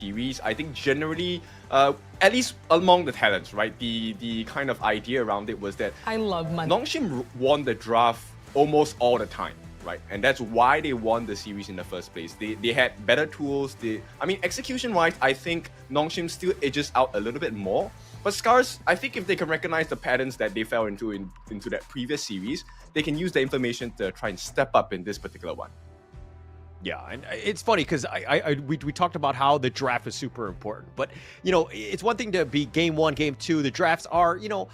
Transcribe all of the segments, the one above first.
series, I think generally, at least among the talents, right, the kind of idea around it was that I love money. Nongshim won the draft almost all the time, right? And that's why they won the series in the first place. They had better tools. I mean, execution-wise, I think Nongshim still edges out a little bit more. But SCARZ, I think if they can recognize the patterns that they fell into that previous series, they can use the information to try and step up in this particular one. Yeah, and it's funny because we talked about how the draft is super important, but you know, it's one thing to be game 1, game 2. The drafts are, you know,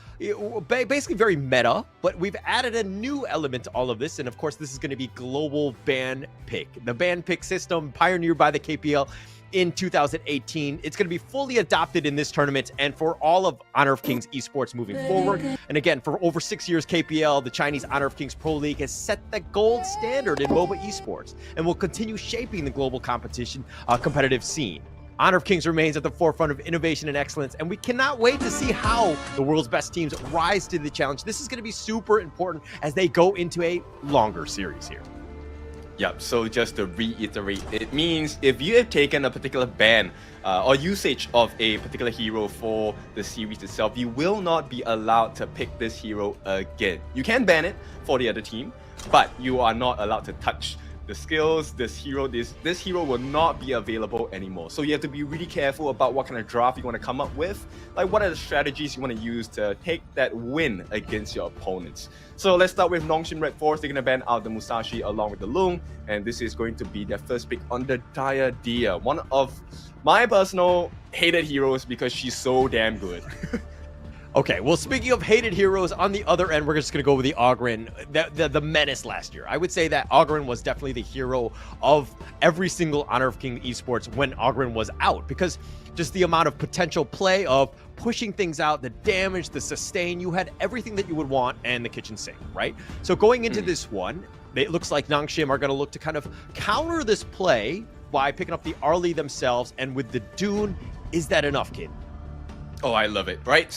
basically very meta, but we've added a new element to all of this, and of course, this is going to be global ban pick, the ban pick system pioneered by the KPL in 2018. It's going to be fully adopted in this tournament and for all of Honor of Kings esports moving forward. And again, for over 6 years, KPL, the Chinese Honor of Kings Pro League, has set the gold standard in MOBA esports and will continue shaping the global competition competitive scene. Honor of Kings remains at the forefront of innovation and excellence, and we cannot wait to see how the world's best teams rise to the challenge. This is going to be super important as they go into a longer series here. Yep, so just to reiterate, it means if you have taken a particular ban or usage of a particular hero for the series itself, you will not be allowed to pick this hero again. You can ban it for the other team, but you are not allowed to touch the skills. This hero will not be available anymore. So you have to be really careful about what kind of draft you want to come up with. Like, what are the strategies you want to use to take that win against your opponents? So let's start with Nongshim RedForce. They're going to ban out the Musashi along with the Lung, and this is going to be their first pick on the Dire Dia, one of my personal hated heroes because she's so damn good. Okay, well, speaking of hated heroes, on the other end, we're just going to go with the Oghren, the menace last year. I would say that Oghren was definitely the hero of every single Honor of King esports when Oghren was out, because just the amount of potential play of pushing things out, the damage, the sustain, you had everything that you would want and the kitchen sink, right? So going into this one, it looks like Nongshim are going to look to kind of counter this play by picking up the Arlie themselves, and with the Dune, is that enough, kid? Oh, I love it, right?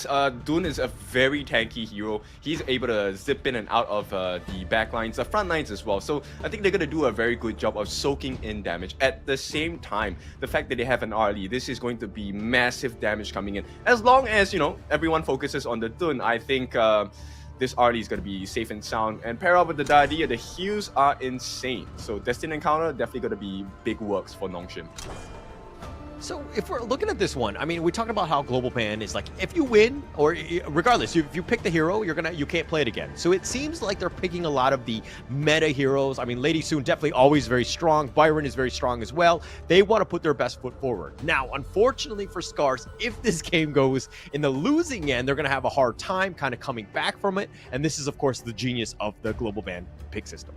Dune is a very tanky hero. He's able to zip in and out of the back lines, the front lines as well. So I think they're going to do a very good job of soaking in damage. At the same time, the fact that they have an Arlie, this is going to be massive damage coming in. As long as, you know, everyone focuses on the Dune, I think this Arlie is going to be safe and sound. And pair up with the Dire Dia, the heals are insane. So Destined Encounter, definitely going to be big works for Nongshim. So if we're looking at this one, I mean, we talked about how global ban is like, if you win, or regardless, if you pick the hero, you can't play it again. So it seems like they're picking a lot of the meta heroes. I mean, Lady Soon definitely always very strong. Byron is very strong as well. They want to put their best foot forward. Now, unfortunately for SCARZ, if this game goes in the losing end, they're going to have a hard time kind of coming back from it. And this is, of course, the genius of the global ban pick system.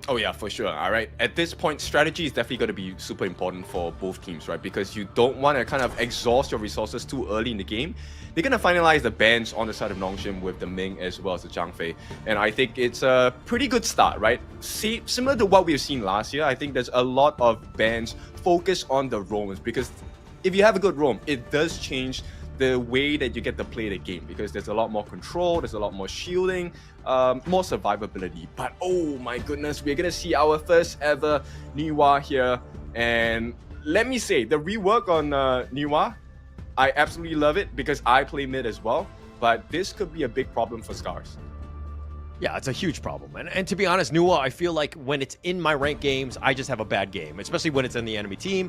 Oh yeah, for sure. All right. At this point, strategy is definitely going to be super important for both teams, right? Because you don't want to kind of exhaust your resources too early in the game. They're going to finalize the bans on the side of Nongshim with the Ming as well as the Zhang Fei. And I think it's a pretty good start, right? See, similar to what we've seen last year, I think there's a lot of bans focused on the roams, because if you have a good roam, it does change the way that you get to play the game, because there's a lot more control, there's a lot more shielding, more survivability. But oh my goodness, we're gonna see our first ever Niwa here, and let me say, the rework on Niwa, I absolutely love it because I play mid as well, but this could be a big problem for SCARZ. Yeah, it's a huge problem. And to be honest, Nuwa, I feel like when it's in my ranked games, I just have a bad game, especially when it's in the enemy team.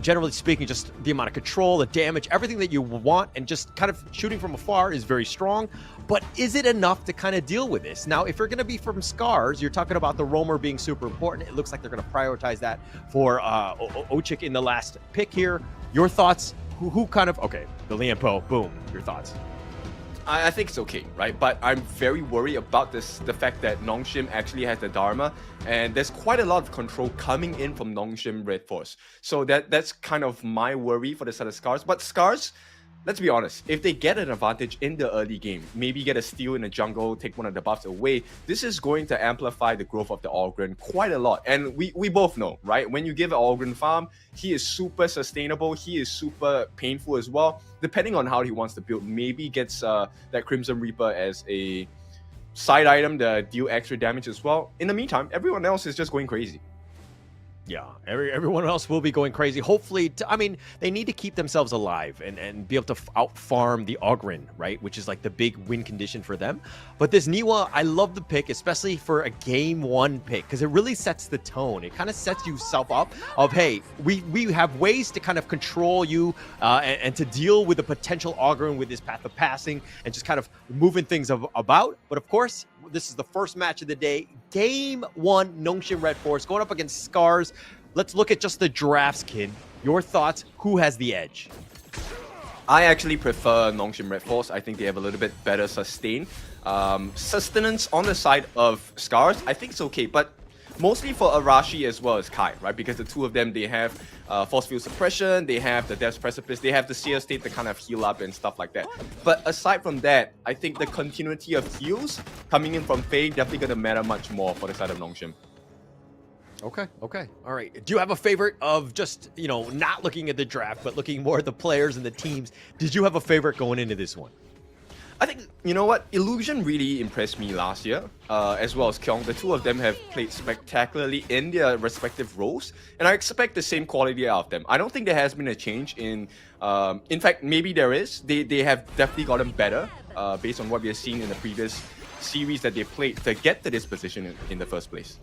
Generally speaking, just the amount of control, the damage, everything that you want, and just kind of shooting from afar is very strong. But is it enough to kind of deal with this? Now, if you're going to be from SCARZ, you're talking about the roamer being super important. It looks like they're going to prioritize that for Ochik in the last pick here. Your thoughts? Who kind of... Okay, the Lianpo, boom. Your thoughts? I think it's okay, right? But I'm very worried about the fact that Nongshim actually has the Dharma, and there's quite a lot of control coming in from Nongshim RedForce. So that's kind of my worry for the set of SCARZ. But SCARZ, let's be honest, if they get an advantage in the early game, maybe get a steal in the jungle, take one of the buffs away, this is going to amplify the growth of the Oghren quite a lot. And we both know, right? When you give an Oghren farm, he is super sustainable, he is super painful as well. Depending on how he wants to build, maybe gets that Crimson Reaper as a side item to deal extra damage as well. In the meantime, everyone else is just going crazy. Yeah, everyone else will be going crazy. Hopefully, I mean, they need to keep themselves alive and be able to out-farm the Ogren, right? Which is like the big win condition for them. But this Niwa, I love the pick, especially for a game 1 pick, because it really sets the tone. It kind of sets yourself up of, hey, we have ways to kind of control you and to deal with the potential Ogren with this path of passing and just kind of moving things about. But of course, this is the first match of the day. Game 1, Nongshim RedForce going up against SCARZ. Let's look at just the drafts, kid. Your thoughts, who has the edge? I actually prefer Nongshim RedForce. I think they have a little bit better sustain. Sustenance on the side of SCARZ, I think it's okay, but mostly for Arashi as well as Kai, right? Because the two of them, they have force field suppression, they have the Death's Precipice, they have the Seer State to kind of heal up and stuff like that. But aside from that, I think the continuity of heals coming in from Faye definitely going to matter much more for the side of Nongshim. Okay, all right. Do you have a favorite of just, you know, not looking at the draft, but looking more at the players and the teams? Did you have a favorite going into this one? I think, you know what, Illusion really impressed me last year, as well as Kyung. The two of them have played spectacularly in their respective roles, and I expect the same quality out of them. I don't think there has been a change in fact, maybe there is. They have definitely gotten better based on what we have seen in the previous series that they played to get to this position in the first place.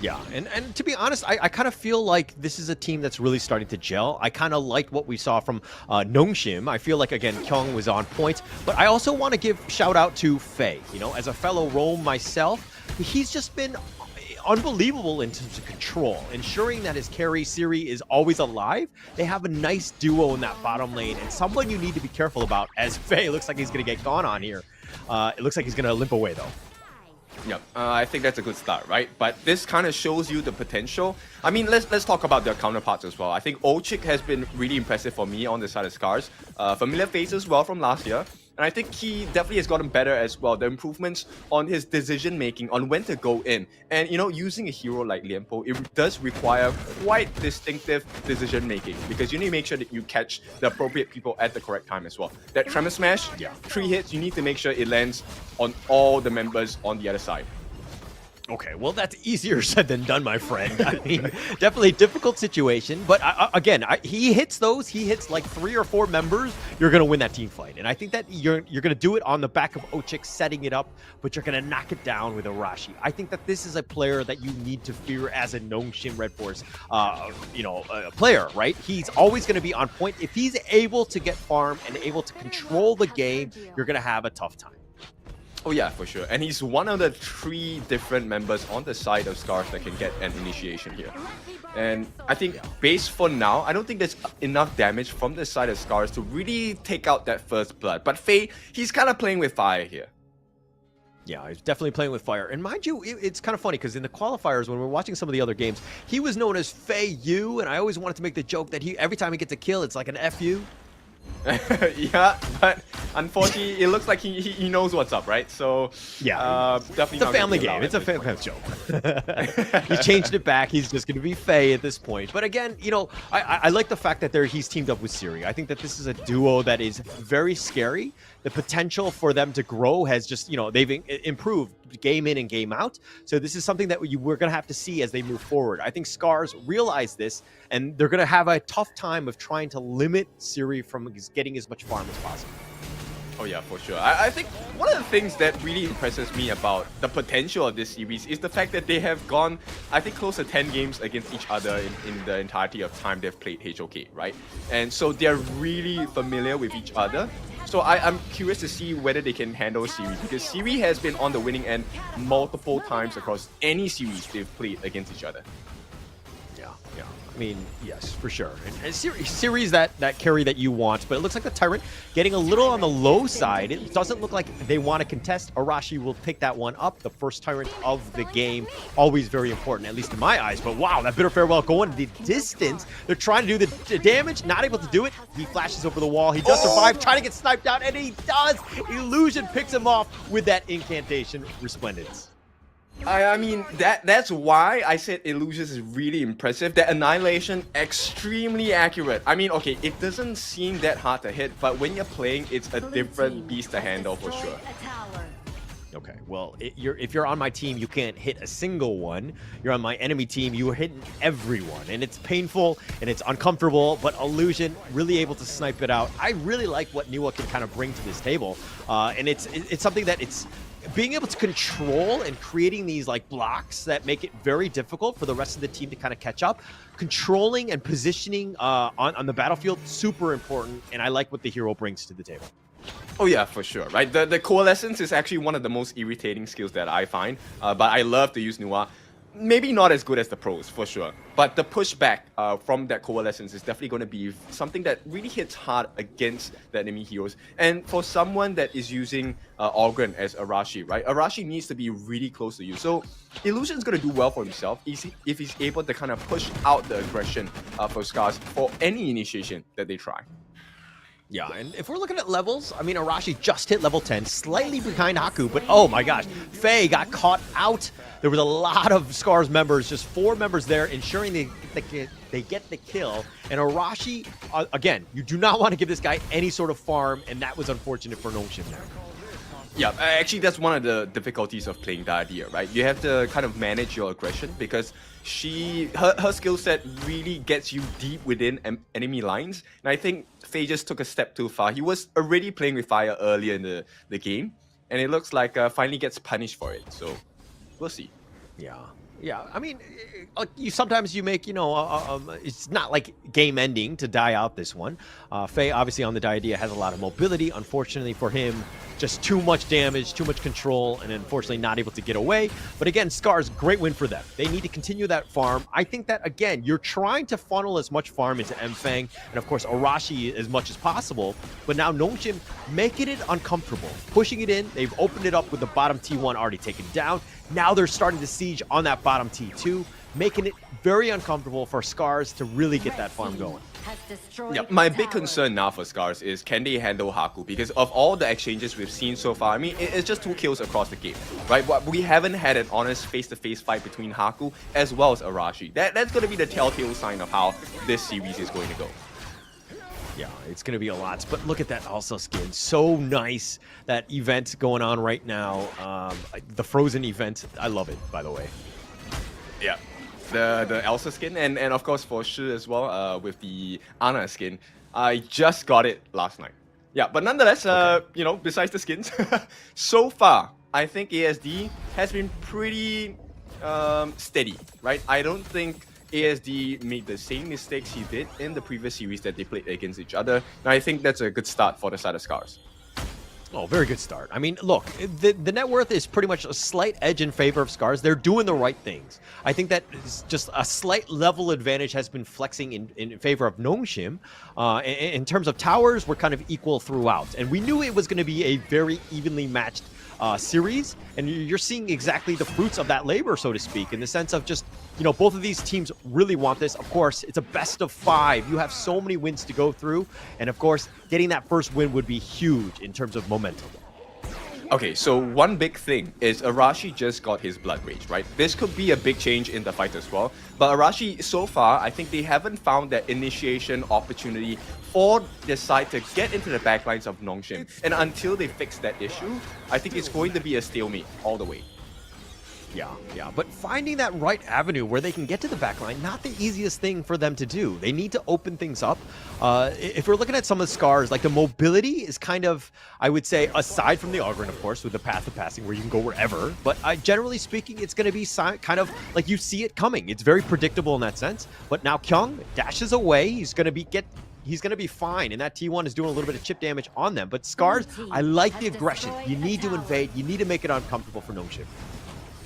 Yeah, and to be honest, I kind of feel like this is a team that's really starting to gel. I kind of liked what we saw from Nongshim. I feel like, again, Kyung was on point. But I also want to give shout out to Faye. You know, as a fellow Rome myself, he's just been unbelievable in terms of control, ensuring that his carry Siri is always alive. They have a nice duo in that bottom lane, and someone you need to be careful about, as Faye looks like he's going to get gone on here. It looks like he's going to limp away, though. Yep, I think that's a good start, right? But this kind of shows you the potential. I mean, let's talk about their counterparts as well. I think Olchik has been really impressive for me on the side of SCARZ. Familiar face as well from last year. And I think he definitely has gotten better as well. The improvements on his decision making, on when to go in. And, you know, using a hero like Lianpo, it does require quite distinctive decision making, because you need to make sure that you catch the appropriate people at the correct time as well. That Tremor Smash, 3 hits, you need to make sure it lands on all the members on the other side. Okay, well, that's easier said than done, my friend. I mean, definitely a difficult situation. But again, he hits those. He hits like 3 or 4 members. You're going to win that team fight. And I think that you're going to do it on the back of Ochik setting it up, but you're going to knock it down with Arashi. I think that this is a player that you need to fear as a Nongshim RedForce, player, right? He's always going to be on point. If he's able to get farm and able to control the game, you're going to have a tough time. Oh yeah, for sure. And he's one of the 3 different members on the side of SCARZ that can get an initiation here. And I think base for now, I don't think there's enough damage from the side of SCARZ to really take out that first blood. But Faye, he's kind of playing with fire here. Yeah, he's definitely playing with fire. And mind you, it's kind of funny because in the qualifiers, when we're watching some of the other games, he was known as Faye U, and I always wanted to make the joke that every time he gets a kill, it's like an FU. Yeah, but unfortunately, it looks like he knows what's up, right? So yeah, definitely it's a family game. It's a family joke. He changed it back. He's just going to be Faye at this point. But again, you know, I like the fact that he's teamed up with Siri. I think that this is a duo that is very scary. The potential for them to grow has just, you know, they've improved game in and game out. So this is something that we're going to have to see as they move forward. I think SCARZ realize this, and they're going to have a tough time of trying to limit Siri from getting as much farm as possible. Oh yeah, for sure. I think one of the things that really impresses me about the potential of this series is the fact that they have gone, I think, close to 10 games against each other in the entirety of time they've played HOK, right? And so they're really familiar with each other. So I'm curious to see whether they can handle Siri, because Siri has been on the winning end multiple times across any series they've played against each other. Yeah. I mean, yes, for sure. And Siri's that carry that you want, but it looks like the Tyrant getting a little on the low side. It doesn't look like they want to contest. Arashi will pick that one up. The first Tyrant of the game, always very important, at least in my eyes. But wow, that Bitter Farewell going the distance. They're trying to do the damage, not able to do it. He flashes over the wall. He does survive, trying to get sniped out, and he does. Illusion picks him off with that incantation, Resplendence. I mean, that's why I said Illusions is really impressive. That Annihilation, extremely accurate. I mean, okay, it doesn't seem that hard to hit, but when you're playing, it's a different beast to handle for sure. Okay, well, if you're on my team, you can't hit a single one. You're on my enemy team, you are hitting everyone. And it's painful, and it's uncomfortable, but Illusion really able to snipe it out. I really like what Niwa can kind of bring to this table. And it's something that it's being able to control and creating these like blocks that make it very difficult for the rest of the team to kind of catch up. Controlling and positioning on the battlefield, super important, and I like what the hero brings to the table. Oh yeah, for sure, right? The coalescence is actually one of the most irritating skills that I find, but I love to use Nuwa. Maybe not as good as the pros, for sure, but the pushback from that coalescence is definitely going to be something that really hits hard against the enemy heroes. And for someone that is using Ogren as Arashi, right? Arashi needs to be really close to you. So Illusion's going to do well for himself if he's able to kind of push out the aggression for SCARZ for any initiation that they try. Yeah, and if we're looking at levels, I mean, Arashi just hit level 10, slightly behind Haku, but oh my gosh, Faye got caught out. There was a lot of SCARZ members, just 4 members there, ensuring they get the kill. And Arashi, again, you do not want to give this guy any sort of farm, and that was unfortunate for Nongshim there. Yeah, actually that's one of the difficulties of playing Diadia, right? You have to kind of manage your aggression because her skill set really gets you deep within enemy lines. And I think Faye just took a step too far. He was already playing with fire earlier in the game, and it looks like finally gets punished for it. So we'll see. Yeah, I mean, sometimes you make, it's not like game ending to die out this one. Faye, obviously on the Diadia, has a lot of mobility. Unfortunately for him, just too much damage, too much control, and unfortunately not able to get away. But again, SCARZ, great win for them. They need to continue that farm. I think that, again, you're trying to funnel as much farm into Mfang, and of course Arashi as much as possible. But now Nongshim making it uncomfortable, pushing it in. They've opened it up with the bottom T1 already taken down. Now they're starting to siege on that bottom T2, making it very uncomfortable for SCARZ to really get that farm going. Yeah, my big concern now for SCARZ is can they handle Haku? Because of all the exchanges we've seen so far, I mean, it's just 2 kills across the game, right? But we haven't had an honest face-to-face fight between Haku as well as Arashi. That's going to be the telltale sign of how this series is going to go. Yeah, it's going to be a lot. But look at that also skin. So nice. That event going on right now. The Frozen event. I love it, by the way. Yeah. The Elsa skin, and of course for Shi as well, with the Ana skin. I just got it last night. Yeah, but nonetheless, okay. Besides the skins, so far, I think ASD has been pretty steady, right? I don't think ASD made the same mistakes he did in the previous series that they played against each other. And I think that's a good start for the side of SCARZ. Oh, very good start. I mean, look, the net worth is pretty much a slight edge in favor of SCARZ. They're doing the right things. I think that just a slight level advantage has been flexing in favor of Nongshim. In terms of towers, we're kind of equal throughout. And we knew it was going to be a very evenly matched series. And you're seeing exactly the fruits of that labor, so to speak, in the sense of just, both of these teams really want this. Of course, it's a best of 5. You have so many wins to go through. And of course, getting that first win would be huge in terms of momentum. Okay, so one big thing is Arashi just got his Blood Rage, right? This could be a big change in the fight as well. But Arashi, so far, I think they haven't found that initiation opportunity for their side to get into the backlines of Nongshim. And until they fix that issue, I think it's going to be a stalemate all the way. Yeah. But finding that right avenue where they can get to the backline, not the easiest thing for them to do. They need to open things up. If we're looking at some of the SCARZ, like the mobility is kind of, I would say, aside from the Ogren, of course, with the path of passing where you can go wherever. But generally speaking, it's going to be kind of like you see it coming. It's very predictable in that sense. But now Kyung dashes away. He's going to be fine, and that T1 is doing a little bit of chip damage on them. But SCARZ, I like the aggression. You need to invade. You need to make it uncomfortable for Nongshim.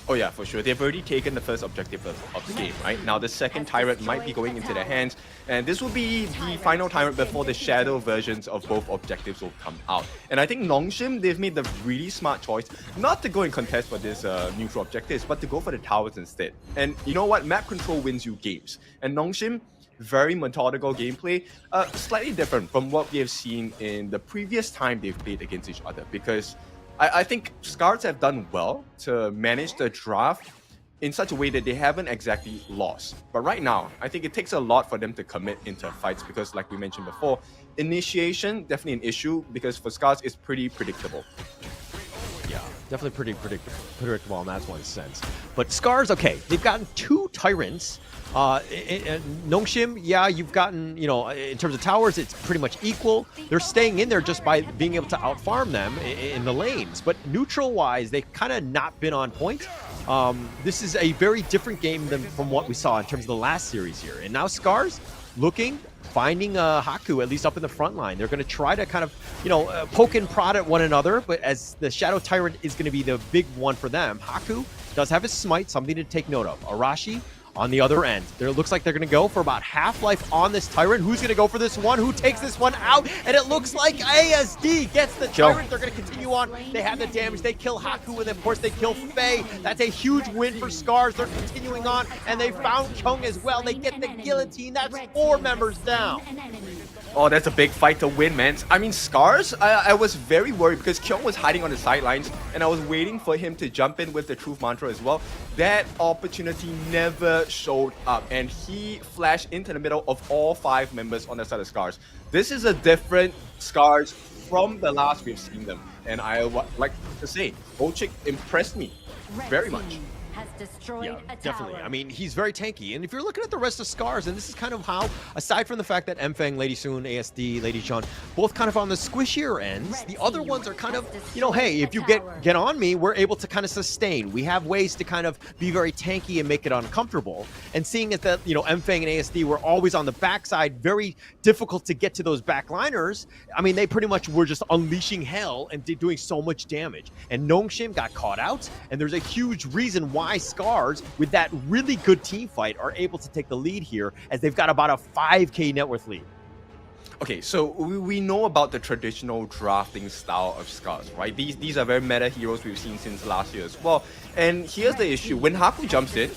Oh yeah, for sure. They've already taken the first objective of the game, right? Now the second Tyrant might be going into their hands, and this will be the final Tyrant before the shadow versions of both objectives will come out. And I think Nongshim, they've made the really smart choice not to go and contest for this neutral objectives, but to go for the towers instead. And you know what? Map control wins you games. And Nongshim, very methodical gameplay, slightly different from what we have seen in the previous time they've played against each other, because I think SCARZ have done well to manage the draft in such a way that they haven't exactly lost. But right now, I think it takes a lot for them to commit into fights because, like we mentioned before, initiation, definitely an issue because for SCARZ, it's pretty predictable. Definitely pretty predictable in that one sense. But SCARZ, okay, they've gotten 2 Tyrants. Nongshim, yeah, you've gotten, you know, in terms of towers, it's pretty much equal. They're staying in there just by being able to outfarm them in the lanes. But neutral-wise, they've kind of not been on point. This is a very different game than from what we saw in terms of the last series here. And now SCARZ finding Haku, at least up in the front line. They're going to try to kind of, you know, poke and prod at one another, but as the Shadow Tyrant is going to be the big one for them, Haku does have his smite, something to take note of. Arashi on the other end. There looks like they're going to go for about half-life on this Tyrant. Who's going to go for this one? Who takes this one out? And it looks like ASD gets the Tyrant. They're going to continue on. They have the damage. They kill Haku, and of course they kill Faye. That's a huge win for SCARZ. They're continuing on, and they found Kyung as well. They get the guillotine. That's 4 members down. Oh, that's a big fight to win, man. I mean, SCARZ, I was very worried because Kyung was hiding on the sidelines, and I was waiting for him to jump in with the Truth Mantra as well. That opportunity never showed up, and he flashed into the middle of all 5 members on the side of SCARZ. This is a different SCARZ from the last we've seen them, and I would like to say, Ochik impressed me very much. Yeah, definitely. I mean, he's very tanky. And if you're looking at the rest of SCARZ, and this is kind of how, aside from the fact that Mfeng, Lady Soon, ASD, Lady John, both kind of on the squishier ends, the other ones are kind of, you know, hey, if you get on me, we're able to kind of sustain. We have ways to kind of be very tanky and make it uncomfortable. And seeing as that, you know, Mfeng and ASD were always on the backside, very difficult to get to those backliners. I mean, they pretty much were just unleashing hell and doing so much damage. And Nongshim got caught out, and there's a huge reason why SCARZ, with that really good team fight, are able to take the lead here, as they've got about a 5k net worth lead. Okay, so we know about the traditional drafting style of SCARZ, right? These are very meta heroes we've seen since last year as well. And here's the issue. When Haku jumps in,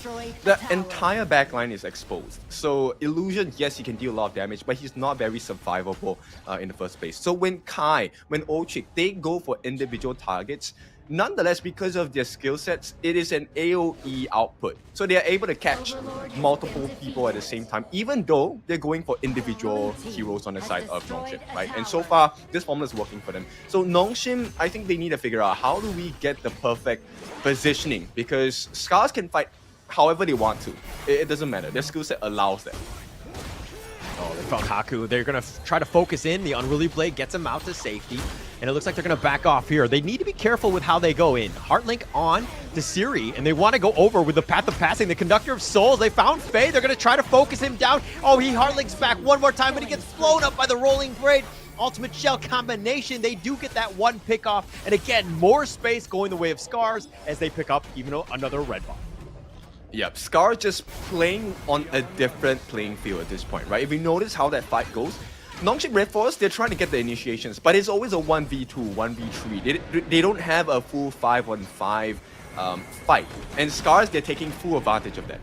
the entire backline is exposed. So Illusion, yes, he can deal a lot of damage, but he's not very survivable in the first place. So when Kai, when Ochik, they go for individual targets, nonetheless, because of their skill sets, it is an AoE output. So they are able to catch multiple people at the same time, even though they're going for individual heroes on the side of Nongshim, right? And so far, this formula is working for them. So Nongshim, I think they need to figure out how do we get the perfect positioning, because SCARZ can fight however they want to. It doesn't matter. Their skill set allows that. Oh, they found Haku. They're going to try to focus in. The Unruly Blade gets him out to safety. And it looks like they're going to back off here. They need to be careful with how they go in. Heartlink on to Siri, and they want to go over with the Path of Passing. The Conductor of Souls, they found Faye. They're going to try to focus him down. Oh, he Heartlinks back one more time, but he gets blown up by the Rolling Blade. Ultimate Shell combination. They do get that one pick off. And again, more space going the way of SCARZ as they pick up even another red buff. Yep, SCARZ just playing on a different playing field at this point, right? If you notice how that fight goes, Nongshim RedForce, they're trying to get the initiations, but it's always a 1v2, 1v3. They don't have a full 5-on-5 fight. And SCARZ, they're taking full advantage of that.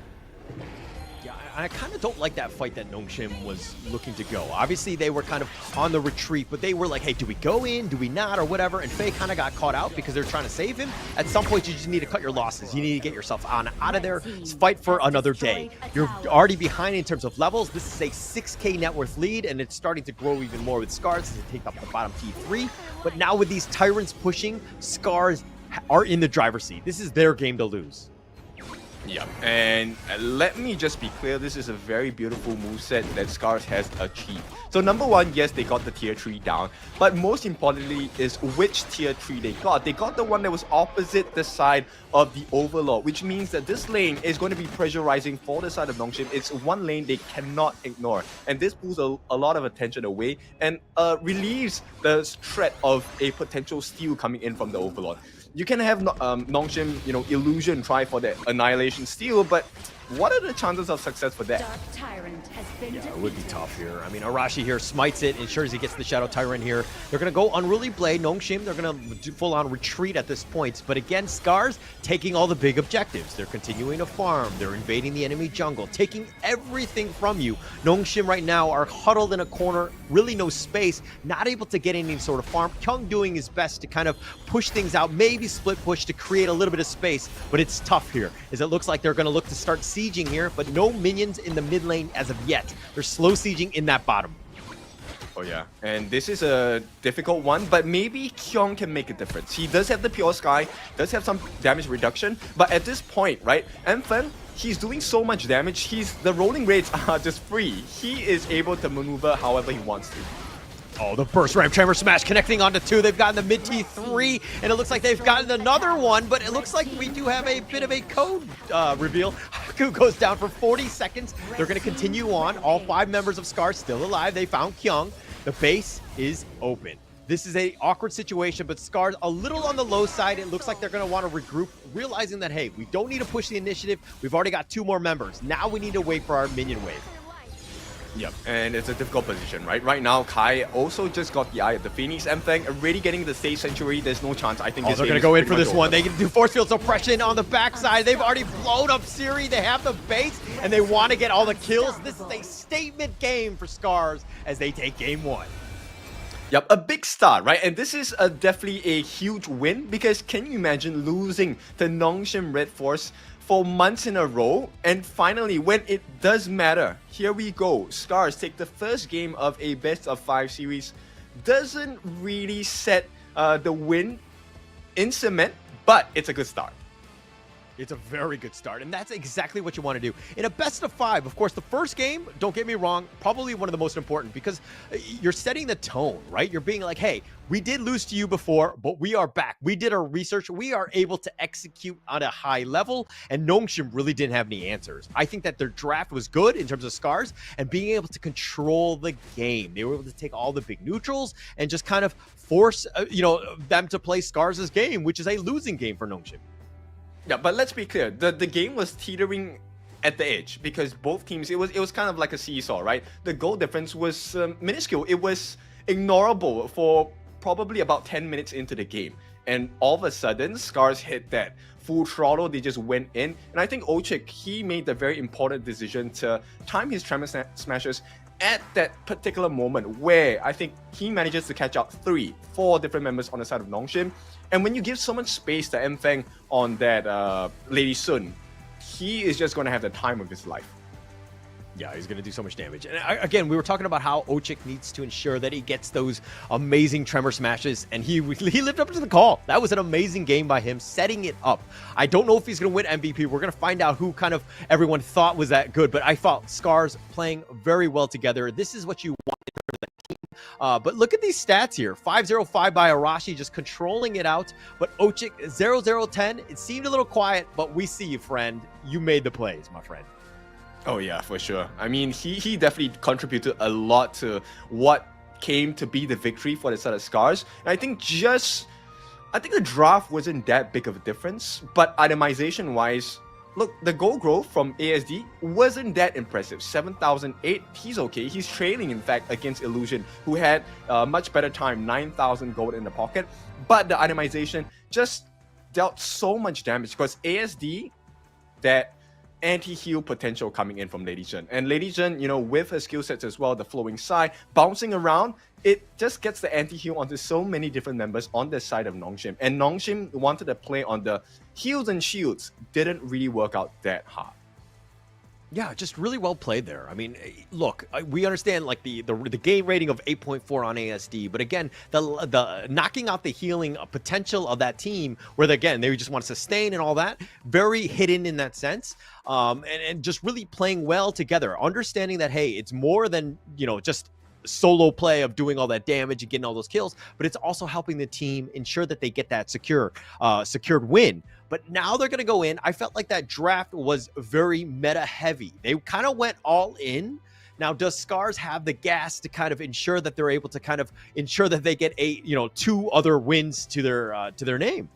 Yeah, I kind of don't like that fight that Nongshim was looking to go. Obviously, they were kind of on the retreat, but they were like, hey, do we go in? Do we not? Or whatever. And Faye kind of got caught out because they're trying to save him. At some point, you just need to cut your losses. You need to get yourself out of there. Fight for another day. You're already behind in terms of levels. This is a 6k net worth lead, and it's starting to grow even more with SCARZ as they take up the bottom T3. But now with these Tyrants pushing, SCARZ are in the driver's seat. This is their game to lose. Yeah, and let me just be clear, this is a very beautiful moveset that SCARZ has achieved. So number one, yes, they got the tier 3 down, but most importantly is which tier 3 they got. They got the one that was opposite the side of the Overlord, which means that this lane is going to be pressurizing for the side of Nongshim. It's one lane they cannot ignore, and this pulls a lot of attention away and relieves the threat of a potential steal coming in from the Overlord. You can have Nongshim, you know, Illusion try for that Annihilation steal, but what are the chances of success for that? Yeah, it would be tough here. I mean, Arashi here smites it, ensures he gets the Shadow Tyrant here. They're going to go Unruly Blade. Nongshim, they're going to do full-on retreat at this point. But again, SCARZ taking all the big objectives. They're continuing to farm. They're invading the enemy jungle, taking everything from you. Nongshim right now are huddled in a corner, really no space, not able to get any sort of farm. Kyung doing his best to kind of push things out, maybe split push to create a little bit of space, but it's tough here, as it looks like they're going to look to start sieging here, but no minions in the mid lane as of yet. They're slow sieging in that bottom. Oh yeah, and this is a difficult one, but maybe Kyung can make a difference. He does have the Pure Sky, does have some damage reduction, but at this point, right, Amphen, he's doing so much damage, the rolling rates are just free. He is able to maneuver however he wants to. Oh, the burst ramp tremor smash connecting onto 2. They've gotten the mid T3, and it looks like they've gotten another one, but it looks like we do have a bit of a code reveal. Haku goes down for 40 seconds. They're going to continue on. All 5 members of SCARZ still alive. They found Kyung. The base is open. This is a awkward situation, but SCARZ a little on the low side. It looks like they're going to want to regroup, realizing that, hey, we don't need to push the initiative. We've already got 2 more members. Now we need to wait for our minion wave. Yep, and it's a difficult position, right? Right now, Kai also just got the Eye of the Phoenix. Amphen already getting the Stage Century. There's no chance. I think they're going to go in for this one. They can do force field suppression on the backside. They've already blown up Siri. They have the base, and they want to get all the kills. This is a statement game for SCARZ as they take game 1. Yep, a big start, right? And this is definitely a huge win because can you imagine losing to Nongshim RedForce for months in a row, and finally when it does matter, here we go. SCARZ take the first game of a best of 5 series. Doesn't really set the win in cement, but it's a good start. It's a very good start, and that's exactly what you want to do. In a best of 5, of course, the first game, don't get me wrong, probably one of the most important because you're setting the tone, right? You're being like, hey, we did lose to you before, but we are back. We did our research. We are able to execute on a high level, and Nongshim really didn't have any answers. I think that their draft was good in terms of SCARZ and being able to control the game. They were able to take all the big neutrals and just kind of force them to play SCARZ's game, which is a losing game for Nongshim. Yeah, but let's be clear. The game was teetering at the edge because both teams, it was kind of like a seesaw, right? The goal difference was minuscule. It was ignorable for probably about 10 minutes into the game. And all of a sudden, SCARZ hit that full throttle. They just went in. And I think Ochik, he made the very important decision to time his Tremor Smashes at that particular moment where I think he manages to catch out 4 different members on the side of Nongshim. And when you give so much space to Amphen on that Lady Sun, he is just going to have the time of his life. Yeah, he's going to do so much damage. And again, we were talking about how Ochik needs to ensure that he gets those amazing Tremor Smashes, and he lived up to the call. That was an amazing game by him, setting it up. I don't know if he's going to win MVP. We're going to find out who kind of everyone thought was that good, but I thought SCARZ playing very well together. This is what you want in terms of the team. But look at these stats here. 5-0-5 by Arashi, just controlling it out. But Ochik, 0-0-10. It seemed a little quiet, but we see you, friend. You made the plays, my friend. Oh yeah, for sure. I mean, he definitely contributed a lot to what came to be the victory for the side of SCARZ. And I think the draft wasn't that big of a difference, but itemization-wise, look, the gold growth from ASD wasn't that impressive. 7,008, he's okay. He's trailing, in fact, against Illusion, who had much better time, 9,000 gold in the pocket. But the itemization just dealt so much damage because ASD, that anti-heal potential coming in from Lady Zhen. And Lady Zhen, with her skill sets as well, the flowing side, bouncing around, it just gets the anti-heal onto so many different members on the side of Nongshim. And Nongshim wanted to play on the heals and shields. Didn't really work out that hard. Yeah, just really well played there. I mean, look, we understand like the game rating of 8.4 on ASD, but again, the knocking out the healing potential of that team, where again they just want to sustain and all that, very hidden in that sense, and just really playing well together, understanding that hey, it's more than just solo play of doing all that damage and getting all those kills, but it's also helping the team ensure that they get that secured win. But now they're going to go in. I felt like that draft was very meta heavy. They kind of went all in. Now, does SCARZ have the gas to kind of ensure that they're able to kind of ensure that they get 2 other wins to their name?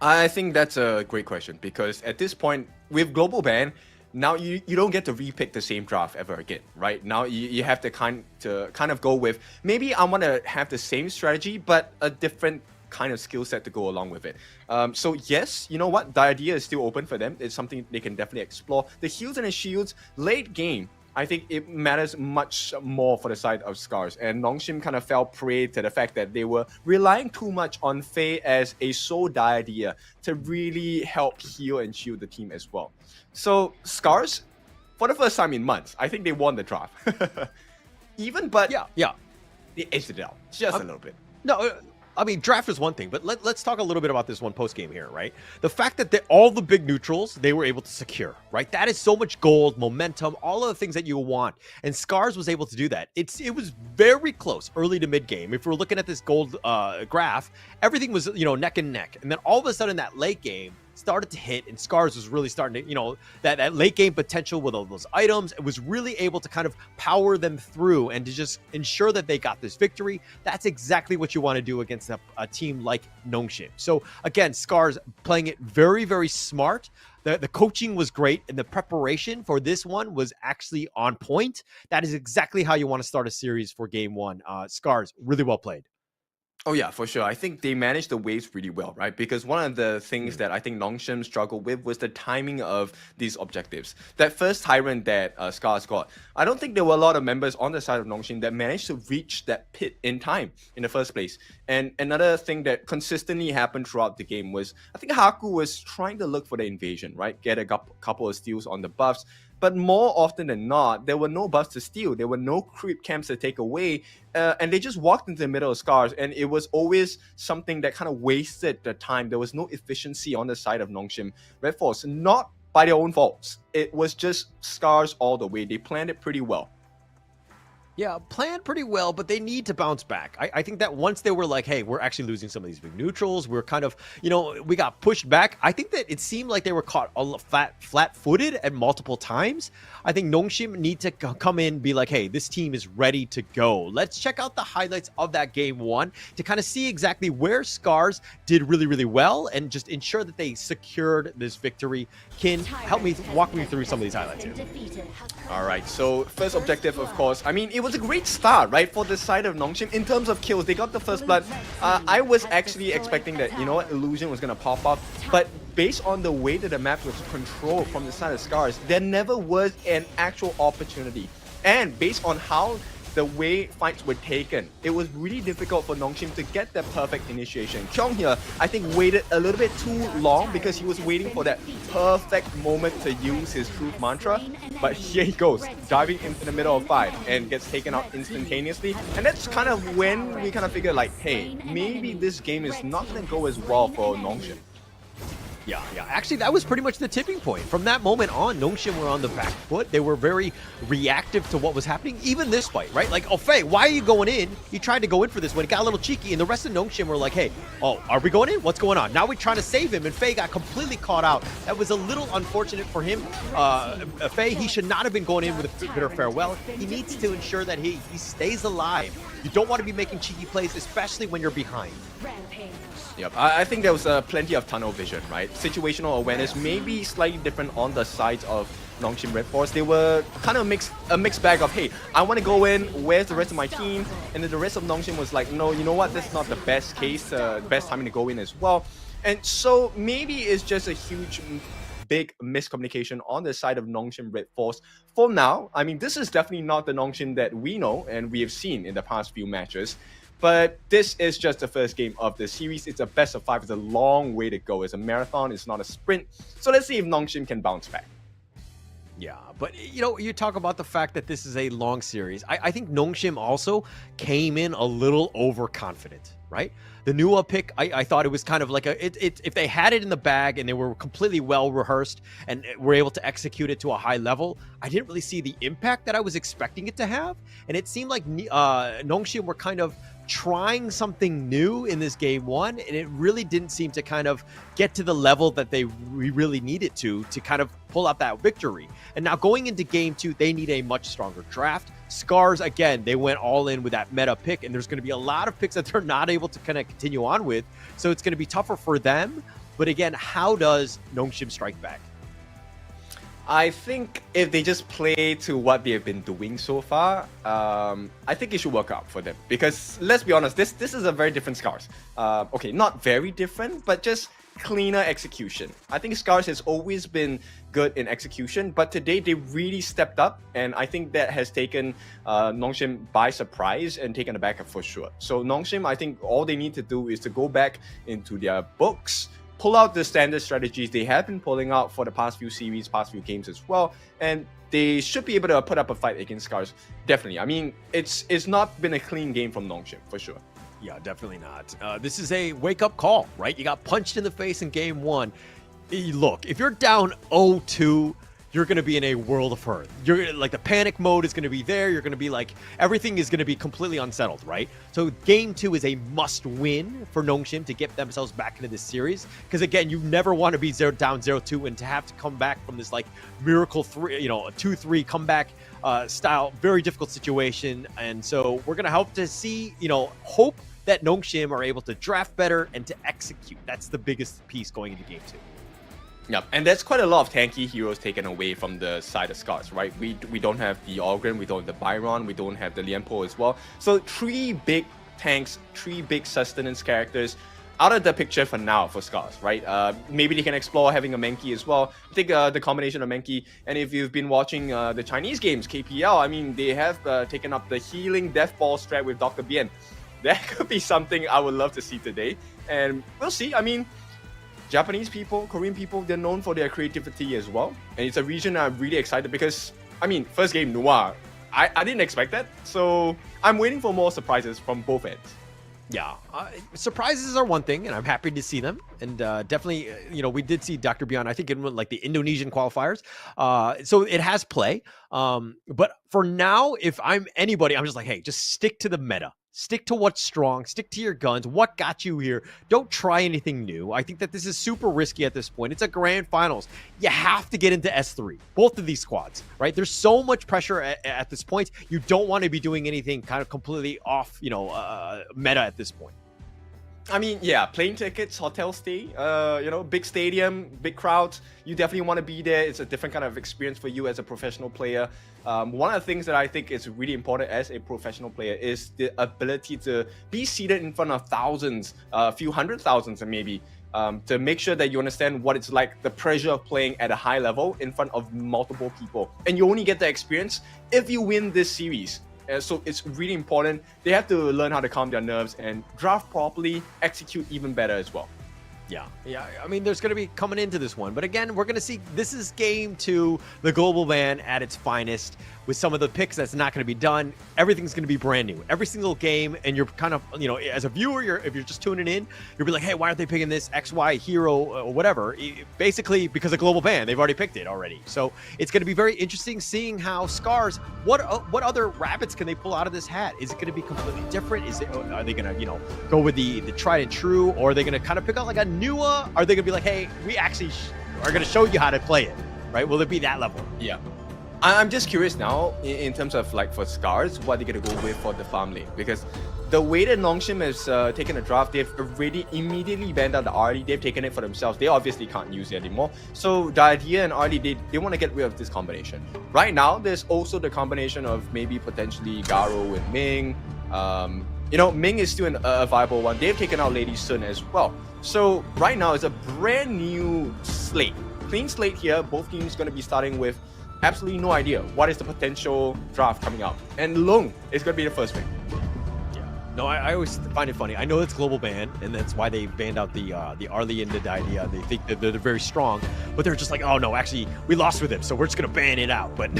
I think that's a great question because at this point with global ban, now you don't get to repick the same draft ever again, right? Now you have to kind of go with, maybe I want to have the same strategy, but a different kind of skill set to go along with it. So yes, you know what? The idea is still open for them. It's something they can definitely explore. The heals and the shields, late game, I think it matters much more for the side of SCARZ. And Nongshim kind of fell prey to the fact that they were relying too much on Faye as a sole idea to really help heal and shield the team as well. So SCARZ, for the first time in months, I think they won the draft. even, but Yeah. they edged it out just a little bit. No, I mean, draft is one thing, but let's talk a little bit about this one post game here, right? The fact that all the big neutrals they were able to secure, right? That is so much gold, momentum, all of the things that you want, and SCARZ was able to do that. It was very close early to mid game. If we're looking at this gold graph, everything was neck and neck, and then all of a sudden that late game started to hit, and SCARZ was really starting to, that late game potential with all those items. It was really able to kind of power them through and to just ensure that they got this victory. That's exactly what you want to do against a team like Nongshim. So again, SCARZ playing it very, very smart. The coaching was great, and the preparation for this one was actually on point. That is exactly how you want to start a series for game one. SCARZ, really well played. Oh yeah, for sure. I think they managed the waves really well, right? Because one of the things that I think Nongshim struggled with was the timing of these objectives. That first Tyrant that SCARZ got, I don't think there were a lot of members on the side of Nongshim that managed to reach that pit in time in the first place. And another thing that consistently happened throughout the game was, I think Haku was trying to look for the invasion, right? Get a couple of steals on the buffs. But more often than not, there were no buffs to steal. There were no creep camps to take away. And they just walked into the middle of SCARZ. And it was always something that kind of wasted the time. There was no efficiency on the side of Nongshim RedForce. Not by their own faults. It was just SCARZ all the way. They planned it pretty well. Yeah, planned pretty well, but they need to bounce back. I think that once they were like, hey, we're actually losing some of these big neutrals, we're kind of, we got pushed back. I think that it seemed like they were caught flat-footed at multiple times. I think Nongshim need to come in and be like, hey, this team is ready to go. Let's check out the highlights of that game one to kind of see exactly where SCARZ did really, really well and just ensure that they secured this victory. Can help me walk me through some of these highlights here. All right, so first objective, of course. I mean, it was a great start, right, for the side of Nongshim in terms of kills. They got the first blood. I was actually expecting that, Illusion was going to pop up. But based on the way that the map was controlled from the side of SCARZ, there never was an actual opportunity. And based on how the way fights were taken, it was really difficult for Nongshim to get that perfect initiation. Kyung here, I think, waited a little bit too long because he was waiting for that perfect moment to use his truth mantra. But here he goes, diving into the middle of 5 and gets taken out instantaneously. And that's kind of when we kind of figured like, hey, maybe this game is not going to go as well for Nongshim. Yeah. Actually, that was pretty much the tipping point. From that moment on, Nongshim were on the back foot. They were very reactive to what was happening. Even this fight, right? Like, oh, Faye, why are you going in? He tried to go in for this one. It got a little cheeky, and the rest of Nongshim were like, hey, are we going in? What's going on? Now we're trying to save him, and Faye got completely caught out. That was a little unfortunate for him. Faye, he should not have been going in with a bitter farewell. He needs to ensure that he stays alive. You don't want to be making cheeky plays, especially when you're behind. Yep, I think there was plenty of tunnel vision, right? Situational awareness may be slightly different on the sides of Nongshim RedForce. They were kind of a mixed bag of, hey, I want to go in, where's the rest of my team? And then the rest of Nongshim was like, no, you know what, that's not the best case, best timing to go in as well. And so maybe it's just a huge, big miscommunication on the side of Nongshim RedForce. For now, I mean, this is definitely not the Nongshim that we know and we have seen in the past few matches. But this is just the first game of the series. It's a best of 5. It's a long way to go. It's a marathon. It's not a sprint. So let's see if Nongshim can bounce back. Yeah, but you talk about the fact that this is a long series. I think Nongshim also came in a little overconfident, right? The Nua pick, I thought it was kind of like if they had it in the bag and they were completely well rehearsed and were able to execute it to a high level, I didn't really see the impact that I was expecting it to have. And it seemed like Nongshim were kind of trying something new in this game one, and it really didn't seem to kind of get to the level that we really needed to kind of pull out that victory. And now going into game two, they need a much stronger draft. SCARZ, again, they went all in with that meta pick, and there's going to be a lot of picks that they're not able to kind of continue on with. So it's going to be tougher for them. But again, how does Nongshim strike back? I think if they just play to what they have been doing so far, I think it should work out for them. Because let's be honest, this is a very different SCARZ. Okay, not very different, but just cleaner execution. I think SCARZ has always been good in execution, but today they really stepped up, and I think that has taken Nongshim by surprise and taken aback for sure. So Nongshim, I think all they need to do is to go back into their books, pull out the standard strategies they have been pulling out for the past few series, past few games as well, and they should be able to put up a fight against SCARZ. Definitely. I mean, it's not been a clean game from Nongshim, for sure. Yeah, definitely not. This is a wake-up call, right? You got punched in the face in game 1. Look, if you're down 0-2, you're going to be in a world of hurt. You're like, the panic mode is going to be there. You're going to be like, everything is going to be completely unsettled, right? So game 2 is a must win for Nongshim to get themselves back into this series. Because again, you never want to be down 0-2 and to have to come back from this like miracle 3, a 2-3 comeback style, very difficult situation. And so we're going to hope to see, hope that Nongshim are able to draft better and to execute. That's the biggest piece going into game 2. Yep, and there's quite a lot of tanky heroes taken away from the side of SCARZ, right? We don't have the Ogren, we don't have the Byron, we don't have the Lianpo as well. So 3 big tanks, 3 big sustenance characters out of the picture for now for SCARZ, right? Maybe they can explore having a Menki as well. I think the combination of Menki, and if you've been watching the Chinese games, KPL, I mean, they have taken up the healing Death Ball strat with Dr. Bien. That could be something I would love to see today, and we'll see. I mean, Japanese people, Korean people, they're known for their creativity as well. And it's a region I'm really excited because, I mean, first game, Noir, I didn't expect that. So I'm waiting for more surprises from both ends. Yeah, surprises are one thing, and I'm happy to see them. And definitely, we did see Dr. Beyond, I think, in like the Indonesian qualifiers. So it has play. But for now, if I'm anybody, I'm just like, hey, just stick to the meta. Stick to what's strong. Stick to your guns. What got you here? Don't try anything new. I think that this is super risky at this point. It's a grand finals. You have to get into S3. Both of these squads, right? There's so much pressure at this point. You don't want to be doing anything kind of completely off, meta at this point. I mean, yeah, plane tickets, hotel stay, big stadium, big crowds. You definitely want to be there. It's a different kind of experience for you as a professional player. One of the things that I think is really important as a professional player is the ability to be seated in front of thousands, a few hundred thousands, and maybe to make sure that you understand what it's like, the pressure of playing at a high level in front of multiple people. And you only get the experience if you win this series. So it's really important. They have to learn how to calm their nerves and draft properly, execute even better as well. Yeah. I mean, there's going to be coming into this one. But again, we're going to see, this is game 2, the global ban at its finest. With some of the picks that's not going to be done, everything's going to be brand new. Every single game, and you're kind of, as a viewer, if you're just tuning in, you'll be like, hey, why aren't they picking this XY hero or whatever? Basically, because of global ban, they've already picked it already. So it's going to be very interesting seeing how SCARZ, what other rabbits can they pull out of this hat? Is it going to be completely different? Are they going to, go with the tried and true, or are they going to kind of pick out like a newer? Are they going to be like, hey, we actually are going to show you how to play it, right? Will it be that level? Yeah. I'm just curious now in terms of like for SCARZ, what they're going to go with for the farm lane. Because the way that Nongshim has taken a draft, they've already immediately banned out the RD. They've taken it for themselves. They obviously can't use it anymore. So the idea and RD, they want to get rid of this combination. Right now, there's also the combination of maybe potentially Garo and Ming. Ming is still a viable one. They've taken out Lady Sun as well. So right now, it's a brand new slate. Clean slate here. Both teams going to be starting with absolutely no idea what is the potential draft coming out. And Lung is going to be the first pick. Yeah. No, I always find it funny. I know it's global ban, and that's why they banned out the Arlie and the idea. They think that they're very strong, but they're just like, oh no, actually, we lost with him, so we're just going to ban it out. But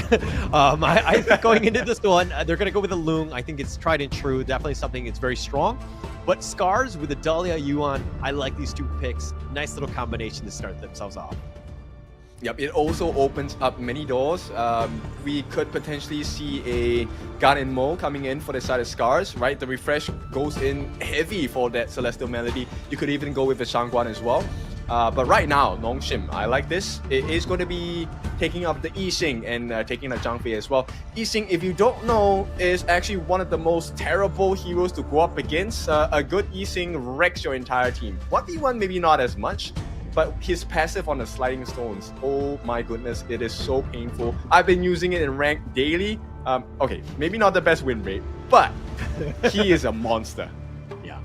I think going into this one, they're going to go with the Lung. I think it's tried and true. Definitely something that's very strong. But SCARZ with the Dahlia Yuan, I like these 2 picks. Nice little combination to start themselves off. Yep, it also opens up many doors. We could potentially see a Gan and Mo coming in for the side of SCARZ, right? The refresh goes in heavy for that Celestial Melody. You could even go with the Shangguan as well. But right now, Nongshim, I like this. It is going to be taking up the Yixing and taking the Zhang Fei as well. Yixing, if you don't know, is actually one of the most terrible heroes to go up against. A good Yixing wrecks your entire team. 1v1 maybe not as much, but his passive on the sliding stones, oh my goodness, it is so painful. I've been using it in rank daily. Okay, maybe not the best win rate, but he is a monster. Yeah.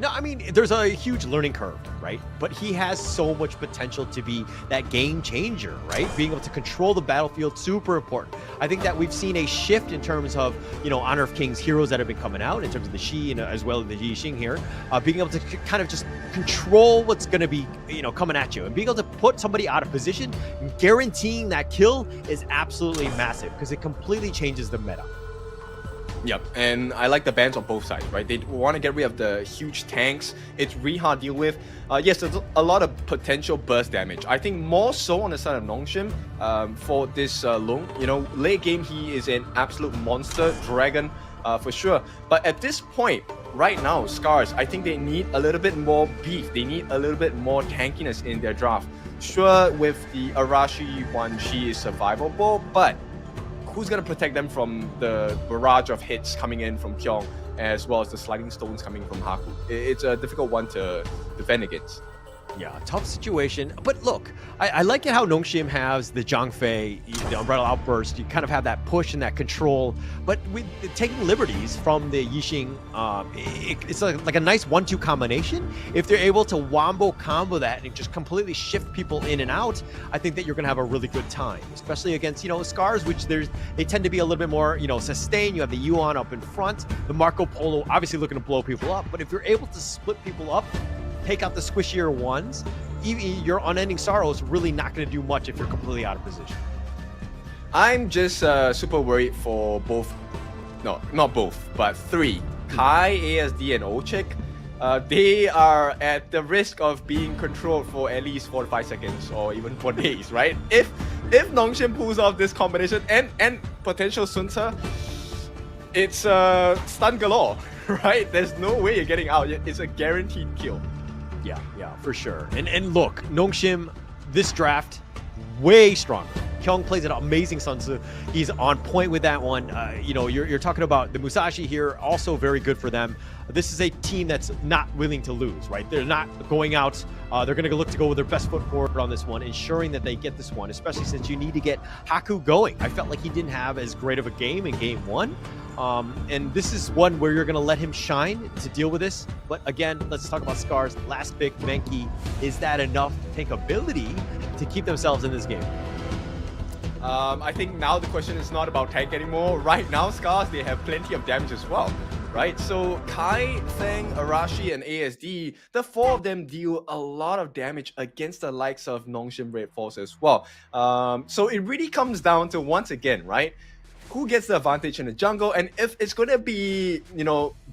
No, I mean, there's a huge learning curve, right? But he has so much potential to be that game changer, right? Being able to control the battlefield, super important. I think that we've seen a shift in terms of, Honor of Kings heroes that have been coming out, in terms of the Shi and as well as the Yixing here, being able to kind of just control what's going to be, coming at you, and being able to put somebody out of position, guaranteeing that kill is absolutely massive because it completely changes the meta. Yep, and I like the bans on both sides, right? They want to get rid of the huge tanks. It's really hard to deal with. Yes, there's a lot of potential burst damage. I think more so on the side of Nongshim for this Lung. Late game, he is an absolute monster, dragon, for sure. But at this point, right now, SCARZ, I think they need a little bit more beef. They need a little bit more tankiness in their draft. Sure, with the Arashi one, she is survivable, but who's going to protect them from the barrage of hits coming in from Kyung, as well as the sliding stones coming from Haku? It's a difficult one to defend against. Yeah, tough situation. But look, I like it how Nongshim has the Zhangfei, the Umbrella Outburst. You kind of have that push and that control. But with taking liberties from the Yixing, it's like a nice 1-2 combination. If they're able to wombo combo that and just completely shift people in and out, I think that you're going to have a really good time, especially against, SCARZ, which they tend to be a little bit more, sustained. You have the Yuan up in front, the Marco Polo obviously looking to blow people up. But if you're able to split people up, take out the squishier ones, your Unending Sorrow is really not going to do much if you're completely out of position. I'm just super worried for both, no, not both, but three, Kai, ASD, and Ochik. They are at the risk of being controlled for at least 4 to 5 seconds or even for days, right? If Nongshim pulls off this combination and potential Sunta, it's stun galore, right? There's no way you're getting out. It's a guaranteed kill. Yeah, for sure. And look, Nongshim, this draft, way stronger. Kyung plays an amazing Sun Tzu. He's on point with that one. You're talking about the Musashi here, also very good for them. This is a team that's not willing to lose, right? They're not going out. They're going to look to go with their best foot forward on this one, ensuring that they get this one, especially since you need to get Haku going. I felt like he didn't have as great of a game in game one. And this is one where you're going to let him shine to deal with this. But again, let's talk about SCARZ. Last pick, Menki. Is that enough tankability to keep themselves in this game? I think now the question is not about tank anymore. Right now, SCARZ, they have plenty of damage as well, right? So Kai, Feng, Arashi, and ASD, the 4 of them deal a lot of damage against the likes of Nongshim, RedForce as well. So it really comes down to, once again, right, who gets the advantage in the jungle? And if it's going to be,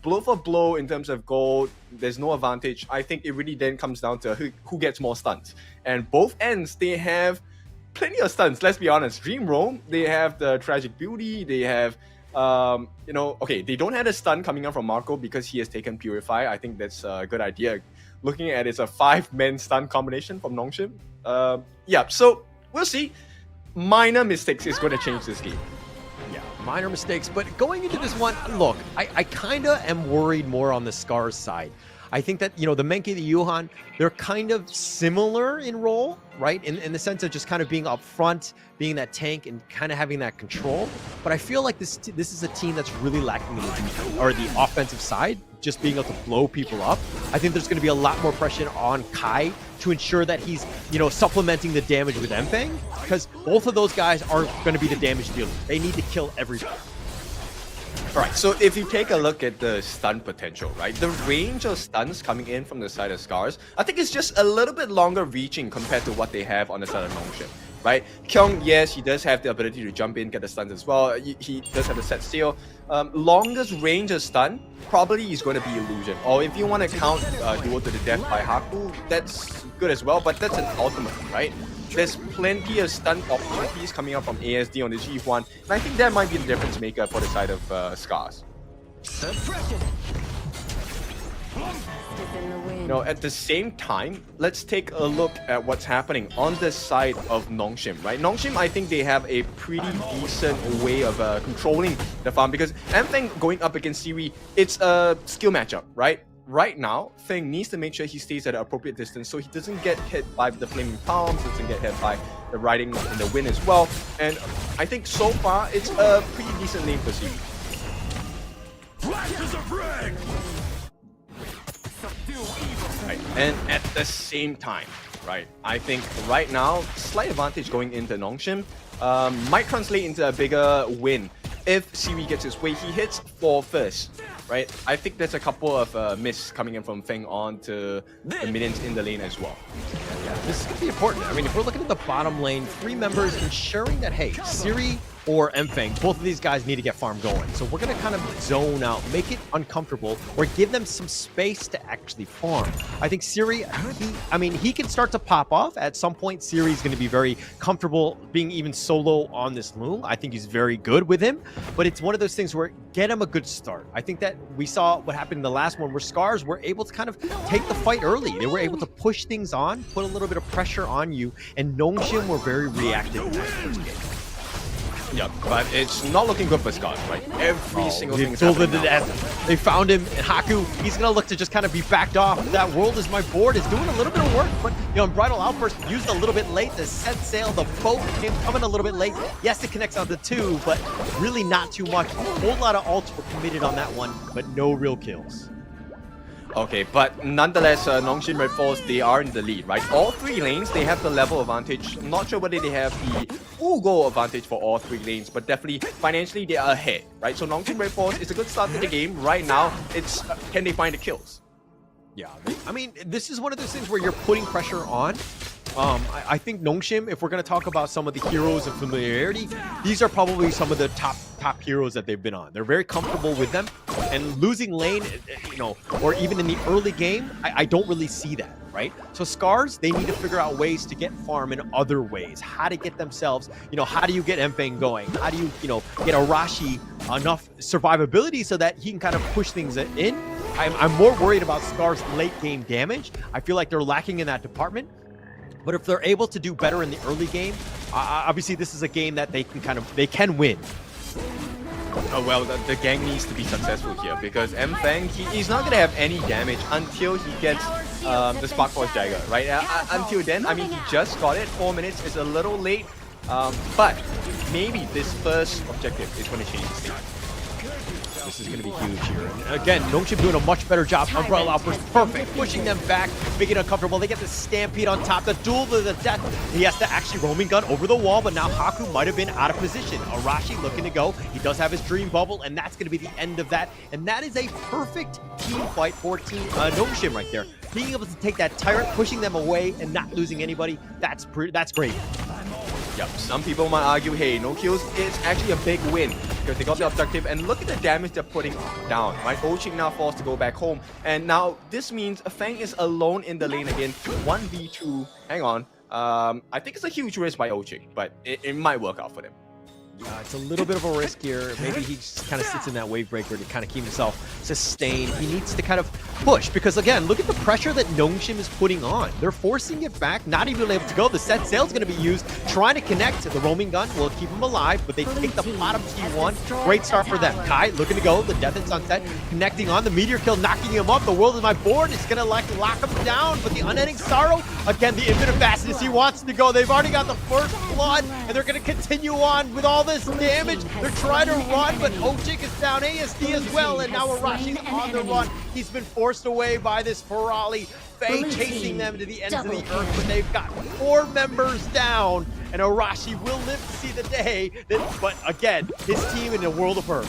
blow for blow in terms of gold, there's no advantage. I think it really then comes down to who gets more stuns. And both ends, they have plenty of stuns, let's be honest. Dream Roam, they have the Tragic Beauty, they have, okay, they don't have a stun coming out from Marco because he has taken Purify. I think that's a good idea. Looking at it's a 5-man stun combination from Nongshim. Yeah, so we'll see. Minor mistakes is going to change this game. Yeah, minor mistakes. But going into this one, look, I kind of am worried more on the SCARZ side. I think that, the Menki, the Yuhan, they're kind of similar in role, right? In the sense of just kind of being up front, being that tank, and kind of having that control. But I feel like this is a team that's really lacking in the offensive side, just being able to blow people up. I think there's going to be a lot more pressure on Kai to ensure that he's, supplementing the damage with Empang, because both of those guys are going to be the damage dealers. They need to kill everybody. Alright, so if you take a look at the stun potential, right? The range of stuns coming in from the side of SCARZ, I think it's just a little bit longer reaching compared to what they have on the side of Nongshim, right? Kyung, yes, he does have the ability to jump in, get the stuns as well. He does have the set steal. Longest range of stun probably is going to be Illusion. Or if you want to count Duel to the Death by Haku, that's good as well, but that's an ultimate, right? There's plenty of stun opportunities coming up from ASD on the G1, and I think that might be the difference maker for the side of SCARZ. Now, at the same time, let's take a look at what's happening on the side of Nongshim, right? Nongshim, I think they have a pretty decent way of controlling the farm, because anything going up against Siri, it's a skill matchup, right? Right now, Feng needs to make sure he stays at an appropriate distance so he doesn't get hit by the Flaming Palms, doesn't get hit by the riding in the wind as well. And I think so far, it's a pretty decent lane for Siri. Right. And at the same time, right, I think right now, slight advantage going into Nongshim might translate into a bigger win if Siri gets his way. He hits 4 first, right? I think there's a couple of miss coming in from Feng on to the minions in the lane as well. Yeah, this is going to be important. I mean, if we're looking at the bottom lane, 3 members ensuring that, hey, Siri or Mfeng, both of these guys need to get farm going. So we're going to kind of zone out, make it uncomfortable, or give them some space to actually farm. I think Siri, he can start to pop off. At some point, Siri's going to be very comfortable being even solo on this loom. I think he's very good with him, but it's one of those things where get him a good start. I think that we saw what happened in the last one where SCARZ were able to kind of take the fight early. They were able to push things on, put a little bit of pressure on you, and Nongshim were very reactive in that first game. Yeah, but it's not looking good for SCARZ, right? Every single thing is happening now. They found him, and Haku, he's going to look to just kind of be backed off. That World is My Board is doing a little bit of work, but, Unbridled Outburst used a little bit late. The set sail, the boat came coming a little bit late. Yes, it connects on the 2, but really not too much. A whole lot of ults were committed on that one, but no real kills. Okay, but nonetheless, Nongshim, RedForce, they are in the lead, right? All 3 lanes, they have the level advantage. I'm not sure whether they have the full goal advantage for all 3 lanes, but definitely financially they are ahead, right? So Nongshim, RedForce is a good start to the game. Right now, it's can they find the kills? Yeah, I mean, this is one of those things where you're putting pressure on. I think Nongshim, if we're going to talk about some of the heroes and familiarity, these are probably some of the top heroes that they've been on. They're very comfortable with them, and losing lane, or even in the early game, I don't really see that, right? So SCARZ, they need to figure out ways to get farm in other ways, how to get themselves, how do you get Mfeng going? How do you, get Arashi enough survivability so that he can kind of push things in? I'm more worried about SCARZ late game damage. I feel like they're lacking in that department. But if they're able to do better in the early game, obviously this is a game that they can win. Oh, well, the gang needs to be successful here because Mfeng, he's not going to have any damage until he gets the Spark Force Dagger, right? Until then, I mean, he just got it. 4 minutes is a little late, but maybe this first objective is going to change the state. This is going to be huge here. And again, Nongshim doing a much better job. Umbrella Outburst, perfect. Pushing them back, making it uncomfortable. They get the Stampede on top, the duel to the death. He has to actually roaming gun over the wall, but now Haku might have been out of position. Arashi looking to go. He does have his Dream Bubble, and that's going to be the end of that. And that is a perfect team fight for Team Nongshim right there. Being able to take that Tyrant, pushing them away, and not losing anybody, that's great. Yep, some people might argue, hey, no kills is actually a big win because they got the objective, and look at the damage they're putting down, right? Ochik now forced to go back home, and now this means Feng is alone in the lane again, 1v2. Hang on, I think it's a huge risk by Ochik, but it might work out for them. It's a little bit of a risk here. Maybe he just kind of sits in that wave breaker to kind of keep himself sustained. He needs to kind of push because, again, look at the pressure that Nongshim is putting on. They're forcing it back, not even able to go. The set sail is going to be used, trying to connect. The roaming gun will keep him alive, but they take the bottom T1. Great start for them. Kai looking to go. The Death and Sunset connecting on. The Meteor Kill knocking him up. The World is My Board. It's going to lock him down, but the Unending Sorrow, again, the infinite fastness. He wants to go. They've already got the first blood, and they're going to continue on with all this damage. They're trying to run, but Ochik is down, ASD as well, and now Arashi's on the run. He's been forced away by this Ferali. Faye chasing them to the ends of the earth, but they've got 4 members down, and Arashi will live to see the day. But again, his team in a world of hurt.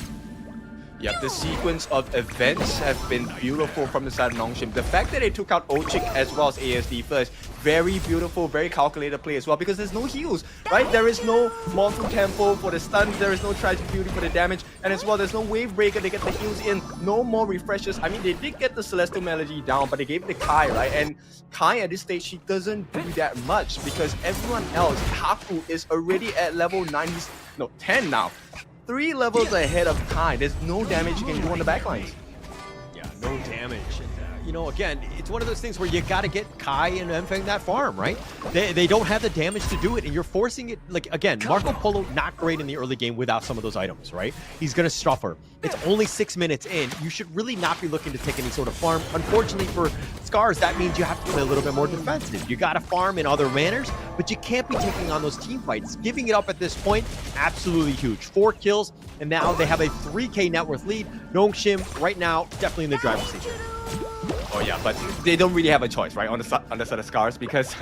Yeah, the sequence of events have been beautiful from the side of Nongshim. The fact that they took out Ochik as well as ASD first, very beautiful, very calculated play as well, because there's no heals, right? There is no Monsoon Tempo for the stuns, there is no Tragic Beauty for the damage, and as well, there's no Wave Breaker to get the heals in, no more refreshes. I mean, they did get the Celestial Melody down, but they gave it to Kai, right? And Kai at this stage, she doesn't do that much because everyone else, Haku is already at level 10 now. 3 levels ahead of Kai. There's no damage you can do on the backlines. Yeah, no damage. And, again, it's one of those things where you got to get Kai and Mfeng that farm, right? They don't have the damage to do it, and you're forcing it. Like, again, Marco Polo, not great in the early game without some of those items, right? He's going to suffer. It's only 6 minutes in. You should really not be looking to take any sort of farm. Unfortunately for SCARZ, that means you have to play a little bit more defensive. You got to farm in other manners, but you can't be taking on those team fights. Giving it up at this point, absolutely huge. 4 kills, and now they have a 3K net worth lead. Nongshim, right now, definitely in the driver's seat. Oh yeah, but they don't really have a choice, right, on the side of SCARZ, because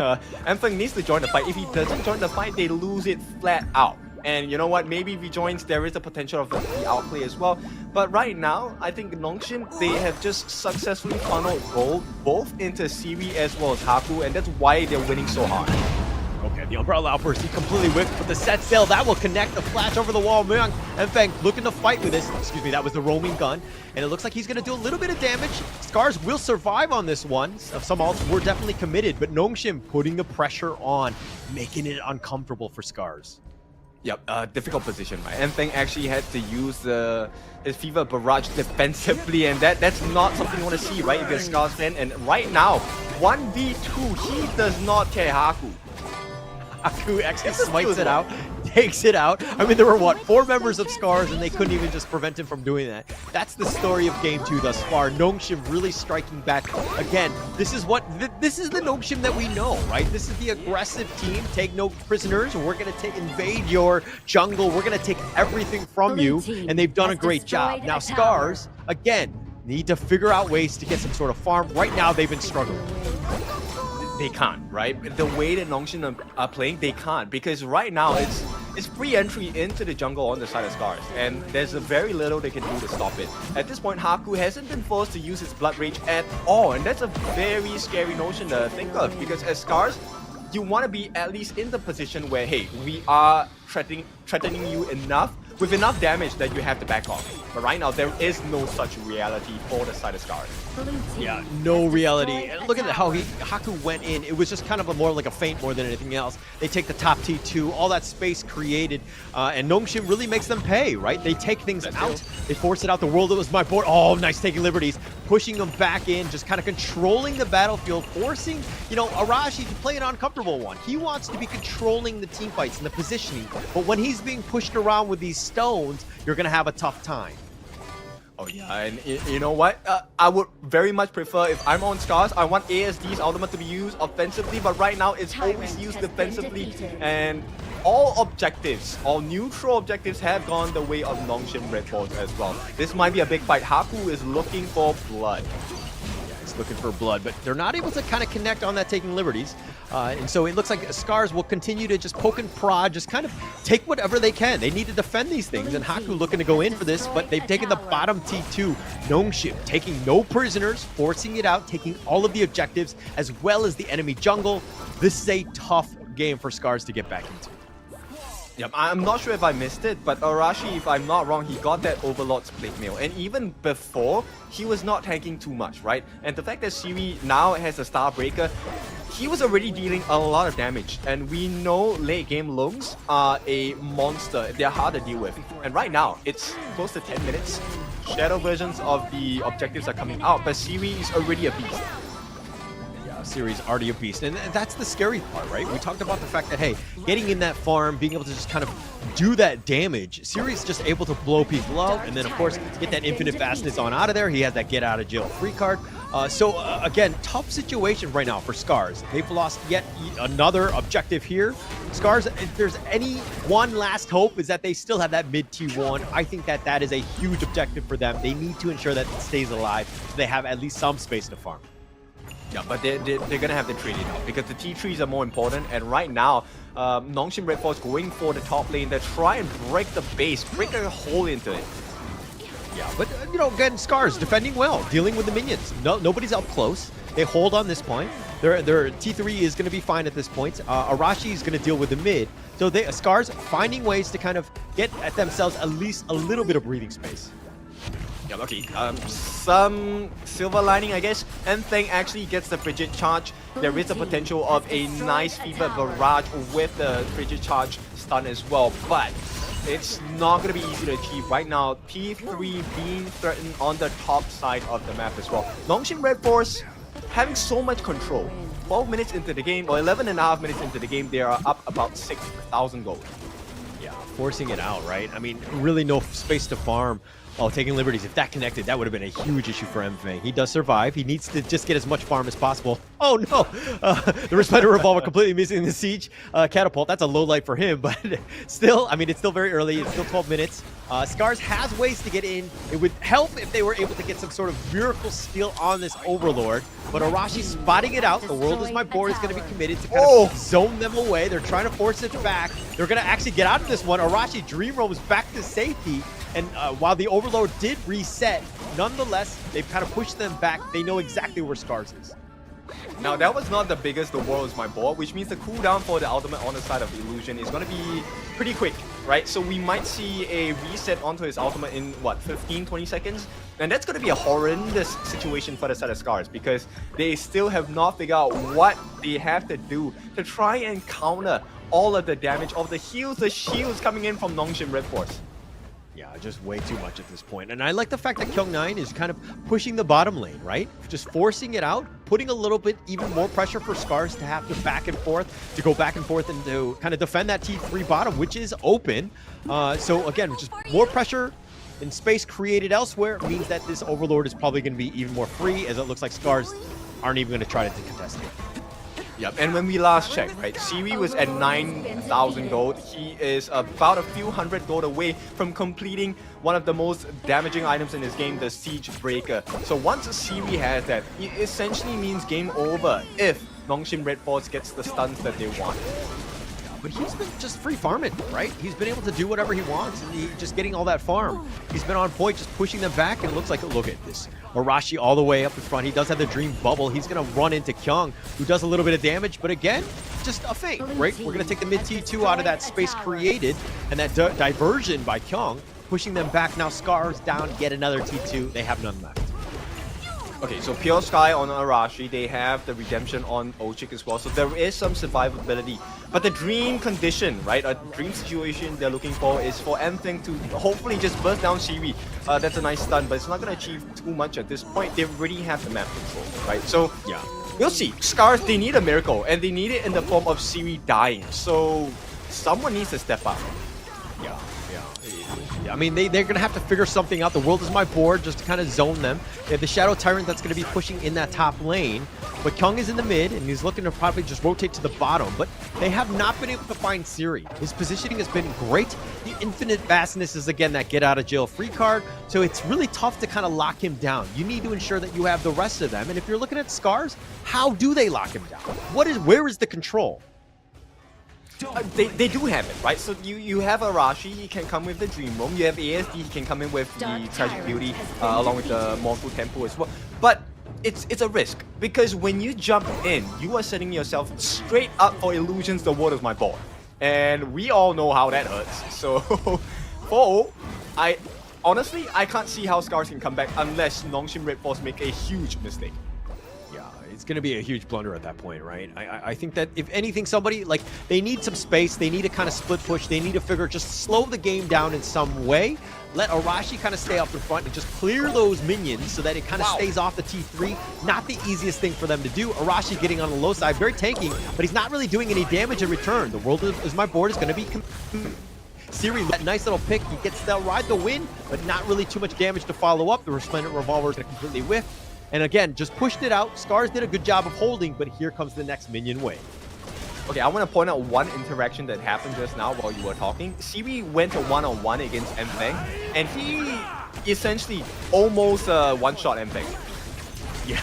Anthem needs to join the fight. If he doesn't join the fight, they lose it flat out. And you know what, maybe if he joins, there is a potential of the outplay as well. But right now, I think Nongshim, they have just successfully funneled gold both into Siri as well as Haku, and that's why they're winning so hard. Okay, the Umbrella Outburst, he completely whipped, but the set sail, that will connect the flash over the wall. Myung and Feng looking to fight with this. Excuse me, that was the roaming gun. And it looks like he's going to do a little bit of damage. SCARZ will survive on this one. Some ults were definitely committed, but Nongshim putting the pressure on, making it uncomfortable for SCARZ. Yep, difficult position, right? And Feng actually had to use his Fever Barrage defensively, and that's not something you want to see, right? If you're a SCARZ fan. And right now, 1v2, he does not care Haku. Haku actually smites it out, takes it out. I mean, there were, what, 4 members of SCARZ, and they couldn't even just prevent him from doing that. That's the story of Game 2 thus far. Nongshim really striking back. Again, this is the Nongshim that we know, right? This is the aggressive team. Take no prisoners. We're going to invade your jungle. We're going to take everything from you, and they've done a great job. Now, SCARZ, again, need to figure out ways to get some sort of farm. Right now, they've been struggling. They can't, right? The way that Nongshim are playing, they can't, because right now it's free entry into the jungle on the side of SCARZ, and there's very little they can do to stop it. At this point, Haku hasn't been forced to use his Blood Rage at all, and that's a very scary notion to think of, because as SCARZ, you want to be at least in the position where, hey, we are threatening you enough, with enough damage that you have to back off. But right now, there is no such reality for the side of SCARZ. Yeah, no reality. And look at how Haku went in. It was just kind of more like a feint more than anything else. They take the top T2, all that space created, and Nongshim really makes them pay, right? They take things out. They force it out. The world that was my board. Oh, nice taking liberties. Pushing them back in, just kind of controlling the battlefield, forcing, you know, Arashi to play an uncomfortable one. He wants to be controlling the team fights and the positioning, but when he's being pushed around with these stones, you're going to have a tough time. Oh yeah, and you know what? I would very much prefer, if I'm on SCARZ, I want ASD's ultimate to be used offensively, but right now it's always used defensively, and all objectives, all neutral objectives have gone the way of Nongshim RedForce as well. This might be a big fight. Haku is looking for blood. Looking for blood, but they're not able to kind of connect on that taking liberties. And so it looks like SCARZ will continue to just poke and prod, just kind of take whatever they can. They need to defend these things, and Haku looking to go in for this, but they've taken the bottom T2. Nongshim taking no prisoners, forcing it out, taking all of the objectives, as well as the enemy jungle. This is a tough game for SCARZ to get back into. Yep, I'm not sure if I missed it, but Arashi, if I'm not wrong, he got that Overlord's Plate Mail. And even before, he was not tanking too much, right? And the fact that Siri now has a Starbreaker, he was already dealing a lot of damage. And we know late game Lungs are a monster. They're hard to deal with. And right now, it's close to 10 minutes. Shadow versions of the objectives are coming out, but Siri is already a beast. Series already a beast, and that's the scary part, right? We talked about the fact that, hey, getting in that farm, being able to just kind of do that damage, Series just able to blow people out, and then of course get that infinite fastness on out of there. He has that get out of jail free card. Again, tough situation right now for SCARZ. They've lost yet another objective here. SCARZ, if there's any one last hope, is that they still have that mid T1. I think that is a huge objective for them. They need to ensure that it stays alive so they have at least some space to farm. Yeah, but they're gonna have to trade it out because the T3s are more important, and right now, Nongshim RedForce going for the top lane. They try and break the base, break a hole into it. Yeah, but you know, again, SCARZ defending well, dealing with the minions. Nobody's up close. They hold on this point. Their T3 is going to be fine at this point. Arashi is going to deal with the mid. So SCARZ finding ways to kind of get at themselves at least a little bit of breathing space. Yeah, okay. Some silver lining, I guess. Enfeng actually gets the Frigid Charge. There is the potential of a nice Fever Barrage with the Frigid Charge stun as well, but it's not going to be easy to achieve. Right now, P3 being threatened on the top side of the map as well. Nongshim RedForce having so much control. 12 minutes into the game, or 11.5 minutes into the game, they are up about 6,000 gold. Yeah, forcing it out, right? I mean, really no space to farm. Oh, taking liberties. If that connected, that would have been a huge issue for MFang. He does survive. He needs to just get as much farm as possible. Oh, no. The Resplendent Revolver completely missing the Siege Catapult. That's a low light for him, but still, I mean, it's still very early. It's still 12 minutes. SCARZ has ways to get in. It would help if they were able to get some sort of miracle steal on this Overlord, but Arashi spotting it out. The world is my board is going to be committed to kind of zone them away. They're trying to force it back. They're going to actually get out of this one. Arashi Dream roams back to safety. And while the Overlord did reset, nonetheless, they've kind of pushed them back. They know exactly where SCARZ is. Now, that was not the biggest the world is my board, which means the cooldown for the ultimate on the side of Illusion is going to be pretty quick, right? So we might see a reset onto his ultimate in, what, 15, 20 seconds? And that's going to be a horrendous situation for the side of SCARZ because they still have not figured out what they have to do to try and counter all of the damage of the heals, the shields coming in from Nongshim RedForce. Yeah, just way too much at this point. And I like the fact that Kyung9 is kind of pushing the bottom lane, right? Just forcing it out, putting a little bit even more pressure for SCARZ to have to go back and forth and to kind of defend that T3 bottom, which is open. So again, just more pressure and space created elsewhere means that this Overlord is probably going to be even more free, as it looks like SCARZ aren't even going to try to contest it. Yep, and when we last checked, right, Siri was at 9,000 gold. He is about a few hundred gold away from completing one of the most damaging items in this game, the Siege Breaker. So once Siri has that, it essentially means game over if Nongshim RedForce gets the stuns that they want. But he's been just free farming, right? He's been able to do whatever he wants, and just getting all that farm. He's been on point, just pushing them back, and it looks like, look at this. Arashi all the way up in front. He does have the Dream Bubble. He's going to run into Kyung, who does a little bit of damage, but again, just a feint, right? We're going to take the mid T2 out of that space created, and that diversion by Kyung, pushing them back. Now SCARZ down yet another T2. They have none left. Okay, so Pure Sky on Arashi, they have the Redemption on Ochik as well, so there is some survivability. But the dream condition, right, a dream situation they're looking for is for MFang to hopefully just burst down Siri. That's a nice stun, but it's not going to achieve too much at this point. They already have the map control, right? So, yeah, we'll see. SCARZ, they need a miracle, and they need it in the form of Siri dying. So, someone needs to step up. Yeah. I mean, they're going to have to figure something out. The world is my board, just to kind of zone them. They have the Shadow Tyrant that's going to be pushing in that top lane. But Kyung is in the mid, and he's looking to probably just rotate to the bottom. But they have not been able to find Siri. His positioning has been great. The Infinite Vastness is, again, that get-out-of-jail-free card. So it's really tough to kind of lock him down. You need to ensure that you have the rest of them. And if you're looking at SCARZ, how do they lock him down? Where is the control? They do have it, right? So you have Arashi, he can come with the Dream Room. You have ASD, he can come in with the Tragic Beauty, along with the Mournful Temple as well. But it's a risk, because when you jump in, you are setting yourself straight up for Illusion's The World is My Board. And we all know how that hurts. So, honestly, I can't see how SCARZ can come back unless Nongshim RedForce make a huge mistake. It's going to be a huge blunder at that point, right? I think that if anything, somebody, like, they need some space. They need to kind of split push. They need to figure, just slow the game down in some way. Let Arashi kind of stay up in front and just clear those minions so that it kind of stays off the T3. Not the easiest thing for them to do. Arashi getting on the low side, very tanky, but he's not really doing any damage in return. The world is my board is going to be... Siri, that nice little pick. He gets to ride the win, but not really too much damage to follow up. The Resplendent Revolver is going to completely whiff. And again, just pushed it out. SCARZ did a good job of holding, but here comes the next minion wave. Okay, I want to point out one interaction that happened just now while you were talking. Siri went to one-on-one against MFang, and he essentially almost one-shot MFang. Yeah,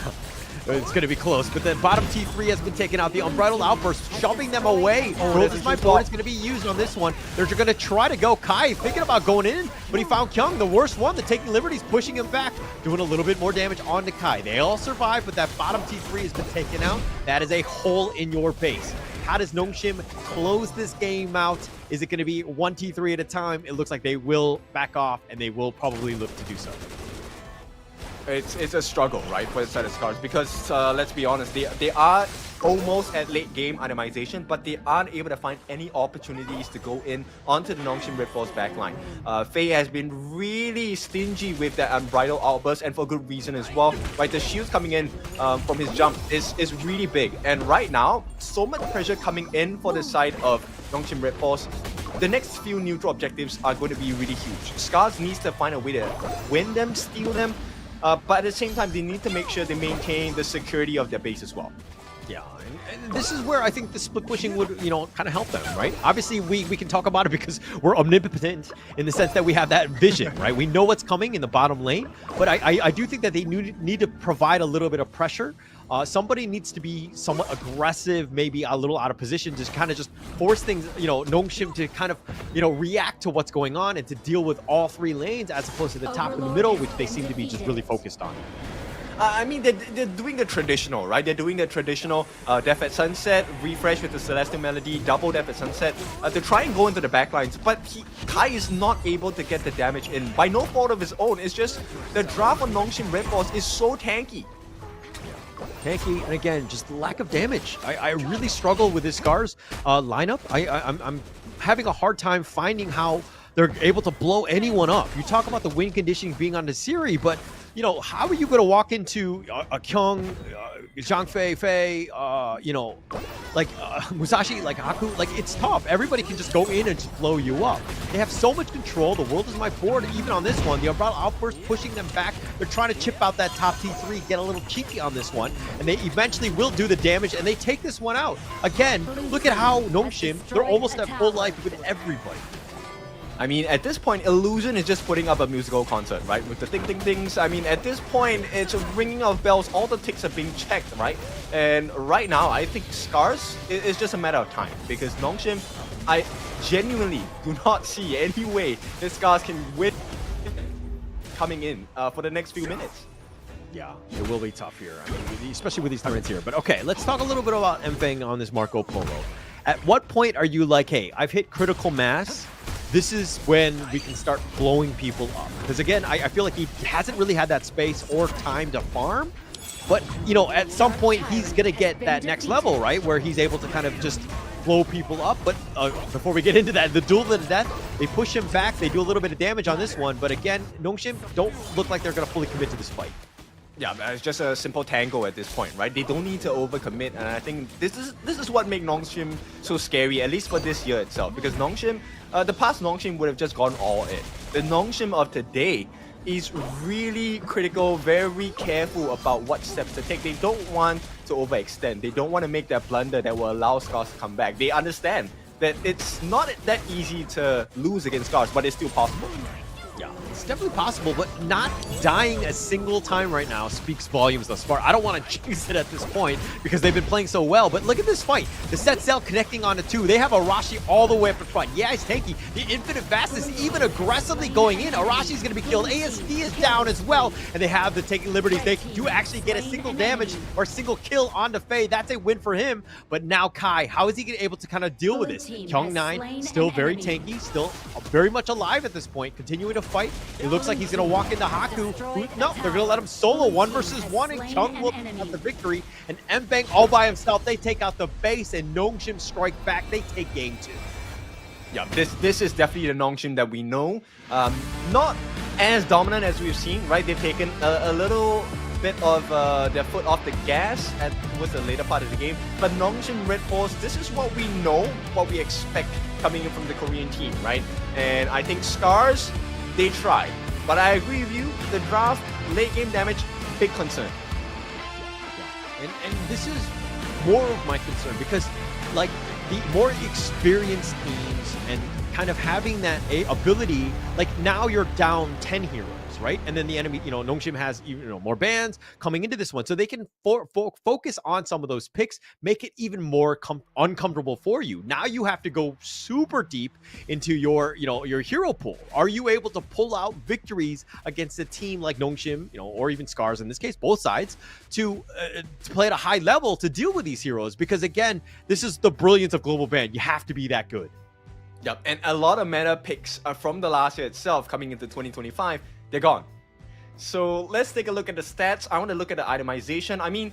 it's going to be close, but the bottom T3 has been taken out. The Unbridled Outburst shoving them away. World is my board. It's going to be used on this one. They're going to try to go. Kai thinking about going in, but he found Kyung, the worst one. The taking liberties, pushing him back, doing a little bit more damage onto Kai. They all survive, but that bottom T3 has been taken out. That is a hole in your base. How does Nongshim close this game out? Is it going to be one T3 at a time? It looks like they will back off, and they will probably look to do so. It's a struggle, right, for the side of SCARZ, because let's be honest, they are almost at late game itemization, but they aren't able to find any opportunities to go in onto the Nongshim RedForce backline. Faye has been really stingy with that Unbridled Outburst, and for good reason as well. Right, the shields coming in from his jump is really big, and right now, so much pressure coming in for the side of Nongshim RedForce. the next few neutral objectives are going to be really huge. SCARZ needs to find a way to win them, steal them, but at the same time, they need to make sure they maintain the security of their base as well. Yeah, and this is where I think the split pushing would, kind of help them, right? Obviously, we can talk about it because we're omnipotent in the sense that we have that vision, right? We know what's coming in the bottom lane, but I do think that they need to provide a little bit of pressure. Somebody needs to be somewhat aggressive, maybe a little out of position, just kind of just force things, Nongshim to kind of, react to what's going on and to deal with all 3 lanes as opposed to the top and the middle, which they seem to be just really focused on. I mean, they're doing the traditional, right? They're doing the traditional Death at Sunset, refresh with the Celestial Melody, double Death at Sunset to try and go into the backlines. But Kai is not able to get the damage in by no fault of his own. It's just the draft on Nongshim RedForce is so tanky. Tanky, and again, just lack of damage. I really struggle with this SCARZ lineup. I'm having a hard time finding how they're able to blow anyone up. You talk about the win conditions being on the Siri, but how are you going to walk into a Kyung, Zhang Fei, Musashi, like Haku? Like, it's tough. Everybody can just go in and just blow you up. They have so much control. The world is my board. Even on this one, the Umbrella Outburst pushing them back. They're trying to chip out that top T3, get a little cheeky on this one, and they eventually will do the damage, and they take this one out. Again, look at how Nongshim, they're almost at full life with everybody. I mean, at this point, Illusion is just putting up a musical concert, right? With the ding-ding-dings. I mean, at this point, it's a ringing of bells. All the ticks are being checked, right? And right now, I think SCARZ is just a matter of time. Because Nongshim, I genuinely do not see any way that SCARZ can win coming in for the next few minutes. Yeah, it will be tough here. I mean, especially with these tournaments here. But okay, let's talk a little bit about Mfeng on this Marco Polo. At what point are you like, hey, I've hit critical mass? This is when we can start blowing people up. Because again, I feel like he hasn't really had that space or time to farm. But, at some point, he's going to get that next level, right? Where he's able to kind of just blow people up. But before we get into that, the duel to the death, they push him back. They do a little bit of damage on this one. But again, Nongshim don't look like they're going to fully commit to this fight. Yeah, it's just a simple tango at this point, right? They don't need to overcommit, and I think this is what makes Nongshim so scary, at least for this year itself. Because Nongshim, the past Nongshim would have just gone all in. The Nongshim of today is really critical, very careful about what steps to take. They don't want to overextend. They don't want to make that blunder that will allow SCARZ to come back. They understand that it's not that easy to lose against SCARZ, but it's still possible. Yeah, it's definitely possible, but not dying a single time right now speaks volumes thus far. I don't want to jinx it at this point because they've been playing so well, but look at this fight. The set cell connecting onto 2. They have Arashi all the way up in front. Yeah, he's tanky. The Infinite Vast is even aggressively going in. Arashi's going to be killed. ASD is down as well, and they have the taking liberties. They do actually get a single damage or single kill onto Faye. That's a win for him, but now Kai, how is he able to kind of deal with this? Kyung9, still very tanky, still very much alive at this point, continuing to fight. It looks like he's going to walk into Haku. No, they're going to let him solo 1 versus 1, and Kyung will have the victory. And Mfeng all by himself, they take out the base, and Nongshim strike back. They take game 2. Yeah, this is definitely the Nongshim that we know. Not as dominant as we've seen, right? They've taken a little bit of their foot off the gas towards the later part of the game. But Nongshim RedForce, this is what we know, what we expect coming in from the Korean team, right? And I think SCARZ, they tried. But I agree with you, the draft, late game damage, big concern. Yeah. And this is more of my concern because, like, the more experienced teams and kind of having that ability, like, now you're down 10 heroes, right? And then the enemy, Nongshim has more bans coming into this one, so they can focus on some of those picks, make it even more uncomfortable for you. Now you have to go super deep into your hero pool. Are you able to pull out victories against a team like Nongshim, or even SCARZ in this case, both sides, to play at a high level to deal with these heroes? Because again, this is the brilliance of global ban. You have to be that good. Yep, and a lot of meta picks from the last year itself coming into 2025, they're gone. So let's take a look at the stats. I want to look at the itemization. I mean,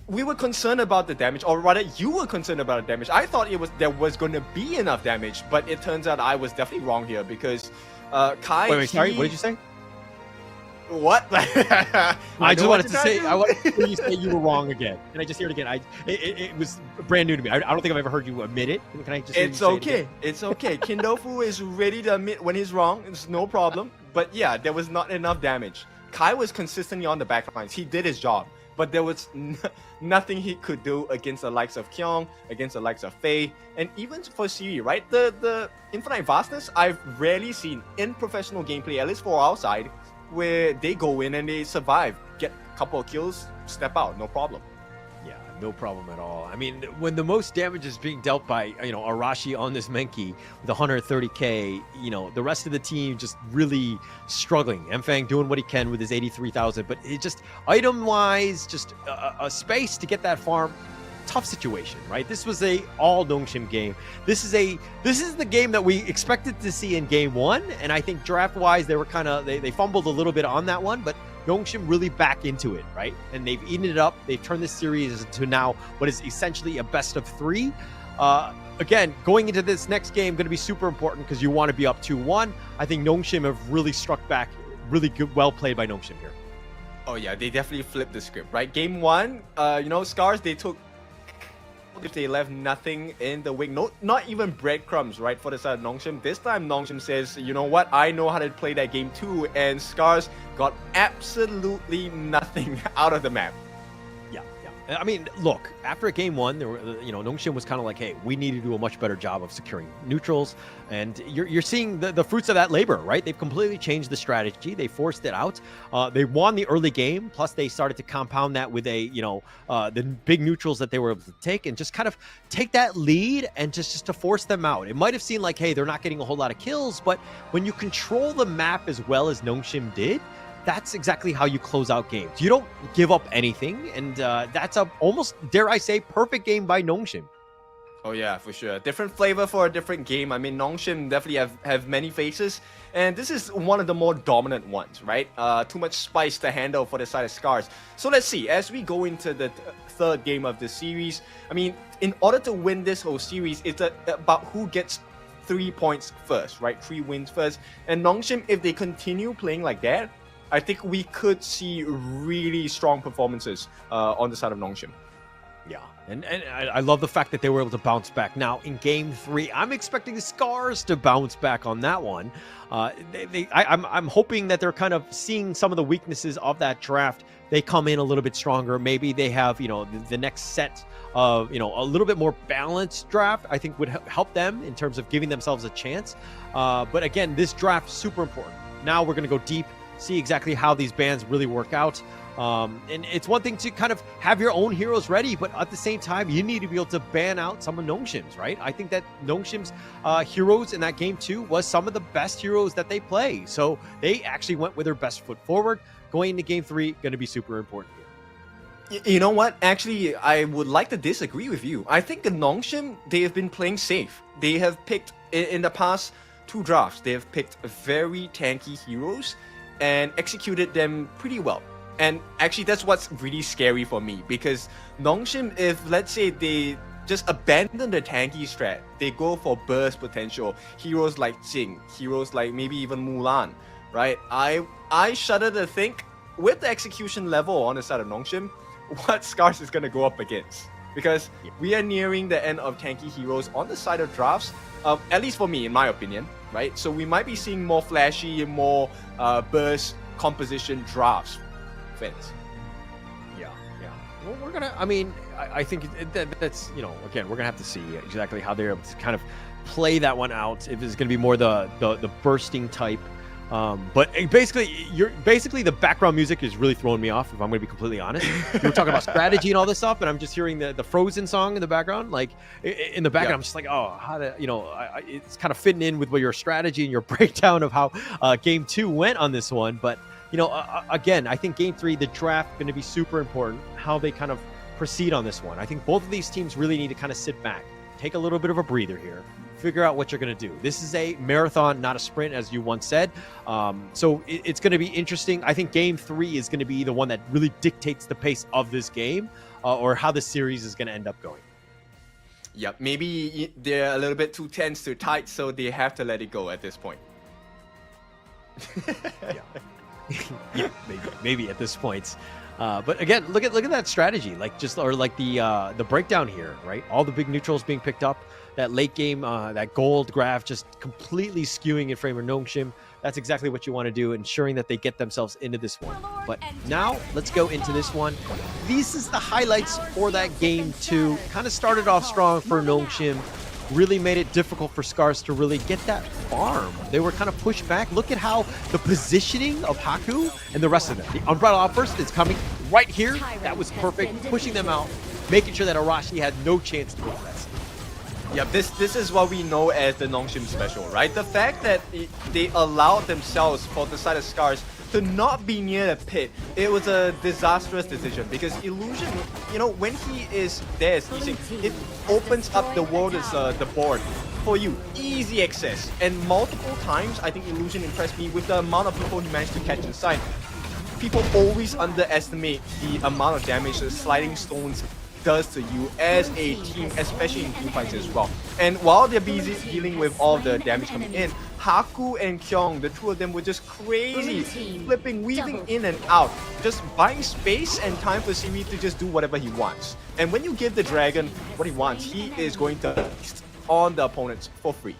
we were concerned about the damage, or rather you were concerned about the damage. I thought there was going to be enough damage, but it turns out I was definitely wrong here because Kai... Wait, sorry, what did you say? What? I just wanted to say, I wanted to hear you say you were wrong again, and I just hear it again. It was brand new to me. I don't think I've ever heard you admit it. Can I just? It's okay. It's okay. Kindofu is ready to admit when he's wrong. It's no problem. But yeah, there was not enough damage. Kai was consistently on the back lines. He did his job, but there was nothing he could do against the likes of Kyung, against the likes of Faye, and even for Siri, right? The Infinite Vastness I've rarely seen in professional gameplay, at least for our side, where they go in and they survive, get a couple of kills, step out, no problem. Yeah, no problem at all. I mean, when the most damage is being dealt by, Arashi on this Menki with 130k, the rest of the team just really struggling. Mfang doing what he can with his 83,000, but it just, item-wise, just a space to get that farm. Tough situation, right? This was a all Nongshim game. This is the game that we expected to see in game one, and I think draft wise they were they fumbled a little bit on that one, but Nongshim really back into it, right? And they've eaten it up. They've turned this series into now what is essentially a best of 3. Again, going into this next game going to be super important because you want to be up 2-1. I think Nongshim have really struck back. Really good, well played by Nongshim here. Oh yeah, they definitely flipped the script, right? Game one, SCARZ, they took. If they left nothing in the wing, not even breadcrumbs, right, for the side of Nongshim. This time Nongshim says, you know what, I know how to play that game too, and SCARZ got absolutely nothing out of the map. Yeah. I mean, look, after game one, there were, Nongshim was kind of like, hey, we need to do a much better job of securing neutrals, and you're seeing the fruits of that labor, right? They've completely changed the strategy. They forced it out. They won the early game, plus they started to compound that with the big neutrals that they were able to take and just kind of take that lead and just to force them out. It might have seemed like, hey, they're not getting a whole lot of kills, but when you control the map as well as Nongshim did, that's exactly how you close out games. You don't give up anything, and that's a almost, dare I say, perfect game by Nongshim. Oh yeah, for sure. Different flavor for a different game. I mean, Nongshim definitely have many faces, and this is one of the more dominant ones, right? Too much spice to handle for the side of SCARZ. So let's see, as we go into the third game of the series, I mean, in order to win this whole series, it's about who gets 3 points first, right? 3 wins first. And Nongshim, if they continue playing like that, I think we could see really strong performances on the side of Nongshim. Yeah, and I love the fact that they were able to bounce back. Now, in Game 3, I'm expecting the SCARZ to bounce back on that one. I'm hoping that they're kind of seeing some of the weaknesses of that draft. They come in a little bit stronger. Maybe they have, the next set of, a little bit more balanced draft, I think would help them in terms of giving themselves a chance. But again, this draft is super important. Now we're going to go deep, see exactly how these bans really work out. And it's one thing to kind of have your own heroes ready, but at the same time, you need to be able to ban out some of Nongshim's, right? I think that Nongshim's heroes in that game too was some of the best heroes that they play. So they actually went with their best foot forward. Going into Game 3, going to be super important here. You know what? Actually, I would like to disagree with you. I think the Nongshim, they have been playing safe. They have picked, in the past 2 drafts, they have picked very tanky heroes and executed them pretty well. And actually, that's what's really scary for me, because Nongshim, if let's say they just abandon the tanky strat, they go for burst potential, heroes like Jing, heroes like maybe even Mulan, right? I shudder to think, with the execution level on the side of Nongshim, what SCARZ is going to go up against. Because we are nearing the end of tanky heroes on the side of drafts, at least for me, in my opinion, right? So we might be seeing more flashy and more burst composition drafts. Yeah. Well, we're gonna. I mean, I think that's again, we're gonna have to see exactly how they're able to kind of play that one out. If it's gonna be more the bursting type. But basically the background music is really throwing me off, if I'm gonna be completely honest. You were talking about strategy and all this stuff, and I'm just hearing the Frozen song in the background. Like in the background, I'm just like, oh, how to it's kind of fitting in with what your strategy and your breakdown of how Game 2 went on this one, but. Again, I think Game 3, the draft, going to be super important, how they kind of proceed on this one. I think both of these teams really need to kind of sit back, take a little bit of a breather here, figure out what you're going to do. This is a marathon, not a sprint, as you once said. So it's going to be interesting. I think Game 3 is going to be the one that really dictates the pace of this game or how the series is going to end up going. Yep, maybe they're a little bit too tense, too tight, so they have to let it go at this point. Yeah. Yeah, maybe at this point. But again, look at that strategy, like the breakdown here, right? All the big neutrals being picked up, that late game, that gold graph just completely skewing in favor of Nongshim. That's exactly what you want to do, ensuring that they get themselves into this one. But now let's go into this one. This is the highlights for that game two. Kind of started off strong for Nongshim. Really made it difficult for SCARZ to really get that farm. They were kind of pushed back. Look at how the positioning of Haku and the rest of them. The Umbrella Outburst is coming right here. That was perfect. Pushing them out, making sure that Arashi had no chance to go for that. Yeah, this is what we know as the Nongshim special, right? The fact that they allowed themselves for the side of SCARZ to not be near the pit, it was a disastrous decision because Illusion, you know, when he is there as easing, it opens up the world as the board for you, easy access. And multiple times, I think Illusion impressed me with the amount of people he managed to catch inside. People always underestimate the amount of damage the sliding stones does to you as a team, especially in team fights as well. And while they're busy dealing with all the damage coming in, Haku and Kyung, the two of them were just crazy, flipping, weaving in and out, just buying space and time for Siri to just do whatever he wants. And when you give the dragon what he wants, he is going to feast on the opponents for free.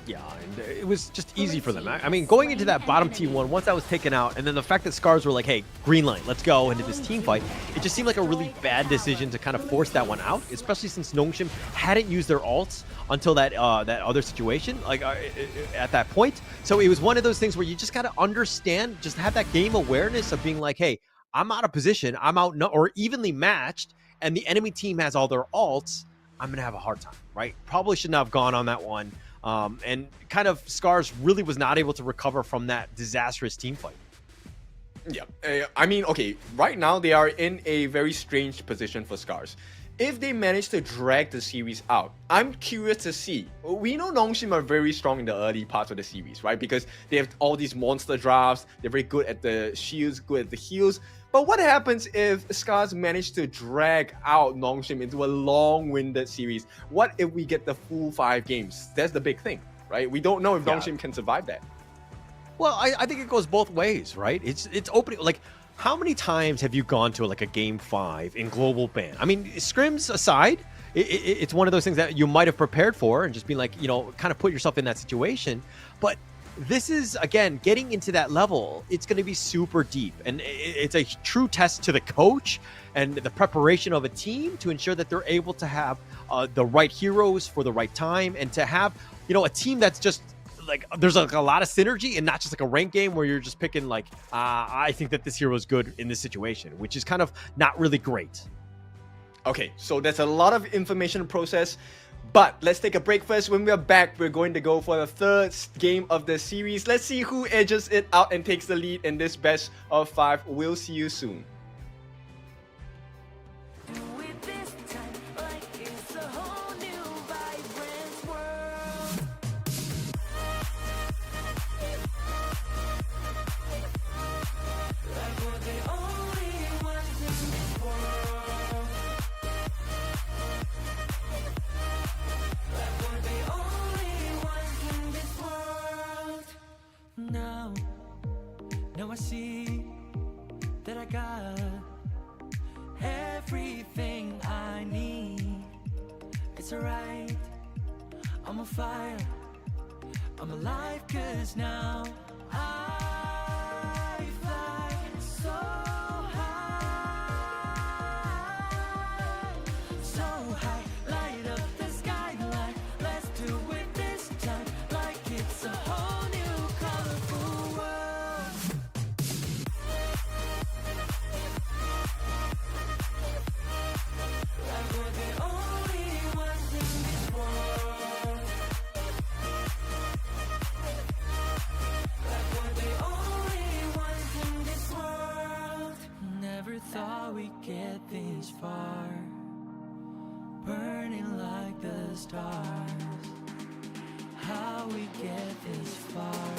Yeah, and it was just easy for them. I mean, going into that bottom T1, once that was taken out, and then the fact that SCARZ were like, hey, green light, let's go into this team fight, it just seemed like a really bad decision to kind of force that one out, especially since Nongshim hadn't used their ults until that other situation, like at that point. So it was one of those things where you just got to understand, just have that game awareness of being like, hey, I'm out of position, I'm out or evenly matched, and the enemy team has all their ults, I'm going to have a hard time, right? Probably shouldn't have gone on that one. And kind of SCARZ really was not able to recover from that disastrous team fight. Yeah, I mean, okay, right now they are in a very strange position for SCARZ. If they manage to drag the series out, I'm curious to see. We know Nongshim are very strong in the early parts of the series, right? Because they have all these monster drafts, they're very good at the shields, good at the heals. But what happens if SCARZ manage to drag out Nongshim into a long-winded series? What if we get the full 5 games? That's the big thing, right? We don't know if Nongshim can survive that. Well, I think it goes both ways, right? It's opening, like, how many times have you gone to like a game 5 in global ban? I mean, scrims aside, it's one of those things that you might have prepared for and just being like, you know, kind of put yourself in that situation. But this is, again, getting into that level, it's going to be super deep. And it's a true test to the coach and the preparation of a team to ensure that they're able to have the right heroes for the right time and to have, you know, a team that's just like, there's like a lot of synergy and not just like a rank game where you're just picking like, I think that this hero is good in this situation, which is kind of not really great. Okay, so there's a lot of information process. But let's take a break first. When we're back, we're going to go for the 3rd game of the series. Let's see who edges it out and takes the lead in this best of 5. We'll see you soon. Now I see that I got everything I need. It's alright, I'm on fire, I'm alive, 'cause now I fly so high, light up the skyline. Let's do it this time, like it's a whole new colorful world. Like we're the only ones in this world. Like we're the only ones in this world. Never thought we'd get this far, burning like the stars. How we get this far,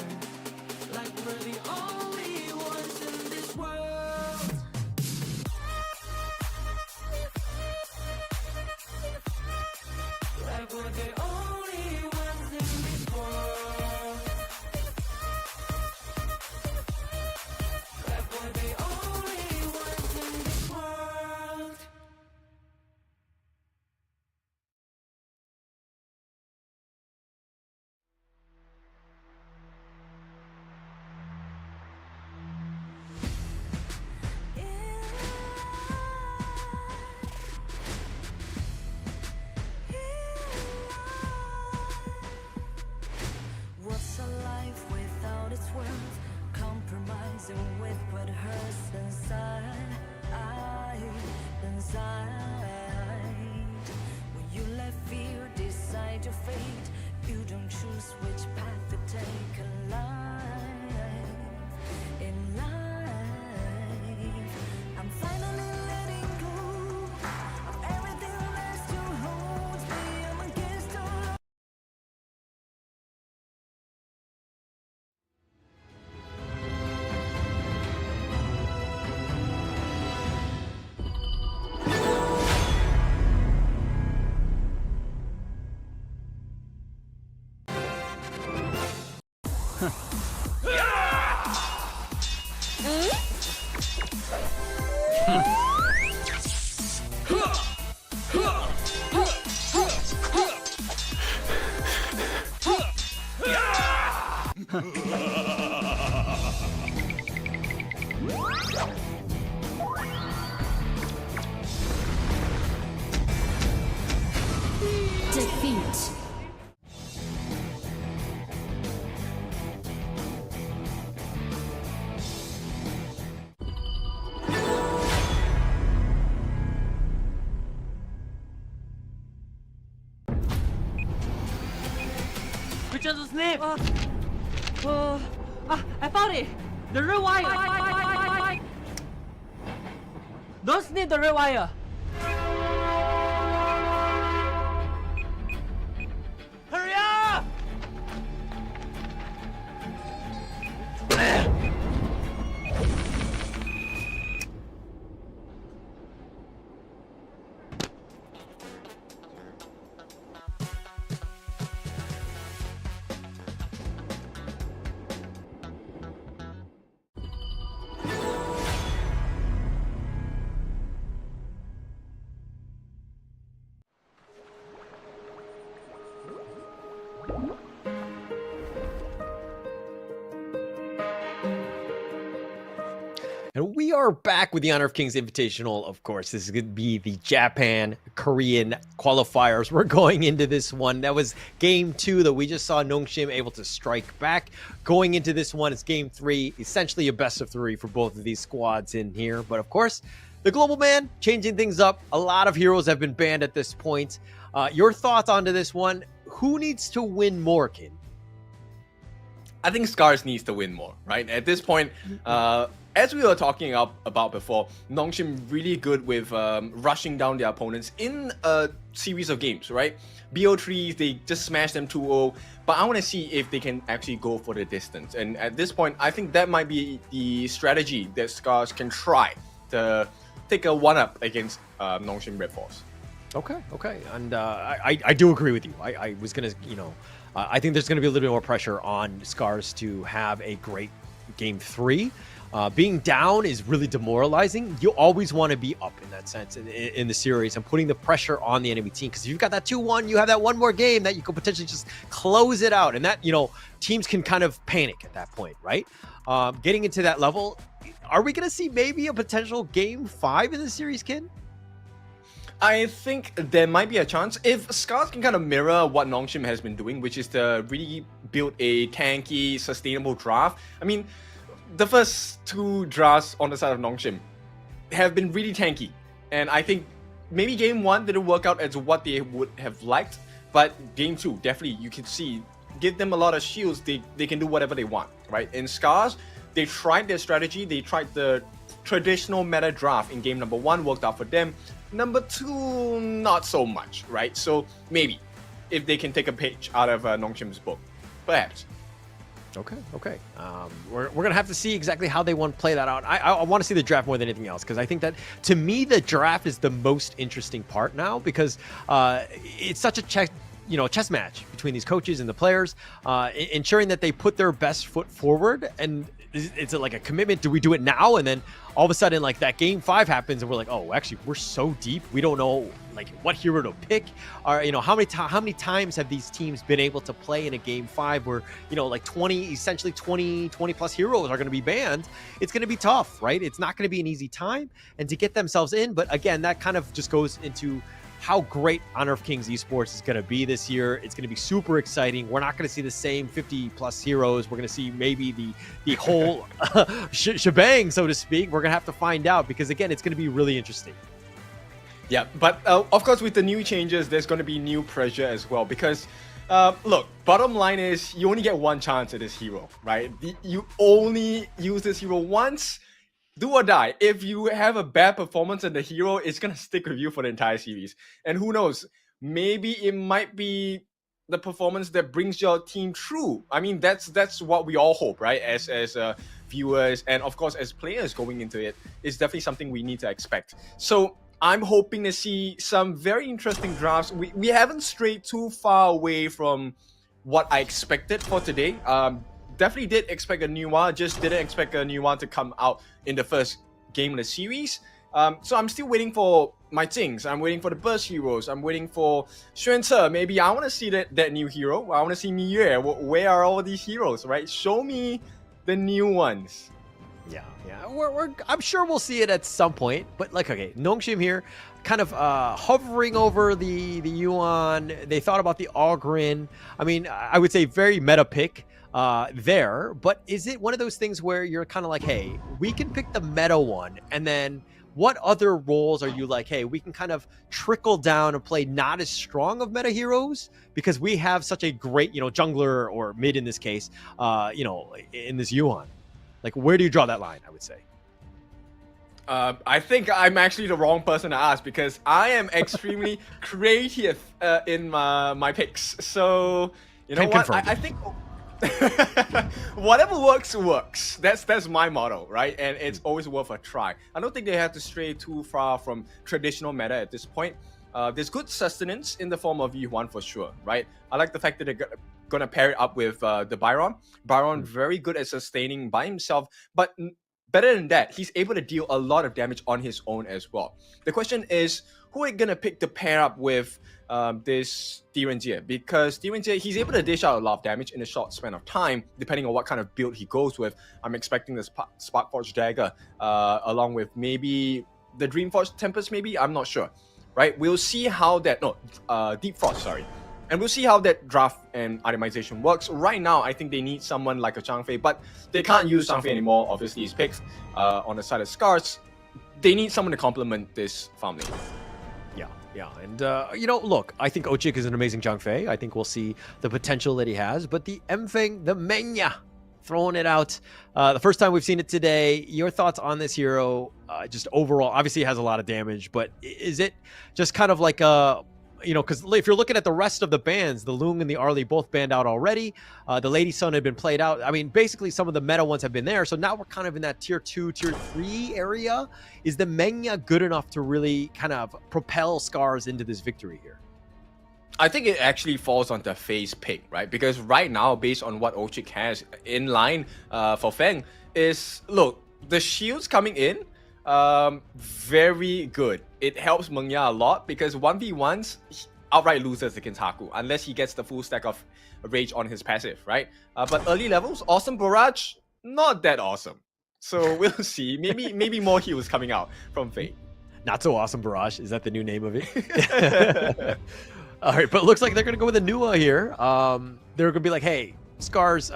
like we're the only ones in this world. Like we're the only ones in this world. chance to sleep. I found it. The RÜYA. Don't snip the RÜYA. Hurry up! And we are back with the Honor of Kings Invitational. Of course, this is going to be the Japan Korean qualifiers. We're going into this one. That was game 2 that we just saw Nongshim able to strike back. Going into this one, it's game 3, essentially a best of 3 for both of these squads in here. But of course, the global ban changing things up. A lot of heroes have been banned at this point. Your thoughts onto this one? Who needs to win more, Kin? I think SCARZ needs to win more, right? At this point, as we were talking about before, Nongshim really good with rushing down their opponents in a series of games, right? BO3s, they just smash them 2-0, but I want to see if they can actually go for the distance. And at this point, I think that might be the strategy that SCARZ can try to take a 1-up against Nongshim RedForce. Okay. And I do agree with you. I was going to, I think there's going to be a little bit more pressure on SCARZ to have a great game 3. Being down is really demoralizing. You always want to be up in that sense in the series and putting the pressure on the enemy team. Because if you've got that 2-1, you have that one more game that you could potentially just close it out. And that, teams can kind of panic at that point, right? Getting into that level, are we going to see maybe a potential game 5 in the series, Kin? I think there might be a chance if SCARZ can kind of mirror what Nongshim has been doing, which is to really build a tanky, sustainable draft. I mean, the first 2 drafts on the side of Nongshim have been really tanky, and I think maybe game 1 didn't work out as what they would have liked, but game 2 definitely you can see give them a lot of shields. They can do whatever they want, right? In SCARZ, they tried their strategy. They tried the traditional meta draft in game number 1, worked out for them. Number 2, not so much, right? So maybe if they can take a page out of Nongshim's book, perhaps. Okay. We're going to have to see exactly how they want to play that out. I want to see the draft more than anything else, because I think that, to me, the draft is the most interesting part now, because it's such a chess match between these coaches and the players, ensuring that they put their best foot forward. And it's like a commitment. Do we do it now? And then all of a sudden, like, that game 5 happens and we're like, oh, actually, we're so deep. We don't know like what hero to pick. Or, how many times have these teams been able to play in a game 5 where, like 20 plus heroes are going to be banned? It's going to be tough, right? It's not going to be an easy time, and to get themselves in. But again, that kind of just goes into how great Honor of Kings Esports is going to be this year. It's going to be super exciting. We're not going to see the same 50 plus heroes. We're going to see maybe the whole shebang, so to speak. We're going to have to find out, because again, it's going to be really interesting. Yeah, but of course, with the new changes, there's going to be new pressure as well, because look, bottom line is you only get 1 chance at this hero, right? You only use this hero once. Do or die. If you have a bad performance and the hero, it's gonna stick with you for the entire series. And who knows, maybe it might be the performance that brings your team through. I mean, that's what we all hope, right? As viewers, and of course as players going into it, it's definitely something we need to expect. So I'm hoping to see some very interesting drafts. We haven't strayed too far away from what I expected for today. Definitely did expect a new one, just didn't expect a new one to come out in the first game of the series. So I'm still waiting for my things. I'm waiting for the burst heroes. I'm waiting for Xuance. Maybe I want to see that new hero. I want to see Miyue. Where are all these heroes, right? Show me the new ones. Yeah. I'm sure we'll see it at some point. But like, okay, Nongshim here, kind of hovering over the Yuan. They thought about the Ogrin. I mean, I would say very meta pick there. But is it one of those things where you're kind of like, hey, we can pick the meta one, and then what other roles are you like, hey, we can kind of trickle down and play not as strong of meta heroes because we have such a great, jungler or mid in this case, in this Yuan? Like, where do you draw that line, I would say? I think I'm actually the wrong person to ask because I am extremely creative in my picks. So, you know what? I think whatever works. That's my motto, right? And it's always worth a try. I don't think they have to stray too far from traditional meta at this point. There's good sustenance in the form of Yuan for sure, right? I like the fact that they're gonna pair it up with the Byron. Byron very good at sustaining by himself, but better than that, he's able to deal a lot of damage on his own as well. The question is, who are you gonna pick to pair up with this Gen.G? Because Gen.G, he's able to dish out a lot of damage in a short span of time, depending on what kind of build he goes with. I'm expecting the Sparkforge Dagger, along with maybe the Dreamforge Tempest, maybe? I'm not sure, right? We'll see how that, Deep Frost, sorry. And we'll see how that draft and itemization works. Right now, I think they need someone like a Zhang Fei, but they can't use Zhang Fei anymore. Obviously, he's picked on the side of SCARZ. They need someone to complement this farm lane. Yeah, and look, I think Ochik is an amazing Zhang Fei. I think we'll see the potential that he has, but the Mfeng, the MENA, throwing it out. The first time we've seen it today. Your thoughts on this hero, just overall? Obviously, it has a lot of damage, but is it just kind of like a... because if you're looking at the rest of the bans, the Lung and the Arlie both banned out already. The Lady Sun had been played out. I mean, basically some of the meta ones have been there. So now we're kind of in that tier 2, tier 3 area. Is the MENA good enough to really kind of propel SCARZ into this victory here? I think it actually falls on the Faye's pick, right? Because right now, based on what Ochik has in line for Feng, is, look, the shields coming in, very good. It helps MENA a lot because 1v1s outright loses against Haku unless he gets the full stack of rage on his passive, right? But early levels, awesome barrage, not that awesome. So we'll see. Maybe more heals coming out from Faye. Not so awesome barrage. Is that the new name of it? All right, but it looks like they're gonna go with a Nua here. They're gonna be like, hey, SCARZ,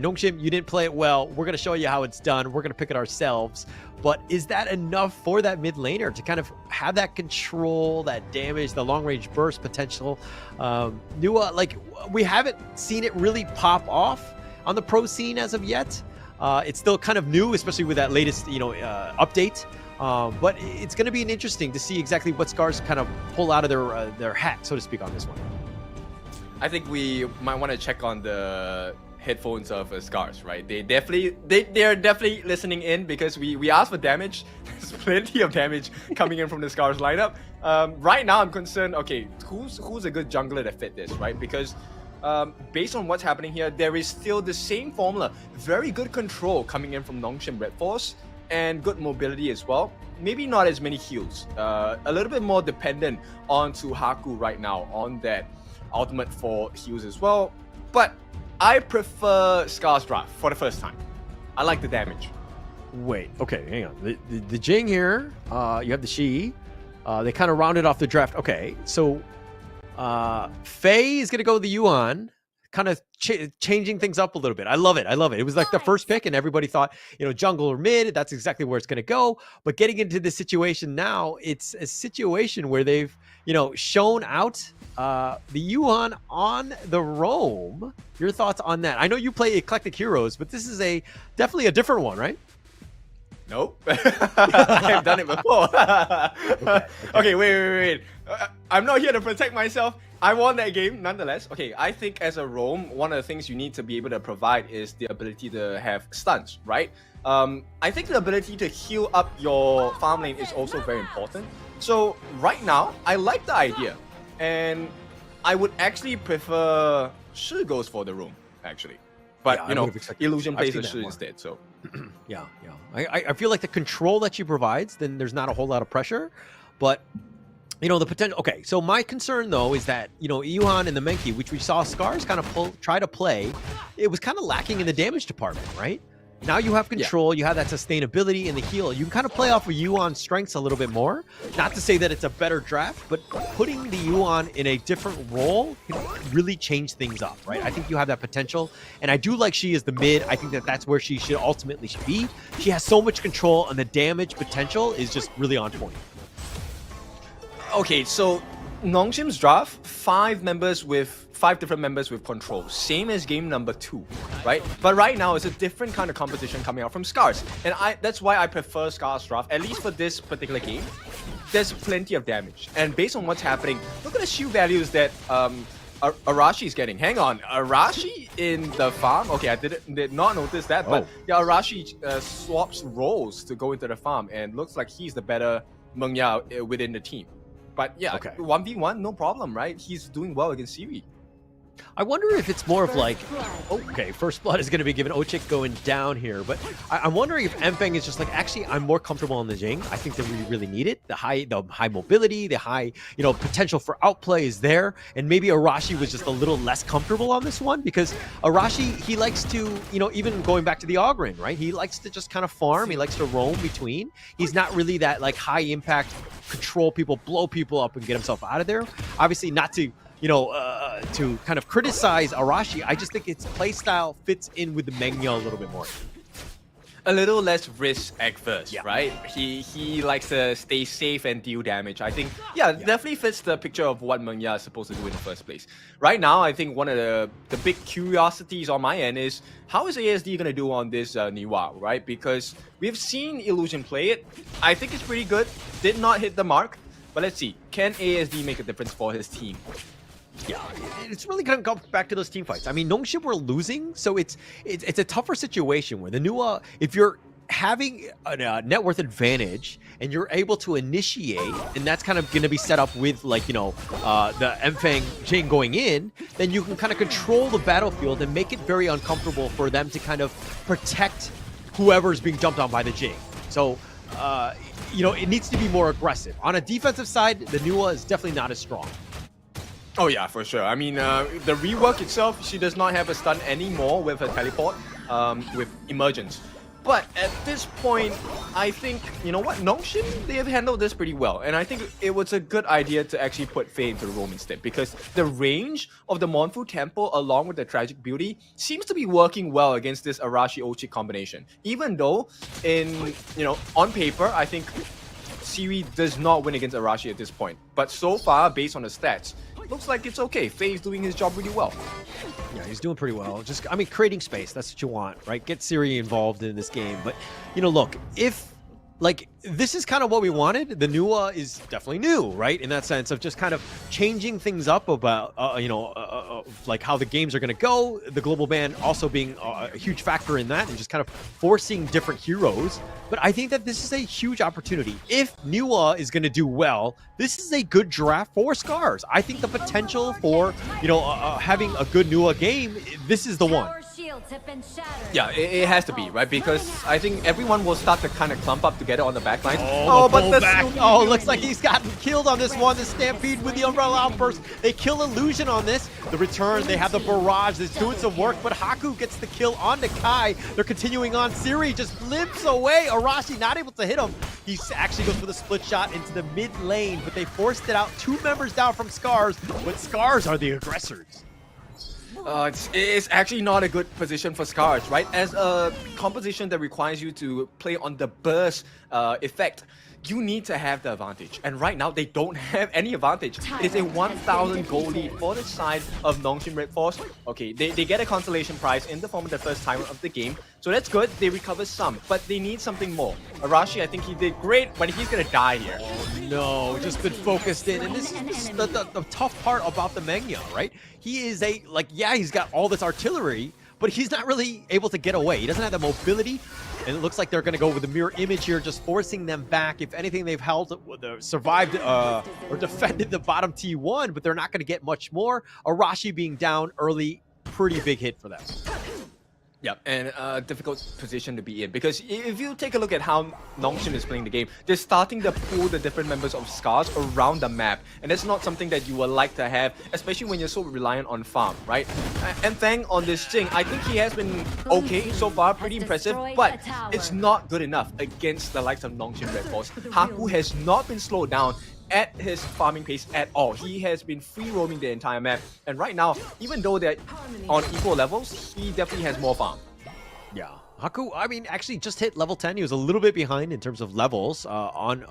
Nongshim, you didn't play it well. We're gonna show you how it's done. We're gonna pick it ourselves. But is that enough for that mid laner to kind of have that control, that damage, the long range burst potential? Nua, like, we haven't seen it really pop off on the pro scene as of yet. It's still kind of new, especially with that latest, update. But it's going to be interesting to see exactly what SCARZ kind of pull out of their hat, so to speak, on this one. I think we might want to check on the headphones of SCARZ, right? They're definitely listening in because we asked for damage. There's plenty of damage coming in from the SCARZ lineup. Right now, I'm concerned. Okay, who's a good jungler to fit this, right? Because based on what's happening here, there is still the same formula. Very good control coming in from Nongshim RedForce and good mobility as well. Maybe not as many heals. A little bit more dependent onto Haku right now on that ultimate for heals as well. But I prefer SCARZ draft for the first time. I like the damage. Wait, okay, hang on. The Jing here, you have the Shi. They kind of rounded off the draft. Okay, so Faye is going to go with the Yuan, kind of changing things up a little bit. I love it. It was like the first pick and everybody thought, jungle or mid, that's exactly where it's going to go. But getting into this situation now, it's a situation where they've, shown out the Yuan on the roam. Your thoughts on that? I know you play eclectic heroes, but this is definitely a different one, right? Nope. I've done it before. Okay, wait. I'm not here to protect myself. I won that game nonetheless. Okay, I think as a roam, one of the things you need to be able to provide is the ability to have stuns, right? I think the ability to heal up your farm lane is also very important. So right now, I like the idea. And I would actually prefer Shi goes for the room, actually. But, Illusion plays the Shi instead, so... Yeah. I feel like the control that she provides, then there's not a whole lot of pressure. But, the potential... Okay, so my concern, though, is that, Yuan and the Menki, which we saw SCARZ kind of try to play, it was kind of lacking in the damage department, right? Now you have control, you have that sustainability in the heal. You can kind of play off of Yuan's strengths a little bit more. Not to say that it's a better draft, but putting the Yuan in a different role can really change things up, right? I think you have that potential. And I do like she is the mid. I think that that's where she should ultimately be. She has so much control, and the damage potential is just really on point. Okay, so Nongshim's draft, 5 different members with control, same as game number 2, right? But right now it's a different kind of composition coming out from SCARZ, and that's why I prefer SCARZ draft, at least for this particular game. There's plenty of damage, and based on what's happening, look at the shield values that Arashi is getting. Hang on, Arashi in the farm? Okay, I did not notice that, but yeah, Arashi swaps roles to go into the farm, and looks like he's the better Mengya within the team. But yeah, okay. 1v1, no problem, right? He's doing well against Siri. I wonder if it's more of like, okay, first blood is going to be given. Ochik going down here, but I'm wondering if Empeng is just like, actually, I'm more comfortable on the Jing. I think that we really need it. The high mobility, the high, potential for outplay is there, and maybe Arashi was just a little less comfortable on this one because Arashi, he likes to, even going back to the Ogren, right? He likes to just kind of farm. He likes to roam between. He's not really that like high impact, control people, blow people up, and get himself out of there. Obviously, not to to kind of criticize Arashi, I just think its playstyle fits in with the Mengya a little bit more. A little less risk adverse, right? He likes to stay safe and deal damage. I think, definitely fits the picture of what Mengya is supposed to do in the first place. Right now, I think one of the big curiosities on my end is how is ASD going to do on this Niwa, right? Because we've seen Illusion play it. I think it's pretty good. Did not hit the mark. But let's see, can ASD make a difference for his team? Yeah, it's really going to come back to those team fights. I mean, Nongshim were losing, so it's a tougher situation where the Nuwa, if you're having a net worth advantage and you're able to initiate, and that's kind of going to be set up with like, the Empeng Jing going in, then you can kind of control the battlefield and make it very uncomfortable for them to kind of protect whoever's being jumped on by the Jing. So, it needs to be more aggressive. On a defensive side, the Nuwa is definitely not as strong. Oh yeah, for sure. I mean, the rework itself, she does not have a stun anymore with her teleport, with emergence. But at this point, I think, you know what, Nongshim, they have handled this pretty well. And I think it was a good idea to actually put Faye into the roam instead, because the range of the Monfu Temple along with the Tragic Beauty seems to be working well against this Arashi Ochik combination. Even though, on paper, I think Siri does not win against Arashi at this point. But so far, based on the stats, looks like it's okay. Faye's doing his job really well. Yeah, he's doing pretty well. Just, creating space. That's what you want, right? Get Siri involved in this game. But, look, if, this is kind of what we wanted. The Nuwa is definitely new, right? In that sense of just kind of changing things up about, like how the games are going to go. The global ban also being a huge factor in that and just kind of forcing different heroes. But I think that this is a huge opportunity. If Nuwa is going to do well, this is a good draft for SCARZ. I think the potential for, having a good Nuwa game, this is the one. Yeah, it has to be, right? Because I think everyone will start to kind of clump up together on the back line. Looks like he's gotten killed on this one. The Stampede with the Umbrella Outburst. They kill Illusion on this. The return, they have the barrage that's doing some work, but Haku gets the kill on Kai. They're continuing on. Siri just limps away. Arashi not able to hit him. He actually goes for the split shot into the mid lane, but they forced it out. 2 members down from SCARZ, but SCARZ are the aggressors. It's actually not a good position for SCARZ, right? As a composition that requires you to play on the burst effect, you need to have the advantage. And right now, they don't have any advantage. It's a 1,000 gold lead for the side of Nongshim RedForce. Okay, they get a consolation prize in the form of the first timer of the game. So that's good, they recover some, but they need something more. Arashi, I think he did great, but he's gonna die here. Oh no, just been focused in. And this is the tough part about the Mengya, right? He is he's got all this artillery, but he's not really able to get away. He doesn't have the mobility, and it looks like they're going to go with the mirror image here, just forcing them back. If anything, they've survived or defended the bottom T1, but they're not going to get much more. Arashi being down early, pretty big hit for them. Yep, and a difficult position to be in, because if you take a look at how Nongshim is playing the game, they're starting to pull the different members of SCARZ around the map, and that's not something that you would like to have, especially when you're so reliant on farm, right? And Fang on this Jing, I think he has been okay so far, pretty impressive, but it's not good enough against the likes of Nongshim RedForce. Haku has not been slowed down at his farming pace at all. He has been free roaming the entire map, and right now, even though they're on equal levels, he definitely has more farm. Yeah. Haku, I mean, actually just hit level 10. He was a little bit behind in terms of levels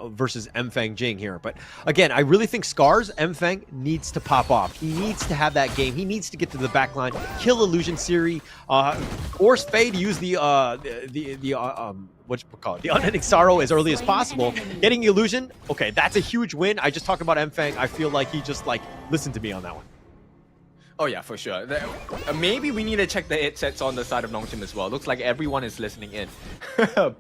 versus Mfang Jing here. But again, I really think SCARZ, Mfang needs to pop off. He needs to have that game. He needs to get to the back line, kill Illusion Siri, force Faye to use the Unending Sorrow as early as possible. Getting Illusion, okay, that's a huge win. I just talked about Mfang. I feel like he just listened to me on that one. Oh yeah, for sure. Maybe we need to check the hit sets on the side of Nongshim as well. Looks like everyone is listening in.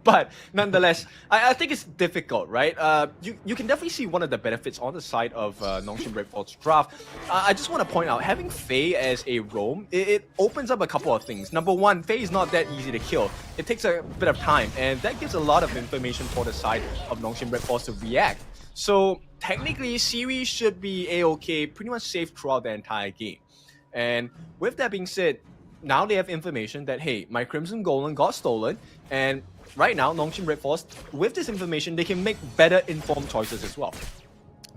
But nonetheless, I think it's difficult, right? You can definitely see one of the benefits on the side of Nongshim RedForce draft. I just want to point out, having Faye as a roam, it opens up a couple of things. Number one, Faye is not that easy to kill. It takes a bit of time, and that gives a lot of information for the side of Nongshim RedForce to react. So technically, Siri should be a-okay, pretty much safe throughout the entire game. And with that being said, now they have information that, hey, my Crimson Golem got stolen, and right now, Nongshim RedForce, with this information, they can make better informed choices as well.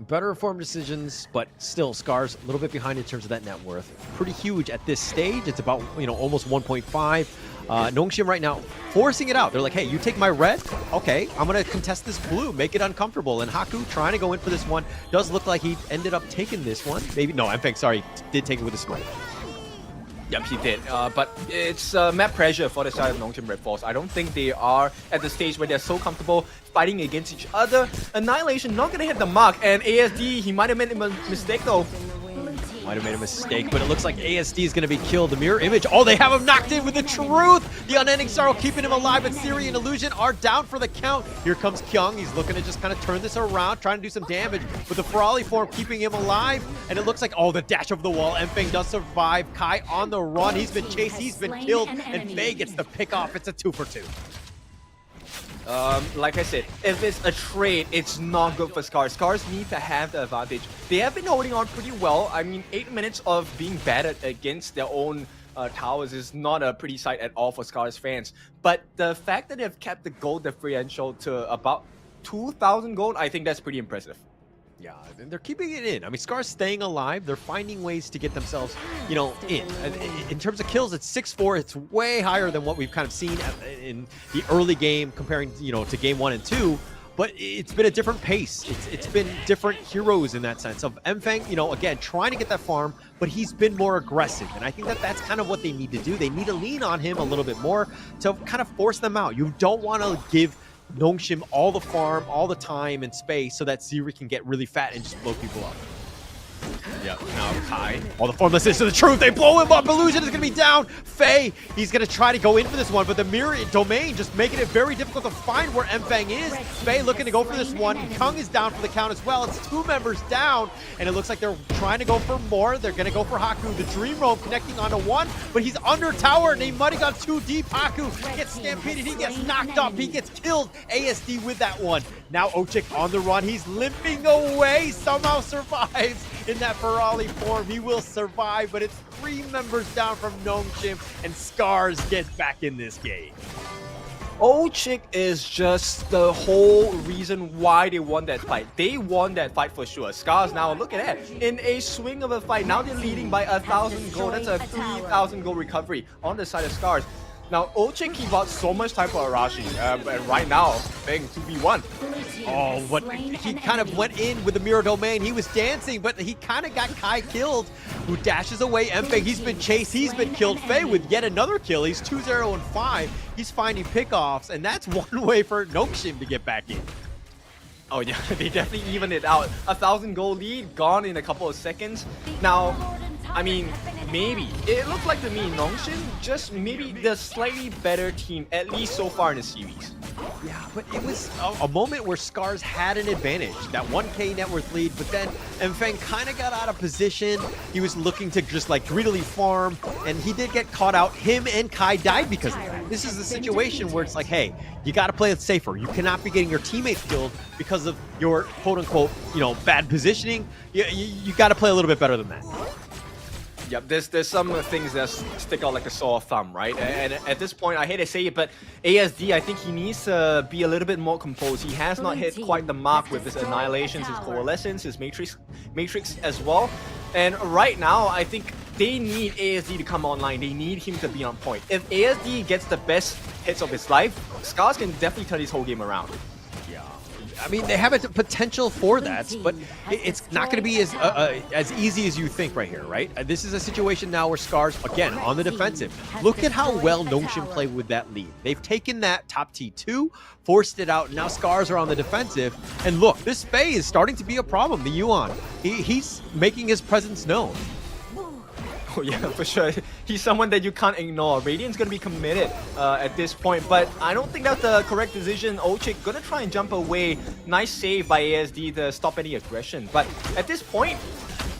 Better informed decisions, but still, SCARZ a little bit behind in terms of that net worth. Pretty huge at this stage. It's about, almost 1.5. Nongshim right now forcing it out. They're like, hey, you take my red? Okay, I'm going to contest this blue, make it uncomfortable. And Haku trying to go in for this one. Does look like he ended up taking this one. Maybe, no, I'm sorry, did take it with a smoke. Yep, he did. But it's map pressure for the side of Nongshim RedForce. I don't think they are at the stage where they're so comfortable fighting against each other. Annihilation not going to hit the mark, and ASD, he might have made a mistake though. Might have made a mistake, but it looks like ASD is going to be killed. The mirror image. Oh, they have him knocked in with the truth. The Unending Sorrow keeping him alive, but Siri and Illusion are down for the count. Here comes Kyung. He's looking to just kind of turn this around, trying to do some damage with the Ferali form keeping him alive. And it looks like, oh, the dash over the wall. Mfang does survive. Kai on the run. He's been chased. He's been killed. And Faye gets the pick off. It's a 2 for 2. Like I said, if it's a trade, it's not good for SCARZ. SCARZ need to have the advantage. They have been holding on pretty well. I mean, 8 minutes of being battered against their own towers is not a pretty sight at all for SCARZ fans. But the fact that they've kept the gold differential to about 2,000 gold, I think that's pretty impressive. Yeah, they're keeping it in. I mean, SCARZ staying alive. They're finding ways to get themselves, in. In terms of kills, it's 6-4. It's way higher than what we've kind of seen in the early game comparing, to game 1 and 2. But it's been a different pace. It's been different heroes in that sense. Of Mfang, again, trying to get that farm, but he's been more aggressive. And I think that's kind of what they need to do. They need to lean on him a little bit more to kind of force them out. You don't want to give Nongshim all the farm, all the time and space so that Siri can get really fat and just blow people up. Yep, now Kai. All the formlessness to the truth. They blow him up. Illusion is going to be down. Faye, he's going to try to go in for this one, but the mirror domain just making it very difficult to find where Mfang is. Faye looking to go for this one. Kung is down for the count as well. It's 2 members down, and it looks like they're trying to go for more. They're going to go for Haku. The Dream Roam connecting onto 1, but he's under tower, and he might have gone too deep. Haku gets stampeded. He gets knocked off. He gets killed. ASD with that one. Now Ochik on the run. He's limping away. Somehow survives in that Ferali form. He will survive, but it's 3 members down from Nongshim, and SCARZ get back in this game. Ochik is just the whole reason why they won that fight. They won that fight for sure. SCARZ now, look at that. In a swing of a fight, now they're leading by 1,000 gold. That's a 3,000 gold recovery on the side of SCARZ. Now, Ochik, he bought so much time for Arashi, and right now, bang, 2v1. Oh, but he kind of went in with the mirror domain. He was dancing, but he kind of got Kai killed, who dashes away. Mfang, he's been chased, he's been killed. Faye with yet another kill. He's 2-0 and 5. He's finding pickoffs, and that's one way for Nongshim to get back in. Oh yeah, they definitely evened it out. 1,000 gold lead, gone in a couple of seconds. Now, I mean, maybe. It looked like to me, Nongshim just maybe the slightly better team, at least so far in the series. Yeah, but it was a moment where SCARZ had an advantage, that 1K net worth lead, but then Mfeng kind of got out of position. He was looking to just like greedily farm, and he did get caught out. Him and Kai died because of that. This is a situation where it's like, hey, you got to play it safer. You cannot be getting your teammates killed because of your quote-unquote, you know, bad positioning. You got to play a little bit better than that. Yep, there's some things that stick out like a sore thumb, right? And at this point, I hate to say it, but ASD, I think he needs to be a little bit more composed. He has not hit quite the mark with his Annihilations, his Coalescence, his Matrix as well. And right now, I think they need ASD to come online. They need him to be on point. If ASD gets the best hits of his life, SCARZ can definitely turn his whole game around. I mean, they have a potential for that, but it's not going to be as easy as you think right here, right? This is a situation now where SCARZ, again, on the defensive. Look at how well Nongshim played with that lead. They've taken that top T2, forced it out, and now SCARZ are on the defensive. And look, this Faye is starting to be a problem, the Yuan. He's making his presence known. Oh yeah, for sure. He's someone that you can't ignore. Radiant's gonna be committed at this point, but I don't think that's the correct decision. Ochik gonna try and jump away. Nice save by ASD to stop any aggression. But at this point,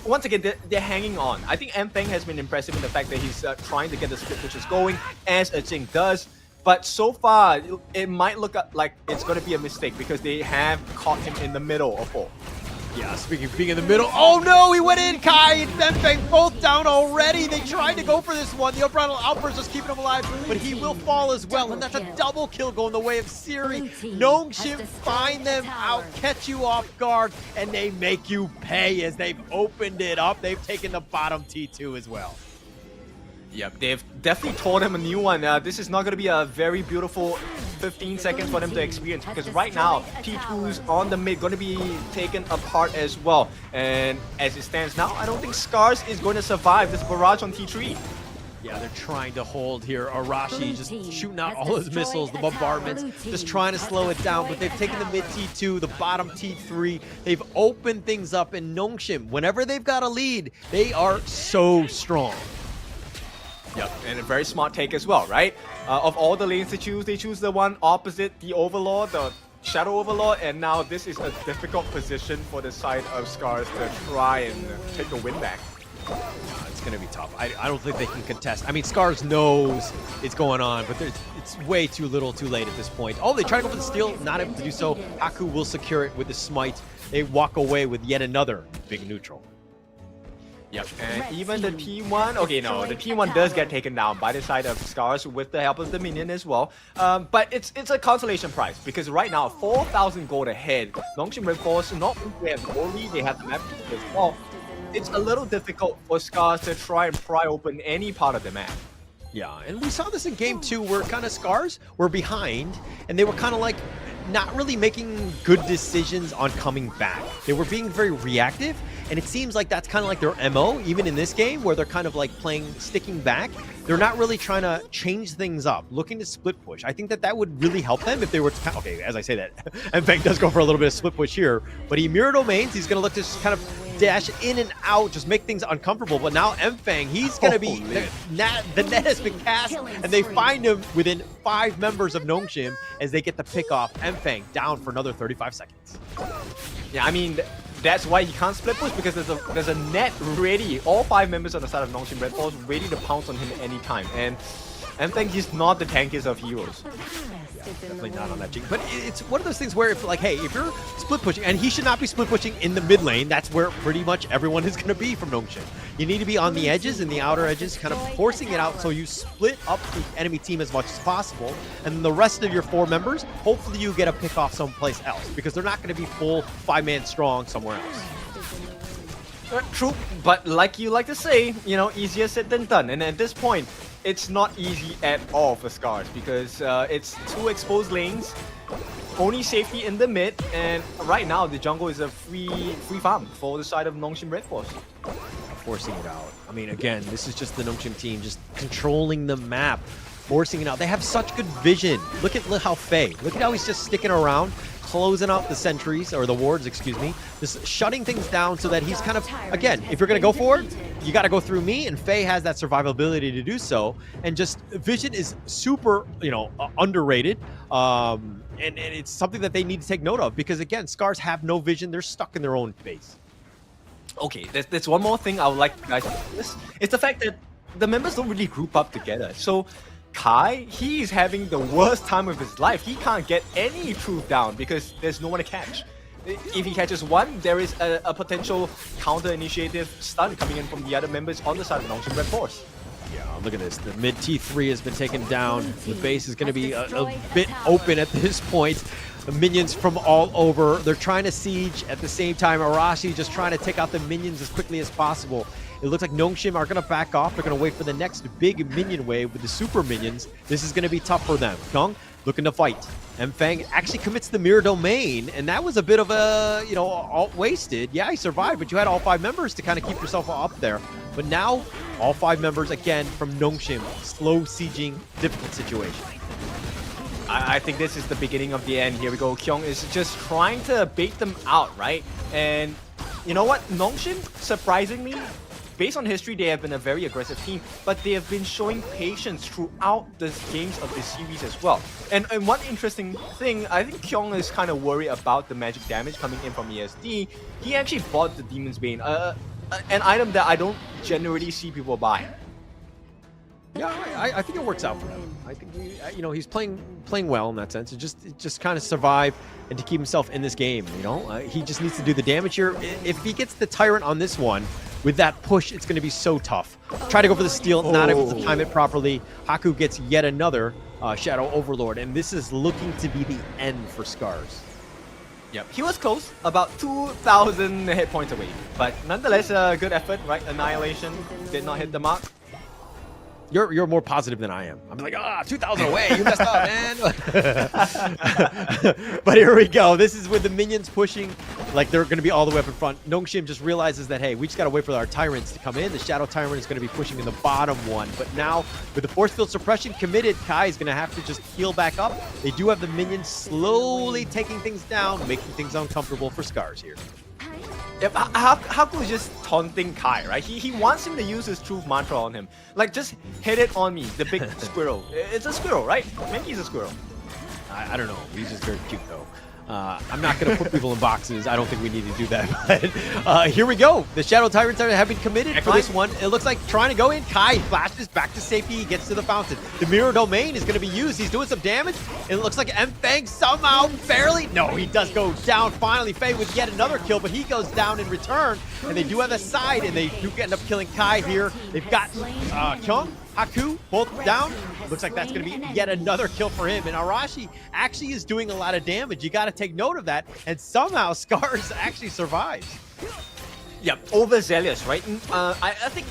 once again, they're hanging on. I think Mfeng has been impressive in the fact that he's trying to get the split pushes going, as Jing does. But so far, it might look like it's gonna be a mistake because they have caught him in the middle of all. Yeah, speaking of being in the middle, oh no, he went in, Kai and Mfeng both down already. They tried to go for this one. The Unbridled Outburst just keeping him alive, but he will fall as well, and that's a double kill going the way of Siri. Nongshim find them out, catch you off guard, and they make you pay as they've opened it up. They've taken the bottom T2 as well. Yep, they've definitely taught him a new one. This is not going to be a very beautiful 15 seconds for them to experience because right now, T2's on the mid going to be taken apart as well. And as it stands now, I don't think SCARZ is going to survive this barrage on T3. Yeah, they're trying to hold here. Arashi just shooting out all his missiles, the bombardments, just trying to slow it down. But they've taken the mid T2, the bottom T3. They've opened things up, and Nongshim, whenever they've got a lead, they are so strong. Yep, and a very smart take as well, right? Of all the lanes to choose, they choose the one opposite the Overlord, the Shadow Overlord, and now this is a difficult position for the side of SCARZ to try and take the win back. It's going to be tough. I don't think they can contest. I mean, SCARZ knows it's going on, but it's way too little too late at this point. Oh, they try to go for the steal, not able to do so. Haku will secure it with the smite. They walk away with yet another big neutral. Yep, and even the T1, okay, no, the T1 does get taken down by the side of SCARZ with the help of the minion as well. But it's a consolation prize because right now, 4,000 gold ahead. Nongshim RedForce, not only have gold lead, they have the map as well. It's a little difficult for SCARZ to try and pry open any part of the map. Yeah, and we saw this in game 2 where kind of SCARZ were behind and they were kind of like not really making good decisions on coming back. They were being very reactive, and it seems like that's kind of like their MO, even in this game, where they're kind of like sticking back. They're not really trying to change things up, looking to split push. I think that would really help them if they were to, okay, as I say that, Mfeng does go for a little bit of split push here, but he mirror domains. He's going to look to just kind of dash in and out, just make things uncomfortable. But now Mfeng, he's going to be, the net has been cast, and they find him within 5 members of Nongshim as they get the pick off. Mfeng down for another 35 seconds. Yeah, I mean, that's why he can't split push because there's a net ready. All 5 members on the side of Nongshim RedForce ready to pounce on him anytime. And Mfeng, he's not the tankiest of heroes. Definitely not on that G. But it's one of those things where if like, hey, if you're split pushing, and he should not be split pushing in the mid lane, that's where pretty much everyone is going to be from Nongshim. You need to be on the edges and the outer edges, kind of forcing it out so you split up the enemy team as much as possible. And then the rest of your 4 members, hopefully you get a pick off someplace else because they're not going to be full 5-man strong somewhere else. True, but like you like to say, you know, easier said than done. And at this point, it's not easy at all for SCARZ because it's 2 exposed lanes, only safety in the mid, and right now the jungle is a free farm for the side of Nongshim RedForce. Forcing it out. I mean, again, this is just the Nongshim team just controlling the map, forcing it out. They have such good vision. Look how Faye. Look at how he's just sticking around, closing out the sentries, or the wards, excuse me, just shutting things down so that he's kind of, again, if you're going to go for it, you got to go through me, and Faye has that survivability to do so. And just vision is super, underrated. And it's something that they need to take note of because, again, SCARZ have no vision. They're stuck in their own base. Okay, there's one more thing I would like you guys to notice. It's the fact that the members don't really group up together. So Kai, he's having the worst time of his life. He can't get any truth down because there's no one to catch. If he catches one, there is a potential counter-initiative stun coming in from the other members on the side of Nongshim RedForce. Yeah, look at this. The mid T3 has been taken down. The base is going to be a bit open at this point. The minions from all over. They're trying to siege at the same time. Arashi just trying to take out the minions as quickly as possible. It looks like Nongshim are going to back off. They're going to wait for the next big minion wave with the super minions. This is going to be tough for them. Kyung looking to fight. Mfang actually commits the mirror domain, and that was a bit of a, alt wasted. Yeah, he survived, but you had all 5 members to kind of keep yourself up there. But now, all 5 members, again, from Nongshim. Slow sieging, difficult situation. I think this is the beginning of the end. Here we go. Kyung is just trying to bait them out, right? And you know what? Nongshim, surprisingly, based on history, they have been a very aggressive team, but they have been showing patience throughout the games of this series as well. And one interesting thing, I think Kyung is kind of worried about the magic damage coming in from ESD. He actually bought the Demon's Bane, an item that I don't generally see people buy. Yeah, I think it works out for him. I think he's playing well in that sense. It just kind of survive and to keep himself in this game. He just needs to do the damage here. If he gets the Tyrant on this one with that push, it's going to be so tough. Try to go for the steal, not able to time it properly. Haku gets yet another Shadow Overlord, and this is looking to be the end for SCARZ. Yep, he was close, about 2,000 hit points away, but nonetheless, a good effort, right? Annihilation did not hit the mark. You're more positive than I am. I'm like, 2,000 away. You messed up, man. But here we go. This is with the minions pushing like they're going to be all the way up in front. Nongshim just realizes that, hey, we just got to wait for our Tyrants to come in. The Shadow Tyrant is going to be pushing in the bottom one. But now, with the Force Field Suppression committed, Kai is going to have to just heal back up. They do have the minions slowly taking things down, making things uncomfortable for SCARZ here. Yep, Haku is just taunting Kai, right? He wants him to use his truth mantra on him. Like, just hit it on me, the big squirrel. It's a squirrel, right? Mankey's a squirrel. I don't know. He's just very cute, though. I'm not going to put people in boxes. I don't think we need to do that. But here we go. The Shadow Tyrants have been committed for this one. It looks like trying to go in. Kai flashes back to safety. He gets to the fountain. The Mirror Domain is going to be used. He's doing some damage. It looks like Mfang somehow barely. No, he does go down finally. Faye with yet another kill, but he goes down in return. And they do have a side, and they do end up killing Kai here. They've got Kyung, Haku, both down. Looks like that's going to be yet another kill for him. And Arashi actually is doing a lot of damage. You got to take note of that. And somehow SCARZ actually survives. Yep, overzealous, right? I think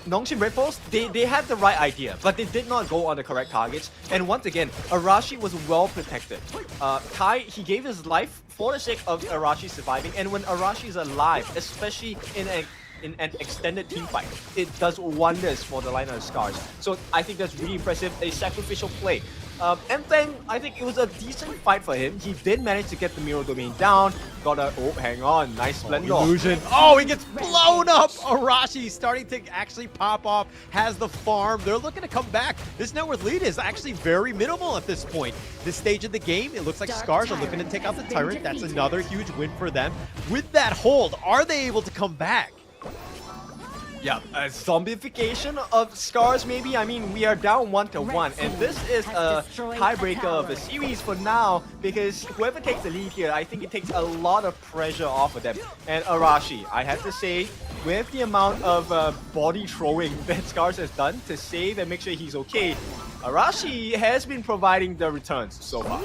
Nongshim RedForce, they had the right idea, but they did not go on the correct targets. And once again, Arashi was well protected. Kai, he gave his life for the sake of Arashi surviving. And when Arashi is alive, especially in an extended team fight, it does wonders for the line of SCARZ. So I think that's really impressive, a sacrificial play. Mfang, I think it was a decent fight for him. He did manage to get the Mirror Domain down. Got a, hang on, nice Splendor. Illusion. Oh, he gets blown up. Arashi starting to actually pop off, has the farm. They're looking to come back. This net worth lead is actually very minimal at this point. This stage of the game, it looks like SCARZ are looking to take out the Tyrant. That's another huge win for them. With that hold, are they able to come back? Yeah, a zombification of SCARZ maybe. I mean, we are down 1-1, and this is a tiebreaker of the series for now, because whoever takes the lead here, I think it takes a lot of pressure off of them. And Arashi, I have to say, with the amount of body throwing that SCARZ has done to save and make sure he's okay, Arashi has been providing the returns so far.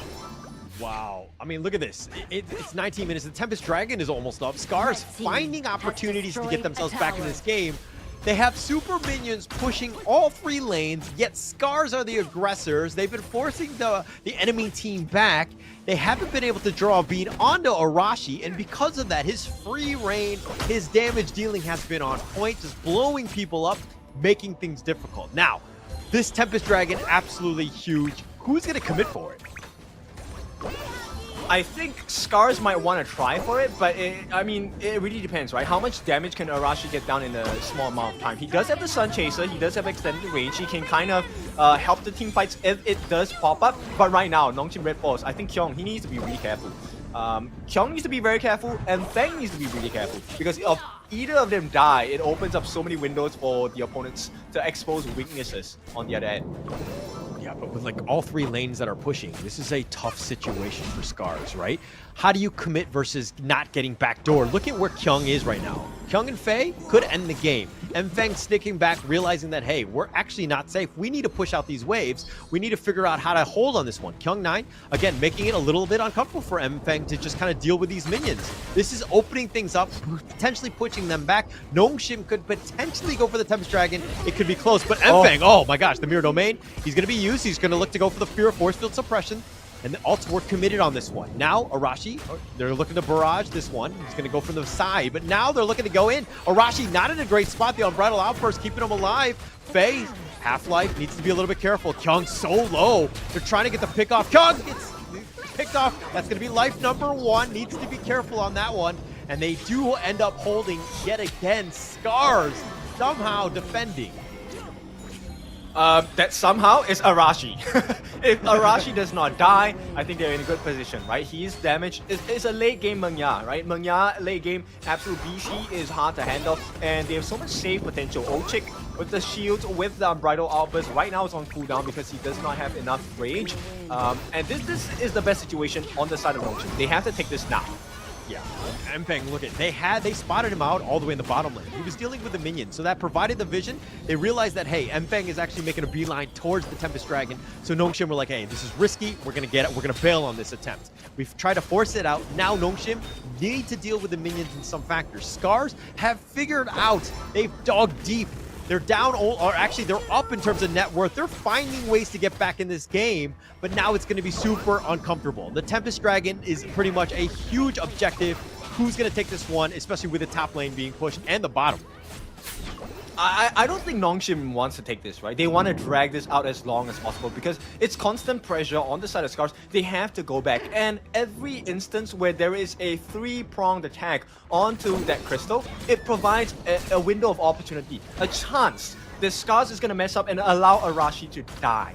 Wow. I mean, look at this. It's 19 minutes. The Tempest Dragon is almost up. SCARZ finding opportunities to get themselves back in this game. They have super minions pushing all 3 lanes, yet SCARZ are the aggressors. They've been forcing the enemy team back. They haven't been able to draw a bead onto Arashi, and because of that, his free reign, his damage dealing has been on point, just blowing people up, making things difficult. Now, this Tempest Dragon, absolutely huge. Who's going to commit for it? I think SCARZ might want to try for it, but I mean, it really depends, right? How much damage can Arashi get down in a small amount of time? He does have the Sun Chaser, he does have extended range, he can kind of help the team fights if it does pop up. But right now, Nongshim RedForce, I think Kyung, he needs to be really careful. Kyung needs to be very careful, and Feng needs to be really careful, because if either of them die, it opens up so many windows for the opponents to expose weaknesses on the other end. Yeah, but with like all 3 lanes that are pushing, this is a tough situation for SCARZ, right? How do you commit versus not getting backdoor? Look at where Kyung is right now. Kyung and Fei could end the game. And Feng sticking back, realizing that, hey, we're actually not safe. We need to push out these waves. We need to figure out how to hold on this one. Kyung 9, again, making it a little bit uncomfortable for Feng to just kind of deal with these minions. This is opening things up, potentially pushing them back. Nongshim could potentially go for the Tempest Dragon. It could be close, but Feng, oh my gosh, the Mirror Domain, he's going to be used. He's going to look to go for the Fear of Force Field Suppression. And the ults were committed on this one. Now, Arashi, they're looking to barrage this one. He's going to go from the side, but now they're looking to go in. Arashi not in a great spot. The Unbridled Outburst keeping him alive. Fei, Half-Life, needs to be a little bit careful. Kyung so low. They're trying to get the pick off. Kyung gets picked off. That's going to be life number 1. Needs to be careful on that one. And they do end up holding yet again. SCARZ somehow defending. That somehow is Arashi. If Arashi does not die, I think they're in a good position, right? He's damaged. It's a late game Mengya, right? Mengya, late game, absolute BC is hard to handle, and they have so much save potential. Ochik with the shields, with the Unbridled Outburst, right now is on cooldown because he does not have enough range. And this is the best situation on the side of Nongshim. They have to take this now. Yeah, Mpeng, look at they spotted him out all the way in the bottom lane. He was dealing with the minions, so that provided the vision. They realized that, hey, Mpeng is actually making a beeline towards the Tempest Dragon. So Nongshim were like, hey, this is risky. We're gonna get it. We're gonna bail on this attempt. We've tried to force it out. Now Nongshim need to deal with the minions in some factors. SCARZ have figured out. They've dug deep. They're down, or actually they're up in terms of net worth. They're finding ways to get back in this game, but now it's going to be super uncomfortable. The Tempest Dragon is pretty much a huge objective. Who's going to take this one, especially with the top lane being pushed and the bottom? I don't think Nongshim wants to take this, right? They want to drag this out as long as possible because it's constant pressure on the side of SCARZ. They have to go back, and every instance where there is a 3-pronged attack onto that crystal, it provides a window of opportunity, a chance that SCARZ is going to mess up and allow Arashi to die.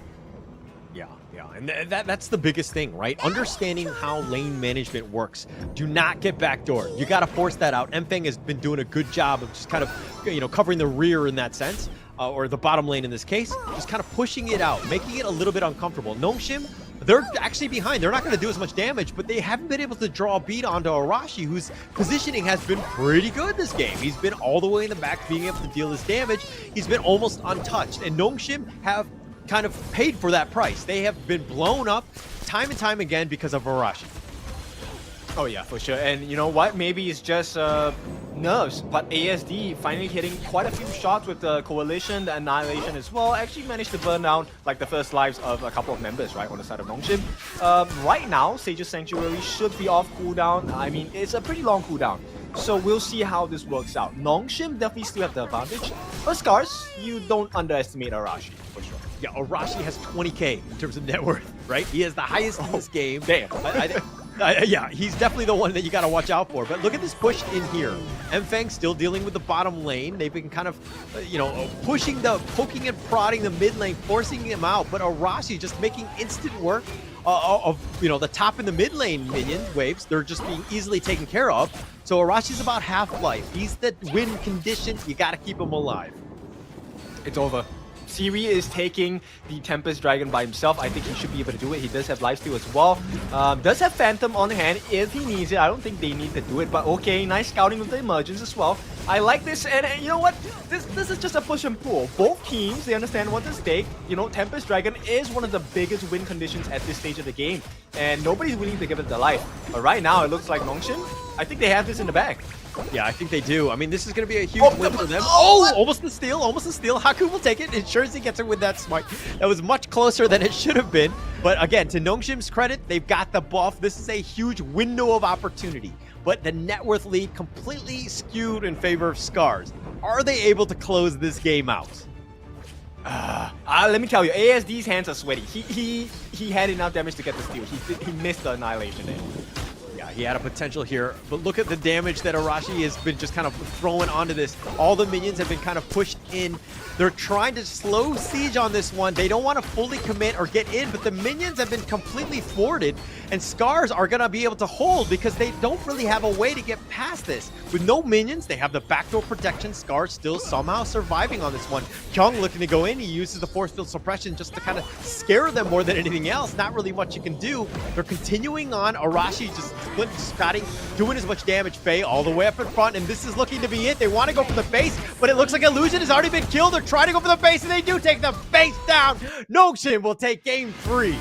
Yeah, and that's the biggest thing, right? Understanding how lane management works. Do not get backdoor. You got to force that out. Mpeng has been doing a good job of just kind of, covering the rear in that sense, or the bottom lane in this case, just kind of pushing it out, making it a little bit uncomfortable. Nongshim, they're actually behind. They're not going to do as much damage, but they haven't been able to draw a beat onto Arashi, whose positioning has been pretty good this game. He's been all the way in the back, being able to deal this damage. He's been almost untouched, and Nongshim have kind of paid for that price. They have been blown up time and time again because of Arashi. Oh yeah, for sure. And you know what? Maybe it's just nerves, but ASD finally hitting quite a few shots with the Coalition, the Annihilation as well. Actually managed to burn down like the first lives of a couple of members, right, on the side of Nongshim. Right now, Sage's Sanctuary should be off cooldown. I mean, it's a pretty long cooldown. So we'll see how this works out. Nongshim definitely still have the advantage. But SCARZ, you don't underestimate Arashi, for sure. Yeah, Arashi has 20k in terms of net worth, right? He has the highest in this game. Damn. Yeah, he's definitely the one that you got to watch out for. But look at this push in here. Mpeng still dealing with the bottom lane. They've been kind of, poking and prodding the mid lane, forcing him out. But Arashi just making instant work of the top and the mid lane minion waves. They're just being easily taken care of. So Arashi's about half-life. He's the win condition. You got to keep him alive. It's over. Siri is taking the Tempest Dragon by himself. I think he should be able to do it. He does have lifesteal as well. Does have Phantom on hand if he needs it. I don't think they need to do it, but okay, nice scouting with the emergence as well. I like this, and you know what? This is just a push and pull. Both teams, they understand what to stake. Tempest Dragon is one of the biggest win conditions at this stage of the game, and nobody's willing to give it their life. But right now, it looks like Nongshim, I think they have this in the bag. Yeah, I think they do. I mean, this is going to be a huge win for them. Oh, almost the steal, almost the steal. Haku will take it. Ensures he gets it with that smite. That was much closer than it should have been. But again, to Nongshim's credit, they've got the buff. This is a huge window of opportunity. But the net worth lead completely skewed in favor of SCARZ. Are they able to close this game out? Let me tell you, ASD's hands are sweaty. He had enough damage to get the steal. He missed the annihilation there. Yeah, he had a potential here, but look at the damage that Arashi has been just kind of throwing onto this. All the minions have been kind of pushed in. They're trying to slow siege on this one. They don't want to fully commit or get in, but the minions have been completely thwarted, and SCARZ are going to be able to hold because they don't really have a way to get past this. With no minions, they have the backdoor protection. SCARZ still somehow surviving on this one. Kyung looking to go in. He uses the force field suppression just to kind of scare them more than anything else. Not really much you can do. They're continuing on. Arashi just spotting, doing as much damage. Faye all the way up in front, and this is looking to be it. They want to go for the base, but it looks like Illusion has already been killed. They're trying to go for the base, and they do take the base down. Noxian will take game 3.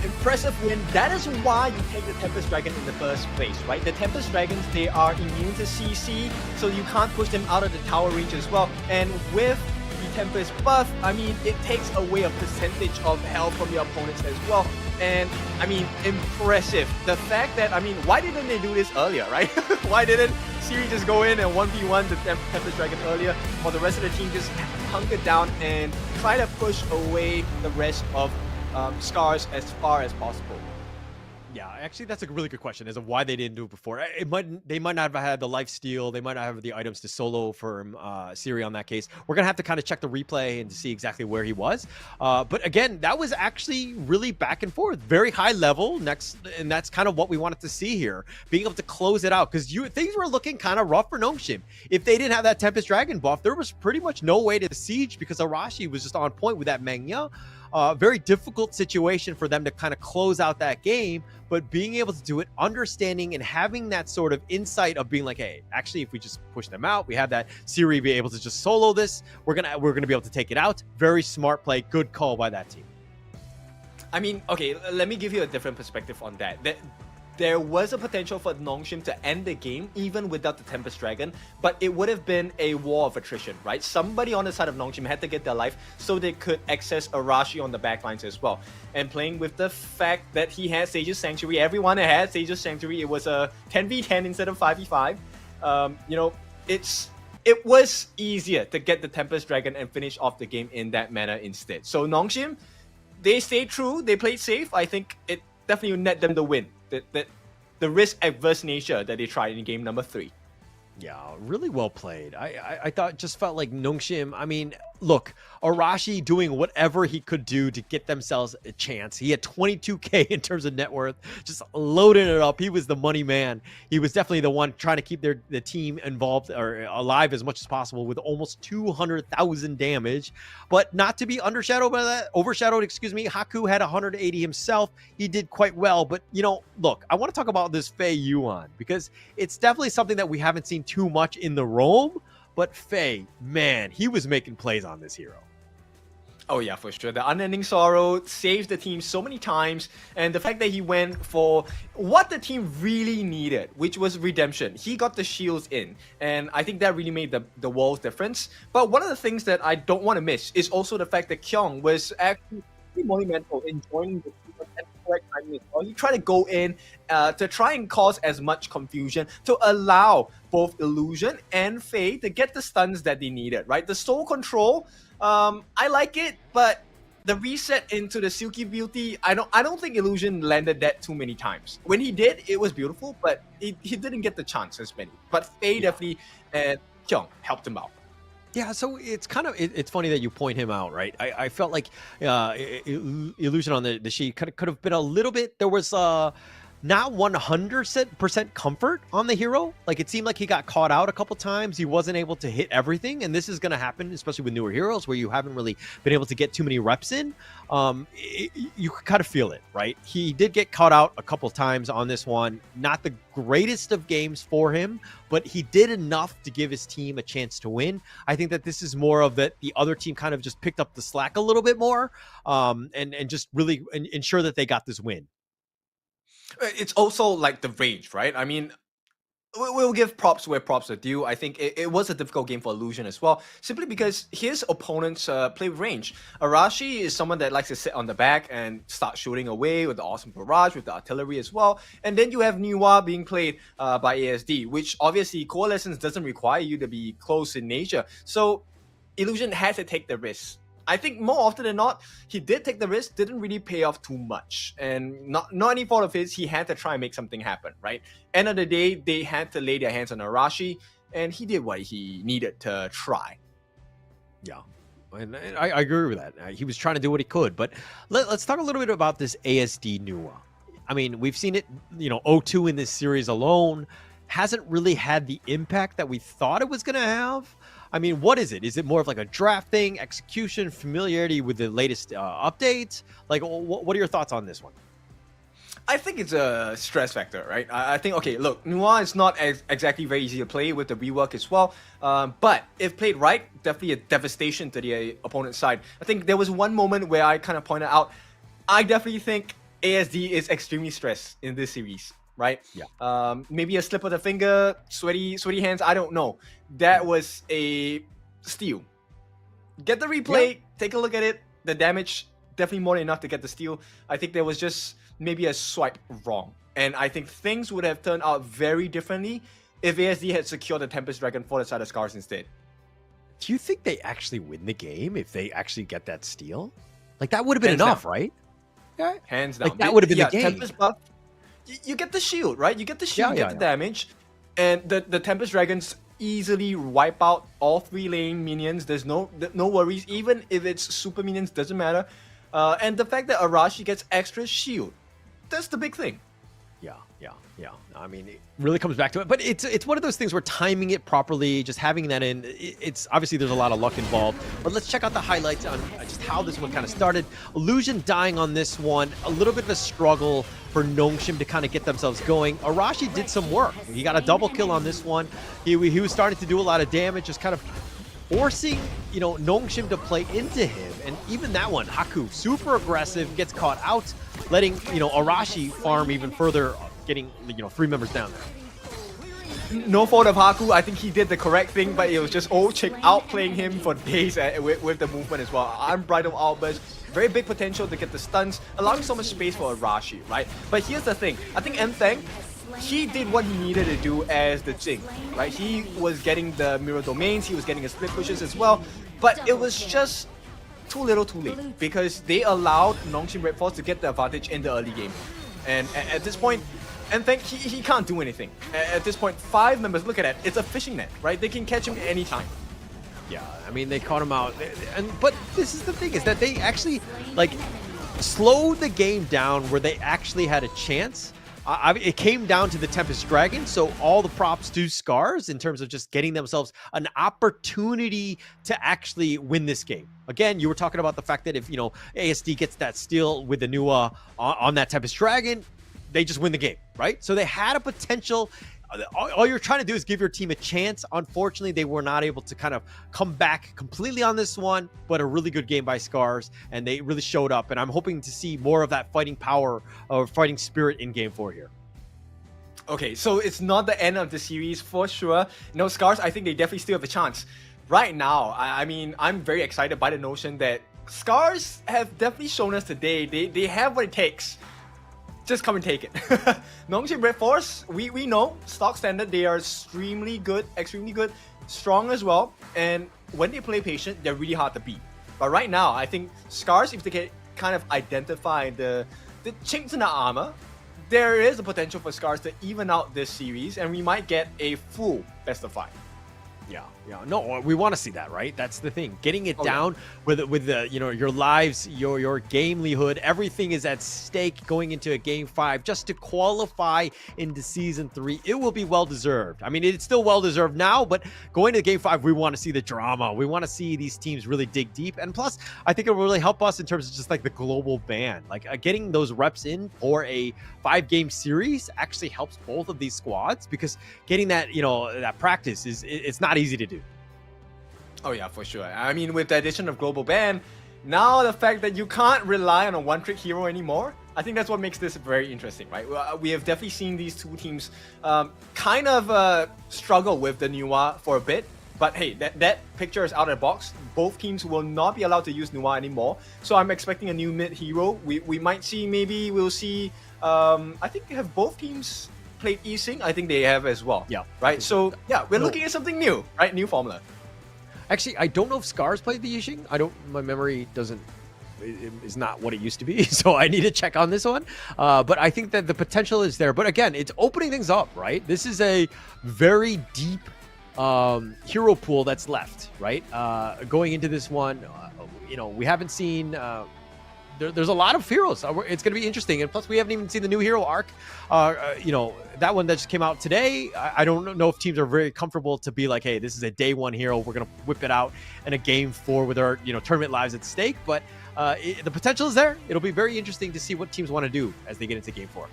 Impressive win. That is why you take the Tempest Dragon in the first place, right? The Tempest Dragons, they are immune to CC, so you can't push them out of the tower range as well. And with the Tempest buff, I mean, it takes away a percentage of health from your opponents as well. And I mean, impressive. The fact that, I mean, why didn't they do this earlier, right? Why didn't Siri just go in and 1v1 the Tempest Dragon earlier, while the rest of the team just hunker down and try to push away the rest of SCARZ as far as possible? Yeah, actually, that's a really good question as to why they didn't do it before. They might not have had the life steal. They might not have the items to solo from Siri on that case. We're going to have to kind of check the replay and see exactly where he was. But again, that was actually really back and forth. Very high level next, and that's kind of what we wanted to see here. Being able to close it out, because things were looking kind of rough for Noxian. If they didn't have that Tempest Dragon buff, there was pretty much no way to siege because Arashi was just on point with that Mengya. Very difficult situation for them to kind of close out that game, but being able to do it, understanding and having that sort of insight of being like, hey, actually, if we just push them out, we have that Siri be able to just solo this. We're gonna be able to take it out. Very smart play, good call by that team. I mean, okay, let me give you a different perspective on that. There was a potential for Nongshim to end the game even without the Tempest Dragon, but it would have been a war of attrition, right? Somebody on the side of Nongshim had to get their life so they could access Arashi on the backlines as well. And playing with the fact that he had Sage's Sanctuary, everyone had Sage's Sanctuary, it was a 10v10 instead of 5v5. You know, it was easier to get the Tempest Dragon and finish off the game in that manner instead. So Nongshim, they stayed true, they played safe. I think it definitely net them the win. The risk-averse nature that they tried in game number 3. Yeah, really well played. I thought just felt like Nongshim. I mean, look, Arashi doing whatever he could do to get themselves a chance. He had 22K in terms of net worth, just loading it up. He was the money man. He was definitely the one trying to keep the team involved or alive as much as possible with almost 200,000 damage, but not to be overshadowed, excuse me. Haku had 180 himself. He did quite well, but you know, look, I want to talk about this Faye Yuan because it's definitely something that we haven't seen too much in the roam. But Faye, man, he was making plays on this hero. Oh yeah, for sure. The Unending Sorrow saved the team so many times, and the fact that he went for what the team really needed, which was redemption. He got the shields in, and I think that really made the world's difference. But one of the things that I don't want to miss is also the fact that Kyung was actually pretty monumental in joining the team at the correct timing as well. He tried to go in to try and cause as much confusion to allow both Illusion and Faye to get the stuns that they needed, right? The soul control, I like it, but the reset into the Silky Beauty, I don't think Illusion landed that too many times. When he did, it was beautiful, but he didn't get the chance as many. But Faye definitely and Kyung helped him out. Yeah, so it's kind of it's funny that you point him out, right? I felt like Illusion on the sheet could have been a little bit. There was not 100% comfort on the hero. Like, it seemed like he got caught out a couple times. He wasn't able to hit everything, and this is going to happen, especially with newer heroes where you haven't really been able to get too many reps in. You could kind of feel it, right? He did get caught out a couple times on this one. Not the greatest of games for him, but he did enough to give his team a chance to win. I think that this is more of that the other team kind of just picked up the slack a little bit more, and just really ensure that they got this win. It's also like the range, right? I mean, we'll give props where props are due. I think it was a difficult game for Illusion as well, simply because his opponents play with range. Arashi is someone that likes to sit on the back and start shooting away with the awesome barrage, with the artillery as well. And then you have Niwa being played by ASD, which obviously Coalescence doesn't require you to be close in nature. So Illusion had to take the risk. I think more often than not, he did take the risk, didn't really pay off too much. And not any fault of his, he had to try and make something happen, right? End of the day, they had to lay their hands on Arashi, and he did what he needed to try. Yeah. And I agree with that. He was trying to do what he could. But let's talk a little bit about this ASD NUA. I mean, we've seen it, 0-2 in this series alone. Hasn't really had the impact that we thought it was going to have. I mean, what is it? Is it more of like a draft thing, execution, familiarity with the latest updates? Like, what are your thoughts on this one? I think it's a stress factor, right? I think, okay, look, NUA is not exactly very easy to play with the rework as well. But if played right, definitely a devastation to the opponent's side. I think there was one moment where I kind of pointed out, I definitely think ASD is extremely stressed in this series, right? Yeah. Maybe a slip of the finger, sweaty hands, I don't know. That was a steal. Get the replay, take a look at it. The damage, definitely more than enough to get the steal. I think there was just maybe a swipe wrong. And I think things would have turned out very differently if ASD had secured the Tempest Dragon for the side of SCARZ instead. Do you think they actually win the game if they actually get that steal? Like, that would have been Hands enough, down. right? Yeah. Hands down. Like, that would have been the game. Tempest buff. You get the shield, right? You get the shield, Yeah, get the damage. And the Tempest Dragons easily wipe out all 3 lane minions. There's no worries. Even if it's super minions, doesn't matter. And the fact that Arashi gets extra shield, that's the big thing. Yeah. I mean, it really comes back to it. But it's one of those things where timing it properly, just having that in, it's obviously there's a lot of luck involved. But let's check out the highlights on just how this one kind of started. Illusion dying on this one. A little bit of a struggle for Nongshim to kind of get themselves going. Arashi did some work. He got a double kill on this one. He was starting to do a lot of damage, just kind of forcing, Nongshim to play into him. And even that one, Haku, super aggressive, gets caught out, letting, Arashi farm even further, getting, 3 members down there. No fault of Haku. I think he did the correct thing, but it was just Chick outplaying him for days with the movement as well. Unbridled outburst. Very big potential to get the stuns, allowing so much space for Arashi, right? But here's the thing. I think Mfeng, he did what he needed to do as the Jing, right? He was getting the mirror domains, he was getting his split pushes as well, but it was just too little too late because they allowed Nongshim RedForce to get the advantage in the early game. And at this point, Mfeng, he can't do anything. At this point, 5 members, look at that, it's a fishing net, right? They can catch him anytime. Yeah, I mean, they caught him out. But this is the thing, is that they actually, slowed the game down where they actually had a chance. It came down to the Tempest Dragon, so all the props to SCARZ in terms of just getting themselves an opportunity to actually win this game. Again, you were talking about the fact that if, ASD gets that steal with the NUA on that Tempest Dragon, they just win the game, right? So they had a potential. All you're trying to do is give your team a chance. Unfortunately, they were not able to kind of come back completely on this one, but a really good game by SCARZ, and they really showed up. And I'm hoping to see more of that fighting power or fighting spirit in Game 4 here. Okay, so it's not the end of the series for sure. SCARZ, I think they definitely still have a chance. Right now, I mean, I'm very excited by the notion that SCARZ have definitely shown us today they have what it takes. Just come and take it. Nongshim RedForce, we know, stock standard, they are extremely good, strong as well. And when they play patient, they're really hard to beat. But right now, I think SCARZ, if they can kind of identify the chinks in the armor, there is a potential for SCARZ to even out this series, and we might get a full best of 5. Yeah. No, we want to see that, right? That's the thing. Getting it down with the your lives, your gamelyhood, everything is at stake going into a Game 5 just to qualify into Season 3. It will be well deserved. I mean, it's still well deserved now, but going to Game 5, we want to see the drama. We want to see these teams really dig deep, and plus, I think it will really help us in terms of just like the global ban. Like getting those reps in for a 5-game series actually helps both of these squads because getting that that practice it's not easy to do. Oh yeah, for sure. I mean, with the addition of global ban, now the fact that you can't rely on a one-trick hero anymore, I think that's what makes this very interesting, right? We have definitely seen these two teams kind of struggle with the NUA for a bit. But hey, that picture is out of the box. Both teams will not be allowed to use NUA anymore. So I'm expecting a new mid hero. We might see, maybe we'll see, I think have both teams played Yixing? I think they have as well. Yeah. Right? So yeah, we're looking at something new, right? New formula. Actually, I don't know if SCARZ played the Yixing. My memory is not what it used to be, so I need to check on this one. But I think that the potential is there. But again, it's opening things up, right? This is a very deep hero pool that's left, right? Going into this one, we haven't seen. There's a lot of heroes. It's going to be interesting, and plus we haven't even seen the new hero arc. That one that just came out today. I don't know if teams are very comfortable to be like, hey, this is a day one hero. We're going to whip it out in a game 4 with our tournament lives at stake. But the potential is there. It'll be very interesting to see what teams want to do as they get into game 4.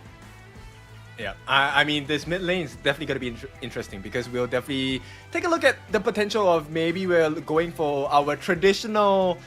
Yeah, I mean, this mid lane is definitely going to be interesting because we'll definitely take a look at the potential of maybe we're going for our traditional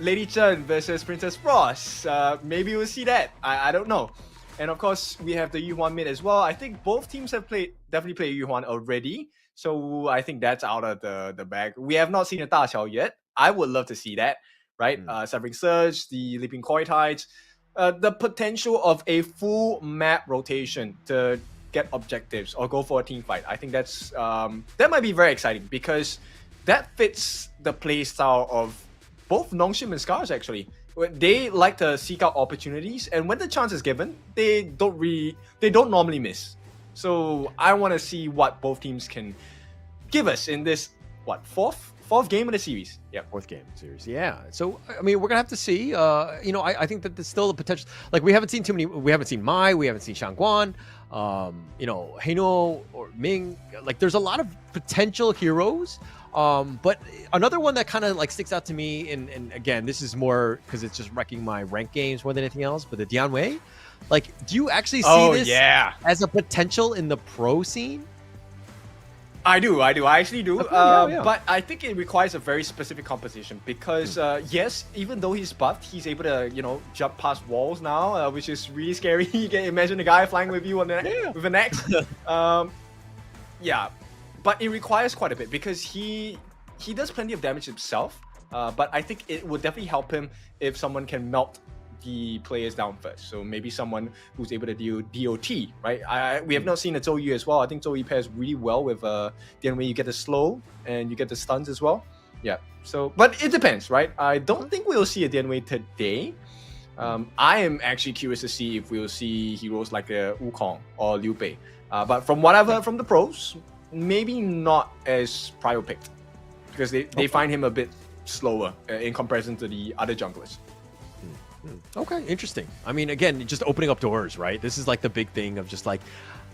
Lady Chen versus Princess Frost. Maybe we'll see that. I don't know. And of course, we have the Yuhuan mid as well. I think both teams have definitely played Yuhuan already. So I think that's out of the bag. We have not seen a Da Xiao yet. I would love to see that, right? Severing Surge, the Leaping Koi Tides. The potential of a full map rotation to get objectives or go for a team fight. I think that's that might be very exciting because that fits the play style of both Nongshim and SCARZ actually. They like to seek out opportunities, and when the chance is given, they don't normally miss. So I want to see what both teams can give us in this fourth game of the series. Yeah, 4th game of the series. Yeah. So I mean, we're gonna have to see. I think that there's still the potential. Like we haven't seen too many. We haven't seen Mai. We haven't seen Shangguan. Heino or Ming. Like there's a lot of potential heroes. But another one that kind of like sticks out to me, and again, this is more because it's just wrecking my rank games more than anything else. But the Dian Wei, like, do you actually see this as a potential in the pro scene? I do. I actually do. Okay, yeah. But I think it requires a very specific composition because, yes, even though he's buffed, he's able to, jump past walls now, which is really scary. You can imagine a guy flying with you with an axe. Yeah, but it requires quite a bit because he does plenty of damage himself. But I think it would definitely help him if someone can melt the players down first. So maybe someone who's able to deal DOT, right? We have not seen a Zhou Yu as well. I think Zhou Yu pairs really well with Dian Wei. You get the slow and you get the stuns as well. Yeah. So, but it depends, right? I don't think we'll see a Dian Wei today. I am actually curious to see if we'll see heroes like Wukong or Liu Bei. But from what I've heard from the pros, maybe not as prio picked because they find him a bit slower in comparison to the other junglers. Okay, interesting. I mean, again, just opening up doors, right? This is like the big thing of just like,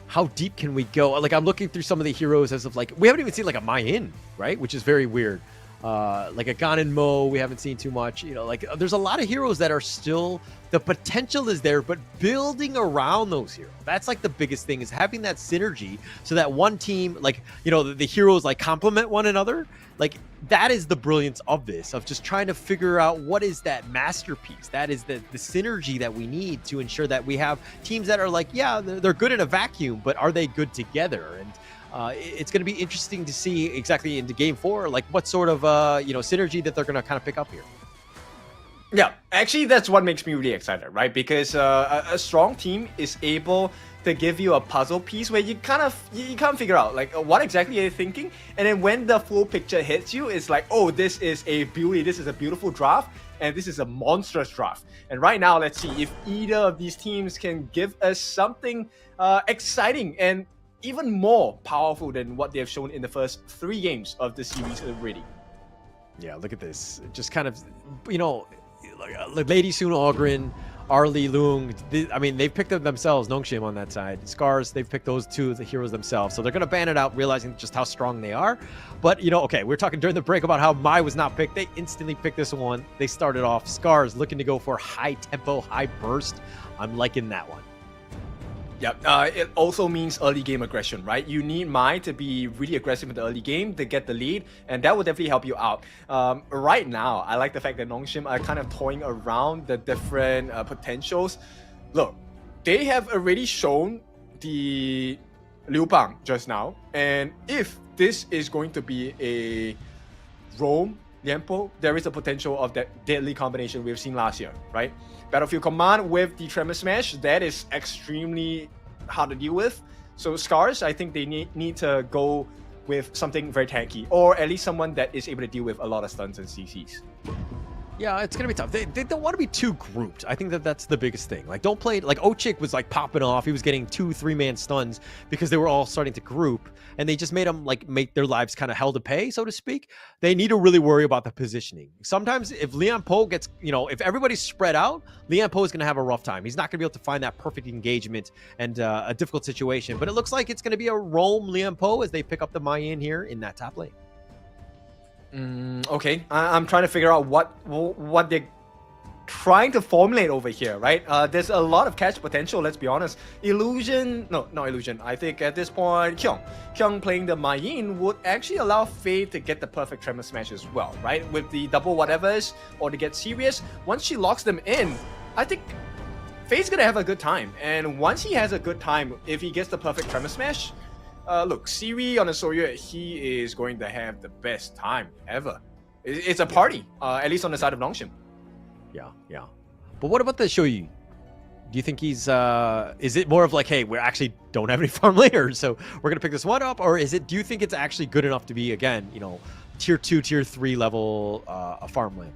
how deep can we go? Like, I'm looking through some of the heroes as of like, we haven't even seen like a Mai In, right? Which is very weird. Like a Ganon Mo, we haven't seen too much. Like there's a lot of heroes that are still, the potential is there, but building around those heroes. That's like the biggest thing is having that synergy so that one team, like, the heroes like complement one another. Like that is the brilliance of this, of just trying to figure out what is that masterpiece. That is the synergy that we need to ensure that we have teams that are like, yeah, they're good in a vacuum, but are they good together? And it's going to be interesting to see exactly into game 4, like what sort of synergy that they're going to kind of pick up here. Yeah, actually, that's what makes me really excited, right? Because a strong team is able to give you a puzzle piece where you can't figure out like what exactly are you thinking, and then when the full picture hits you, it's like, oh, this is a beauty, this is a beautiful draft, and this is a monstrous draft. And right now, let's see if either of these teams can give us something exciting and even more powerful than what they have shown in the first 3 games of the series already. Yeah, look at this. Just kind of, like Lady Sun Ogren, Arlie Lung, they've picked up themselves, Nongshim on that side. SCARZ, they've picked those two the heroes themselves. So they're going to ban it out, realizing just how strong they are. But, okay, we were talking during the break about how Mai was not picked. They instantly picked this one. They started off SCARZ looking to go for high tempo, high burst. I'm liking that one. Yeah, it also means early game aggression, right? You need Mai to be really aggressive in the early game to get the lead, and that will definitely help you out. Right now, I like the fact that Nongshim are kind of toying around the different potentials. Look, they have already shown the Liu Bang just now, and if this is going to be a Roam Lianpo, there is a potential of that deadly combination we've seen last year, right? Battlefield Command with the Tremor Smash, that is extremely hard to deal with. So SCARZ, I think they need to go with something very tanky, or at least someone that is able to deal with a lot of stuns and CCs. Yeah, it's gonna be tough. They don't want to be too grouped. I think that's the biggest thing. Like, don't play like Ochik was like popping off. He was getting 2-3-man stuns because they were all starting to group, and they just made them like make their lives kind of hell to pay, so to speak. They need to really worry about the positioning. Sometimes if Leon Poe gets, if everybody's spread out, Leon Poe is gonna have a rough time. He's not gonna be able to find that perfect engagement and a difficult situation. But it looks like it's gonna be a roam Leon Poe as they pick up the Mayan here in that top lane. Okay, I'm trying to figure out what they're trying to formulate over here, right? There's a lot of catch potential, let's be honest. Illusion, no, not Illusion. I think at this point, Kyung playing the Mayin would actually allow Faye to get the perfect Tremor Smash as well, right? With the double whatevers, or to get serious. Once she locks them in, I think Faye's gonna have a good time. And once he has a good time, if he gets the perfect Tremor Smash, look, Siri on a Soyue, he is going to have the best time ever. It's a party, at least on the side of Nongshim. Yeah. But what about the Shoyu? Do you think he's, is it more of like, hey, we actually don't have any farm later, so we're going to pick this one up? Or do you think it's actually good enough to be, again, tier 2, tier 3 level a farmland?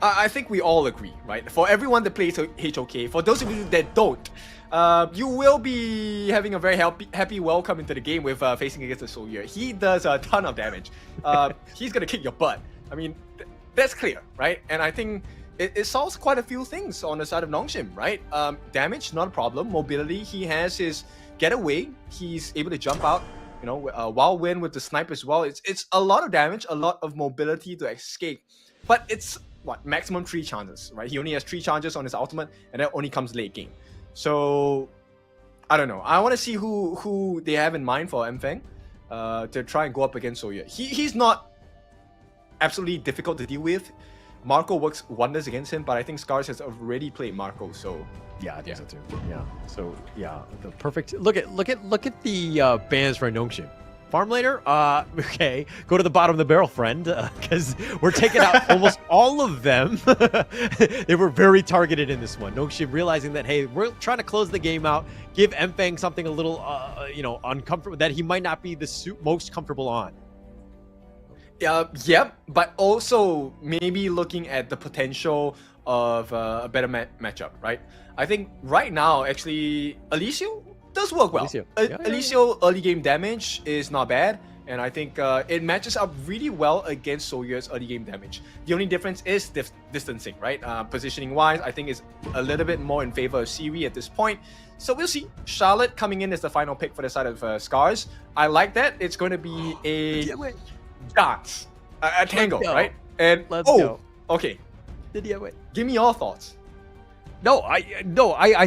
I think we all agree, right? For everyone that plays HOK, for those of you that don't, you will be having a very happy welcome into the game with facing against the Soyue. He does a ton of damage. He's gonna kick your butt. I mean, that's clear, right? And I think it solves quite a few things on the side of Nongshim, right? Damage, not a problem. Mobility, he has his getaway. He's able to jump out, while win with the snipe as well. It's a lot of damage, a lot of mobility to escape. But it's maximum 3 chances, right? He only has 3 charges on his ultimate, and that only comes late game. So I don't know. I want to see who they have in mind for Mfeng to try and go up against Soyue. He's not absolutely difficult to deal with. Marco works wonders against him, but I think SCARZ has already played Marco, so yeah, I think so too. Yeah. So yeah, the perfect look at the bans for Nongshim. Farm later, okay, go to the bottom of the barrel, friend, because we're taking out almost all of them. They were very targeted in this one. Nongshim realizing that, hey, we're trying to close the game out, give Mfeng something a little, uncomfortable, that he might not be the most comfortable on. Yep, but also maybe looking at the potential of a better matchup, right? I think right now, actually, Alicio does work well. Alicio early game damage is not bad, and I think it matches up really well against Soyue's early game damage. The only difference is distancing, right? Positioning wise, I think is a little bit more in favor of Siri at this point. So we'll see. Charlotte coming in as the final pick for the side of SCARZ. I like that. It's going to be a dance, a tango, right? And let's go. Okay. Give me your thoughts. No, I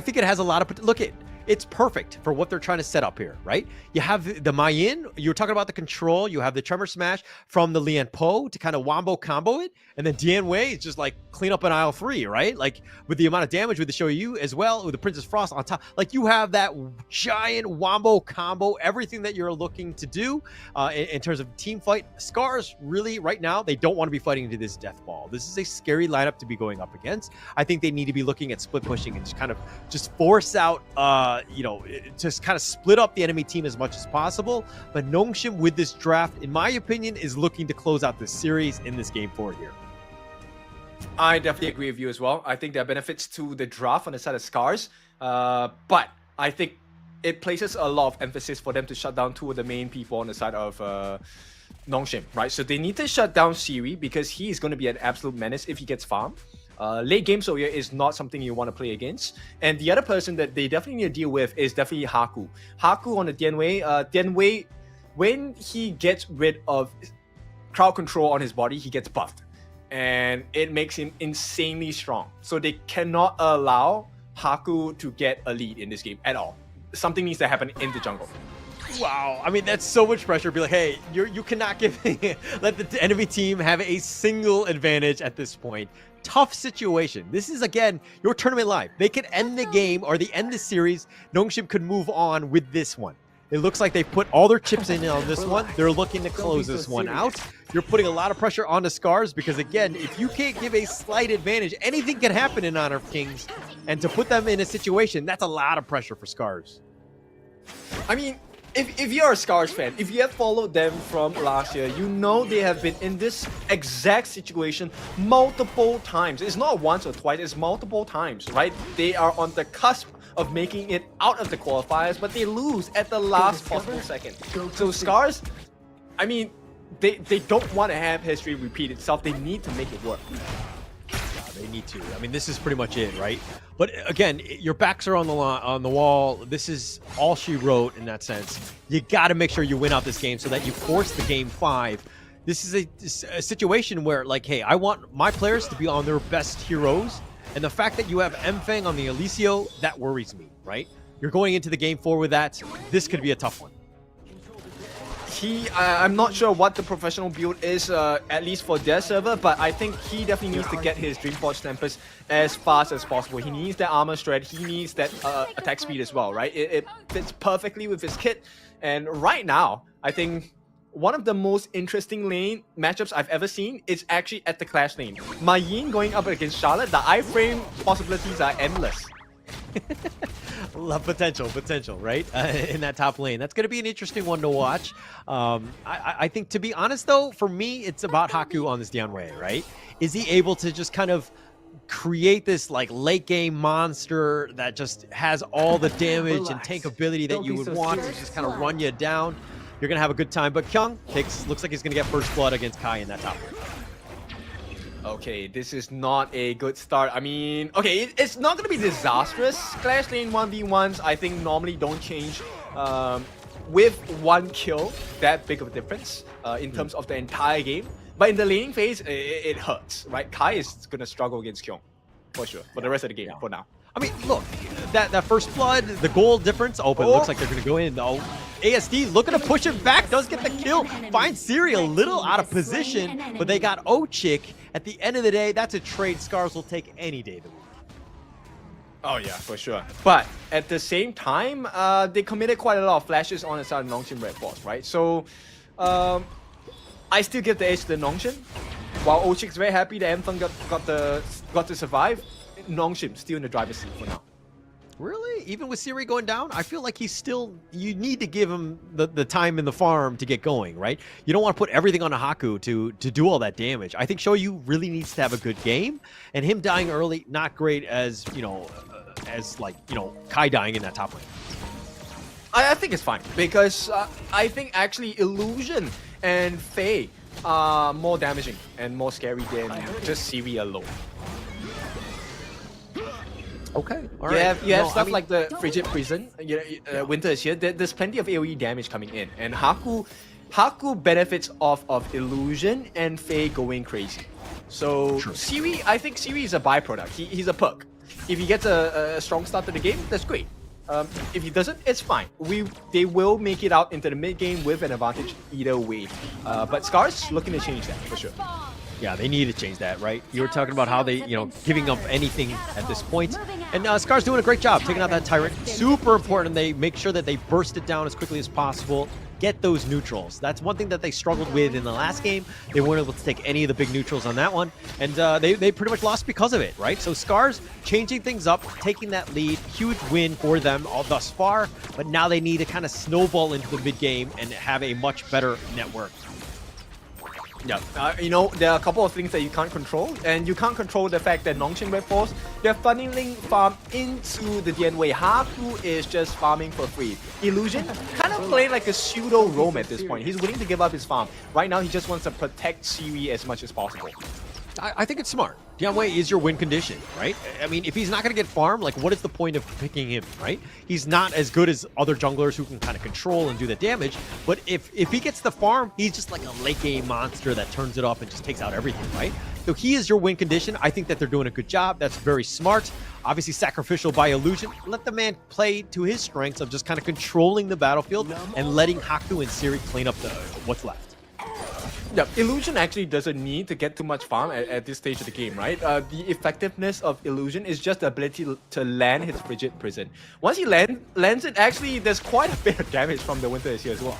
think it has a lot of look at. It's perfect for what they're trying to set up here, right? You have the Mayin, you were talking about the control, you have the Tremor Smash from the Lian Po to kind of wombo combo it, and then Dian Wei is just like clean up an aisle 3, right? Like with the amount of damage with the Shoyu as well, with the Princess Frost on top, like you have that giant wombo combo, everything that you're looking to do in terms of team fight. SCARZ really right now, they don't want to be fighting into this death ball. This is a scary lineup to be going up against. I think they need to be looking at split pushing and just force out just kind of split up the enemy team as much as possible. But Nongshim with this draft, in my opinion, is looking to close out this series in this game 4 here. I definitely agree with you as well. I think there are benefits to the draft on the side of SCARZ, but I think it places a lot of emphasis for them to shut down 2 of the main people on the side of Nongshim, right? So they need to shut down Siri because he is going to be an absolute menace if he gets farmed. Late game Soyue is not something you want to play against. And the other person that they definitely need to deal with is definitely Haku. Haku on the Dian Wei, when he gets rid of crowd control on his body, he gets buffed. And it makes him insanely strong. So they cannot allow Haku to get a lead in this game at all. Something needs to happen in the jungle. Wow, I mean, that's so much pressure. Be like, hey, you cannot let the enemy team have a single advantage at this point. Tough situation. This is, again, your tournament live. They could end the game or they end the series. Nongshim could move on with this one. It looks like they've put all their chips in on this one. They're looking to close this one out. You're putting a lot of pressure on the SCARZ because, again, if you can't give a slight advantage, anything can happen in Honor of Kings. And to put them in a situation, that's a lot of pressure for SCARZ. I mean, if you're a SCARZ fan, if you have followed them from last year, you know they have been in this exact situation multiple times. It's not once or twice, it's multiple times, right? They are on the cusp of making it out of the qualifiers, but they lose at the last possible second. So SCARZ, I mean, they don't want to have history repeat itself. They need to make it work. They need to. I mean, this is pretty much it, right? But again, your backs are on the wall. This is all she wrote in that sense. You got to make sure you win out this game so that you force the game 5. This is a situation where, like, hey, I want my players to be on their best heroes, and the fact that you have Mfeng on the Alicio, that worries me, right? You're going into the game 4 with that. This could be a tough one. I'm not sure what the professional build is, at least for their server, but I think he definitely needs to get his Dreamforge Tempest as fast as possible. He needs that armor shred, he needs that attack speed as well, right? It fits perfectly with his kit, and right now, I think one of the most interesting lane matchups I've ever seen is actually at the Clash lane. Yin going up against Charlotte, the iframe possibilities are endless. Love potential, right? In that top lane. That's going to be an interesting one to watch. I think, to be honest, though, for me, it's about Haku on this Dianwei, right? Is he able to just kind of create this like late game monster that just has all the damage and tank ability that you would want to just kind of run you down? You're going to have a good time. But Kyung looks like he's going to get first blood against Kai in that top lane. Okay, this is not a good start. I mean, okay, it's not going to be disastrous. Clash lane 1v1s, I think, normally don't change with one kill that big of a difference in terms of the entire game. But in the laning phase, it hurts, right? Kai is going to struggle against Kyung, for sure, for the rest of the game, for now. I mean, look, that first blood, the gold difference. Oh, but it looks like they're going to go in. Oh, ASD looking to push him back, does get the kill. Finds Siri a little out of position, but they got Ochik. At the end of the day, that's a trade SCARZ will take any day of the week. Oh yeah, for sure. But at the same time, they committed quite a lot of flashes on the side of Nongshim RedForce, right? So, I still give the edge to the Nongshim. While Ochik's very happy that Mfeng got to survive, Nongshim still in the driver's seat for now. Really? Even with Siri going down, I feel like he's still... You need to give him the time in the farm to get going, right? You don't want to put everything on a Haku to do all that damage. I think Shoyu really needs to have a good game, and him dying early, not great as, Kai dying in that top lane. I think it's fine, because I think actually Illusion and Faye are more damaging and more scary than just Siri alone. Okay, all right. You have stuff like the Frigid Prison, Winter is here. There's plenty of AoE damage coming in, and Haku benefits off of Illusion and Faye going crazy. So Siri, I think Siri is a byproduct. He's a perk. If he gets a strong start to the game, that's great. If he doesn't, it's fine. They will make it out into the mid game with an advantage either way. But SCARZ looking to change that for sure. Yeah, they need to change that, right? You were talking about how they, giving up anything at this point. And SCARZ doing a great job taking out that Tyrant. Super important. They make sure that they burst it down as quickly as possible. Get those neutrals. That's one thing that they struggled with in the last game. They weren't able to take any of the big neutrals on that one. And they pretty much lost because of it, right? So SCARZ changing things up, taking that lead. Huge win for them thus far. But now they need to kind of snowball into the mid game and have a much better network. Yeah, there are a couple of things that you can't control, and you can't control the fact that Nongshim RedForce, they're funneling farm into the Dianwei. Haku is just farming for free. Illusion kind of playing like a pseudo roam at this point. He's willing to give up his farm. Right now, he just wants to protect Siri as much as possible. I think it's smart. Dianwei is your win condition, right? I mean, if he's not going to get farmed, like, what is the point of picking him, right? He's not as good as other junglers who can kind of control and do the damage, but if he gets the farm, he's just like a late game monster that turns it up and just takes out everything, right? So he is your win condition. I think that they're doing a good job. That's very smart. Obviously sacrificial by Illusion. Let the man play to his strengths of just kind of controlling the battlefield and letting Haku and Siri clean up what's left. Yeah, Illusion actually doesn't need to get too much farm at this stage of the game, right? The effectiveness of Illusion is just the ability to land his Frigid Prison. Once he lands it, actually, there's quite a bit of damage from the Winter is here as well.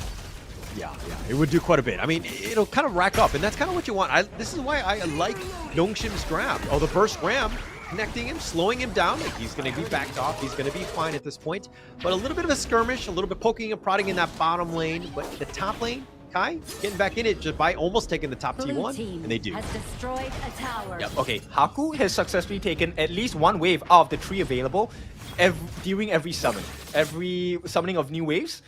Yeah, it would do quite a bit. I mean, it'll kind of rack up, and that's kind of what you want. This is why I like Nongshim's draft. Oh, the burst ram connecting him, slowing him down. Like, he's going to be backed off. He's going to be fine at this point. But a little bit of a skirmish, a little bit poking and prodding in that bottom lane. But the top lane, Kai, getting back in it just by almost taking the top T1, and they do. Has destroyed a tower. Yep. Okay, Haku has successfully taken at least one wave out of the 3 available during every summon. Every summoning of new waves.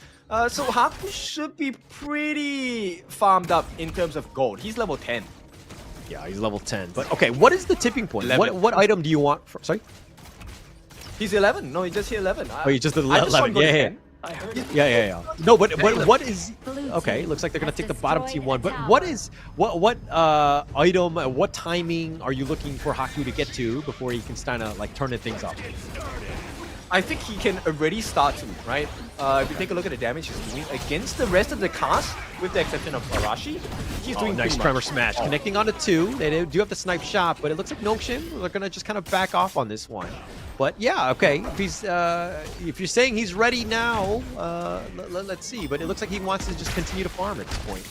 So Haku should be pretty farmed up in terms of gold. He's level 10. Yeah, he's level 10. But okay, what is the tipping point? 11. What item do you want? Sorry? He's 11. No, he just hit 11. Oh, you just did I just saw him 11. go to Yeah, 10. I heard it. Yeah. No, but what is... Okay, looks like they're going to take the bottom T1. But what is... What item, what timing are you looking for Haku to get to before he can kind of like turn things up? I think he can already start to, right? If you take a look at the damage he's doing against the rest of the cast, with the exception of Arashi, he's doing nice pretty tremor much. smash. Connecting onto 2. They do have the snipe shot, but it looks like Nongshim, they're going to just kind of back off on this one. But yeah, okay. If you're saying he's ready now, let's see. But it looks like he wants to just continue to farm at this point.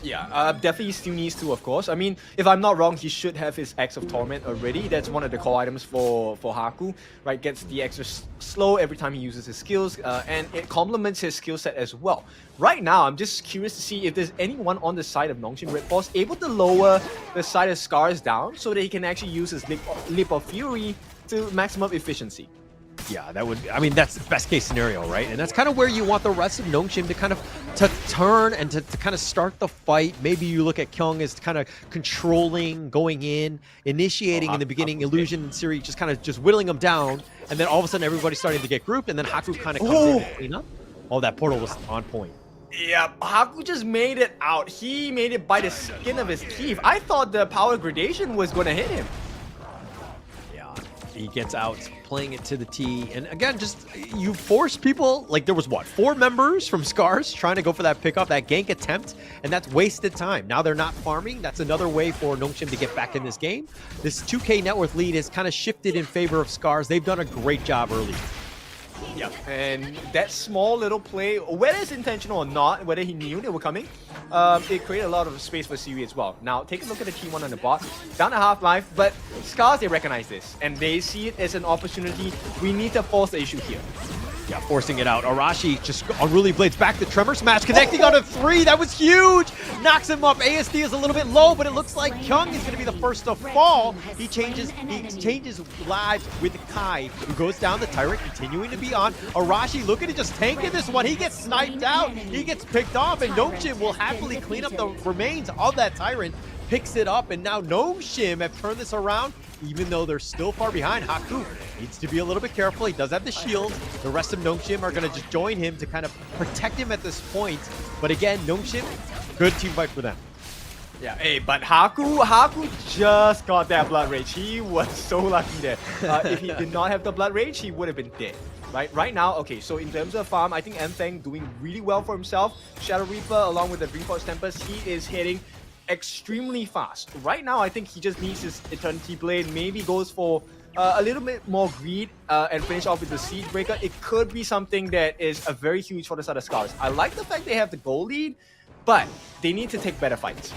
Yeah, definitely still needs to, of course. I mean, if I'm not wrong, he should have his Axe of Torment already. That's one of the core items for Haku, right? Gets the extra slow every time he uses his skills, and it complements his skill set as well. Right now, I'm just curious to see if there's anyone on the side of Nongshim RedForce able to lower the side of SCARZ down so that he can actually use his Leap of Fury to maximum efficiency. Yeah, that would. I mean, that's the best case scenario, right? And that's kind of where you want the rest of Nongshim to kind of turn and to kind of start the fight. Maybe you look at Kyung as kind of controlling, going in, initiating in the beginning, Illusion and Siri just kind of just whittling them down, and then all of a sudden everybody's starting to get grouped, and then Haku kind of comes in and clean up. Oh, that portal was on point. Yeah, Haku just made it out. He made it by the skin of his teeth. I thought the power gradation was going to hit him. He gets out, playing it to the T, and again, just you force people. Like there was what 4 members from SCARZ trying to go for that pickup, that gank attempt, and that's wasted time. Now they're not farming. That's another way for Nongshim to get back in this game. This 2K net worth lead has kind of shifted in favor of SCARZ. They've done a great job early. Yeah, and that small little play, whether it's intentional or not, whether he knew they were coming, it created a lot of space for Siri as well. Now, take a look at the T1 on the bot, down to half-life, but SCARZ, they recognize this, and they see it as an opportunity. We need to force the issue here. Yeah, forcing it out. Arashi just unruly blades back to Tremor Smash, connecting onto 3. That was huge. Knocks him up. ASD is a little bit low, but it looks like Kyung is going to be the first to fall. He changes lives with Kai, who goes down the Tyrant, continuing to be on. Arashi looking to just tanking this one. He gets sniped out. He gets picked off, and Nongshim will happily clean up the remains of that Tyrant. Picks it up, and now Nongshim have turned this around, even though they're still far behind. Haku needs to be a little bit careful. He does have the shield. The rest of Nongshim are going to just join him to kind of protect him at this point. But again, Nongshim, good team fight for them. Yeah, hey, but Haku just got that Blood Rage. He was so lucky there. If he did not have the Blood Rage, he would have been dead. Right now, okay, so in terms of farm, I think Enfeng doing really well for himself. Shadow Reaper, along with the RedForce Tempest, he is hitting extremely fast. Right now, I think he just needs his Eternity Blade, maybe goes for a little bit more greed and finish off with the Siege Breaker. It could be something that is a very huge for the side of SCARZ. I like the fact they have the goal lead, but they need to take better fights.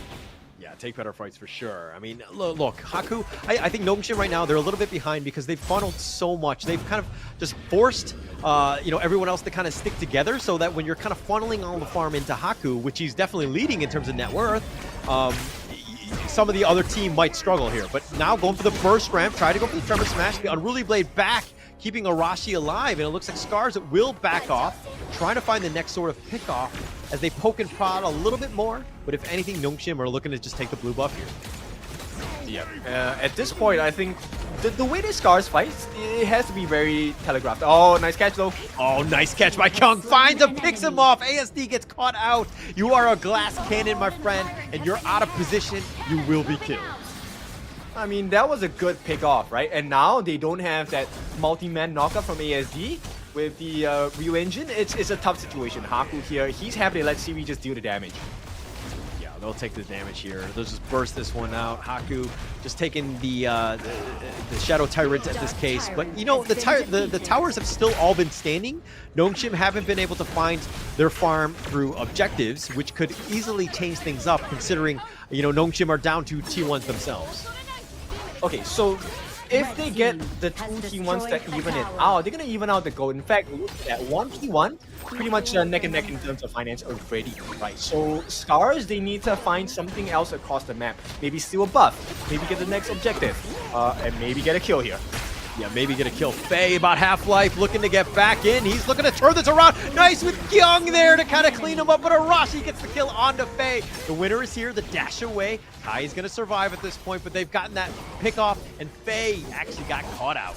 Yeah, take better fights for sure. I mean, look, Haku, I think Nongshim right now, they're a little bit behind because they've funneled so much. They've kind of just forced, everyone else to kind of stick together so that when you're kind of funneling all the farm into Haku, which he's definitely leading in terms of net worth, some of the other team might struggle here. But now going for the burst ramp, try to go for the Tremor Smash, the Unruly Blade back, keeping Arashi alive, and it looks like SCARZ will back off, trying to find the next sort of pickoff as they poke and prod a little bit more. But if anything, Nongshim are looking to just take the blue buff here. Yeah, at this point, I think the way this SCARZ fights, it has to be very telegraphed. Oh, nice catch though. Oh, nice catch by Kyung. Finds him, picks him off. ASD gets caught out. You are a glass cannon, my friend, and you're out of position. You will be killed. I mean, that was a good pick off, right? And now they don't have that multi-man knockup from ASD with the RÜYA engine. It's a tough situation. Haku here, he's happy to let Siri just deal the damage. Yeah, they'll take the damage here. They'll just burst this one out. Haku just taking the Shadow Tyrant at this case. But, you know, the towers have still all been standing. Nongshim haven't been able to find their farm through objectives, which could easily change things up considering, Nongshim are down to T1s themselves. Okay, so if they get the two T1s that even it out, they're gonna even out the gold. In fact, look at 1T1, pretty much neck and neck in terms of finance already, right? So SCARZ, they need to find something else across the map. Maybe steal a buff, maybe get the next objective, and maybe get a kill here. Yeah, maybe gonna kill Faye, about half-life, looking to get back in. He's looking to turn this around. Nice with Kyung there to kind of clean him up, but Arashi gets the kill onto Faye. The winner is here, the dash away. Kai is gonna survive at this point, but they've gotten that pick off, and Faye actually got caught out.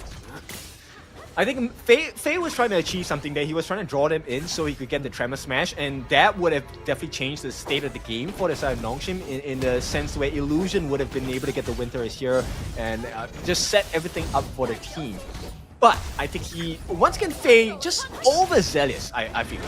I think Faye was trying to achieve something there. He was trying to draw them in so he could get the Tremor Smash, and that would have definitely changed the state of the game for the side of Nongshim in the sense where Illusion would have been able to get the Winter here and just set everything up for the team. But I think he, once again, Faye just overzealous, I feel.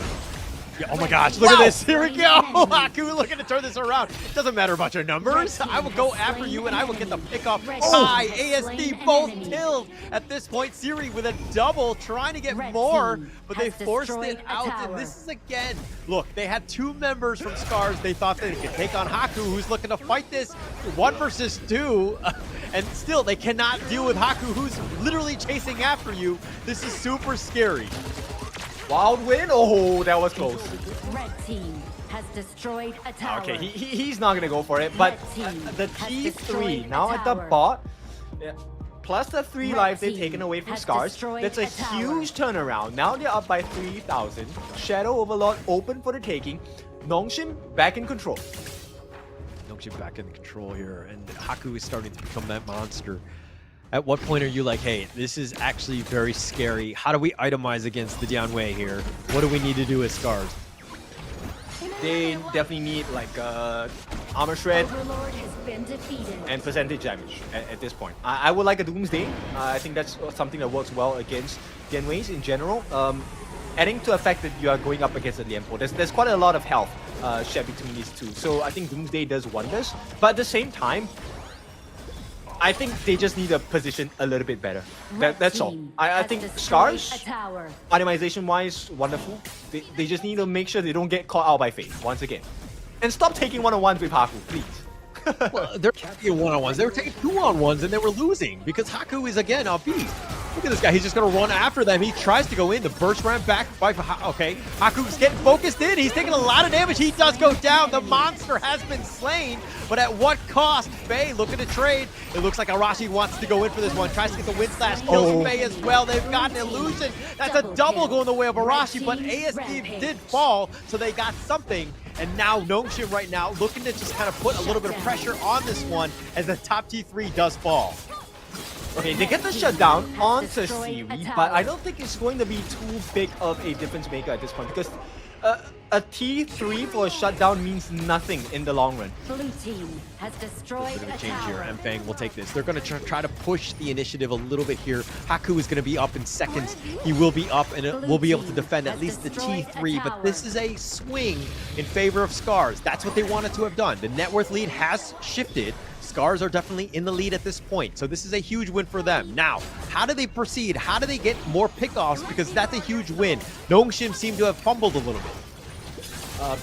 Yeah, oh my gosh, look at this. Here we go. Haku looking to turn this around. Doesn't matter about your numbers. I will go after you and I will get the pick off. Kai, ASD, both killed. At this point, Siri with a double, trying to get more, but they forced it out. And this is again, look, they had two members from SCARZ. They thought they could take on Haku, who's looking to fight this 1 versus 2. And still, they cannot deal with Haku, who's literally chasing after you. This is super scary. Wild win? Oh, that was close. Red team has destroyed a tower. Okay, he's not gonna go for it, but the T3 now at the bot, yeah, plus the 3 lives they've taken away from SCARZ, that's a huge turnaround. Now they're up by 3,000. Shadow Overlord open for the taking. Nongshim back in control. Nongshim back in control here, and Haku is starting to become that monster. At what point are you like, hey, this is actually very scary. How do we itemize against the Dianwei here? What do we need to do as SCARZ? They definitely need like armor shred Overlord has been defeated. and percentage damage at this point. I would like a Doomsday. I think that's something that works well against Dianweis in general. Adding to the fact that you are going up against the Lianpo, there's quite a lot of health shared between these two. So I think Doomsday does wonders. But at the same time, I think they just need to position a little bit better. That's all. I think SCARZ, itemization-wise, wonderful. They just need to make sure they don't get caught out by Faye once again. And stop taking one-on-ones with Haku, please. Well, they're taking one-on-ones. They were taking 2-on-1s and they were losing because Haku is again a beast. Look at this guy. He's just going to run after them. He tries to go in. The burst ran back by... Okay. Haku's getting focused in. He's taking a lot of damage. He does go down. The monster has been slain. But at what cost? Faye looking to trade. It looks like Arashi wants to go in for this one. Tries to get the wind slash. Kills Faye as well. They've got an illusion. That's a double going the way of Arashi. But ASD did fall. So they got something. And now Nongshim right now looking to just kind of put a little bit of pressure on this one as the top T3 does fall. Okay, they get the shutdown onto Siri, but I don't think it's going to be too big of a difference maker at this point because a T3 for a shutdown means nothing in the long run. Blue team has destroyed Bit of a a change here. tower. Mfang will take this. They're going to try to push the initiative a little bit here. Haku is going to be up in seconds. He will be up and will be able to defend at least the T3, but this is a swing in favor of SCARZ. That's what they wanted to have done. The net worth lead has shifted. SCARZ are definitely in the lead at this point, so this is a huge win for them. Now, how do they proceed? How do they get more pickoffs? Because that's a huge win. Nongshim seem to have fumbled a little bit.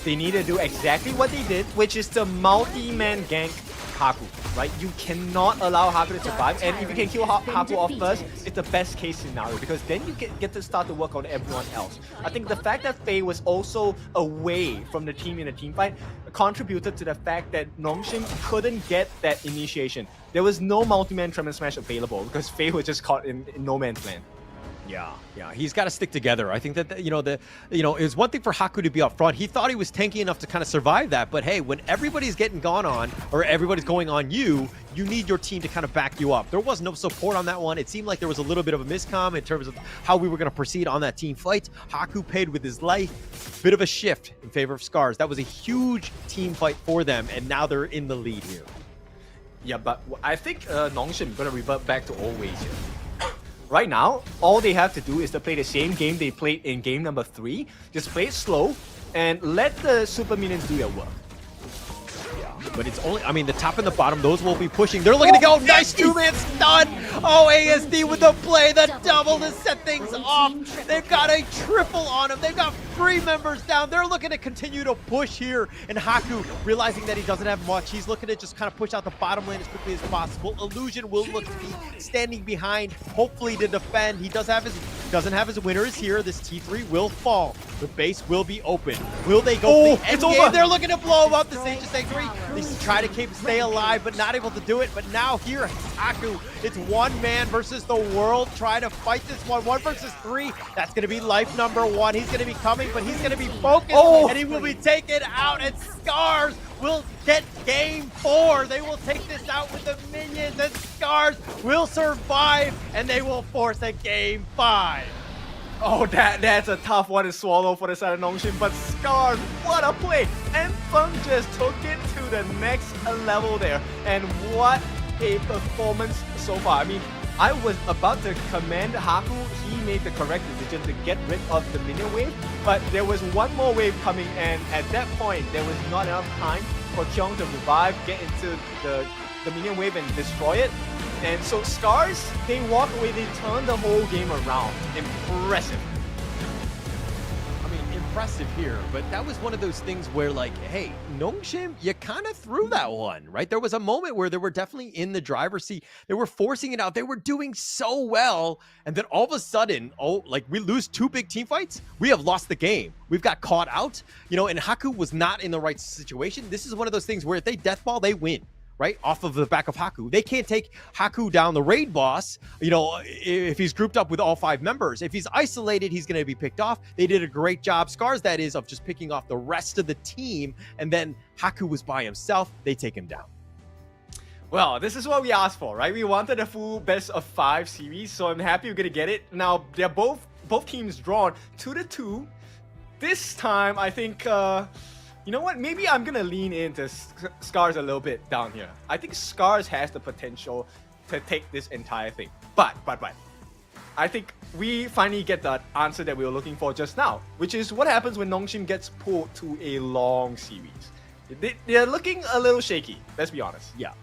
They need to do exactly what they did, which is to multi-man gank Haku, right? You cannot allow Haku to survive, and if you can kill Haku off first, it's the best case scenario, because then you get to start to work on everyone else. I think the fact that Faye was also away from the team in a team fight contributed to the fact that Nongshim couldn't get that initiation. There was no multi-man Tremor Smash available, because Faye was just caught in no man's land. Yeah, he's got to stick together. I think that it was one thing for Haku to be up front. He thought he was tanky enough to kind of survive that, but hey, when everybody's getting gone on or everybody's going on you need your team to kind of back you up. There was no support on that one. It seemed like there was a little bit of a miscomm in terms of how we were going to proceed on that team fight. Haku paid with his life. Bit of a shift in favor of SCARZ. That was a huge team fight for them, and now they're in the lead here. Yeah, but I think Nongshim gonna revert back to old ways here. Right now, all they have to do is to play the same game they played in game number 3. Just play it slow and let the super minions do their work. but it's only, I mean, the top and the bottom, those will be pushing. They're looking to go. Nice two-man stun. Oh, ASD with the play, the double to set things off. They've got a triple on him. They've got 3 members down. They're looking to continue to push here. And Haku, realizing that he doesn't have much, he's looking to just kind of push out the bottom lane as quickly as possible. Illusion will look to be standing behind, hopefully to defend. He doesn't have his winners here. This T3 will fall. The base will be open. Will they go for the end game? They're looking to blow him up. The Sage Stay 3. They try to stay alive, but not able to do it. But now here, Haku, it's 1 man versus the world. Try to fight this one. 1 versus 3. That's going to be life number 1. He's going to be coming, but he's going to be focused, and he will be taken out. And SCARZ will get game 4. They will take this out with the minions, and SCARZ will survive, and they will force a game 5. Oh, that's a tough one to swallow for the side of Nongshim, but SCARZ, what a play! Anthem just took it to the next level there, and what a performance so far. I mean, I was about to commend Haku. He made the correct decision to get rid of the minion wave, but there was one more wave coming, and at that point, there was not enough time for Kyung to revive, get into the minion wave and destroy it. And so SCARZ, they walk away, they turn the whole game around. Impressive. I mean, impressive here, but that was one of those things where, like, hey, Nongshim, you kind of threw that one, right? There was a moment where they were definitely in the driver's seat. They were forcing it out. They were doing so well. And then all of a sudden, like, we lose 2 big team fights. We have lost the game. We've got caught out, you know, and Haku was not in the right situation. This is one of those things where if they deathball, they win. Right off of the back of Haku. They can't take Haku down the raid boss, you know, if he's grouped up with all 5 members. If he's isolated, he's going to be picked off. They did a great job, SCARZ that is, of just picking off the rest of the team. And then Haku was by himself. They take him down. Well, this is what we asked for, right? We wanted a full best of 5 series, so I'm happy we're going to get it. Now, they're both teams drawn 2-2. This time, I think... you know what? Maybe I'm gonna lean into SCARZ a little bit down here. I think SCARZ has the potential to take this entire thing. But I think we finally get the answer that we were looking for just now, which is what happens when Nongshim gets pulled to a long series. They're looking a little shaky, let's be honest. Yeah.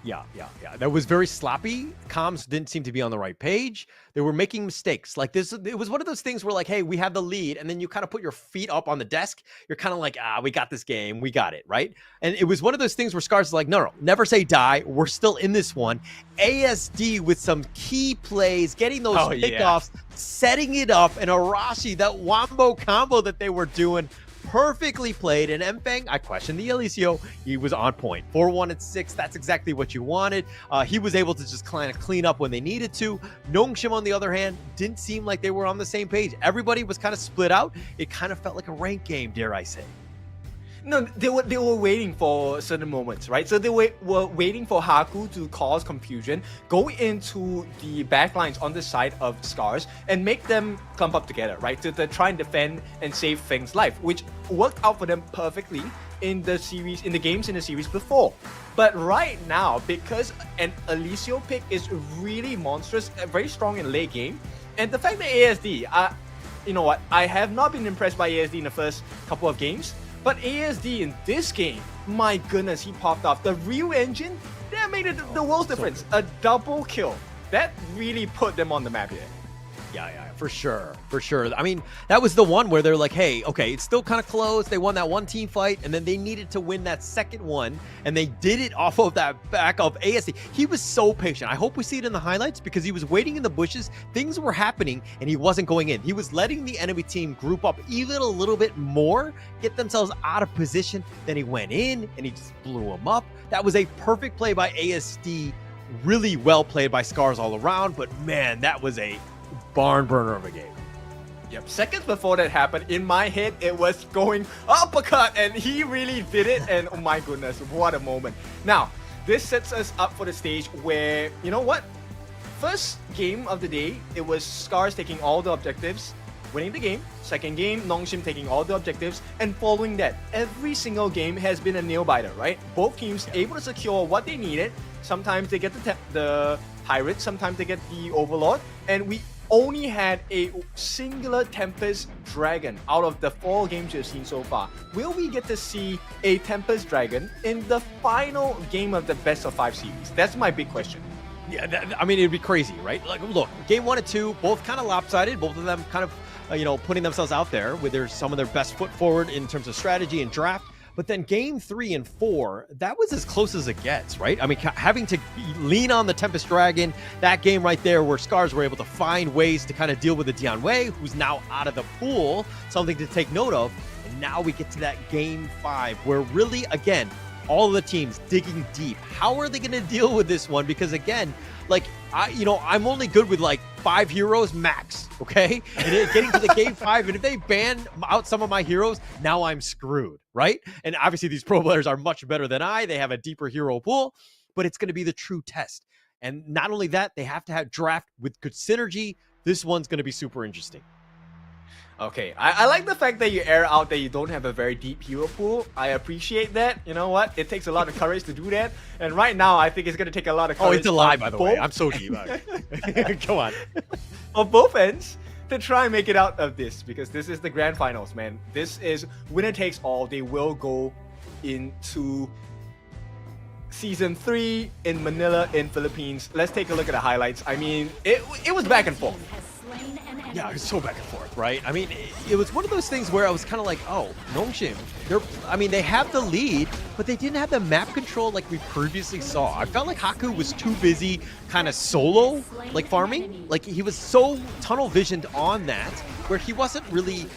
That was very sloppy. Comms didn't seem to be on the right page. They were making mistakes. Like this, it was one of those things where like, hey, we have the lead, and then you kind of put your feet up on the desk. You're kind of like, we got this game. We got it, right? And it was one of those things where SCARZ is like, no, never say die. We're still in this one. ASD with some key plays, getting those pickoffs, setting it up, and Arashi, that wombo combo that they were doing, perfectly played. And Mfeng, I questioned the Alicio. He was on point. 4-1 and 6. That's exactly what you wanted. He was able to just kind of clean up when they needed to. Nongshim, on the other hand, didn't seem like they were on the same page. Everybody was kind of split out. It kind of felt like a ranked game, dare I say. No, they were waiting for certain moments, right? So they were waiting for Haku to cause confusion, go into the backlines on the side of SCARZ, and make them clump up together, right? To try and defend and save Feng's life, which worked out for them perfectly in the games in the series before. But right now, because an Alicio pick is really monstrous, very strong in late game, and the fact that ASD, you know what? I have not been impressed by ASD in the first couple of games. But ASD in this game, my goodness, he popped off. The Ryu engine, that made it the world's difference. A double kill. That really put them on the map here. Yeah, for sure. I mean, that was the one where they're like, hey, okay, it's still kind of close. They won that one team fight, and then they needed to win that second one, and they did it off of that back of ASD. He was so patient. I hope we see it in the highlights because he was waiting in the bushes. Things were happening, and he wasn't going in. He was letting the enemy team group up even a little bit more, get themselves out of position. Then he went in, and he just blew them up. That was a perfect play by ASD. Really well played by SCARZ all around, but man, that was a barn burner of a game. Yep, seconds before that happened, in my head, it was going uppercut, and he really did it, and oh my goodness, what a moment. Now, this sets us up for the stage where, you know what? First game of the day, it was SCARZ taking all the objectives, winning the game. Second game, Nongshim taking all the objectives, and following that, every single game has been a nail-biter, right? Both teams able to secure what they needed. Sometimes they get the Pirates, sometimes they get the Overlord, and we only had a singular Tempest Dragon out of the 4 games you've seen so far. Will we get to see a Tempest Dragon in the final game of the best of 5 series? That's my big question. Yeah, I mean, it'd be crazy, right? Like, look, game 1 and 2, both kind of lopsided, both of them kind of, putting themselves out there with some of their best foot forward in terms of strategy and draft. But then game 3 and 4, that was as close as it gets, right? I mean, having to lean on the Tempest Dragon, that game right there where SCARZ were able to find ways to kind of deal with the Dian Wei, who's now out of the pool, something to take note of. And now we get to that game 5 where really, again, all of the teams digging deep. How are they going to deal with this one? Because again, like, I'm only good with like 5 heroes max, okay? And getting to the game 5, and if they ban out some of my heroes, now I'm screwed, right? And obviously these pro players are much better than I. They have a deeper hero pool, but it's going to be the true test. And not only that, they have to have draft with good synergy. This one's going to be super interesting. Okay, I like the fact that you air out that you don't have a very deep hero pool. I appreciate that. You know what? It takes a lot of courage to do that. And right now, I think it's going to take a lot of courage. Oh, it's a lie, by the way. both- I'm so deep. Go on. on both ends to try and make it out of this, because this is the grand finals, man. This is winner takes all. They will go into Season 3 in Manila in Philippines. Let's take a look at the highlights. I mean, it was back and forth. Yeah, it was so back and forth, right? I mean, it was one of those things where I was kind of like, oh, Nongshim, they have the lead, but they didn't have the map control like we previously saw. I felt like Haku was too busy kind of solo, like farming. Like he was so tunnel visioned on that, where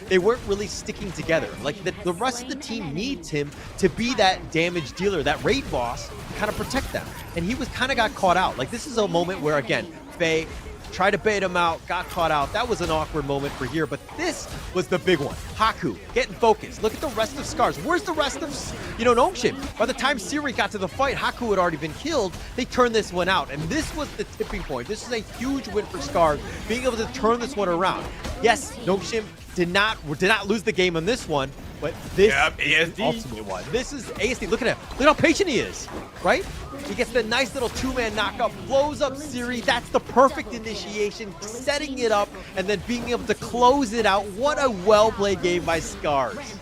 they weren't really sticking together. Like the rest of the team needs him to be that damage dealer, that raid boss, kind of protect them. And he was kind of got caught out. Like this is a moment where, again, Faye tried to bait him out, got caught out. That was an awkward moment for here, but this was the big one. Haku getting focused. Look at the rest of SCARZ. Where's the rest of, Nongshim? By the time Siri got to the fight, Haku had already been killed. They turned this one out, and this was the tipping point. This is a huge win for SCARZ, being able to turn this one around. Yes, Nongshim did not lose the game on this one, but this is the ultimate one. This is ASD. Look at him. Look how patient he is, right? He gets the nice little 2-man knockup, blows up Siri. That's the perfect initiation, setting it up, and then being able to close it out. What a well-played game by SCARZ.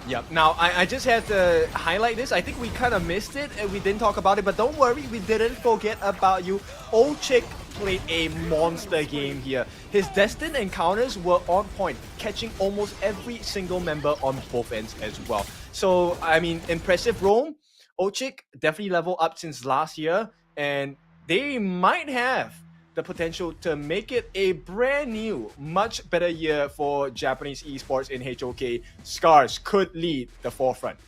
Yep. Now, I just had to highlight this. I think we kind of missed it and we didn't talk about it, but don't worry, we didn't forget about you. Old Chick played a monster game here. His destined encounters were on point, catching almost every single member on both ends as well. So, I mean, impressive roam. Old Chick definitely leveled up since last year, and they might have the potential to make it a brand new, much better year for Japanese esports in HOK. SCARZ could lead the forefront.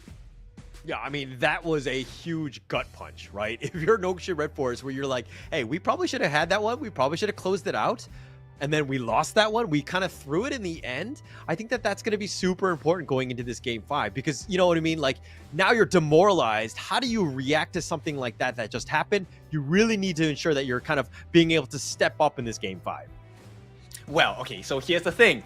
Yeah, I mean, that was a huge gut punch, right? If you're Nongshim RedForce, where you're like, hey, we probably should have had that one. We probably should have closed it out. And then we lost that one. We kind of threw it in the end. I think that's going to be super important going into this game 5, because you know what I mean? Like, now you're demoralized. How do you react to something like that just happened? You really need to ensure that you're kind of being able to step up in this game 5. Well, okay, so here's the thing.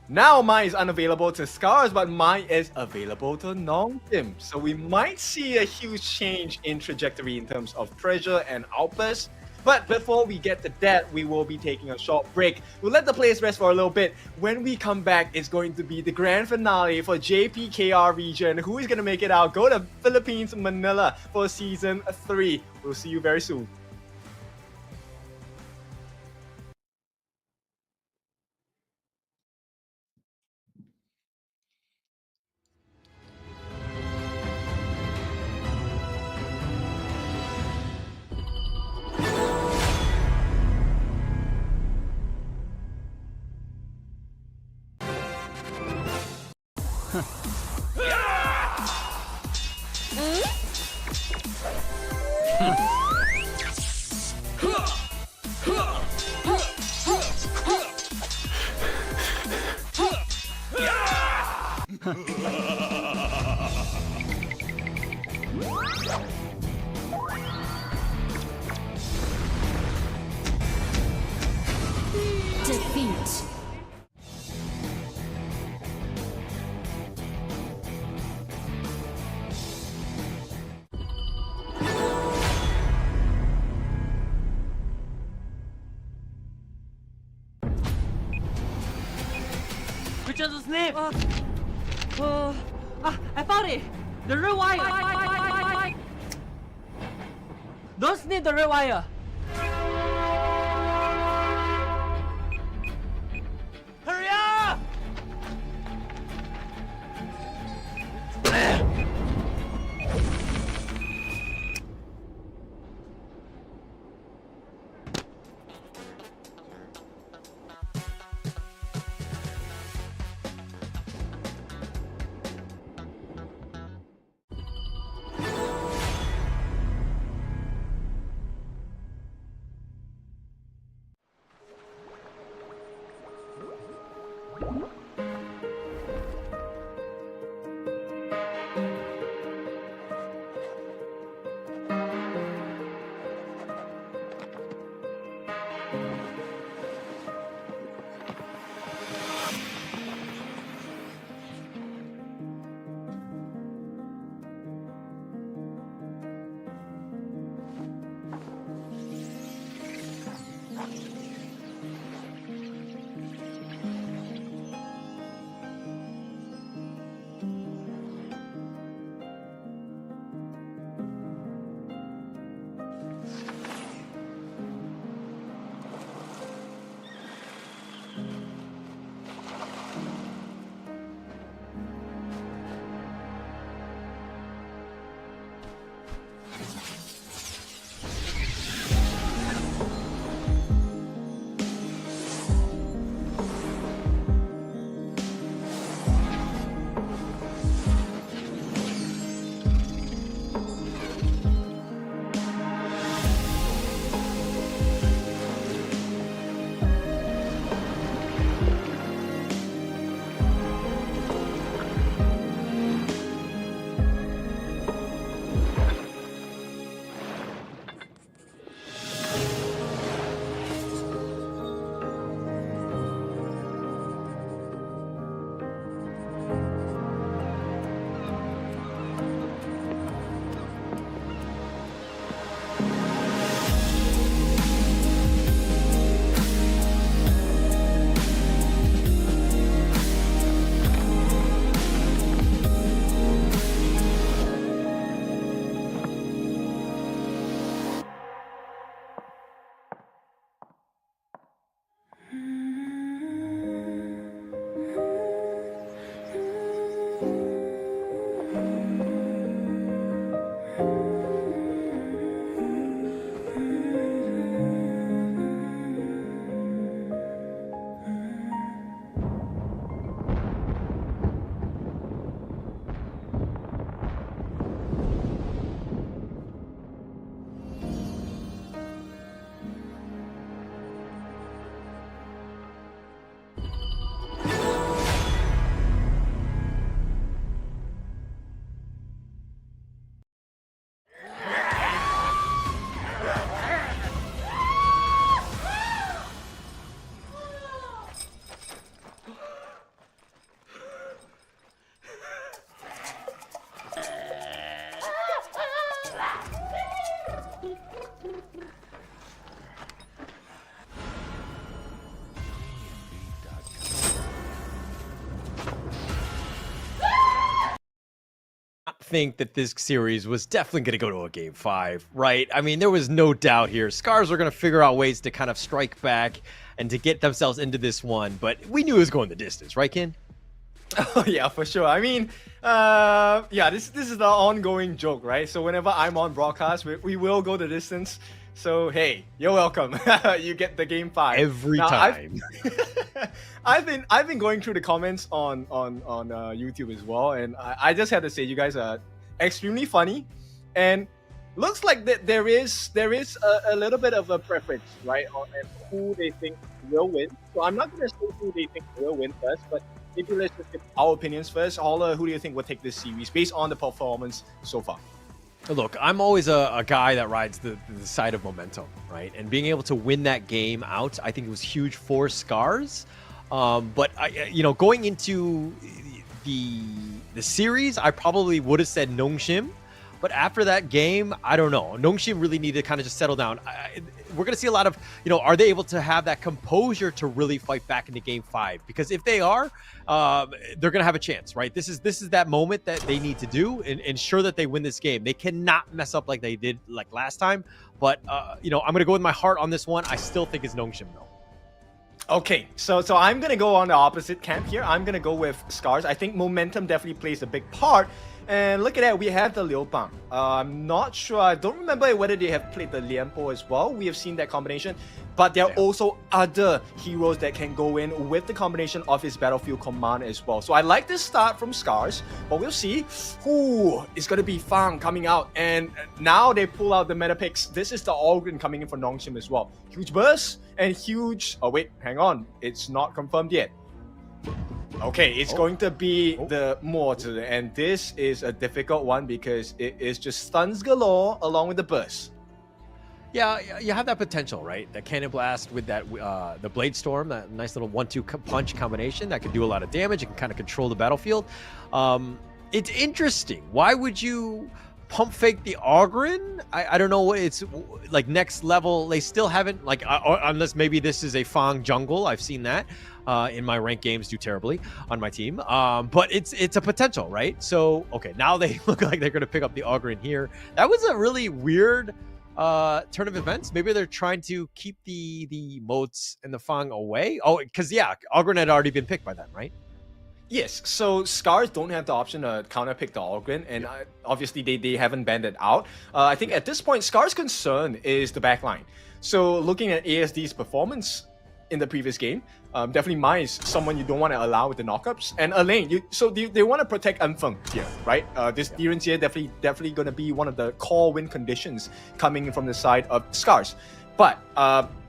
Now Mai is unavailable to SCARZ, but Mai is available to Nongshim. So we might see a huge change in trajectory in terms of treasure and outburst. But before we get to that, we will be taking a short break. We'll let the players rest for a little bit. When we come back, it's going to be the grand finale for JPKR region. Who is going to make it out? Go to Philippines, Manila for Season 3. We'll see you very soon. sleep. I found it. The RÜYA. Don't need the RÜYA. Hurry up! Think that this series was definitely going to go to a game 5, right? I mean, there was no doubt here. SCARZ are going to figure out ways to kind of strike back and to get themselves into this one, but we knew it was going the distance, right, Ken? Oh yeah, for sure. I mean, yeah, this is the ongoing joke, right? So whenever I'm on broadcast, we will go the distance. So hey, you're welcome. You get the game 5 Every now, time. I've been going through the comments on YouTube as well, and I just have to say you guys are extremely funny, and looks like that there is a little bit of a preference, right, on who they think will win. So I'm not going to say who they think will win first, but maybe let's just get our opinions first. Holla, who do you think will take this series based on the performance so far? Look, I'm always a guy that rides the side of momentum, right? And being able to win that game out, I think it was huge for SCARZ. But going into the series, I probably would have said Nongshim. But after that game, I don't know. Nongshim really need to kind of just settle down. We're going to see a lot of, are they able to have that composure to really fight back into game 5? Because if they are, they're going to have a chance, right? This is that moment that they need to do and ensure that they win this game. They cannot mess up like they did like last time. But, I'm going to go with my heart on this one. I still think it's Nongshim, though. Okay, so I'm gonna go on the opposite camp here. I'm gonna go with SCARZ. I think momentum definitely plays a big part. And look at that, we have the Liu Bang. I'm not sure, I don't remember whether they have played the Lianpo as well. We have seen that combination. But there are also other heroes that can go in with the combination of his Battlefield Command as well. So I like this start from SCARZ, but we'll see. Ooh, it's gonna be Fang coming out. And now they pull out the meta picks. This is the Organ coming in for Nongshim as well. Huge burst and huge... Oh wait, hang on. It's not confirmed yet. Okay, it's going to be the Mortar, and this is a difficult one because it is just stuns galore along with the burst. Yeah, you have that potential, right? That Cannon Blast with that the Blade Storm, that nice little 1-2 punch combination that can do a lot of damage. It can kind of control the battlefield. It's interesting. Why would you pump fake the Ogryn? I don't know. It's like next level. They still haven't, like, unless maybe this is a Fang jungle. I've seen that in my ranked games do terribly on my team. But it's a potential, right? So, okay, now they look like they're going to pick up the Ogryn here. That was a really weird turn of events. Maybe they're trying to keep the moats and the Fang away. Oh, because yeah, Ogryn had already been picked by them, right? Yes, so SCARZ don't have the option to counter pick the Ogryn, and obviously they haven't banned it out. I think at this point, SCARZ's concern is the backline. So looking at ASD's performance in the previous game, definitely Mai is someone you don't want to allow with the knockups. And Elaine, they want to protect Anfeng here, right? This Diren's here definitely going to be one of the core win conditions coming from the side of SCARZ. But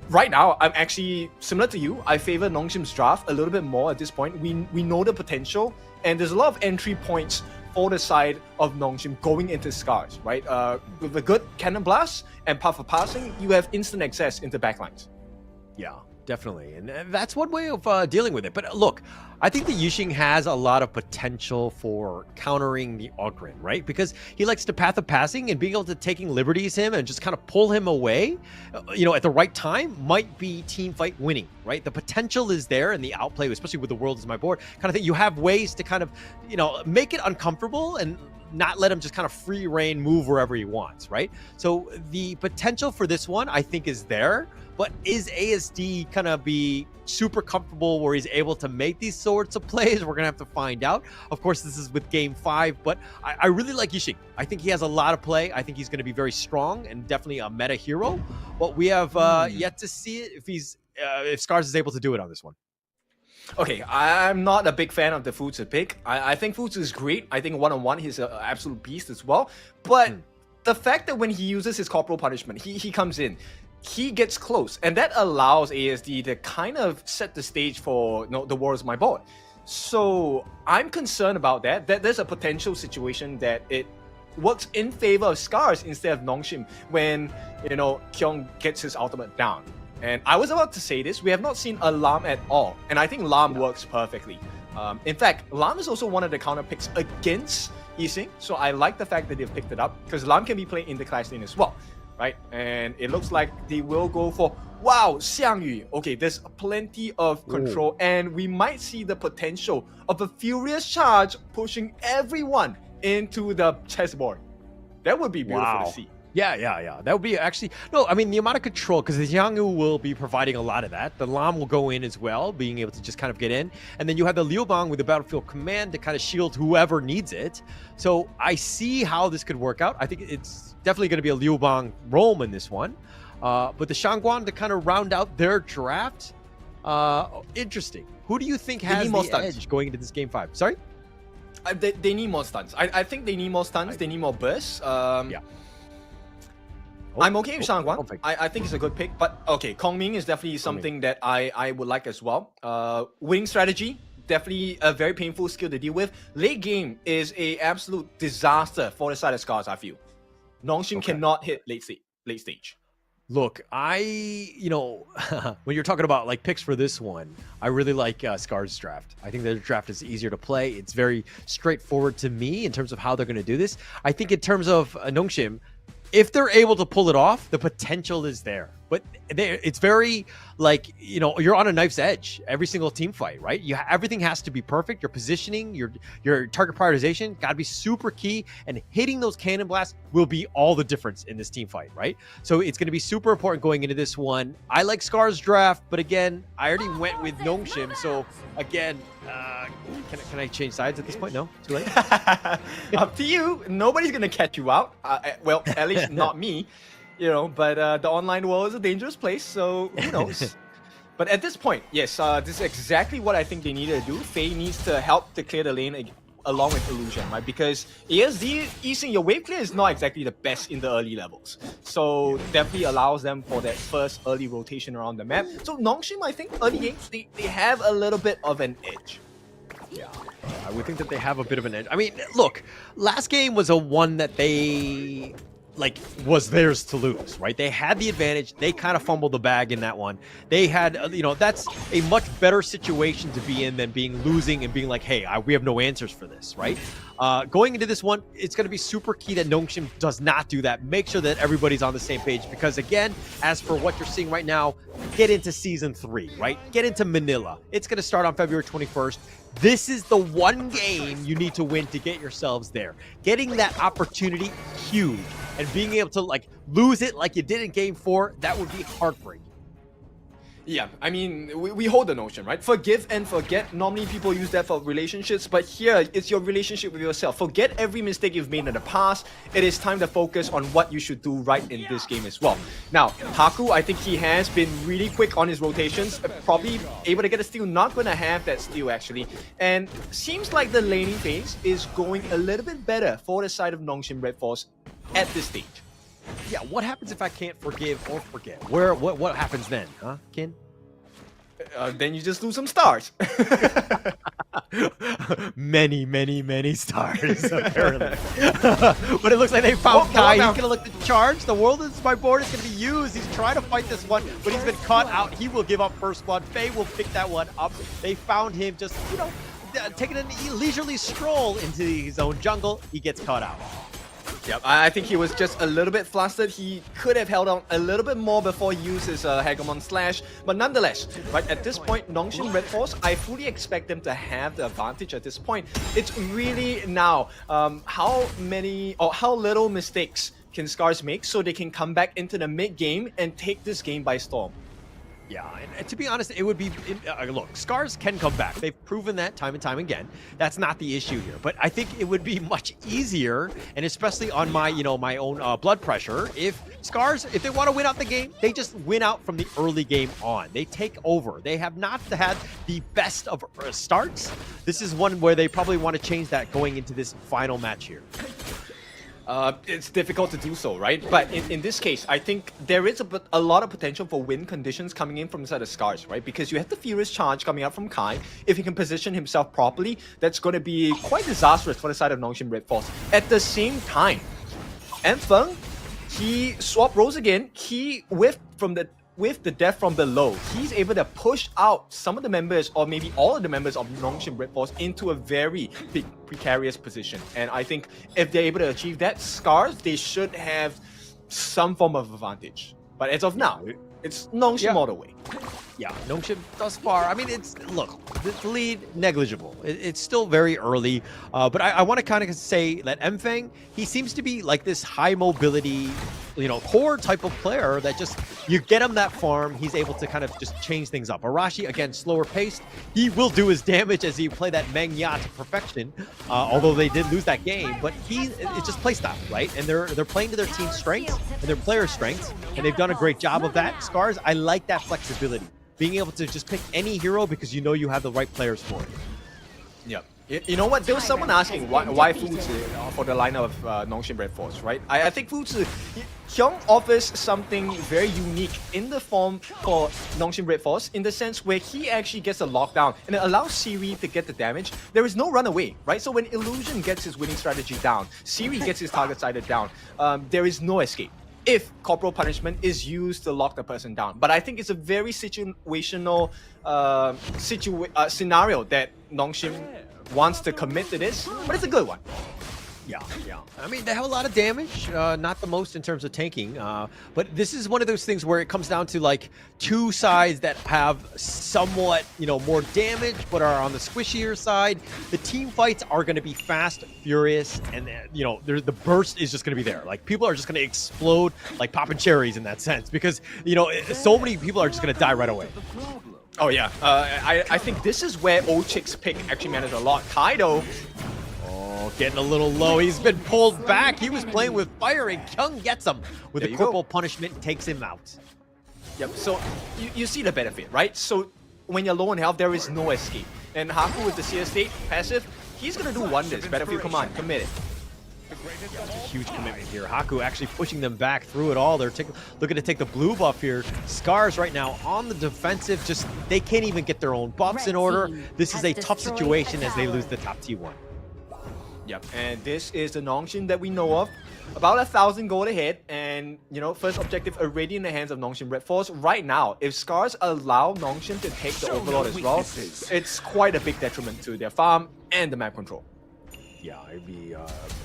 right now, I'm actually similar to you. I favor Nongshim's draft a little bit more at this point. We know the potential, and there's a lot of entry points for the side of Nongshim going into SCARZ, right? With a good Cannon Blast and Path of Passing, you have instant access into backlines. Yeah, definitely. And that's one way of dealing with it. But look, I think the Yixing has a lot of potential for countering the Ogryn, right? Because he likes to Path of Passing, and being able to taking liberties him and just kind of pull him away, at the right time might be team fight winning, right? The potential is there, and the outplay, especially with the world is my board, kind of thing. You have ways to kind of, make it uncomfortable and not let him just kind of free reign move wherever he wants, right? So the potential for this one, I think, is there. But is ASD kind of be super comfortable where he's able to make these sorts of plays? We're going to have to find out. Of course, this is with game 5, but I really like Yixing. I think he has a lot of play. I think he's going to be very strong and definitely a meta hero. But we have yet to see it if SCARZ is able to do it on this one. Okay, I'm not a big fan of the Futsu pick. I think Futsu is great. I think one-on-one he's an absolute beast as well. But the fact that when he uses his Corporal Punishment, he comes in, he gets close, and that allows ASD to kind of set the stage for the war is my board. So I'm concerned about that there's a potential situation that it works in favor of SCARZ instead of Nongshim when Kyung gets his ultimate down. And I was about to say this, we have not seen a Lam at all, and I think Lam works perfectly. In fact, Lam is also one of the counter picks against Yixing, so I like the fact that they've picked it up because Lam can be played in the class lane as well. Right, and it looks like they will go for Xiangyu. Okay, there's plenty of control, and we might see the potential of a furious charge pushing everyone into the chessboard. That would be beautiful to see. Yeah. That would be actually... No, I mean, the amount of control, because the Xiangyu will be providing a lot of that. The Lam will go in as well, being able to just kind of get in. And then you have the Liu Bang with the Battlefield Command to kind of shield whoever needs it. So I see how this could work out. I think it's definitely going to be a Liu Bang roam in this one. But the Shangguan to kind of round out their draft, interesting. Who do you think has the edge going into this game 5? Sorry? They need more stuns. I think they need more stuns. They need more bursts. Yeah. I'm okay with Shangguan. I think it's a good pick. But okay, Kongming is definitely something that I would like as well. Winning strategy, definitely a very painful skill to deal with. Late game is a absolute disaster for the side of SCARZ, I feel. Nongshim cannot hit late stage. Look, you know, when you're talking about like picks for this one, I really like SCARZ draft. I think their draft is easier to play. It's very straightforward to me in terms of how they're going to do this. I think in terms of Nongshim, if they're able to pull it off, the potential is there. But it's very like, you know, you're on a knife's edge every single team fight, right? Everything has to be perfect. Your positioning, your target prioritization got to be super key, and hitting those cannon blasts will be all the difference in this team fight, right? So it's going to be super important going into this one. I like SCARZ draft, but again, I already went with Nongshim. So again, can I change sides at this point? No, too late. Up to you. Nobody's gonna catch you out. Well, at least not me. You know, but the online world is a dangerous place, so who knows? But at this point, yes, this is exactly what I think they need to do. Faye needs to help to clear the lane along with Illusion, right? Because ESD easing your wave clear is not exactly the best in the early levels. So definitely allows them for that first early rotation around the map. So Nongshim, I think early games, they have a little bit of an edge. Yeah, I would think that they have a bit of an edge. I mean, look, last game was a one that they was theirs to lose, right? They had the advantage. They kind of fumbled the bag in that one. They had, you know, that's a much better situation to be in than losing and being like, hey, we have no answers for this, right? Going into this one, it's going to be super key that Nongshim does not do that. Make sure that everybody's on the same page, because again, as for what you're seeing right now, get into Season 3, right? Get into Manila. It's going to start on February 21st. This is the one game you need to win to get yourselves there. Getting that opportunity, huge. And being able to like lose it like you did in Game 4, that would be heartbreaking. Yeah, I mean, we hold the notion, right? Forgive and forget. Normally people use that for relationships, but here it's your relationship with yourself. Forget every mistake you've made in the past. It is time to focus on what you should do right in this game as well. Now, Haku, I think he has been really quick on his rotations, probably able to get a steal, not going to have that steal actually. And seems like the laning phase is going a little bit better for the side of Nongshim RedForce at this stage. Yeah, what happens if I can't forgive or forget? What happens then, huh, Kin? Then you just lose some stars. many stars, apparently. But it looks like they found Kai. He's gonna look to charge. The world is my board is gonna be used. He's trying to fight this one, but he's been caught out. He will give up first blood. Faye will pick that one up. They found him just, you know, taking a leisurely stroll into his own jungle. He gets caught out. Yep, I think he was just a little bit flustered. He could have held on a little bit more before he used his Hegemon Slash. But nonetheless, right, at this point, Nongshim RedForce, I fully expect them to have the advantage at this point. It's really now how many or how little mistakes can SCARZ make so they can come back into the mid-game and take this game by storm. Yeah, and to be honest, it would be... look, SCARZ can come back. They've proven that time and time again. That's not the issue here. But I think it would be much easier, and especially on my, you know, my own blood pressure, if SCARZ, if they want to win out the game, they just win out from the early game on. They take over. They have not had the best of starts. This is one where they probably want to change that going into this final match here. It's difficult to do so, right? But in this case, I think there is a lot of potential for win conditions coming in from the side of SCARZ, right? Because you have the Furious Charge coming out from Kai. If he can position himself properly, that's going to be quite disastrous for the side of Nongshim RedForce. At the same time, Enfeng, he swapped roles again. He whiffed from with the death from below, he's able to push out some of the members, or maybe all of the members of Nongshim RedForce into a very big precarious position. And I think if they're able to achieve that, SCARZ, they should have some form of advantage. But as of now, it's Nongshim all the way. Yeah, Nongshim thus far, I mean, look, the lead, negligible. It's still very early, but I want to kind of say that Enfeng, he seems to be like this high mobility, you know, core type of player that just, you get him that farm, he's able to kind of just change things up. Arashi, again, slower paced. He will do his damage as he play that Mangya to perfection, although they did lose that game, but it's just playstyle, right? And they're playing to their team's strengths and their player strengths, and they've done a great job of that. SCARZ, I like that flexibility. Being able to just pick any hero because you know you have the right players for it. Yeah. You know what? There was someone asking why Fuzi for the lineup of Nongshim RedForce, right? I think Fuzi, Hyung offers something very unique in the form for Nongshim RedForce, in the sense where he actually gets a lockdown and it allows Siri to get the damage. There is no runaway, right? So when Illusion gets his winning strategy down, Siri gets his target sided down, there is no escape. if corporal punishment is used to lock the person down. But I think it's a very situational scenario that Nongshim wants to commit to this, but it's a good one. Yeah. I mean, they have a lot of damage, not the most in terms of tanking, but this is one of those things where it comes down to like two sides that have somewhat, more damage, but are on the squishier side. The team fights are going to be fast, furious, and the burst is just going to be there. Like people are just going to explode like popping cherries in that sense because so many people are just going to die right away. Oh yeah, I think this is where Old Chick's pick actually matters a lot. Kaido. Getting a little low. He's been pulled back. He was playing with fire, and Kyung gets him with a corporal punishment and takes him out. Yep, so you see the benefit, right? So when you're low on health, there is no escape. And Haku with the CS state passive, he's going to do wonders. Battlefield Command, commit it. Yeah, it's a huge commitment here. Haku actually pushing them back through it all. They're looking to take the blue buff here. SCARZ right now on the defensive. Just they can't even get their own buffs in order. This is a tough situation as they lose the top T1. Yep, and this is the Nongshim that we know of. About 1,000 gold ahead, and first objective already in the hands of Nongshim RedForce. Right now, if SCARZ allow Nongshim to take the Overlord as well, it's quite a big detriment to their farm and the map control. Yeah, it'd be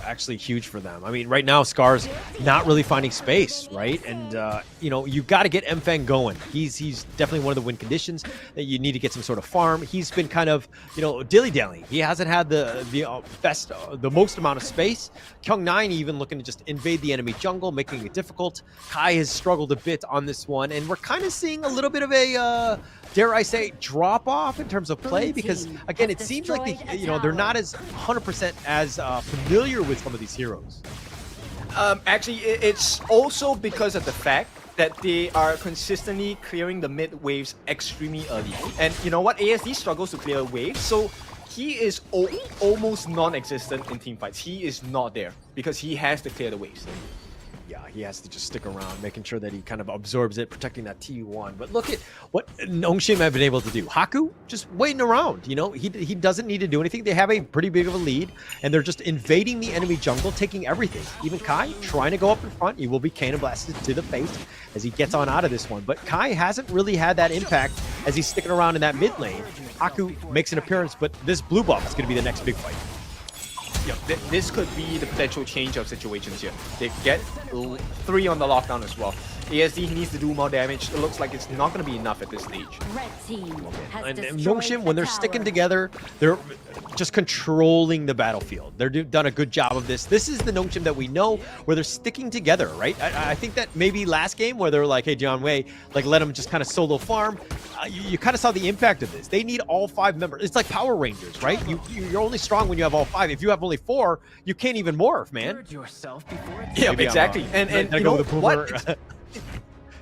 actually huge for them. I mean, right now, SCARZ not really finding space, right? And, you got to get Mfang going. He's definitely one of the win conditions that you need to get some sort of farm. He's been kind of, dilly-dallying. He hasn't had the most amount of space. Kyung9 even looking to just invade the enemy jungle, making it difficult. Kai has struggled a bit on this one, and we're kind of seeing a little bit of a, dare I say, drop-off in terms of play, because, again, it seems like they're not as 100% as familiar with some of these heroes. Actually, it's also because of the fact that they are consistently clearing the mid waves extremely early. And you know what? ASD struggles to clear waves, so he is almost non-existent in team fights. He is not there because he has to clear the waves. Yeah, he has to just stick around, making sure that he kind of absorbs it, protecting that T1. But look at what Nongshim have been able to do. Haku just waiting around. He doesn't need to do anything. They have a pretty big of a lead, and they're just invading the enemy jungle, taking everything. Even Kai trying to go up in front. He will be cannon blasted to the face as he gets on out of this one. But Kai hasn't really had that impact as he's sticking around in that mid lane. Haku makes an appearance, but this blue buff is going to be the next big fight. Yep, this could be the potential change of situations here. They get 3 on the lockdown as well. ASD needs to do more damage. It looks like it's not going to be enough at this stage. Red team has And destroyed Nongshim, a when they're tower. sticking together, they're just controlling the battlefield. They've done a good job of this. This is the Nongshim that we know, where they're sticking together, right? I think that maybe last game where they're like, hey, John Wei, let him just kind of solo farm. You kind of saw the impact of this. They need all 5 members. It's like Power Rangers, right? You're only strong when you have all 5. If you have only 4, you can't even morph, man. Yeah, exactly. And you know what?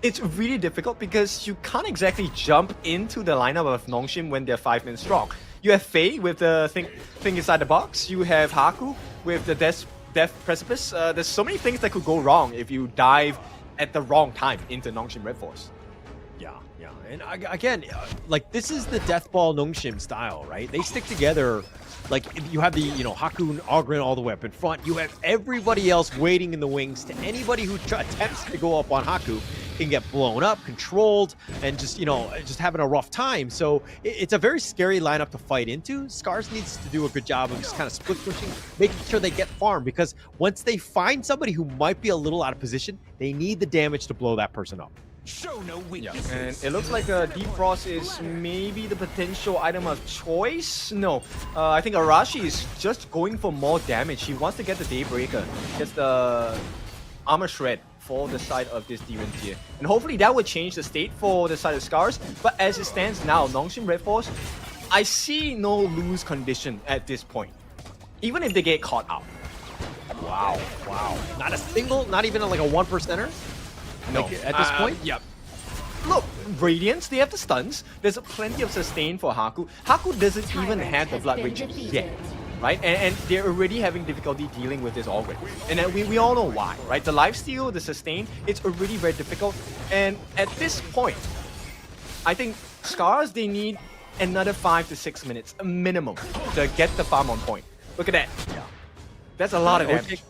It's It's really difficult because you can't exactly jump into the lineup of Nongshim when they're 5 men strong. You have Faye with the thing inside the box. You have Haku with the death precipice. There's so many things that could go wrong if you dive at the wrong time into Nongshim RedForce. Yeah. And again, this is the Death Ball Nongshim style, right? They stick together. You have the, Haku and Ogren all the way up in front. You have everybody else waiting in the wings. To anybody who attempts to go up on Haku can get blown up, controlled, and just having a rough time. So it's a very scary lineup to fight into. SCARZ needs to do a good job of just kind of split pushing, making sure they get farm, because once they find somebody who might be a little out of position, they need the damage to blow that person up. Show no weakness. Yeah, and it looks like Deep Frost is maybe the potential item of choice. No, I think Arashi is just going for more damage. He wants to get the Daybreaker, gets the Armor Shred for the side of this Demon tier. And hopefully that would change the state for the side of SCARZ. But as it stands now, Nongshim RedForce, I see no lose condition at this point. Even if they get caught out. Wow. Not a single, not even like a 1%er? No. At this point? Yep. Look, Radiance, they have the stuns. There's plenty of sustain for Haku. Haku doesn't even have the Blood Rage yet, right? And they're already having difficulty dealing with this already. And we all know why, right? The lifesteal, the sustain, it's already very difficult. And at this point, I think SCARZ, they need another 5 to 6 minutes, a minimum, to get the farm on point. Look at that. Yeah. That's a lot of damage.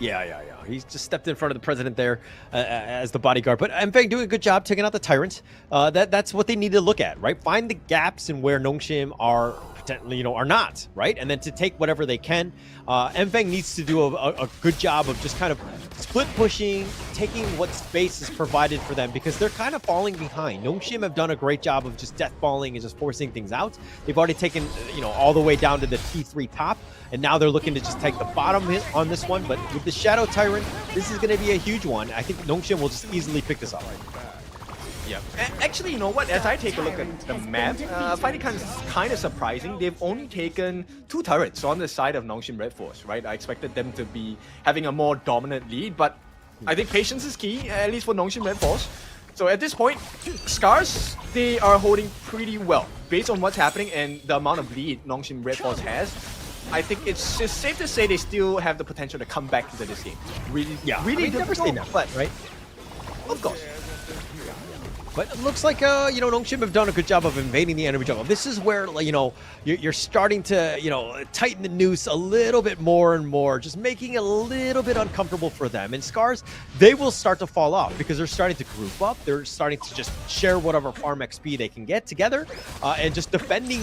Yeah. He's just stepped in front of the president there as the bodyguard. But Mfeng doing a good job taking out the tyrants. That's what they need to look at, right? Find the gaps in where Nongshim are are not, right? And then to take whatever they can. Mfeng needs to do a good job of just kind of split pushing, taking what space is provided for them, because they're kind of falling behind. Nongshim have done a great job of just death balling and just forcing things out. They've already taken, all the way down to the T3 top, and now they're looking to just take the bottom hit on this one. But with the Shadow Tyrant, this is going to be a huge one. I think Nongshim will just easily pick this up. Yeah. Actually, you know what? As I take a look at the map, I find it kind of surprising. They've only taken 2 turrets on the side of Nongshim RedForce, right? I expected them to be having a more dominant lead, but I think patience is key, at least for Nongshim RedForce. So at this point, SCARZ, they are holding pretty well. Based on what's happening and the amount of lead Nongshim RedForce has, I think it's just safe to say they still have the potential to come back into this game. Really never say never, but right? Of course. But it looks like, Nongshim have done a good job of invading the enemy jungle. This is where, you're starting to, tighten the noose a little bit more and more, just making it a little bit uncomfortable for them. And SCARZ, they will start to fall off because they're starting to group up. They're starting to just share whatever farm XP they can get together and just defending,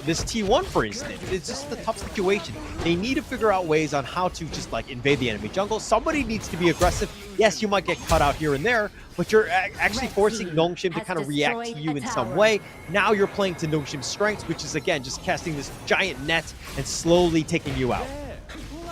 this T1, for instance. It's just a tough situation. They need to figure out ways on how to just, invade the enemy jungle. Somebody needs to be aggressive. Yes, you might get cut out here and there, but you're actually forcing Nongshim to kind of react to you in some way. Now you're playing to Nongshim's strengths, which is, again, just casting this giant net and slowly taking you out.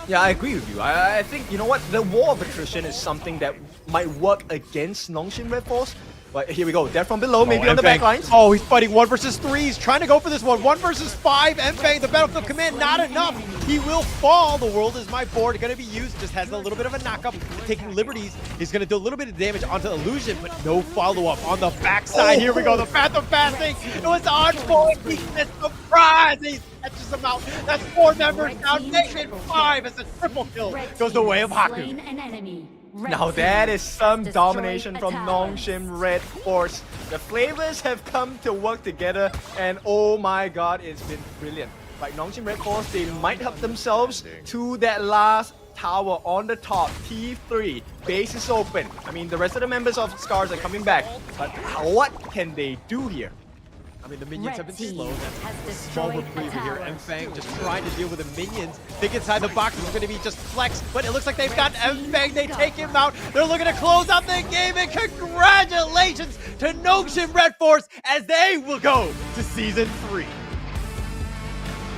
Yeah, I agree with you. I think, you know what, the war of attrition is something that might work against Nongshim RedForce. But here we go, death from below, maybe on the back lines. Oh, he's fighting 1 versus 3. He's trying to go for this one. 1 versus 5. Mfeng, the Battlefield Command, not enough. He will fall. The world is my board. Going to be used. Just has a little bit of a knockup. Taking liberties. He's going to do a little bit of damage onto Illusion, but no follow-up on the backside. Here we go. The Path of Fasting. It was on point. He missed surprise. He catches him out. That's 4 members now. Naked 5 as a triple kill. Goes the way of Haku. Now that is some domination from Nongshim RedForce. The flavors have come to work together, and oh my god, it's been brilliant. Like Nongshim RedForce, they might help themselves to that last tower on the top, T3. Base is open. I mean, the rest of the members of SCARZ are coming back, but what can they do here? I mean, the minions have been slow. That's a small reprieve here. Mfeng just trying to deal with the minions. Think inside the box is going to be just flex, but it looks like they've got Mfeng. They take him out. They're looking to close out the game, and congratulations to Nongshim RedForce as they will go to Season 3.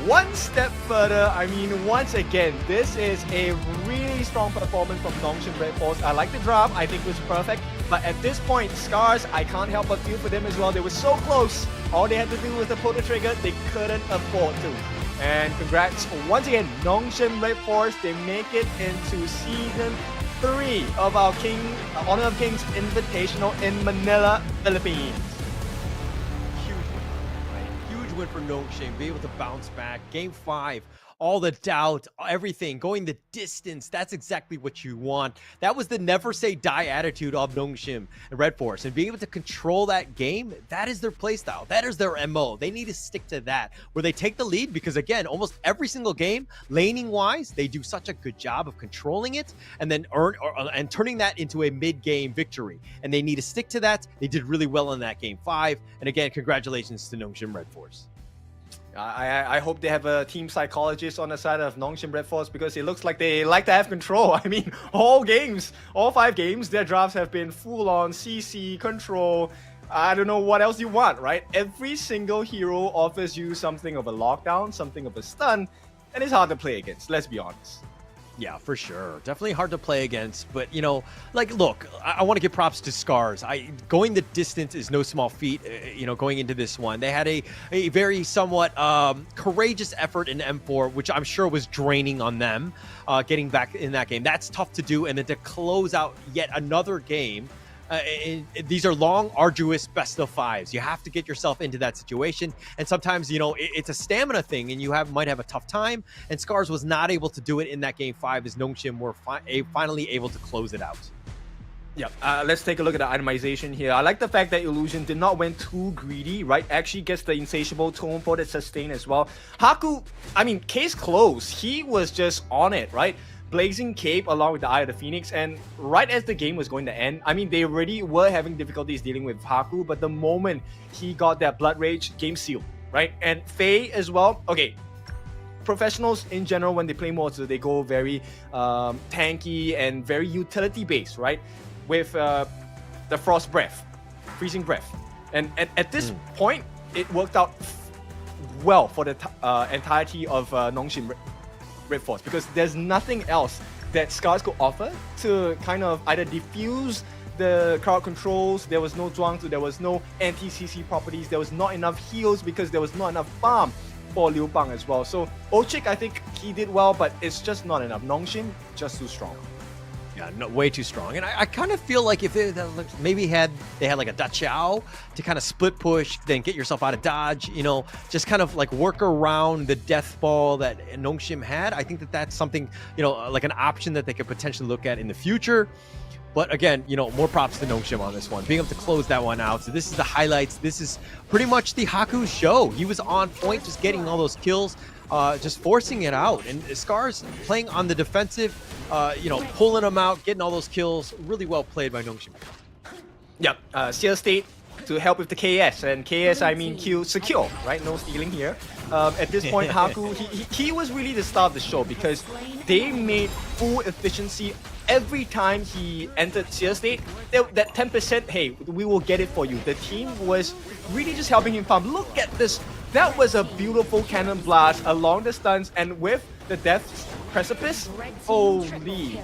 One step further, I mean, once again, this is a really strong performance from Nongshim RedForce. I like the drop, I think it was perfect. But at this point, SCARZ, I can't help but feel for them as well. They were so close. All they had to do was to pull the trigger. They couldn't afford to. And congrats once again, Nongshim RedForce. They make it into Season 3 of our Honor of Kings Invitational in Manila, Philippines. Huge win for Nongshim. Be able to bounce back. Game 5. All the doubt, everything, going the distance. That's exactly what you want. That was the never say die attitude of Nongshim and RedForce. And being able to control that game, that is their playstyle. That is their MO. They need to stick to that, where they take the lead, because again, almost every single game, laning-wise, they do such a good job of controlling it and then and turning that into a mid-game victory. And they need to stick to that. They did really well in that Game 5. And again, congratulations to Nongshim RedForce. I hope they have a team psychologist on the side of Nongshim RedForce, because it looks like they like to have control. I mean, all 5 games, their drafts have been full-on CC control. I don't know what else you want, right? Every single hero offers you something of a lockdown, something of a stun, and it's hard to play against, let's be honest. Yeah, for sure. Definitely hard to play against. But, look, I want to give props to SCARZ. Going the distance is no small feat, going into this one. They had a very somewhat courageous effort in M4, which I'm sure was draining on them, getting back in that game. That's tough to do. And then to close out yet another game, these are long, arduous best of 5s. You have to get yourself into that situation, and sometimes it's a stamina thing, and you might have a tough time. And SCARZ was not able to do it in that Game 5, as Nongshim were finally able to close it out. Yeah, let's take a look at the itemization here. I like the fact that Illusion did not went too greedy, right? Actually gets the insatiable tone for the sustain as well. Haku, I mean, case closed. He was just on it, right? Blazing Cape along with the Eye of the Phoenix, and right as the game was going to end, I mean, they already were having difficulties dealing with Haku, but the moment he got that Blood Rage, game sealed, right? And Faye as well, okay, professionals in general, when they play Mortar, they go very tanky and very utility based, right? With the Frost Breath, Freezing Breath. And at this point, it worked out well for the entirety of Nongshim RedForce, because there's nothing else that SCARZ could offer to kind of either diffuse the crowd controls. There was no Zhuangzi, there was no anti-CC properties, there was not enough heals because there was not enough farm for Liu Bang as well. So Ochik, I think he did well, but it's just not enough. Nongshim, just too strong. Yeah, no, way too strong. And I kind of feel like if they maybe they had like a Da Chao to kind of split push, then get yourself out of dodge, you know, just kind of like work around the death ball that Nongshim had. I think that that's something, you know, like an option that they could potentially look at in the future. But again, you know, more props to Nongshim on this one, being able to close that one out. So this is the highlights. This is pretty much the Haku show. He was on point, just getting all those kills, just forcing it out. And SCARZ playing on the defensive, you know, pulling them out, getting all those kills. Really well played by Nongshim. Yep, Seal State to help with the KS, and KS I mean Q secure, right? No stealing here. At this point, Haku, he was really the star of the show because they made full efficiency every time he entered Seal State. That 10%, hey, we will get it for you. The team was really just helping him farm. Look at this. That was a beautiful cannon blast along the stuns, and with the Death's Precipice, holy.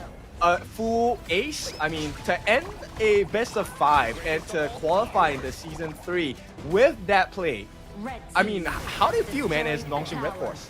Full ace. I mean, to end a best of 5 and to qualify in the season 3 with that play, I mean, how do you feel, man, as Nongshim RedForce?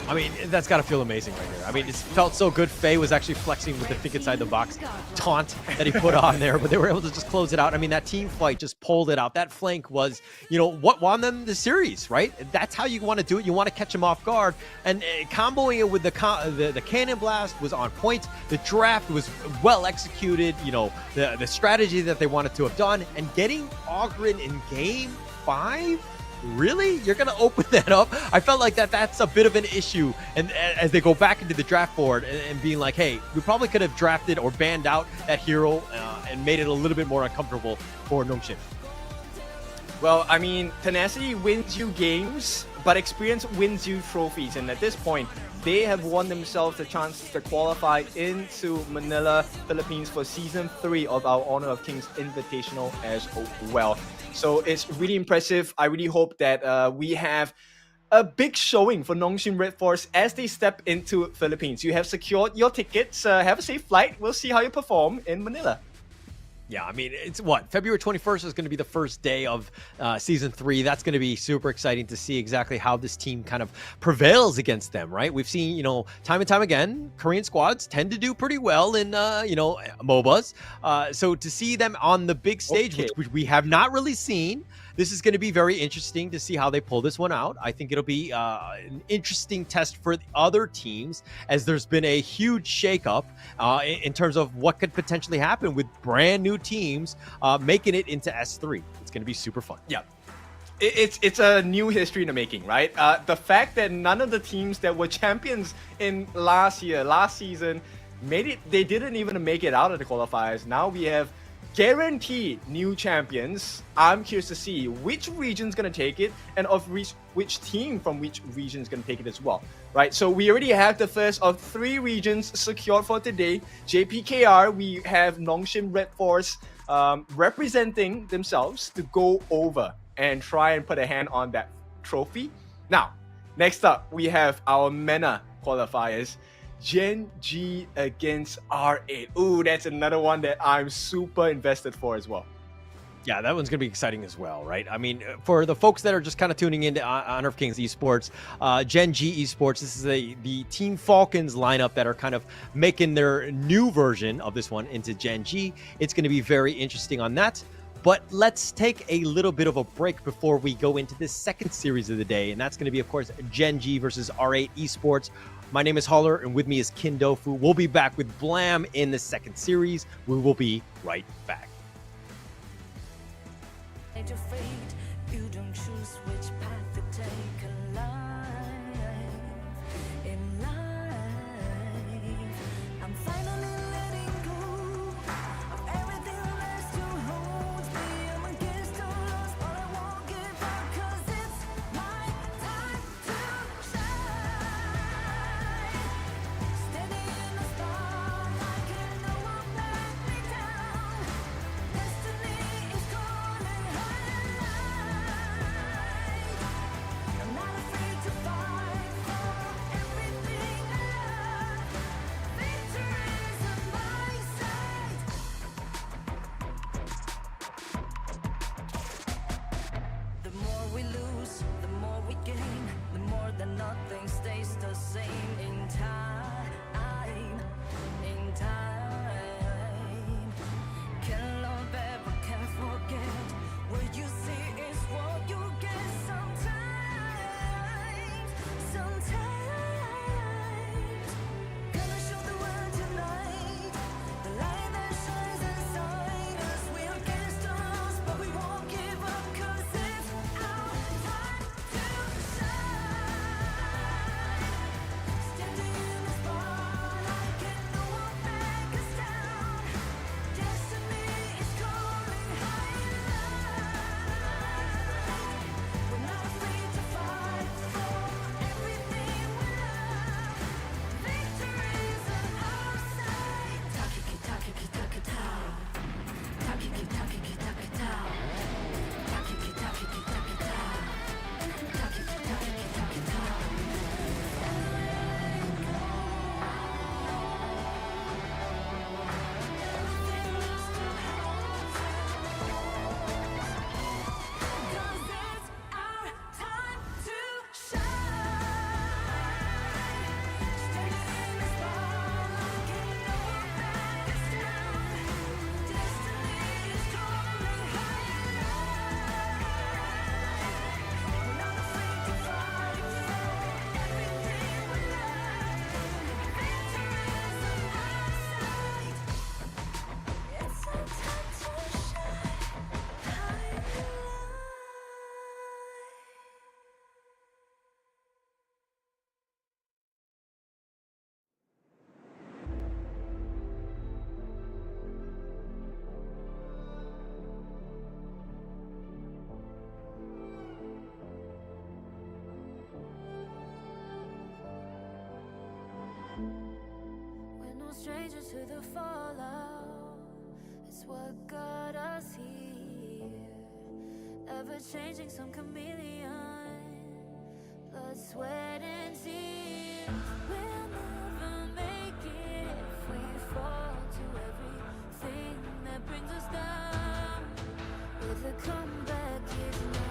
I mean, that's got to feel amazing right here. I mean, it felt so good. Faye was actually flexing with the think inside the box taunt that he put on there, but they were able to just close it out. I mean, that team fight just pulled it out. That flank was, you know, what won them the series, right? That's how you want to do it. You want to catch them off guard, and comboing it with the cannon blast was on point. The draft was well executed. You know, the strategy that they wanted to have done, and getting Ogren in game 5. Really? You're going to open that up? I felt like that's a bit of an issue. And as they go back into the draft board and being like, hey, we probably could have drafted or banned out that hero and made it a little bit more uncomfortable for Nongshim. Well, I mean, tenacity wins you games, but experience wins you trophies. And at this point, they have won themselves the chance to qualify into Manila, Philippines for Season 3 of our Honor of Kings Invitational as well. So it's really impressive. I really hope that we have a big showing for Nongshim RedForce as they step into Philippines. You have secured your tickets. Have a safe flight. We'll see how you perform in Manila. Yeah, I mean, it's what? February 21st is going to be the first day of Season 3. That's going to be super exciting to see exactly how this team kind of prevails against them, right? We've seen, you know, time and time again, Korean squads tend to do pretty well in, you know, MOBAs. So to see them on the big stage, which we have not really seen, this is going to be very interesting to see how they pull this one out. I think it'll be an interesting test for the other teams, as there's been a huge shakeup in terms of what could potentially happen with brand new teams making it into S3. It's going to be super fun. Yeah. It's a new history in the making, right? The fact that none of the teams that were champions in last season, they didn't even make it out of the qualifiers. Now we have guaranteed new champions. I'm curious to see which region's going to take it, and of which team from which region is going to take it as well, right? So we already have the first of 3 regions secured for today. JPKR, we have Nongshim RedForce representing themselves to go over and try and put a hand on that trophy. Now, next up, we have our MENA qualifiers. Gen.G against R8. Ooh, that's another one that I'm super invested for as well. Yeah, that one's going to be exciting as well, right? I mean, for the folks that are just kind of tuning into Honor of Kings Esports, Gen.G Esports, this is the Team Falcons lineup that are kind of making their new version of this one into Gen.G. It's going to be very interesting on that. But let's take a little bit of a break before we go into this second series of the day. And that's going to be, of course, Gen.G versus R8 Esports. My name is Holler, and with me is Kindofu. We'll be back with Blam in the second series. We will be right back. You don't choose which path to take in life. to the fallout. It's what got us here. Ever changing, some chameleon. Blood, sweat, and tears. We'll never make it if we fall to everything that brings us down. With a comeback is now.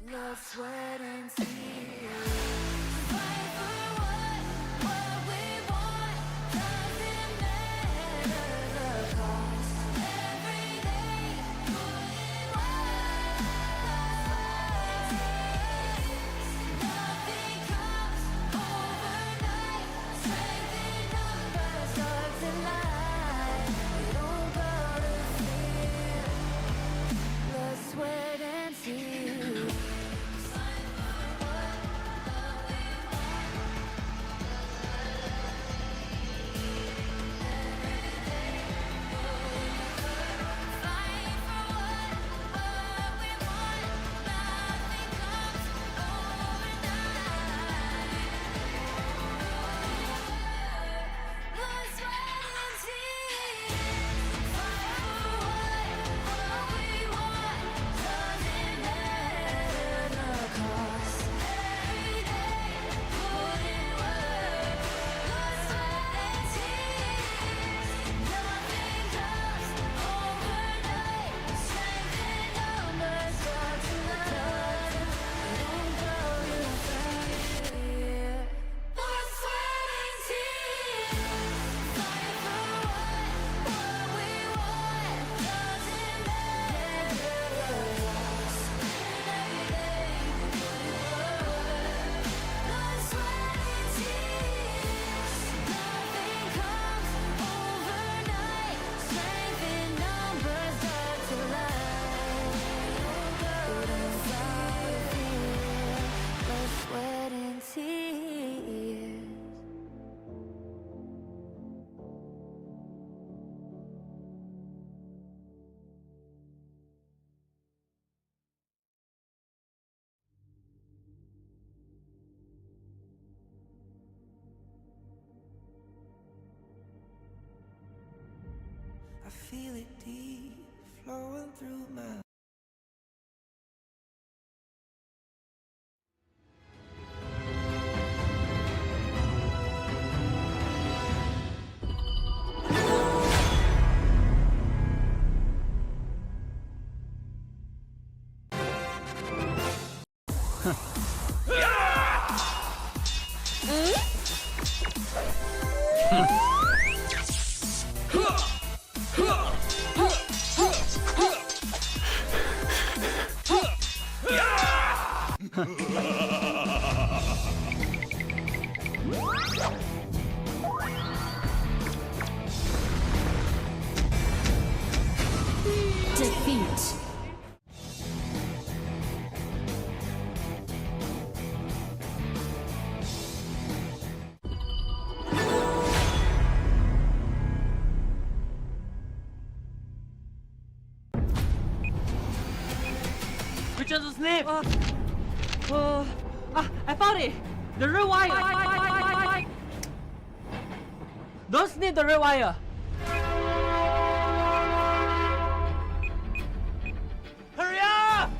Blood, sweat, and tears. Fight for what we want. Doesn't matter the cost. Every day, put in work. Blood, sweat, and tears. Nothing comes overnight. Strength in numbers start to line. We don't bow to fear. Blood, sweat, and tears. Blood, sweat, and tears. Fight for what we want. Doesn't matter the cost. Every day, put in work. Nothing comes overnight. Strength in numbers start to lie. We don't bow to fear. Blood, sweat, and tears. I feel it deep flowing through my Defeat. Which is the snake? I found it! The RÜYA! Don't snip the RÜYA! Hurry up!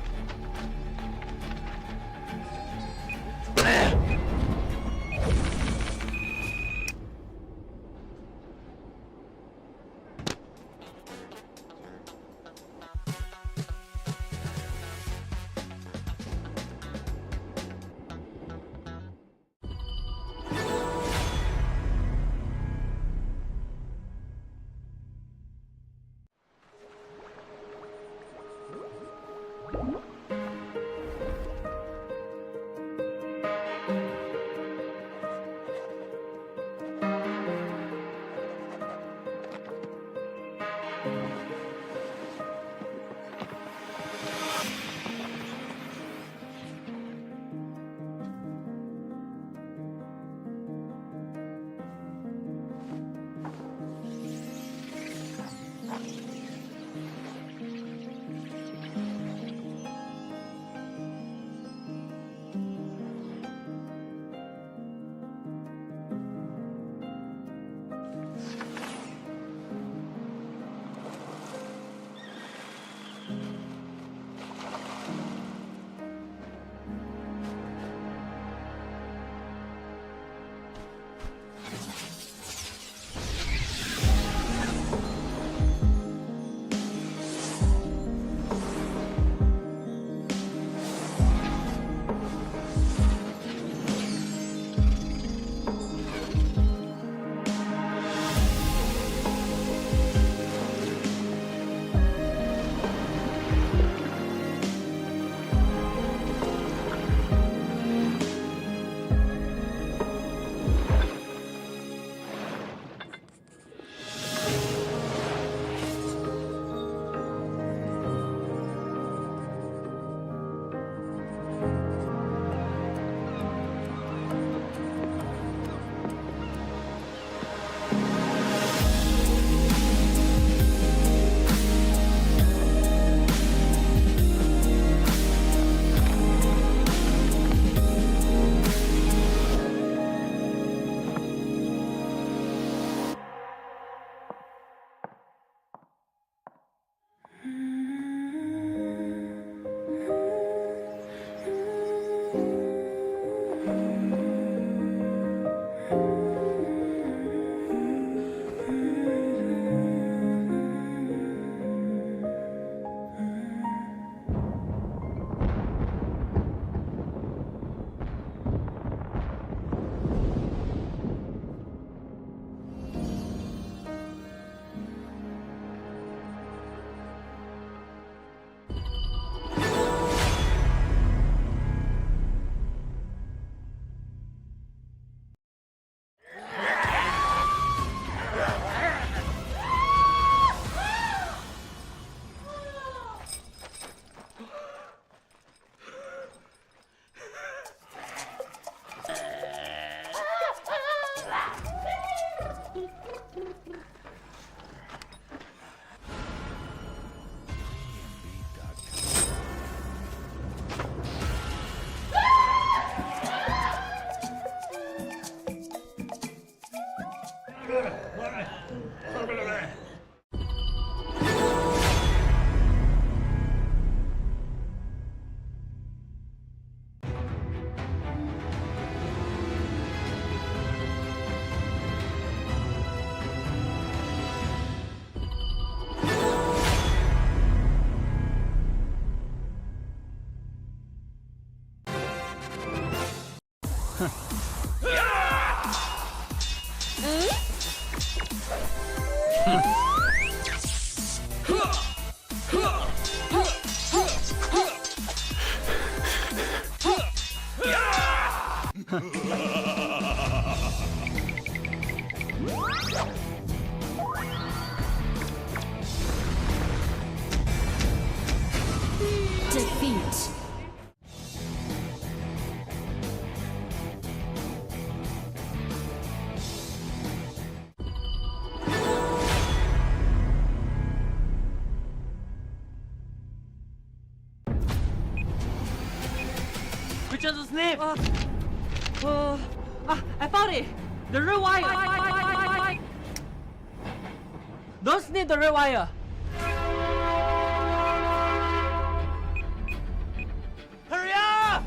Defeat. Which one's the snip? I found it! The real wire! Don't snip the real wire! Hurry up!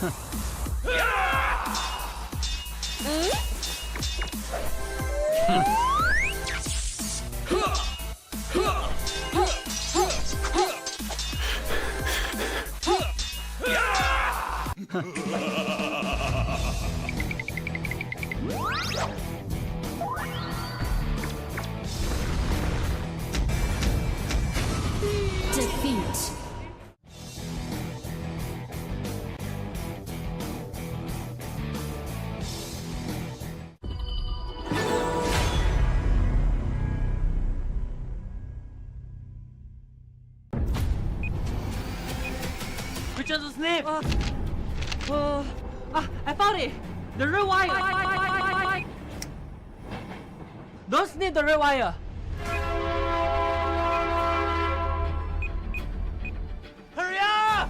Defeat. Which is his name? I found it! The RÜYA! Don't need the RÜYA! Hurry up!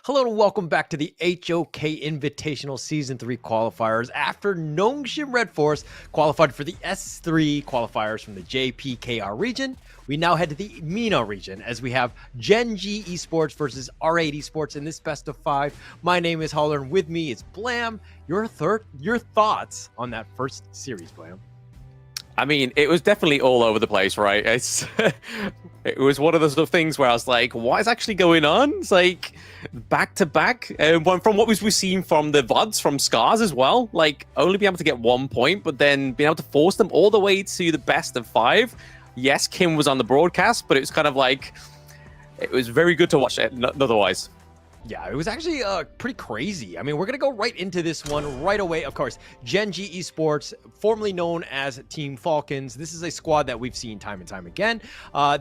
Hello and welcome back to the HOK Invitational Season 3 qualifiers. After Nongshim RedForce qualified for the S3 qualifiers from the JPKR region, we now head to the MENA region as we have Gen.G Esports versus R8 Esports in this best of 5. My name is Holler and with me is Blam. Your thoughts on that first series, Blam? I mean, it was definitely all over the place, right? It was one of those sort of things where I was like, what is actually going on? It's like back to back. From what we've seen from the VODs from SCARZ as well, like only being able to get 1 point, but then being able to force them all the way to the best of 5. Yes, Kim was on the broadcast, but it was kind of like, it was very good to watch it otherwise. Yeah, it was actually pretty crazy. I mean, we're going to go right into this one right away. Of course, Gen.G Esports, formerly known as Team Falcons. This is a squad that we've seen time and time again.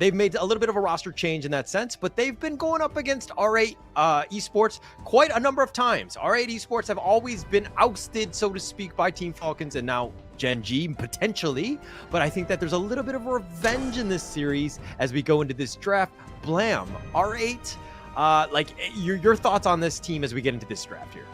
They've made a little bit of a roster change in that sense, but they've been going up against R8 Esports quite a number of times. R8 Esports have always been ousted, so to speak, by Team Falcons, and now Gen.G potentially. But I think that there's a little bit of revenge in this series as we go into this draft. Blam, R8... like your thoughts on this team as we get into this draft here?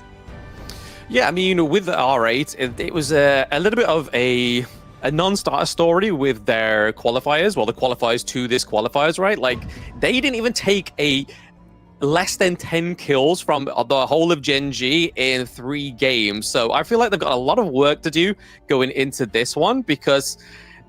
Yeah, I mean, with R8, it was a little bit of a non-starter story with their qualifiers. Well, the qualifiers to this qualifiers, right? Like, they didn't even take a less than 10 kills from the whole of Gen.G in 3 games. So I feel like they've got a lot of work to do going into this one because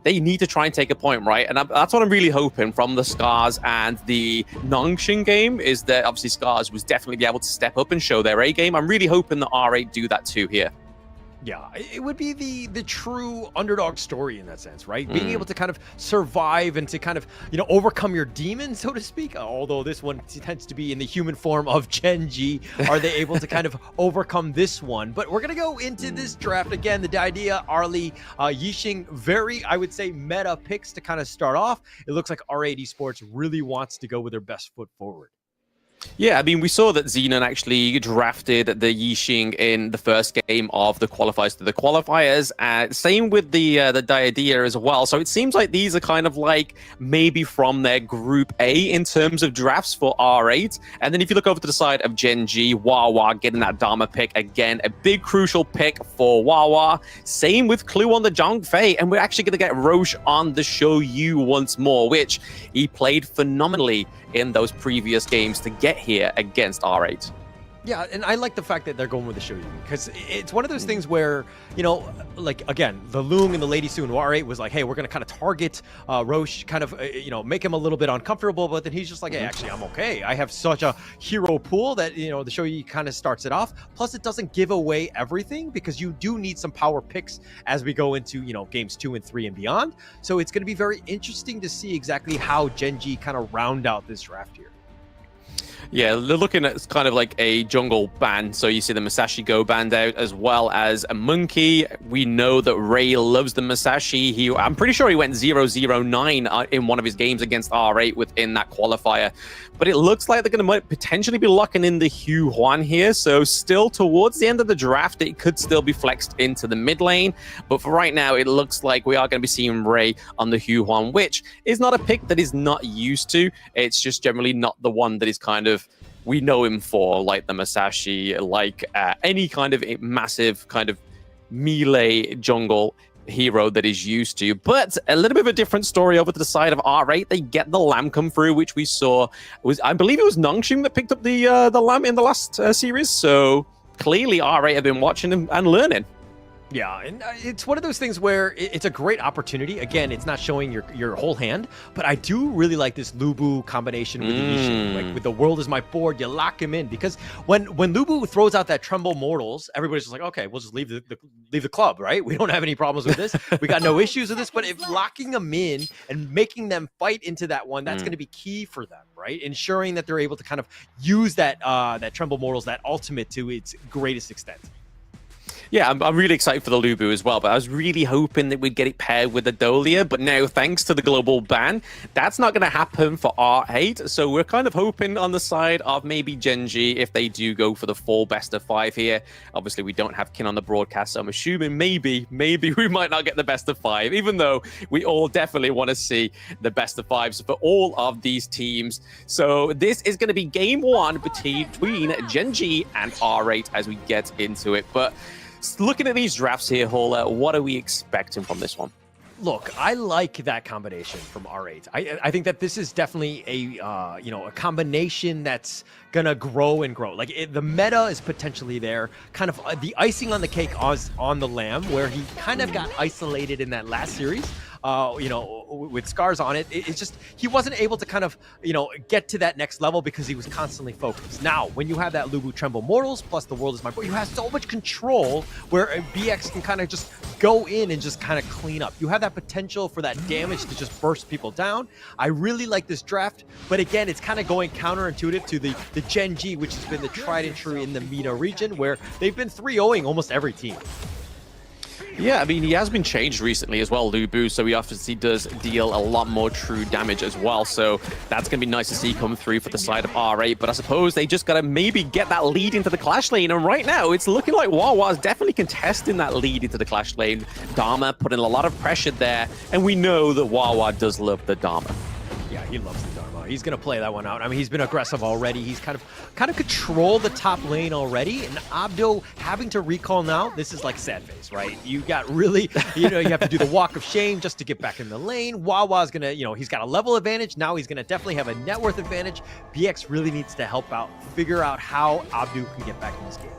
they need to try and take a point, right? And that's what I'm really hoping from the SCARZ and the Nongshim game, is that obviously SCARZ was definitely be able to step up and show their A game. I'm really hoping that R8 do that too here. Yeah, it would be the true underdog story in that sense, right? Being able to kind of survive and to kind of, overcome your demons, so to speak. Although this one tends to be in the human form of Gen.G. Are they able to kind of overcome this one? But we're going to go into this draft again. The idea, Arlie, Yixing, very, I would say, meta picks to kind of start off. It looks like R8 Esports really wants to go with their best foot forward. Yeah, I mean, we saw that Xenon actually drafted the Yixing in the first game of the qualifiers to the qualifiers. Same with the Diadea as well. So it seems like these are kind of like maybe from their Group A in terms of drafts for R8. And then if you look over to the side of Gen.G, Wawa getting that Dharma pick again, a big crucial pick for Wawa. Same with Clue on the Zhongfei. And we're actually going to get Roche on the Show You once more, which he played phenomenally in those previous games to get here against R8. Yeah, and I like the fact that they're going with the Shoyu, because it's one of those things where, like, again, the Loong and the Lady Soon, R8 was like, hey, we're going to kind of target Roche, kind of, make him a little bit uncomfortable, but then he's just like, hey, actually, I'm okay. I have such a hero pool that, the Shoyu kind of starts it off. Plus, it doesn't give away everything, because you do need some power picks as we go into, games 2 and 3 and beyond. So it's going to be very interesting to see exactly how Gen.G kind of round out this draft here. Yeah, they're looking at kind of like a jungle band. So you see the Masashi Go band out, as well as a Monkey. We know that Ray loves the Masashi. I'm pretty sure he went 0-0-9 in one of his games against R8 within that qualifier. But it looks like they're going to potentially be locking in the Hugh Huan here. So still towards the end of the draft, it could still be flexed into the mid lane. But for right now, it looks like we are going to be seeing Ray on the Hugh Huan, which is not a pick that is not used to. It's just generally not the one that is kind of we know him for, like the Masashi, like any kind of massive kind of melee jungle hero that is used to. But a little bit of a different story over to the side of R8. They get the Lamb come through, which we saw was, I believe it was Nongshim that picked up the Lamb in the last series. So clearly R8 have been watching and learning. Yeah, and it's one of those things where it's a great opportunity. Again, it's not showing your whole hand, but I do really like this Lubu combination with the Yixing. Like, with the world is my board, you lock him in, because when Lubu throws out that Tremble Mortals, everybody's just like, okay, we'll just leave the club, right? We don't have any problems with this. We got no issues with this. But if locking them in and making them fight into that one, that's going to be key for them, right? Ensuring that they're able to kind of use that Tremble Mortals, that ultimate, to its greatest extent. Yeah, I'm really excited for the Lubu as well, but I was really hoping that we'd get it paired with the Dolia, but now thanks to the global ban, that's not going to happen for R8, so we're kind of hoping on the side of maybe Gen.G if they do go for the full best of 5 here. Obviously, we don't have Kin on the broadcast, so I'm assuming maybe we might not get the best of 5, even though we all definitely want to see the best of 5s for all of these teams. So this is going to be game 1 between Gen.G and R8 as we get into it, but looking at these drafts here, Hola, what are we expecting from this one? Look, I like that combination from R8. I think that this is definitely a a combination that's gonna grow and grow. Like the meta is potentially there, kind of the icing on the cake on the Lamb, where he kind of got isolated in that last series. With SCARZ on it, it's just he wasn't able to kind of get to that next level because he was constantly focused. Now, when you have that Lubu Tremble Mortals plus the World is My Board, you have so much control where BX can kind of just go in and just kind of clean up. You have that potential for that damage to just burst people down. I really like this draft, but again, it's kind of going counterintuitive to the Gen.G, which has been the tried and true in the MENA region, where they've been 3-0ing almost every team. Yeah, I mean, he has been changed recently as well, Lubu, so he obviously does deal a lot more true damage as well, so that's going to be nice to see come through for the side of R8, but I suppose they just got to maybe get that lead into the Clash lane, and right now, it's looking like Wawa is definitely contesting that lead into the Clash lane. Dharma putting a lot of pressure there, and we know that Wawa does love the Dharma. Yeah, he loves the Dharma. He's going to play that one out. I mean, he's been aggressive already. He's kind of controlled the top lane already. And Abdo having to recall now, this is like sad face, right? You got really, you have to do the walk of shame just to get back in the lane. Wawa's going to, he's got a level advantage. Now he's going to definitely have a net worth advantage. BX really needs to help out, figure out how Abdo can get back in this game.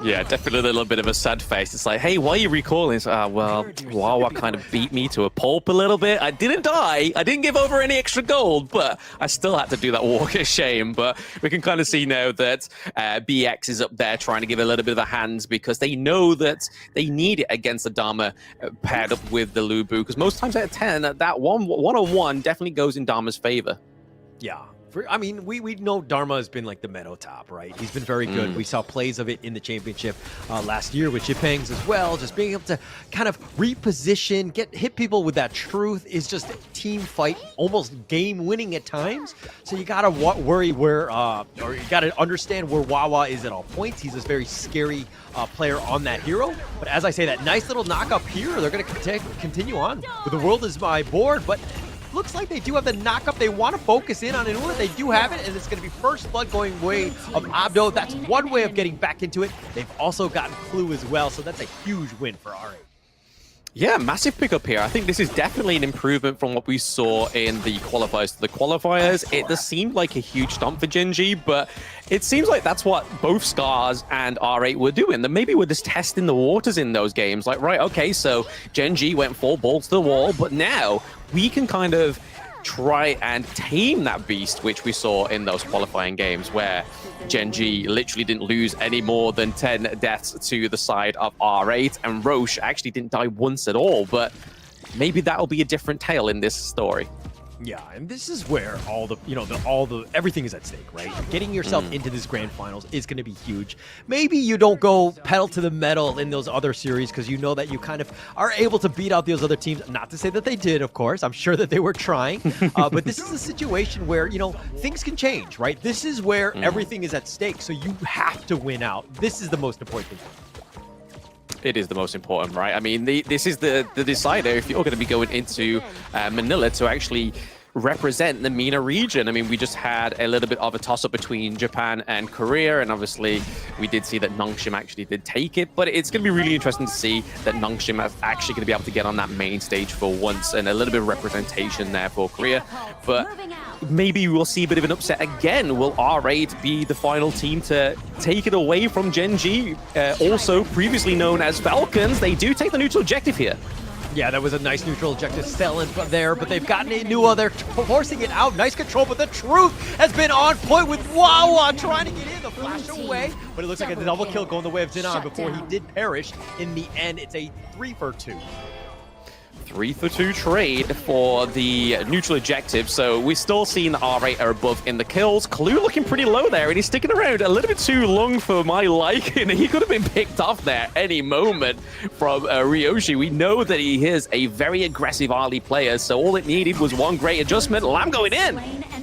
Yeah, definitely a little bit of a sad face. It's like, hey, why are you recalling? It's, well, Wawa kind of beat me to a pulp a little bit. I didn't die. I didn't give over any extra gold, but I still had to do that walk of shame. But we can kind of see now that BX is up there trying to give a little bit of a hand because they know that they need it against the Dharma paired up with the Lubu. Because most times out of 10, that one-on-one definitely goes in Dharma's favor. Yeah. I mean, we know Dharma has been like the meta top, right? He's been very good. We saw plays of it in the championship last year with Jipangs as well. Just being able to kind of reposition, hit people with that truth is just a team fight, almost game winning at times. So you gotta worry where, or you gotta understand where Wawa is at all points. He's a very scary player on that hero. But as I say, that nice little knock up here, they're gonna continue on with the World is My Board, but looks like they do have the knock-up. They want to focus in on Inura. They do have it, and it's going to be first blood going way of Abdo. That's one way of getting back into it. They've also gotten Clue as well, so that's a huge win for R8. Yeah, massive pickup here. I think this is definitely an improvement from what we saw in the qualifiers. The qualifiers, it does seem like a huge stomp for Gen.G, but it seems like that's what both SCARZ and R8 were doing. That maybe we're just testing the waters in those games. Like, right, okay, so Gen.G went full balls to the wall, but now we can kind of try and tame that beast, which we saw in those qualifying games where Gen.G literally didn't lose any more than 10 deaths to the side of R8, and Roche actually didn't die once at all, but maybe that'll be a different tale in this story. Yeah, and this is where everything is at stake, right? Getting yourself into this grand finals is going to be huge. Maybe you don't go pedal to the metal in those other series because you know that you kind of are able to beat out those other teams. Not to say that they did, of course. I'm sure that they were trying. But this is a situation where, things can change, right? This is where everything is at stake. So you have to win out. This is the most important thing. It is the most important, right? I mean, this is the decider if you're going to be going into Manila to actually represent the MENA region. I mean, we just had a little bit of a toss-up between Japan and Korea, and obviously we did see that Nongshim actually did take it, but it's going to be really interesting to see that Nongshim is actually going to be able to get on that main stage for once, and a little bit of representation there for Korea. But maybe we'll see a bit of an upset again. Will R8 be the final team to take it away from Gen.G? Also previously known as Falcons, they do take the neutral objective here. Yeah, that was a nice neutral objective still in there, but they've gotten a new other, forcing it out. Nice control, but the truth has been on point with Wawa trying to get in the flash away, but it looks like a double kill going the way of Dinan before he did perish. In the end, it's a 3-for-2. 3-for-2 trade for the neutral objective. So we're still seeing the R8 are above in the kills. Clue looking pretty low there, and he's sticking around a little bit too long for my liking. He could have been picked off there any moment from Ryoshi. We know that he is a very aggressive early player, so all it needed was one great adjustment. Lamb going in.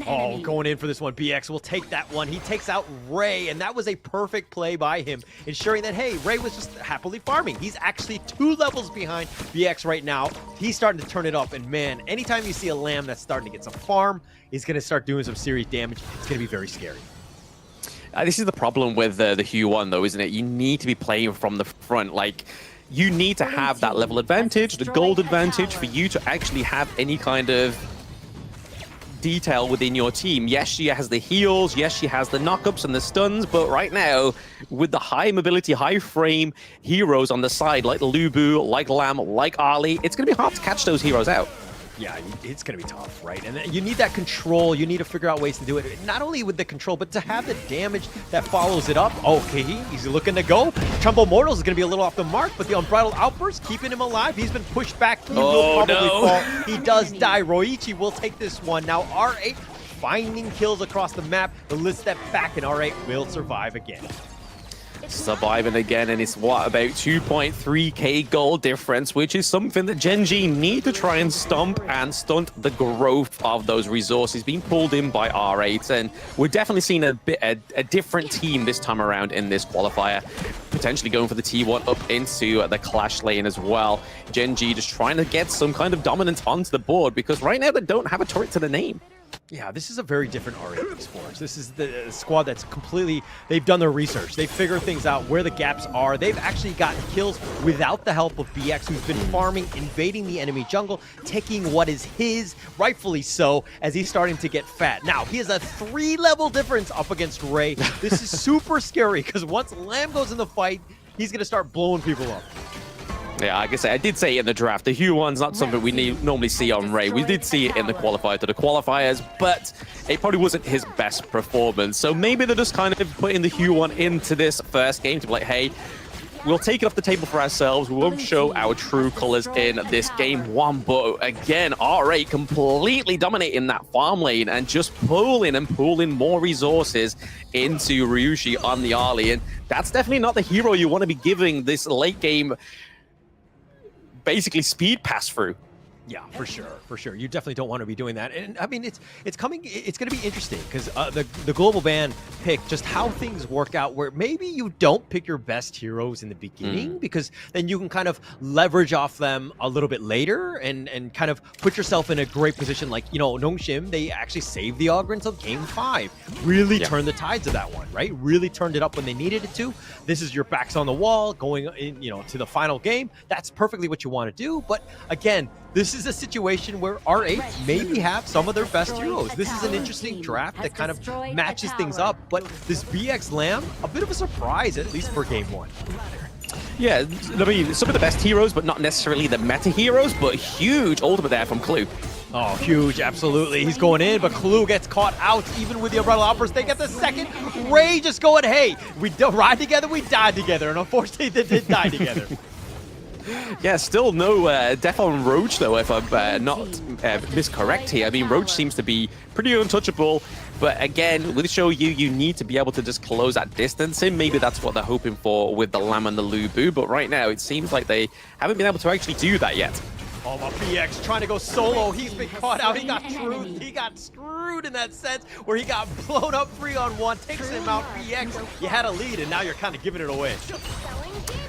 Oh, going in for this one. BX will take that one. He takes out Ray, and that was a perfect play by him, ensuring that, hey, Ray was just happily farming. He's actually 2 levels behind BX right now. He's starting to turn it up, and man, anytime you see a Lamb that's starting to get some farm, he's going to start doing some serious damage. It's going to be very scary. This is the problem with the Hue 1, though, isn't it? You need to be playing from the front. Like, you need to have that level advantage, the gold advantage, for you to actually have any kind of detail within your team. Yes, she has the heals, yes, she has the knockups and the stuns, but right now, with the high mobility, high frame heroes on the side, like Lubu, like Lamb, like Ali, it's going to be hard to catch those heroes out. Yeah, it's going to be tough, right? And you need that control. You need to figure out ways to do it. Not only with the control, but to have the damage that follows it up. Okay, he's looking to go. Trumbo Mortals is going to be a little off the mark, but the Unbridled Outburst keeping him alive. He's been pushed back. He will probably fall. He does die. Roichi will take this one. Now R8 finding kills across the map. The list step back, and R8 will survive again. Surviving again, and it's what, about 2.3k gold difference, which is something that Gen.G need to try and stomp and stunt the growth of those resources being pulled in by R8. And we're definitely seeing a different team this time around in this qualifier, potentially going for the T1 up into the clash lane as well. Gen.G just trying to get some kind of dominance onto the board, because right now they don't have a turret to the name. Yeah, this is a very different R8 Esports. This is the squad that's completely, they've done their research. They've figured things out, where the gaps are. They've actually gotten kills without the help of BX, who's been farming, invading the enemy jungle, taking what is his, rightfully so, as he's starting to get fat. Now, he has a 3-level difference up against Ray. This is super scary, because once Lamb goes in the fight, he's going to start blowing people up. Yeah, like I say, I did say in the draft, the Hue 1's not something we normally see on Ray. We did see it in the qualifier to the qualifiers, but it probably wasn't his best performance. So maybe they're just kind of putting the Hue 1 into this first game to be like, hey, we'll take it off the table for ourselves. We won't show our true colors in this game 1. But again, R8 completely dominating that farm lane and just pulling more resources into Ryushi on the early. And that's definitely not the hero you want to be giving this late game basically speed pass through. Yeah, for sure. You definitely don't want to be doing that. And I mean, it's going to be interesting, because the global ban pick, just how things work out, where maybe you don't pick your best heroes in the beginning, because then you can kind of leverage off them a little bit later and kind of put yourself in a great position. Like, you know, Nongshim, they actually saved the Augur until game 5. Really turned the tides of that one, right? Really turned it up when they needed it to. This is your backs on the wall going in, you know, to the final game. That's perfectly what you want to do. But again, this is a situation where R8 maybe have some of their best heroes. This is an interesting draft that kind of matches things up, but this BX Lamb, a bit of a surprise, at least for game 1. Yeah, I mean, some of the best heroes, but not necessarily the meta heroes, but huge ultimate there from Clue. Oh, huge, absolutely. He's going in, but Clue gets caught out, even with the Umbrella Outburst. They get the second. Ray just going, hey, we ride together, we die together, and unfortunately they did die together. Yeah, still no death on Roach, though, if I'm not miscorrect here. I mean, Roach seems to be pretty untouchable, but again, with Shoyu, you need to be able to just close that distance in. Maybe that's what they're hoping for with the Lamb and the Lubu, but right now it seems like they haven't been able to actually do that yet. Oh, my BX trying to go solo. He's been caught out. He got screwed in that sense, where he got blown up 3-on-1, takes him out. BX, you had a lead, and now you're kind of giving it away.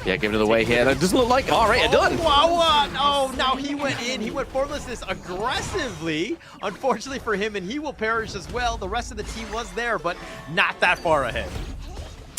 Yeah, giving it away here. That doesn't look like R8 are done. Wow, oh, now he went in. He went formlessness aggressively, unfortunately for him, and he will perish as well. The rest of the team was there, but not that far ahead.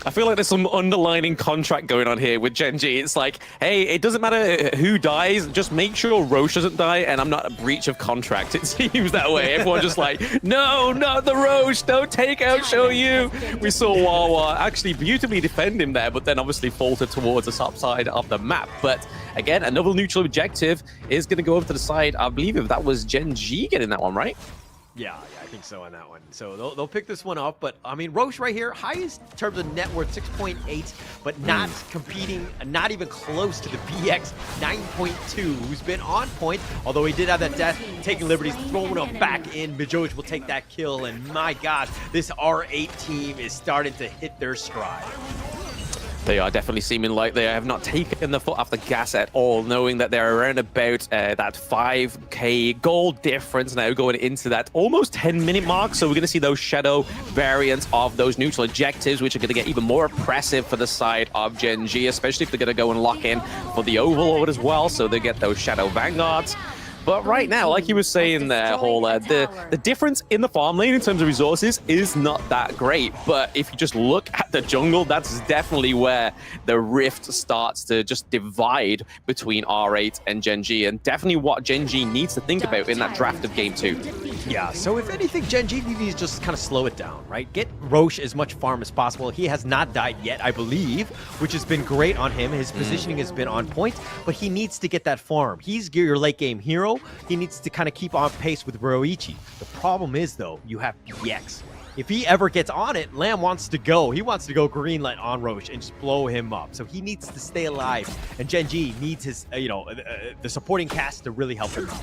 I feel like there's some underlining contract going on here with Gen.G. It's like, hey, it doesn't matter who dies, just make sure Roche doesn't die, and I'm not a breach of contract. It seems that way. Everyone just like, no, not the Roche, don't take out Shoyu. We saw Wawa actually beautifully defend him there, but then obviously falter towards the top side of the map. But again, another neutral objective is going to go over to the side. I believe if that was Gen.G getting that one, right? Yeah, think so on that one. So they'll pick this one up. But I mean, Roche right here, highest in terms of net worth, 6.8, but not competing, not even close to the BX 9.2, who's been on point. Although he did have that death, taking liberties, throwing him back in. Majoj will take that kill, and my God, this R8 team is starting to hit their stride. They are definitely seeming like they have not taken the foot off the gas at all, knowing that they're around about that 5k gold difference now going into that almost 10-minute mark. So we're going to see those shadow variants of those neutral objectives, which are going to get even more oppressive for the side of Gen.G, especially if they're going to go and lock in for the overlord as well. So they get those shadow vanguards. But right now, like you were saying there, Hola, the difference in the farm lane in terms of resources is not that great. But if you just look at the jungle, that's definitely where the rift starts to just divide between R8 and Gen.G, and definitely what Gen.G needs to think about in that draft of Game 2. Yeah, so if anything, Gen.G needs to just kind of slow it down, right? Get Roche as much farm as possible. He has not died yet, I believe, which has been great on him. His positioning has been on point, but he needs to get that farm. He's your late game hero. He needs to kind of keep on pace with RÜYA. The problem is, though, you have BX. If he ever gets on it, Lamb wants to go. He wants to go green light on Roche and just blow him up. So he needs to stay alive. And Gen.G needs his, the supporting cast to really help him out.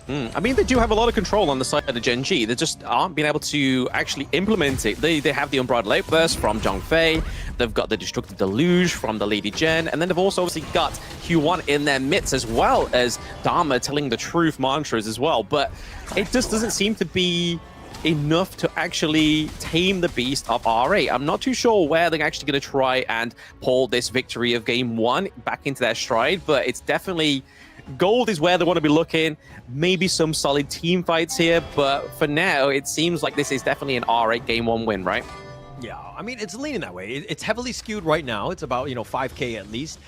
I mean, they do have a lot of control on the side of Gen.G. They just aren't being able to actually implement it. They have the Unbridled Outburst from Zhongfei. They've got the Destructive Deluge from the Lady Gen. And then they've also obviously got Q1 in their midst, as well as Dharma telling the truth mantras as well. But it just doesn't seem to be enough to actually tame the beast of R8. I'm not too sure where they're actually going to try and pull this victory of Game 1 back into their stride, but it's definitely... Gold is where they want to be looking. Maybe some solid team fights here, but for now, it seems like this is definitely an R8 Game 1 win, right? Yeah, I mean, it's leaning that way. It's heavily skewed right now. It's about, 5K at least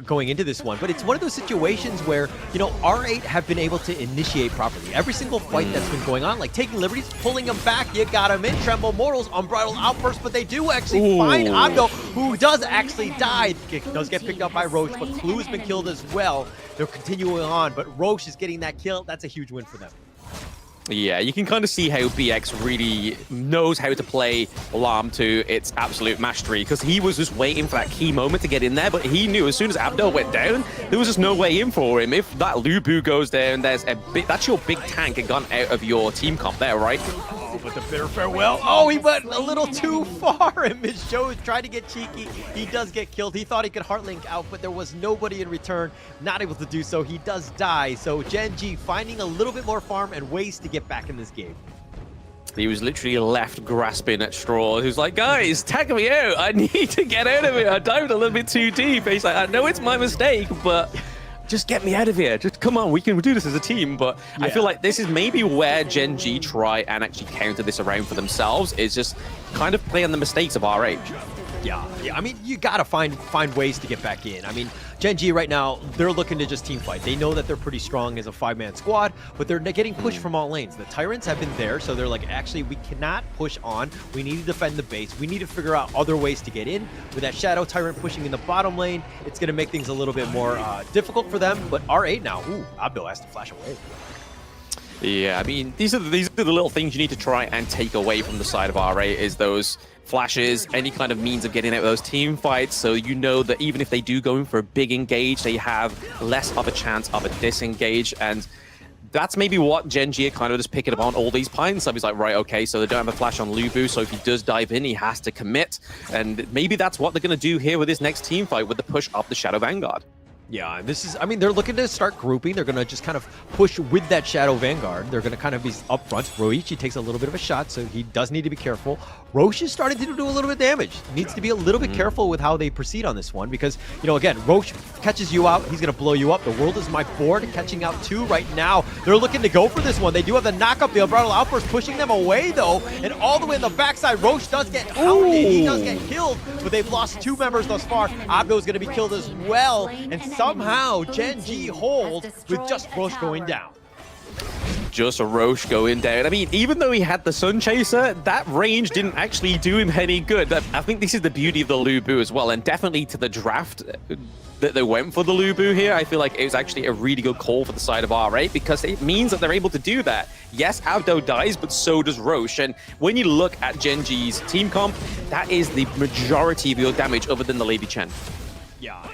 going into this one. But it's one of those situations where, R8 have been able to initiate properly. Every single fight that's been going on, like taking liberties, pulling them back, you got them in. Tremble Mortals, Unbridled Outburst, but they do actually find Abdo, who does actually die. Does get picked up by Roche, but Clue has been killed as well. They're continuing on, but Roche is getting that kill. That's a huge win for them. Yeah, you can kind of see how BX really knows how to play Alarm to its absolute mastery, because he was just waiting for that key moment to get in there, but he knew as soon as Abdo went down, there was just no way in for him. If that Lubu goes down, that's your big tank gone out of your team comp there, right? Oh, but the bitter farewell. Oh, he went a little too far, and Miss Joe tried to get cheeky. He does get killed. He thought he could Heartlink out, but there was nobody in return. Not able to do so. He does die. So Gen.G finding a little bit more farm and ways to get back in this game. He was literally left grasping at straws. He was like, guys, tag me out. I need to get out of here. I dived a little bit too deep. And he's like, I know it's my mistake, but just get me out of here. Just come on, we can do this as a team. But I feel like this is maybe where Gen.G try and actually counter this around for themselves, is just kind of play on the mistakes of RH. Yeah. I mean, you gotta find ways to get back in. I mean, Gen.G right now, they're looking to just team fight. They know that they're pretty strong as a 5-man squad, but they're getting pushed from all lanes. The Tyrants have been there, so they're like, actually, we cannot push on. We need to defend the base. We need to figure out other ways to get in. With that Shadow Tyrant pushing in the bottom lane, it's gonna make things a little bit more difficult for them. But R8 now, Abdo has to flash away. Yeah, I mean, these are the little things you need to try and take away from the side of R8, is those flashes, any kind of means of getting out of those team fights, so you know that even if they do go in for a big engage, they have less of a chance of a disengage. And that's maybe what Gen.G are kind of just picking up on all these pints. So he's like, right, okay, so they don't have a flash on Lubu, so if he does dive in, he has to commit. And maybe that's what they're going to do here with this next team fight, with the push of the Shadow Vanguard. Yeah, this is, I mean, they're looking to start grouping. They're going to just kind of push with that Shadow Vanguard. They're going to kind of be up front. RÜYA takes a little bit of a shot, so he does need to be careful. Roche is starting to do a little bit of damage. Needs to be a little bit careful with how they proceed on this one, because, again, Roche catches you out. He's going to blow you up. The world is my board, catching out two right now. They're looking to go for this one. They do have the knock-up, the Unbridled Outburst pushing them away, though, and all the way in the backside, Roche does get hounded. He does get killed, but they've lost two members thus far. Abdo's going to be killed as well, and somehow Gen.G hold with just Roche going down. just Roche going down. I mean, even though he had the Sun Chaser, that range didn't actually do him any good. I think this is the beauty of the Lubu as well, and definitely to the draft that they went for the Lubu here, I feel like it was actually a really good call for the side of R8 because it means that they're able to do that. Yes, Abdo dies, but so does Roche. And when you look at Gen.G's team comp, that is the majority of your damage other than the Lady Chen. Yeah,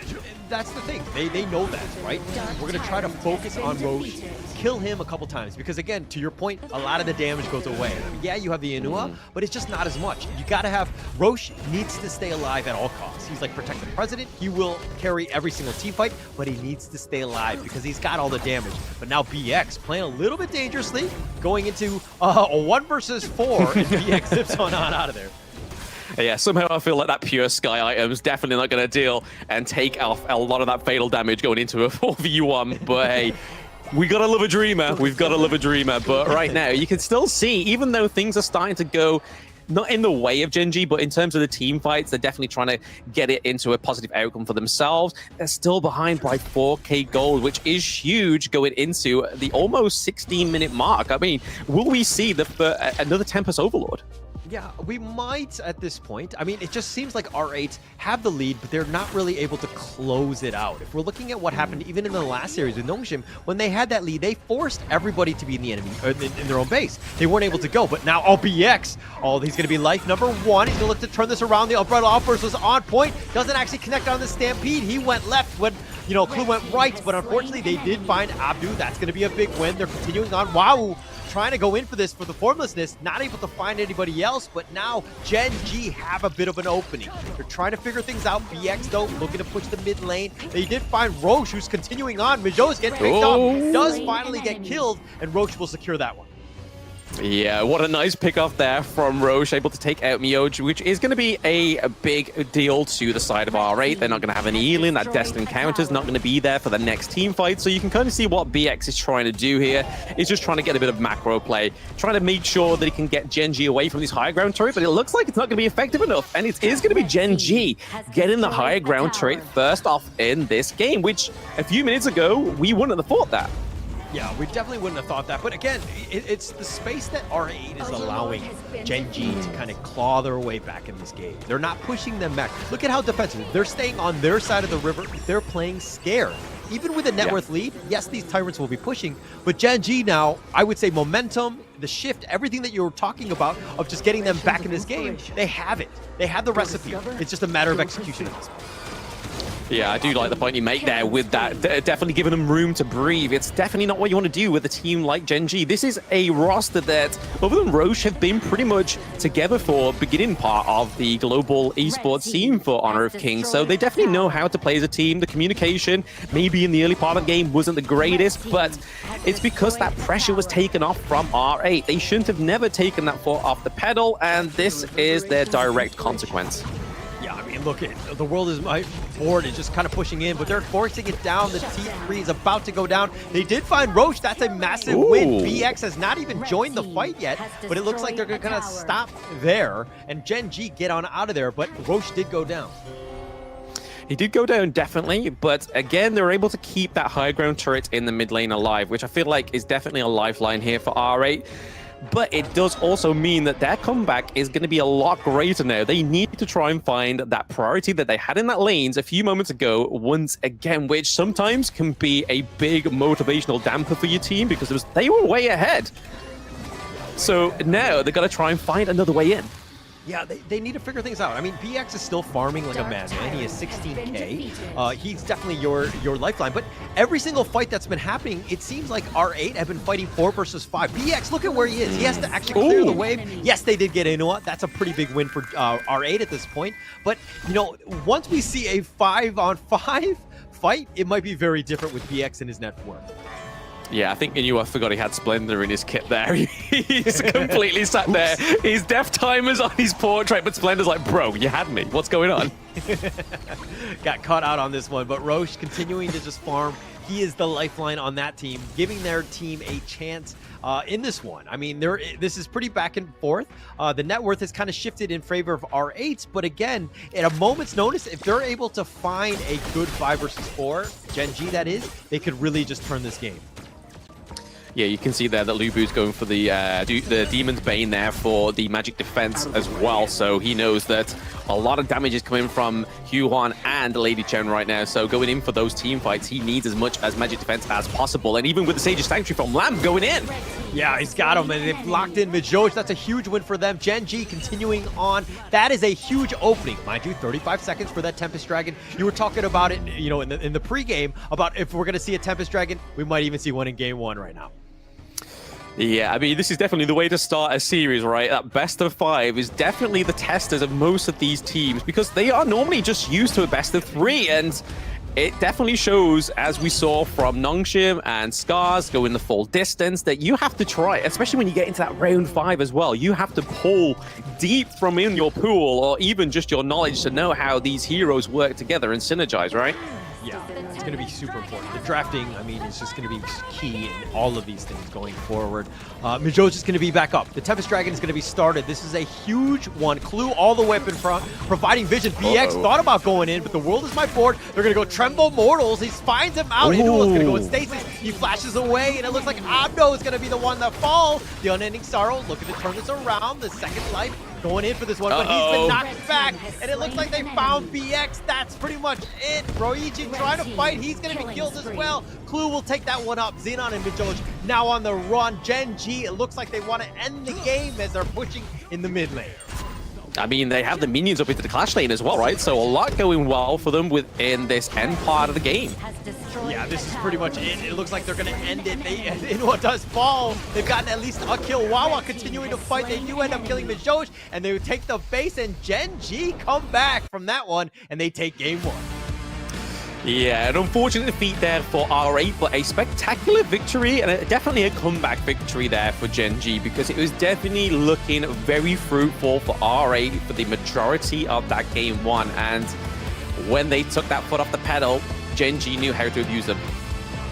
that's the thing. They know that, right? We're going to try to focus on Roche, kill him a couple times, because again, to your point, a lot of the damage goes away. I mean, yeah, you have the Inua, but it's just not as much. You got to have, Roche needs to stay alive at all costs. He's like Protect the President. He will carry every single team fight, but he needs to stay alive because he's got all the damage. But now BX playing a little bit dangerously, going into a 1 versus 4, and BX zips on out of there. Yeah, somehow I feel like that pure Sky item is definitely not going to deal and take off a lot of that fatal damage going into a 4v1. But hey, we got to love a dreamer. We've got to love a dreamer. But right now, you can still see, even though things are starting to go not in the way of Gen.G, but in terms of the team fights, they're definitely trying to get it into a positive outcome for themselves. They're still behind by 4K gold, which is huge going into the almost 16-minute mark. I mean, will we see another Tempest Overlord? Yeah, we might at this point. I mean, it just seems like R8 have the lead, but they're not really able to close it out. If we're looking at what happened even in the last series with Nongshim, when they had that lead, they forced everybody to be in the enemy, in their own base. They weren't able to go, but now, BX, he's going to be life number 1. He's going to look to turn this around. The umbrella outburst was on point. Doesn't actually connect on the Stampede. He went left when, Clue went right, but unfortunately, they did find Abdu. That's going to be a big win. They're continuing on. Wow. Trying to go in for this for the formlessness, not able to find anybody else, but now Gen.G have a bit of an opening. They're trying to figure things out. BX, though, looking to push the mid lane. They did find Roche, who's continuing on. Mijo's getting picked up, does finally get killed, and Roche will secure that one. Yeah, what a nice pick-off there from Roche, able to take out Mioj, which is going to be a big deal to the side of R8. They're not going to have any healing. That Destined Counter's not going to be there for the next team fight. So you can kind of see what BX is trying to do here. He's just trying to get a bit of macro play, trying to make sure that he can get Gen.G away from this high ground turret, but it looks like it's not going to be effective enough. And it is going to be Gen.G getting the high ground turret first off in this game, which a few minutes ago, we wouldn't have thought that. Yeah, we definitely wouldn't have thought that. But again, it's the space that R8 is allowing Gen.G to kind of claw their way back in this game. They're not pushing them back. Look at how defensive. They're staying on their side of the river. They're playing scared. Even with a net worth lead, yes, these Tyrants will be pushing. But Gen.G now, I would say momentum, the shift, everything that you were talking about of just getting them back in this game, they have it. They have the recipe. It's just a matter of execution at this point. Yeah, I do like the point you make there with that. Definitely giving them room to breathe. It's definitely not what you want to do with a team like Gen.G. This is a roster that, other than Roche, have been pretty much together for beginning part of the global esports scene for Honor of Kings. So they definitely know how to play as a team. The communication, maybe in the early part of the game, wasn't the greatest, but it's because that pressure was taken off from R8. They shouldn't have never taken that foot off the pedal, and this is their direct consequence. Yeah, I mean, look, the world is my board is just kind of pushing in, but they're forcing it down. The T3 is about to go down. They did find Roche. That's a massive win. BX has not even joined the fight yet, but it looks like they're going to kind of stop there, and Gen.G get on out of there, but Roche did go down. He did go down, definitely, but again, they're able to keep that high ground turret in the mid lane alive, which I feel like is definitely a lifeline here for R8. But it does also mean that their comeback is going to be a lot greater now. They need to try and find that priority that they had in that lanes a few moments ago once again, which sometimes can be a big motivational damper for your team because they were way ahead. So now they've got to try and find another way in. Yeah, they need to figure things out. I mean, BX is still farming like a madman. He has 16K. He's definitely your lifeline. But every single fight that's been happening, it seems like R8 have been fighting 4 versus 5. BX, look at where he is. He has to actually clear the wave. Yes, they did get Inua. That's a pretty big win for R8 at this point. But, once we see a 5-on-5 fight, it might be very different with BX and his net worth. Yeah, I think Inua forgot he had Splendor in his kit there. He's completely sat there. His death timer's on his portrait, but Splendor's like, bro, you had me. What's going on? Got caught out on this one, but Roche continuing to just farm. He is the lifeline on that team, giving their team a chance in this one. I mean, this is pretty back and forth. The net worth has kind of shifted in favor of R8, but again, at a moment's notice, if they're able to find a good 5 versus 4, Gen.G that is, they could really just turn this game. Yeah, you can see there that Lubu's going for the Demon's Bane there for the magic defense as well. So he knows that a lot of damage is coming from Huan and Lady Chen right now. So going in for those team fights, he needs as much as magic defense as possible. And even with the Sage's Sanctuary from Lamb going in. Yeah, he's got him, and they've locked in Mijoj. That's a huge win for them. Gen.G continuing on. That is a huge opening. Mind you, 35 seconds for that Tempest Dragon. You were talking about it, you know, in the pregame about if we're going to see a Tempest Dragon, we might even see one in game 1 right now. Yeah, I mean, this is definitely the way to start a series, right? That best of 5 is definitely the testers of most of these teams because they are normally just used to a best of 3, and it definitely shows, as we saw from Nongshim and SCARZ going the full distance, that you have to try, especially when you get into that round 5 as well. You have to pull deep from in your pool or even just your knowledge to know how these heroes work together and synergize, right? Yeah, it's going to be super important. The drafting, I mean, is just going to be key in all of these things going forward. Mijoj is going to be back up. The Tempest Dragon is going to be started. This is a huge one. Clue all the way up in front, providing vision. BX thought about going in, but the world is my board. They're going to go Tremble Mortals. He finds him out. Inua's going to go in stasis. He flashes away, and it looks like Abdo is going to be the one that falls. The Unending Sorrow looking to turn this around. The second life going in for this one, but he's been knocked back, and it looks like they found BX. That's pretty much it. RÜYA trying to fight. He's going to be killed as well. Clue will take that one up. Xenon and Mijoj now on the run. Gen.G, it looks like they want to end the game as they're pushing in the mid lane. I mean, they have the minions up into the Clash lane as well, right? So a lot going well for them within this end part of the game. Yeah, this is pretty much it. It looks like they're going to end it. Inua does fall. They've gotten at least a kill. Wawa continuing to fight. They do end up killing Mijoj, and they would take the base, and Gen.G come back from that one, and they take game 1. Yeah, an unfortunate defeat there for R8, but a spectacular victory and definitely a comeback victory there for Gen.G because it was definitely looking very fruitful for R8 for the majority of that game 1. And when they took that foot off the pedal, Gen.G knew how to abuse them.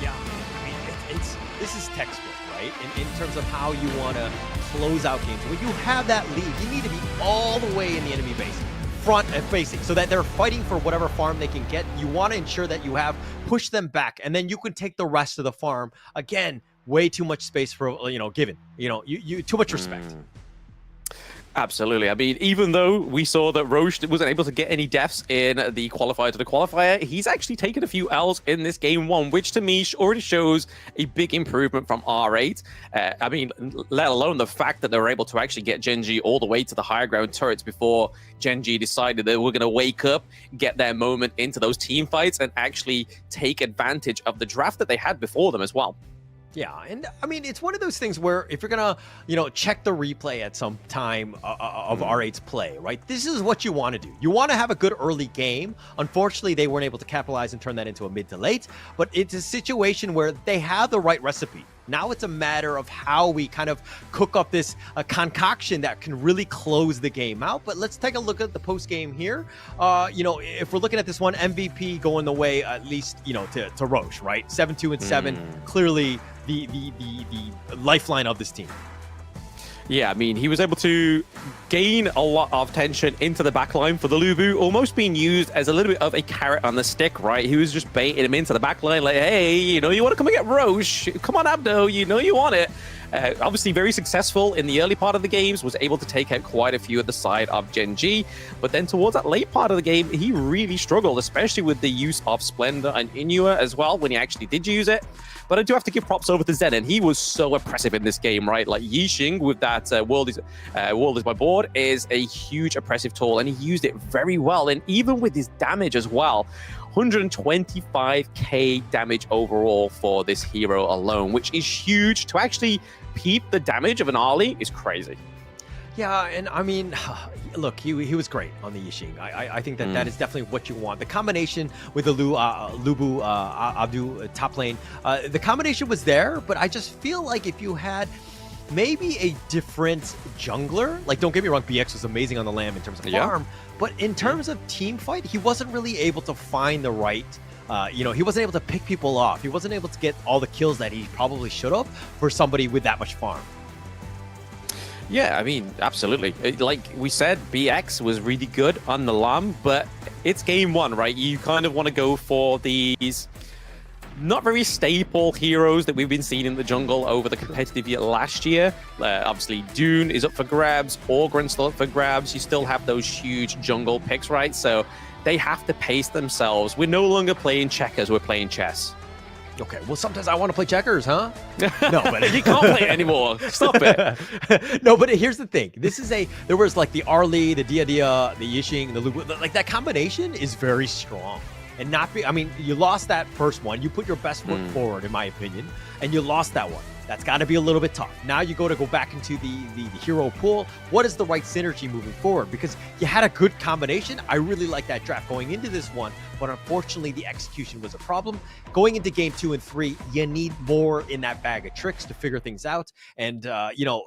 Yeah, I mean, this is textbook, right? In terms of how you want to close out games. When you have that lead, you need to be all the way in the enemy base, front and facing, so that they're fighting for whatever farm they can get. You want to ensure that you have pushed them back, and then you can take the rest of the farm. Again, way too much space for, you know, given. You know, you too much respect. Absolutely. I mean, even though we saw that Roche wasn't able to get any deaths in the qualifier to the qualifier, he's actually taken a few L's in this game 1, which to me already shows a big improvement from R8. I mean, let alone the fact that they were able to actually get Gen.G all the way to the higher ground turrets before Gen.G decided that we're going to wake up, get their moment into those team fights, and actually take advantage of the draft that they had before them as well. Yeah, and I mean, it's one of those things where if you're gonna, you know, check the replay at some time of R8's play, right? This is what you want to do. You want to have a good early game. Unfortunately, they weren't able to capitalize and turn that into a mid to late, but it's a situation where they have the right recipe. Now it's a matter of how we kind of cook up this concoction that can really close the game out. But let's take a look at the post game here. You know, if we're looking at this one, MVP going the way, at least, you know, to Roche, right? 7-2 and 7, clearly the lifeline of this team. Yeah, I mean, he was able to gain a lot of tension into the backline for the Lubu, almost being used as a little bit of a carrot on the stick, right? He was just baiting him into the backline, like, hey, you know, you want to come and get Roche? Come on, Abdo, you know you want it. Obviously very successful in the early part of the games, was able to take out quite a few at the side of Gen.G, but then towards that late part of the game, he really struggled, especially with the use of Splendor and Inua as well, when he actually did use it. But I do have to give props over to Zenon. He was so oppressive in this game, right? Like Yixing with that world is my board is a huge oppressive tool, and he used it very well. And even with his damage as well, 125k damage overall for this hero alone, which is huge. To actually peep the damage of an Ali is crazy. Yeah, and I mean, look, he was great on the Yixing. I think that that is definitely what you want. The combination with the Lubu Abdu top lane, the combination was there, but I just feel like if you had maybe a different jungler, like, don't get me wrong, BX was amazing on the Lamb in terms of farm, but in terms of team fight, he wasn't really able to find the right, you know, he wasn't able to pick people off. He wasn't able to get all the kills that he probably should have for somebody with that much farm. Yeah, I mean, absolutely. Like we said, BX was really good on the Lamb, but it's game 1, right? You kind of want to go for these not very staple heroes that we've been seeing in the jungle over the competitive year last year. Obviously, Dune is up for grabs, Orgren's still up for grabs. You still have those huge jungle picks, right? So they have to pace themselves. We're no longer playing checkers, we're playing chess. Okay, well, sometimes I want to play checkers, huh? No, but you can't play it anymore. Stop it. No, but here's the thing. There was like the Arlie, the Dia, the Yixing, the Lubu. Like that combination is very strong. And I mean, you lost that first one. You put your best foot forward, in my opinion, and you lost that one. That's got to be a little bit tough. Now you go back into the hero pool. What is the right synergy moving forward? Because you had a good combination. I really like that draft going into this one, but unfortunately the execution was a problem. Going into game 2 and 3, you need more in that bag of tricks to figure things out. And, you know,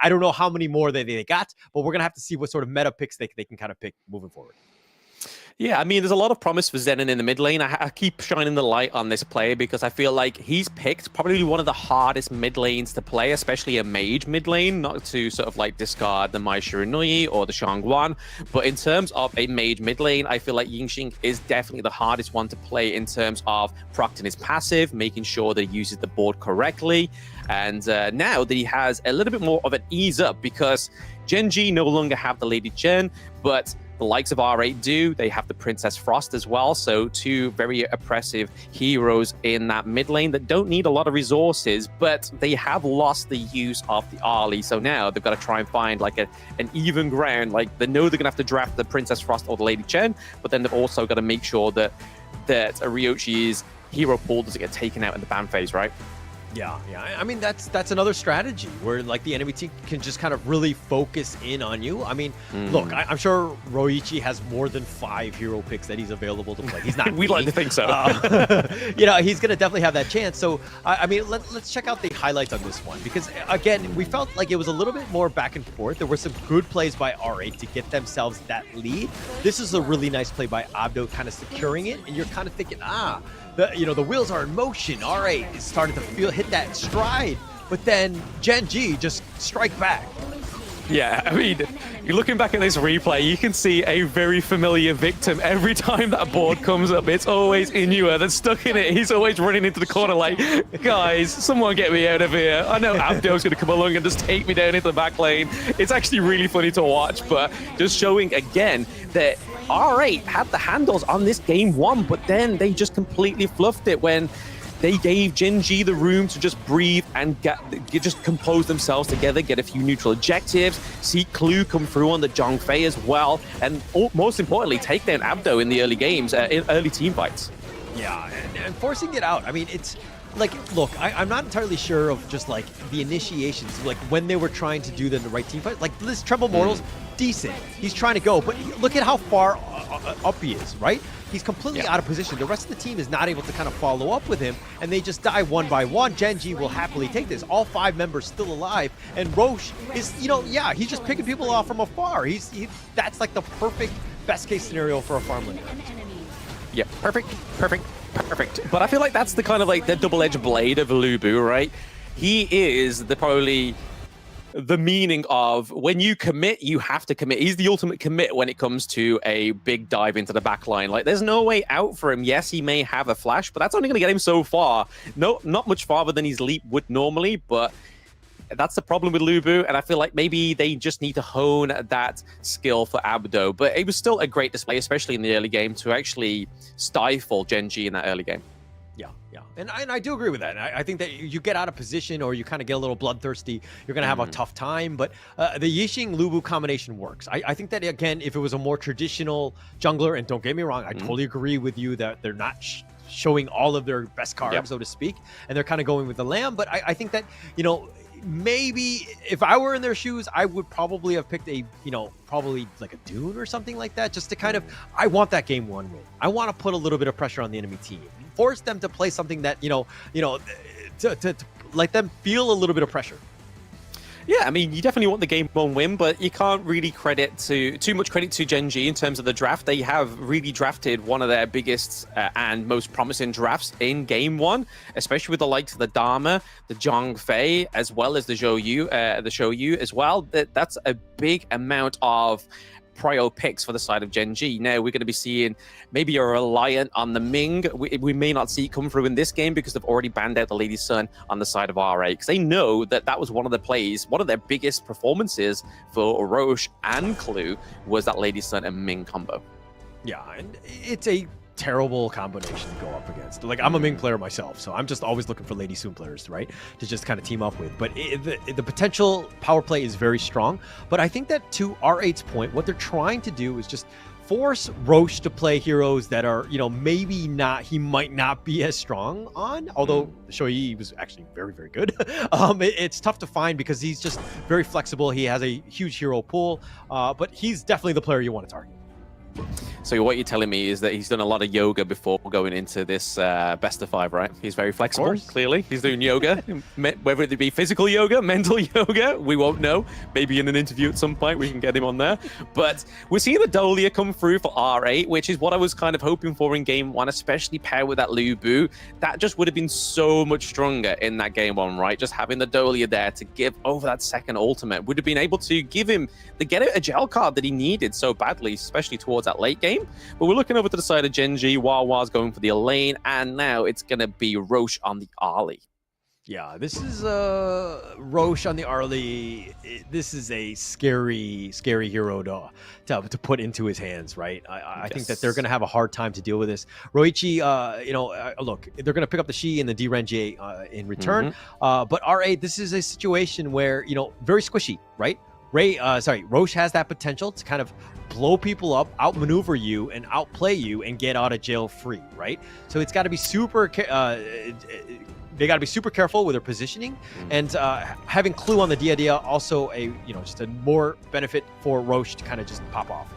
I don't know how many more they got, but we're going to have to see what sort of meta picks they can kind of pick moving forward. Yeah, I mean, there's a lot of promise for Zenon in the mid lane. I keep shining the light on this player because I feel like he's picked probably one of the hardest mid lanes to play, especially a mage mid lane, not to sort of like discard the Mai Shiranui or the Shangguan. But in terms of a mage mid lane, I feel like Yixing is definitely the hardest one to play in terms of procting his passive, making sure that he uses the board correctly. And now that he has a little bit more of an ease up because Gen.G no longer have the Lady Gen, but the likes of R8 do. They have the Princess Frost as well. So 2 very oppressive heroes in that mid lane that don't need a lot of resources, but they have lost the use of the Arlie. So now they've got to try and find like an even ground. Like they know they're going to have to draft the Princess Frost or the Lady Chen, but then they've also got to make sure that Ryochi's hero pool doesn't get taken out in the ban phase, right? Yeah. I mean, that's another strategy where like the enemy team can just kind of really focus in on you. I mean, look, I'm sure Ryochi has more than 5 hero picks that he's available to play. He's not. We'd like to think so. You know, he's going to definitely have that chance. So, I mean, let's check out the highlights on this one because again, we felt like it was a little bit more back and forth. There were some good plays by R8 to get themselves that lead. This is a really nice play by Abdo, kind of securing it, and you're kind of thinking, the wheels are in motion. R8 is starting to hit that stride, but then Gen.G just strike back. Yeah, I mean, you're looking back at this replay, you can see a very familiar victim. Every time that board comes up, it's always Inua that's stuck in it. He's always running into the corner like, guys, someone get me out of here. I know Abdo's going to come along and just take me down into the back lane. It's actually really funny to watch, but just showing again that R8 had the handles on this game 1, but then they just completely fluffed it when they gave Gen.G the room to just breathe and just compose themselves together, get a few neutral objectives, see Clue come through on the Zhongfei as well, and most importantly, take down Abdo in the early games, in early team fights. Yeah, and forcing it out. I mean, it's like, look, I'm not entirely sure of just like the initiations, like when they were trying to do the right team fight. Like this Tremble Mortal's decent. He's trying to go, but look at how far up he is, right? He's completely out of position. The rest of the team is not able to kind of follow up with him, and they just die one by one. Gen.G will happily take this. All 5 members still alive, and Roche is, he's just picking people off from afar. That's like the perfect best case scenario for a farmland. Yeah, perfect. But I feel like that's the kind of like the double-edged blade of Lubu, right? He is probably the meaning of when you commit, you have to commit. He's the ultimate commit when it comes to a big dive into the back line. Like, there's no way out for him. Yes, he may have a flash, but that's only going to get him so far. No, not much farther than his leap would normally, but that's the problem with Lubu, and I feel like maybe they just need to hone that skill for Abdo. But it was still a great display, especially in the early game, to actually stifle Gen.G in that early game. Yeah. And I do agree with that. I think that you get out of position or you kind of get a little bloodthirsty, you're going to have a tough time. But the Yixing Lubu combination works. I think that, again, if it was a more traditional jungler, and don't get me wrong, I totally agree with you that they're not showing all of their best cards, so to speak, and they're kind of going with the lamb. But I think that, maybe if I were in their shoes, I would probably have picked probably like a Dune or something like that, just to kind of, I want that game 1 win. I want to put a little bit of pressure on the enemy team, force them to play something that, to let them feel a little bit of pressure. Yeah, I mean, you definitely want the game 1 win, but you can't really credit too much credit to Gen.G in terms of the draft. They have really drafted one of their biggest and most promising drafts in game 1, especially with the likes of the Dharma, the Zhongfei, as well as the Zhou Yu as well. That's a big amount of prio picks for the side of Gen.G. Now we're going to be seeing maybe a reliant on the Ming. We may not see it come through in this game because they've already banned out the Lady Sun on the side of RA, because they know that that was one of the plays, one of their biggest performances for Roche and Clue was that Lady Sun and Ming combo. Yeah, and it's a terrible combination to go up against. Like, I'm a Ming player myself, so I'm just always looking for Lady Sun players, right, to just kind of team up with. But the potential power play is very strong. But I think that to R8's point, what they're trying to do is just force Roche to play heroes that are, you know, maybe not, he might not be as strong on, although Shoei was actually very, very good. It's tough to find because he's just very flexible. He has a huge hero pool, but he's definitely the player you want to target. So what you're telling me is that he's done a lot of yoga before going into this best of 5, right? He's very flexible, clearly. He's doing yoga, whether it be physical yoga, mental yoga, we won't know. Maybe in an interview at some point we can get him on there. But we're seeing the Dolia come through for R8, which is what I was kind of hoping for in Game 1, especially paired with that Lu Bu. That just would have been so much stronger in that Game 1, right? Just having the Dolia there to give over that second ultimate would have been able to give him get a gel card that he needed so badly, especially towards that late game. But we're looking over to the side of Gen.G. Wawa's going for the Elaine, and now it's going to be Roche on the Arlie. Yeah, this is Roche on the Arlie. This is a scary hero to put into his hands, right? I think that they're going to have a hard time to deal with this. Roichi, look, they're going to pick up the Shi and the D-Ren-J in return. But R8, this is a situation where, you know, very squishy, right? Roche has that potential to kind of blow people up, outmaneuver you, and outplay you, and get out of jail free, right? So it's got to be super. They got to be super careful with their positioning, and having Clue on the Dia also just a more benefit for Roche to kind of just pop off.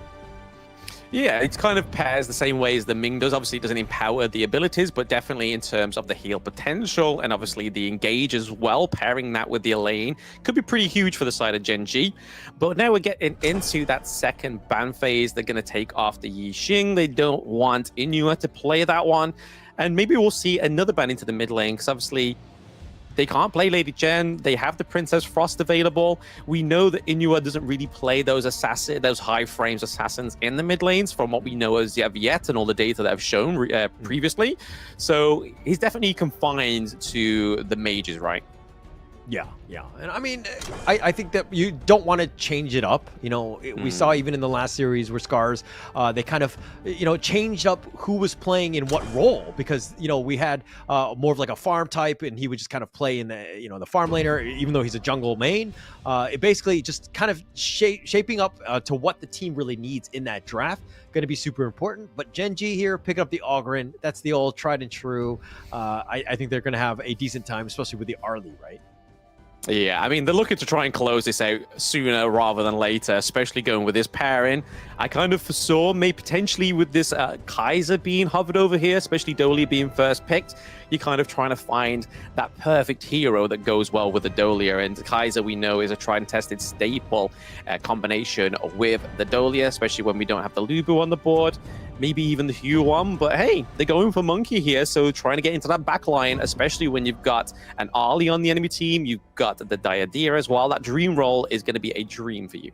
Yeah, it kind of pairs the same way as the Ming does. Obviously, it doesn't empower the abilities, but definitely in terms of the heal potential and obviously the engage as well, pairing that with the Elaine could be pretty huge for the side of Gen.G. But now we're getting into that second ban phase. They're going to take off the Yi Xing. They don't want Inua to play that one. And maybe we'll see another ban into the mid lane, because obviously they can't play Lady Gen. They have the Princess Frost available. We know that Inua doesn't really play those high frames assassins in the mid lanes from what we know as of yet and all the data that I've shown previously. So he's definitely confined to the mages, right? Yeah. And I mean, I think that you don't want to change it up. You know, we saw even in the last series where SCARZ, they kind of, changed up who was playing in what role, because, we had more of like a farm type, and he would just kind of play in the, the farm laner, even though he's a jungle main. It basically just kind of shaping up to what the team really needs in that draft. Going to be super important. But Gen.G here, picking up the Ogren, that's the old tried and true. I think they're going to have a decent time, especially with the Arlie, right? Yeah, I mean, they're looking to try and close this out sooner rather than later, especially going with this pairing. I kind of foresaw maybe potentially with this Kaiser being hovered over here, especially Dolia being first picked. You're kind of trying to find that perfect hero that goes well with the Dolia. And Kaiser, we know, is a tried and tested staple combination with the Dolia, especially when we don't have the Lu Bu on the board. Maybe even the Huon, but hey, they're going for Monkey here, so trying to get into that back line, especially when you've got an Arlie on the enemy team, you've got the Diadira as well. That dream roll is going to be a dream for you.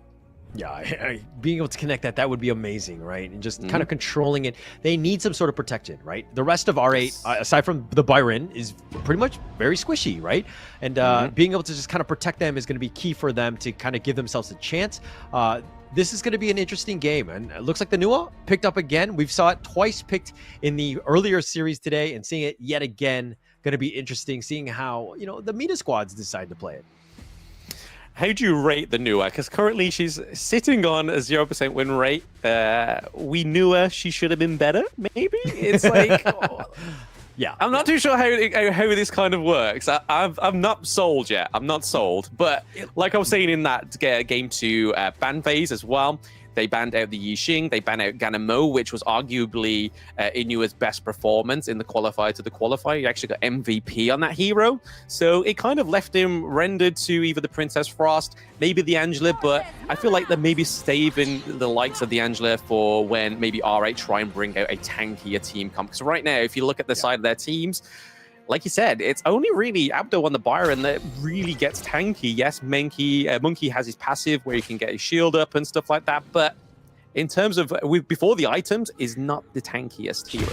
Yeah, being able to connect that would be amazing, right? And just kind of controlling it. They need some sort of protection, right? The rest of R8, aside from the Byron, is pretty much very squishy, right? And being able to just kind of protect them is going to be key for them to kind of give themselves a chance. This is going to be an interesting game, and it looks like the Nua picked up again. We've saw it twice picked in the earlier series today, and seeing it yet again going to be interesting, seeing how the MENA squads decide to play it. How do you rate the Nua? Because currently she's sitting on a 0% win rate. We knew her; she should have been better. Maybe it's like. Yeah, I'm not too sure how this kind of works. I'm not sold yet. I'm not sold. But like I was saying in that game 2 ban phase as well, they banned out the Yi Xing, they banned out Ganamo, which was arguably Inua's best performance in the qualifier to the qualifier. He actually got MVP on that hero. So it kind of left him rendered to either the Princess Frost, maybe the Angela, but I feel like they're maybe saving the likes of the Angela for when maybe R8 try and bring out a tankier team comp. Because right now, if you look at the side of their teams, like you said, it's only really Abdo on the Byron that really gets tanky. Yes, Monkey has his passive where he can get his shield up and stuff like that, but in terms of before the items, is not the tankiest hero.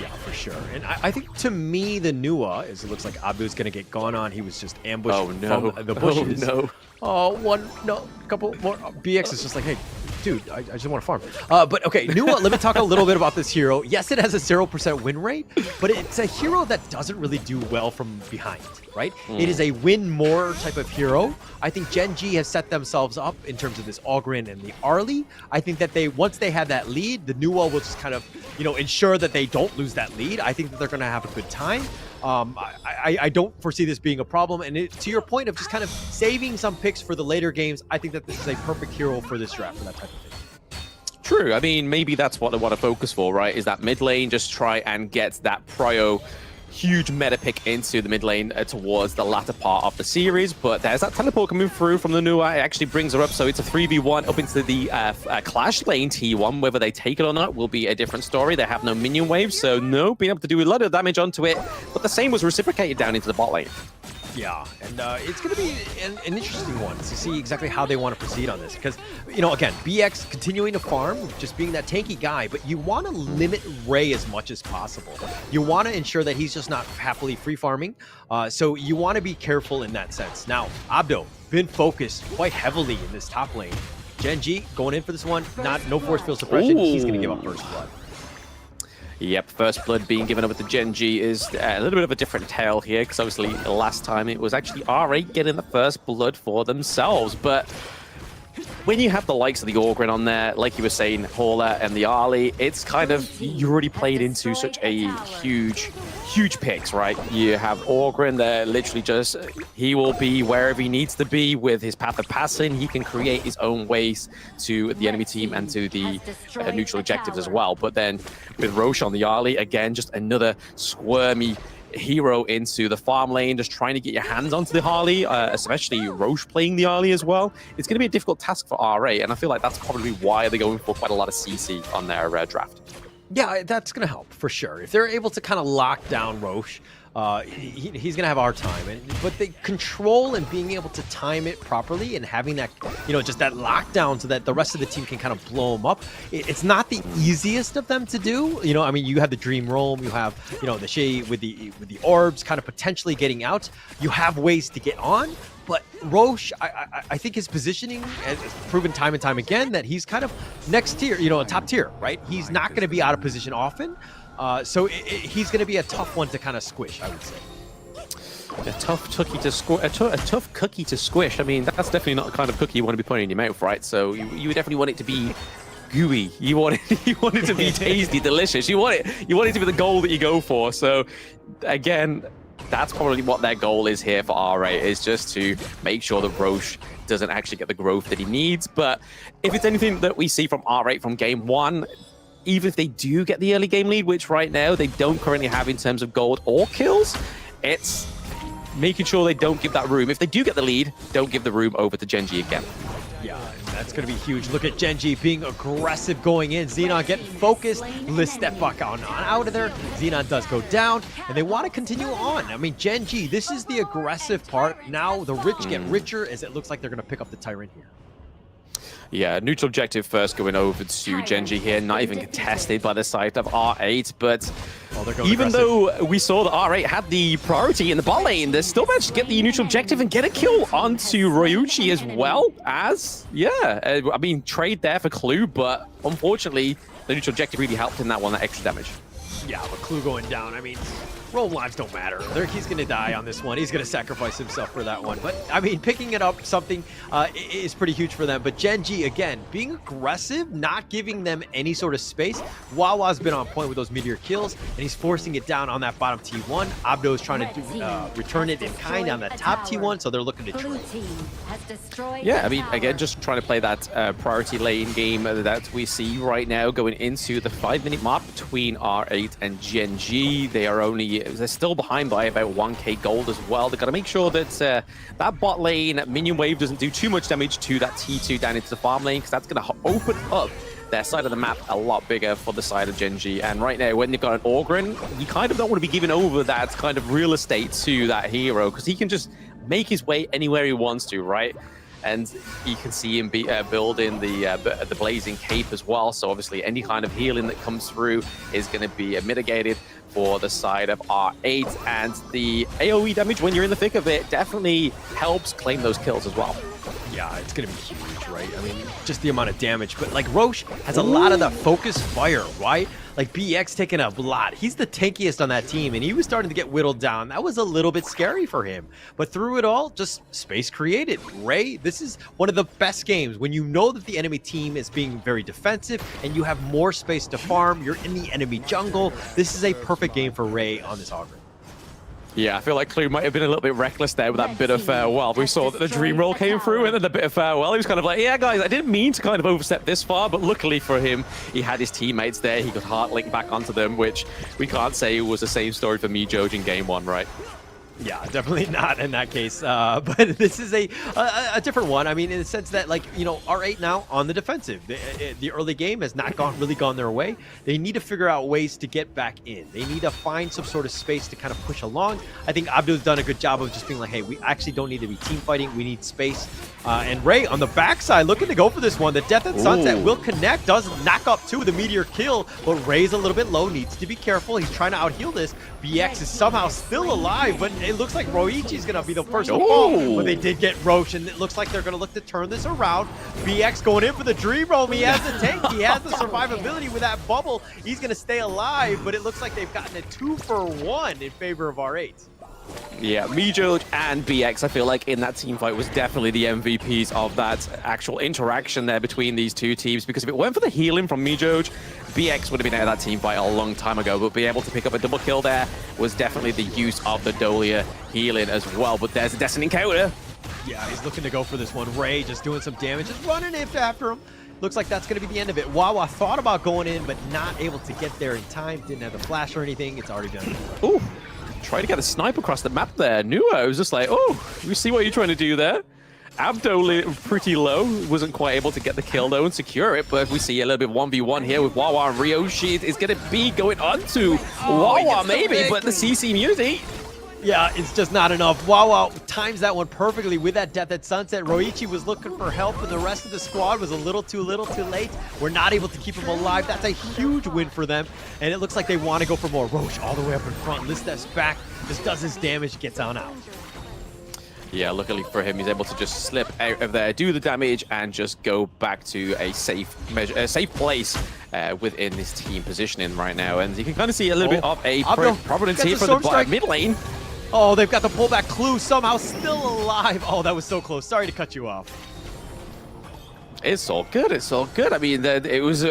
Yeah, for sure. And I think to me, the Nua is it looks like Abu's going to get gone on. He was just ambushed from the bushes. Oh, no. Oh, couple more. BX is just like, hey, dude, I just want to farm. But okay, Nua, let me talk a little bit about this hero. Yes, it has a 0% win rate, but it's a hero that doesn't really do well from behind, right? It is a win more type of hero. I think Gen.G has set themselves up in terms of this Oghren and the Arlie. I think that once they have that lead, the Nua will just kind of, ensure that they don't lose that lead. I think that they're going to have a good time. I don't foresee this being a problem. And to your point of just kind of saving some picks for the later games, I think that this is a perfect hero for this draft for that type of thing. True. I mean, maybe that's what they want to focus for, right? Is that mid lane, just try and get that prio huge meta pick into the mid lane towards the latter part of the series. But there's that teleport coming through from the Nua. It actually brings her up, so it's a 3v1 up into the Clash lane T1. Whether they take it or not will be a different story. They have no minion waves, so no, being able to do a lot of damage onto it. But the same was reciprocated down into the bot lane. Yeah, and it's going to be an interesting one to see exactly how they want to proceed on this. Because, again, BX continuing to farm, just being that tanky guy, but you want to limit Ray as much as possible. You want to ensure that he's just not happily free farming. So you want to be careful in that sense. Now, Abdo, been focused quite heavily in this top lane. Gen.G going in for this one, no force field suppression. He's going to give up first blood. Yep, first blood being given over to Gen.G is a little bit of a different tale here, because obviously last time it was actually R8 getting the first blood for themselves. But when you have the likes of the Oghren on there, like you were saying, Paula and the Arlie, it's kind of, you already played into such a huge picks, right? You have Oghren there, literally just, he will be wherever he needs to be with his path of passing. He can create his own ways to the enemy team and to the neutral objectives as well. But then with Roche on the Arlie, again, just another squirmy hero into the farm lane, just trying to get your hands onto the Harley, especially Roche playing the Harley as well. It's going to be a difficult task for RA, and I feel like that's probably why they're going for quite a lot of CC on their draft. Yeah, that's going to help for sure. If they're able to kind of lock down Roche, he's going to have our time. But the control and being able to time it properly and having that, just that lockdown so that the rest of the team can kind of blow him up. It's not the easiest of them to do. I mean, you have the Dream Roam, you have, the Shay with the orbs kind of potentially getting out. You have ways to get on. But Roche, I think his positioning has proven time and time again that he's kind of next tier, top tier, right? He's not going to be out of position often. So he's going to be a tough one to kind of squish, I would say. A tough cookie to squish. I mean, that's definitely not the kind of cookie you want to be putting in your mouth, right? So you definitely want it to be gooey. You want it to be tasty, delicious. You want it to be the goal that you go for. So again, that's probably what their goal is here for RA, is just to make sure that Roche doesn't actually get the growth that he needs. But if it's anything that we see from R8 from game one, even if they do get the early game lead, which right now they don't currently have in terms of gold or kills, it's making sure they don't give that room. If they do get the lead, don't give the room over to Gen.G again. Yeah, that's going to be huge. Look at Gen.G being aggressive going in. Xenon getting focused. Let's step back on out of there. Xenon does go down, and they want to continue on. I mean, Gen.G, this is the aggressive part. Now the rich get richer as it looks like they're going to pick up the Tyrant here. Yeah, neutral objective first going over to Gen.G here, not even contested by the side of R8, but even though we saw that R8 had the priority in the bot lane, they still managed to get the neutral objective and get a kill onto RÜYA as well as, I mean, trade there for Clue, but unfortunately, the neutral objective really helped in that one, that extra damage. Yeah, but Clue going down, I mean, roll lives don't matter. He's going to die on this one. He's going to sacrifice himself for that one. But, I mean, picking it up something is pretty huge for them. But Gen.G, again, being aggressive, not giving them any sort of space. Wawa's been on point with those meteor kills, and he's forcing it down on that bottom T1. Abdo's trying to return it in kind on that top T1, so they're looking to trade. Yeah, I mean, again, just trying to play that priority lane game that we see right now going into the 5-minute mark between R8 and Gen.G. They're still behind by about 1k gold as well. They've got to make sure that that bot lane minion wave doesn't do too much damage to that T2 down into the farm lane, because that's going to open up their side of the map a lot bigger for the side of Gen.G. And right now, when they've got an Oghren, you kind of don't want to be giving over that kind of real estate to that hero, because he can just make his way anywhere he wants to, right? and you can see him building the blazing cape as well. So obviously any kind of healing that comes through is going to be mitigated for the side of R8, and the AoE damage when you're in the thick of it definitely helps claim those kills as well. Yeah, it's going to be huge, right? I mean, just the amount of damage. But, like, Roche has a lot of the focus fire, right? Like, BX taking a lot. He's the tankiest on that team, and he was starting to get whittled down. That was a little bit scary for him. But through it all, just space created. Ray, this is one of the best games. When you know that the enemy team is being very defensive, and you have more space to farm, you're in the enemy jungle. This is a perfect game for Ray on this Augur. Yeah, I feel like Clue might have been a little bit reckless there with that bit of farewell. We saw that the dream roll came through and then the bit of farewell. He was kind of like, yeah, guys, I didn't mean to kind of overstep this far, but luckily for him, he had his teammates there. He could heart link back onto them, which we can't say was the same story for MEJOJ in game one, right? Yeah, definitely not in that case. But this is a different one. I mean, in the sense that, like, you know, R8 now on the defensive. The early game has not really gone their way. They need to figure out ways to get back in. They need to find some sort of space to kind of push along. I think Abdu's done a good job of just being like, hey, we actually don't need to be team fighting. We need space. And Ray on the backside looking to go for this one. The Death and Sunset will connect, does knock up two, the Meteor kill, but Ray's a little bit low, needs to be careful. He's trying to out-heal this. BX is somehow still alive, but it looks like Roichi's going to be the first to fall. But they did get Roche, and it looks like they're going to look to turn this around. BX going in for the Dream Roam. He has the tank. He has the survivability with that bubble. He's going to stay alive, but it looks like they've gotten a 2-for-1 in favor of R8. Yeah, MEJOJ and BX, I feel like in that team fight was definitely the MVPs of that actual interaction there between these two teams, because if it weren't for the healing from MEJOJ, BX would have been out of that team fight a long time ago, but being able to pick up a double kill there was definitely the use of the Dolia healing as well. But there's a Destiny counter. Yeah, he's looking to go for this one. Ray just doing some damage, just running after him. Looks like that's going to be the end of it. Wawa thought about going in, but not able to get there in time. Didn't have the flash or anything. It's already done. Ooh. Try to get a snipe across the map there. Nua was just like, oh, we see what you're trying to do there. Abdo pretty low. Wasn't quite able to get the kill, though, and secure it. But we see a little bit 1v1 here with Wawa and Ryoshi. Is going to be going on to Wawa, maybe, but the CC Musi. Yeah, it's just not enough. Wawa times that one perfectly with that Death at Sunset. Roichi was looking for help, and the rest of the squad was a little too late. We're not able to keep him alive. That's a huge win for them, and it looks like they want to go for more. Roche all the way up in front. This steps back, just does his damage, gets on out. Yeah, luckily for him, he's able to just slip out of there, do the damage, and just go back to a safe place within this team positioning right now. And you can kind of see a little bit of a providence here for the mid lane. Oh, they've got the pullback. Clue somehow still alive. Oh, that was so close. Sorry to cut you off. It's all good. It's all good. I mean, it was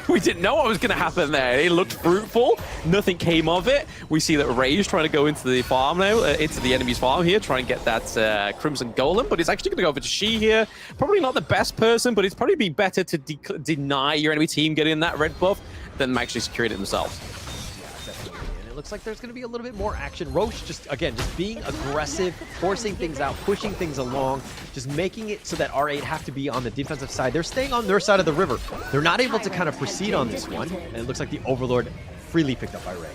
we didn't know what was going to happen there. It looked fruitful. Nothing came of it. We see that Ray's trying to go into the farm now, into the enemy's farm here, try and get that Crimson Golem, but it's actually going to go over to She here. Probably not the best person, but it's probably be better to deny your enemy team getting that red buff than actually securing it themselves. Looks like there's going to be a little bit more action. Roche just being aggressive, forcing things out, pushing things along, just making it so that R8 have to be on the defensive side. They're staying on their side of the river. They're not able to kind of proceed on this one. And it looks like the Overlord freely picked up by Ray.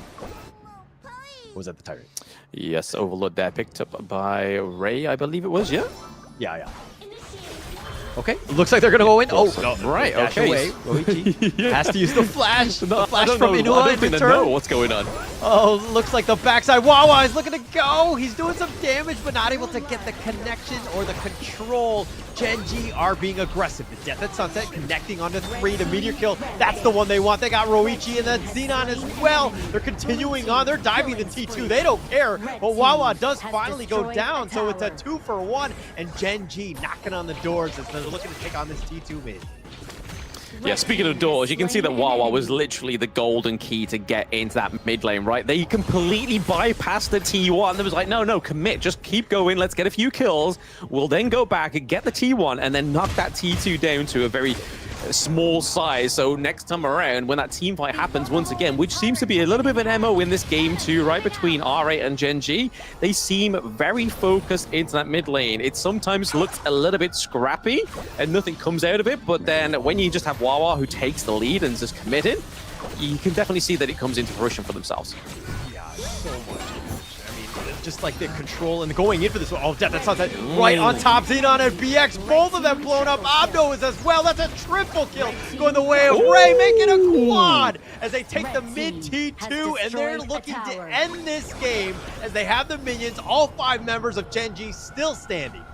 Or was that the Tyrant? Yes, Overlord there picked up by Ray, I believe it was, yeah? Yeah. Okay, looks like they're gonna go in. Oh, no, right, dash okay. away. Roichi has to use the flash. The flash I from Inua. I don't think they know what's going on. Oh, looks like the backside. Wawa is looking to go. He's doing some damage, but not able to get the connection or the control. Gen.G are being aggressive. The Death at Sunset connecting onto 3. The Meteor kill. That's the one they want. They got Roichi and the Xenon as well. They're continuing on. They're diving the T2. They don't care. But Wawa does finally go down, so it's a 2-for-1. And Gen.G knocking on the doors as they're looking to take on this T2 mid. Yeah, speaking of doors, you can see that Wawa was literally the golden key to get into that mid lane, right? They completely bypassed the T1. They was like, no, commit. Just keep going. Let's get a few kills. We'll then go back and get the T1 and then knock that T2 down to a very small size. So next time around, when that team fight happens once again, which seems to be a little bit of an MO in this game too, right, between R8 and Gen.G, they seem very focused into that mid lane. It sometimes looks a little bit scrappy and nothing comes out of it, but then when you just have Wawa who takes the lead and is just committed, you can definitely see that it comes into fruition for themselves. Yeah, so much. I mean, just like the control and going in for this one. Oh, Death Sunset right on top. Xenon and BX, both of them blown up. Abdo is as well. That's a triple kill going the way of Ray, making a quad as they take the mid T2, and they're looking to end this game as they have the minions, all 5 members of Gen.G still standing.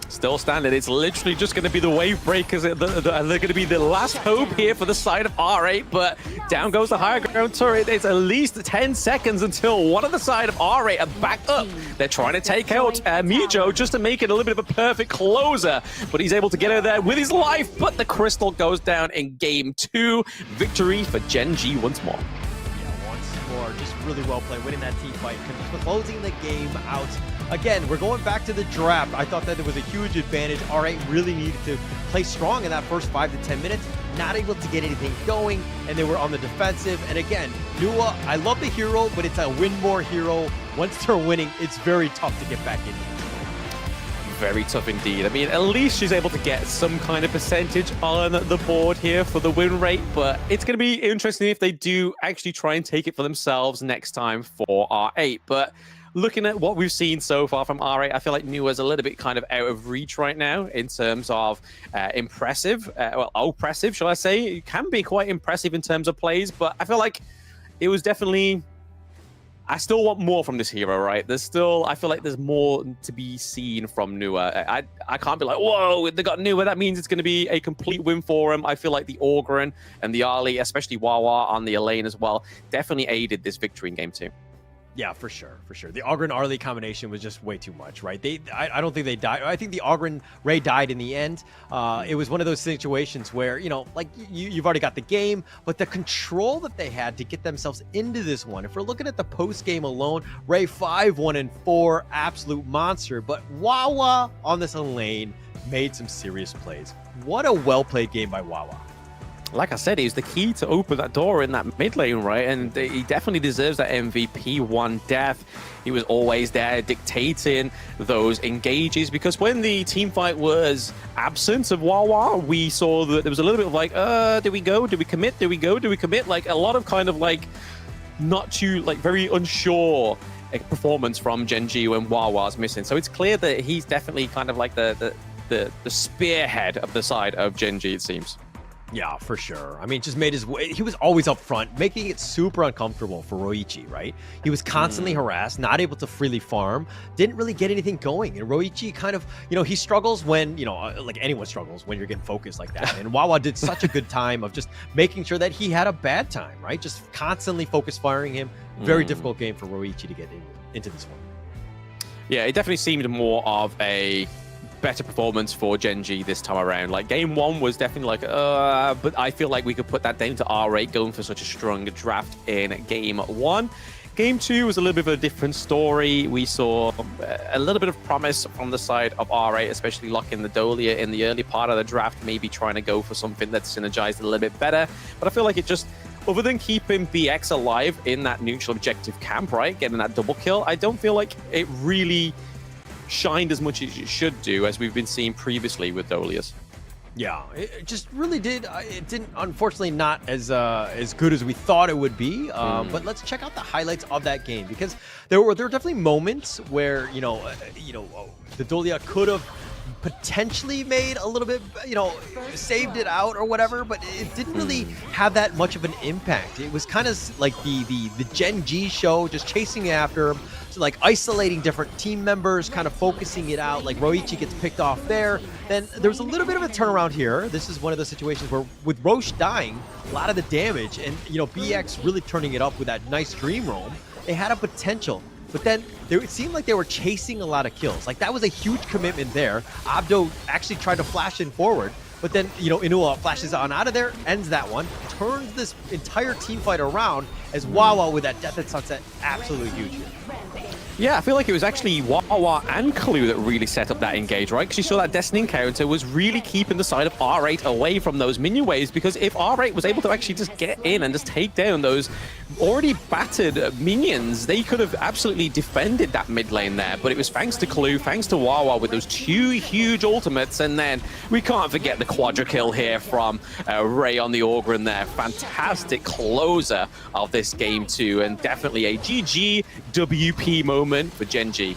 Still standing. It's literally just going to be the wave breakers. They're going to be the last hope here for the side of R8, but down goes the higher ground turret. It's at least 10 seconds until one of the side of R8 are back up. They're trying to take out Mijo just to make it a little bit of a perfect closer, but he's able to get out there with his life, but the crystal goes down in game 2. Victory for Gen.G once more. Just really well played, winning that team fight, closing the game out. Again, we're going back to the draft. I thought that there was a huge advantage. R8 really needed to play strong in that first 5 to 10 minutes, not able to get anything going, and they were on the defensive. And again, Nua, I love the hero, but it's a win more hero. Once they're winning, it's very tough to get back into it. Very tough indeed. I mean, at least she's able to get some kind of percentage on the board here for the win rate, but it's going to be interesting if they do actually try and take it for themselves next time for R8. But looking at what we've seen so far from R8, I feel like Nua's a little bit kind of out of reach right now in terms of impressive, well, oppressive, shall I say. It can be quite impressive in terms of plays, but I feel like it was definitely... I still want more from this hero, right? I feel like there's more to be seen from Nua. I can't be like, whoa, they got Nua. That means it's going to be a complete win for him. I feel like the Orgren and the Ali, especially Wawa on the Elaine as well, definitely aided this victory in game 2. Yeah, for sure, for sure. The Ogren Arlie combination was just way too much, right? I don't think they died. I think the Ogren Ray died in the end. It was one of those situations where, you know, like you've already got the game, but the control that they had to get themselves into this one. If we're looking at the post game alone, Ray 5-1-4, absolute monster. But Wawa on this lane made some serious plays. What a well played game by Wawa. Like I said, he was the key to open that door in that mid lane, right? And he definitely deserves that MVP. 1 death. He was always there dictating those engages, because when the team fight was absent of Wawa, we saw that there was a little bit of like, do we go? Do we commit? Do we go? Do we commit? Like a lot of kind of like not too, like very unsure performance from Gen.G when Wawa's missing. So it's clear that he's definitely kind of like the spearhead of the side of Gen.G, it seems. Yeah, for sure. I mean, just made his way. He was always up front, making it super uncomfortable for Roichi, right? He was constantly harassed, not able to freely farm, didn't really get anything going. And Roichi kind of, you know, he struggles when, you know, like anyone struggles when you're getting focused like that. And Wawa did such a good time of just making sure that he had a bad time, right? Just constantly focus firing him. Very difficult game for Roichi to get into this one. Yeah, it definitely seemed more of a better performance for Gen.G this time around. Like game 1 was definitely like, but I feel like we could put that down to R8 going for such a strong draft in game 1. Game 2 was a little bit of a different story. We saw a little bit of promise from the side of R8, especially locking the Dolia in the early part of the draft, maybe trying to go for something that's synergized a little bit better. But I feel like it just, other than keeping BX alive in that neutral objective camp, right, getting that double kill, I don't feel like it really shined as much as it should do, as we've been seeing previously with Dolias. Yeah, it just really did. It didn't, unfortunately, not as good as we thought it would be. But let's check out the highlights of that game, because there were definitely moments where the Dolia could have potentially made a little bit, saved it out or whatever, but it didn't really have that much of an impact. It was kind of like the Gen.G show, just chasing after him. So like isolating different team members, kind of focusing it out. Like Roichi gets picked off there. Then there was a little bit of a turnaround here. This is one of those situations where with Roche dying, a lot of the damage, and BX really turning it up with that nice dream roam, they had a potential. But then it seemed like they were chasing a lot of kills. Like that was a huge commitment there. Abdo actually tried to flash in forward, but then, Inua flashes on out of there, ends that one, turns this entire team fight around as Wawa with that Death and Sunset, absolutely huge here. Yeah, I feel like it was actually Wawa and Clue that really set up that engage, right? Because you saw that Destiny encounter was really keeping the side of R8 away from those minion waves, because if R8 was able to actually just get in and just take down those already battered minions, they could have absolutely defended that mid lane there. But it was thanks to Clue, thanks to Wawa with those 2 huge ultimates, and then we can't forget the quadra kill here from Ray on the Orgren there. Fantastic closer of this game 2, and definitely a GG WP moment moment for Gen.G.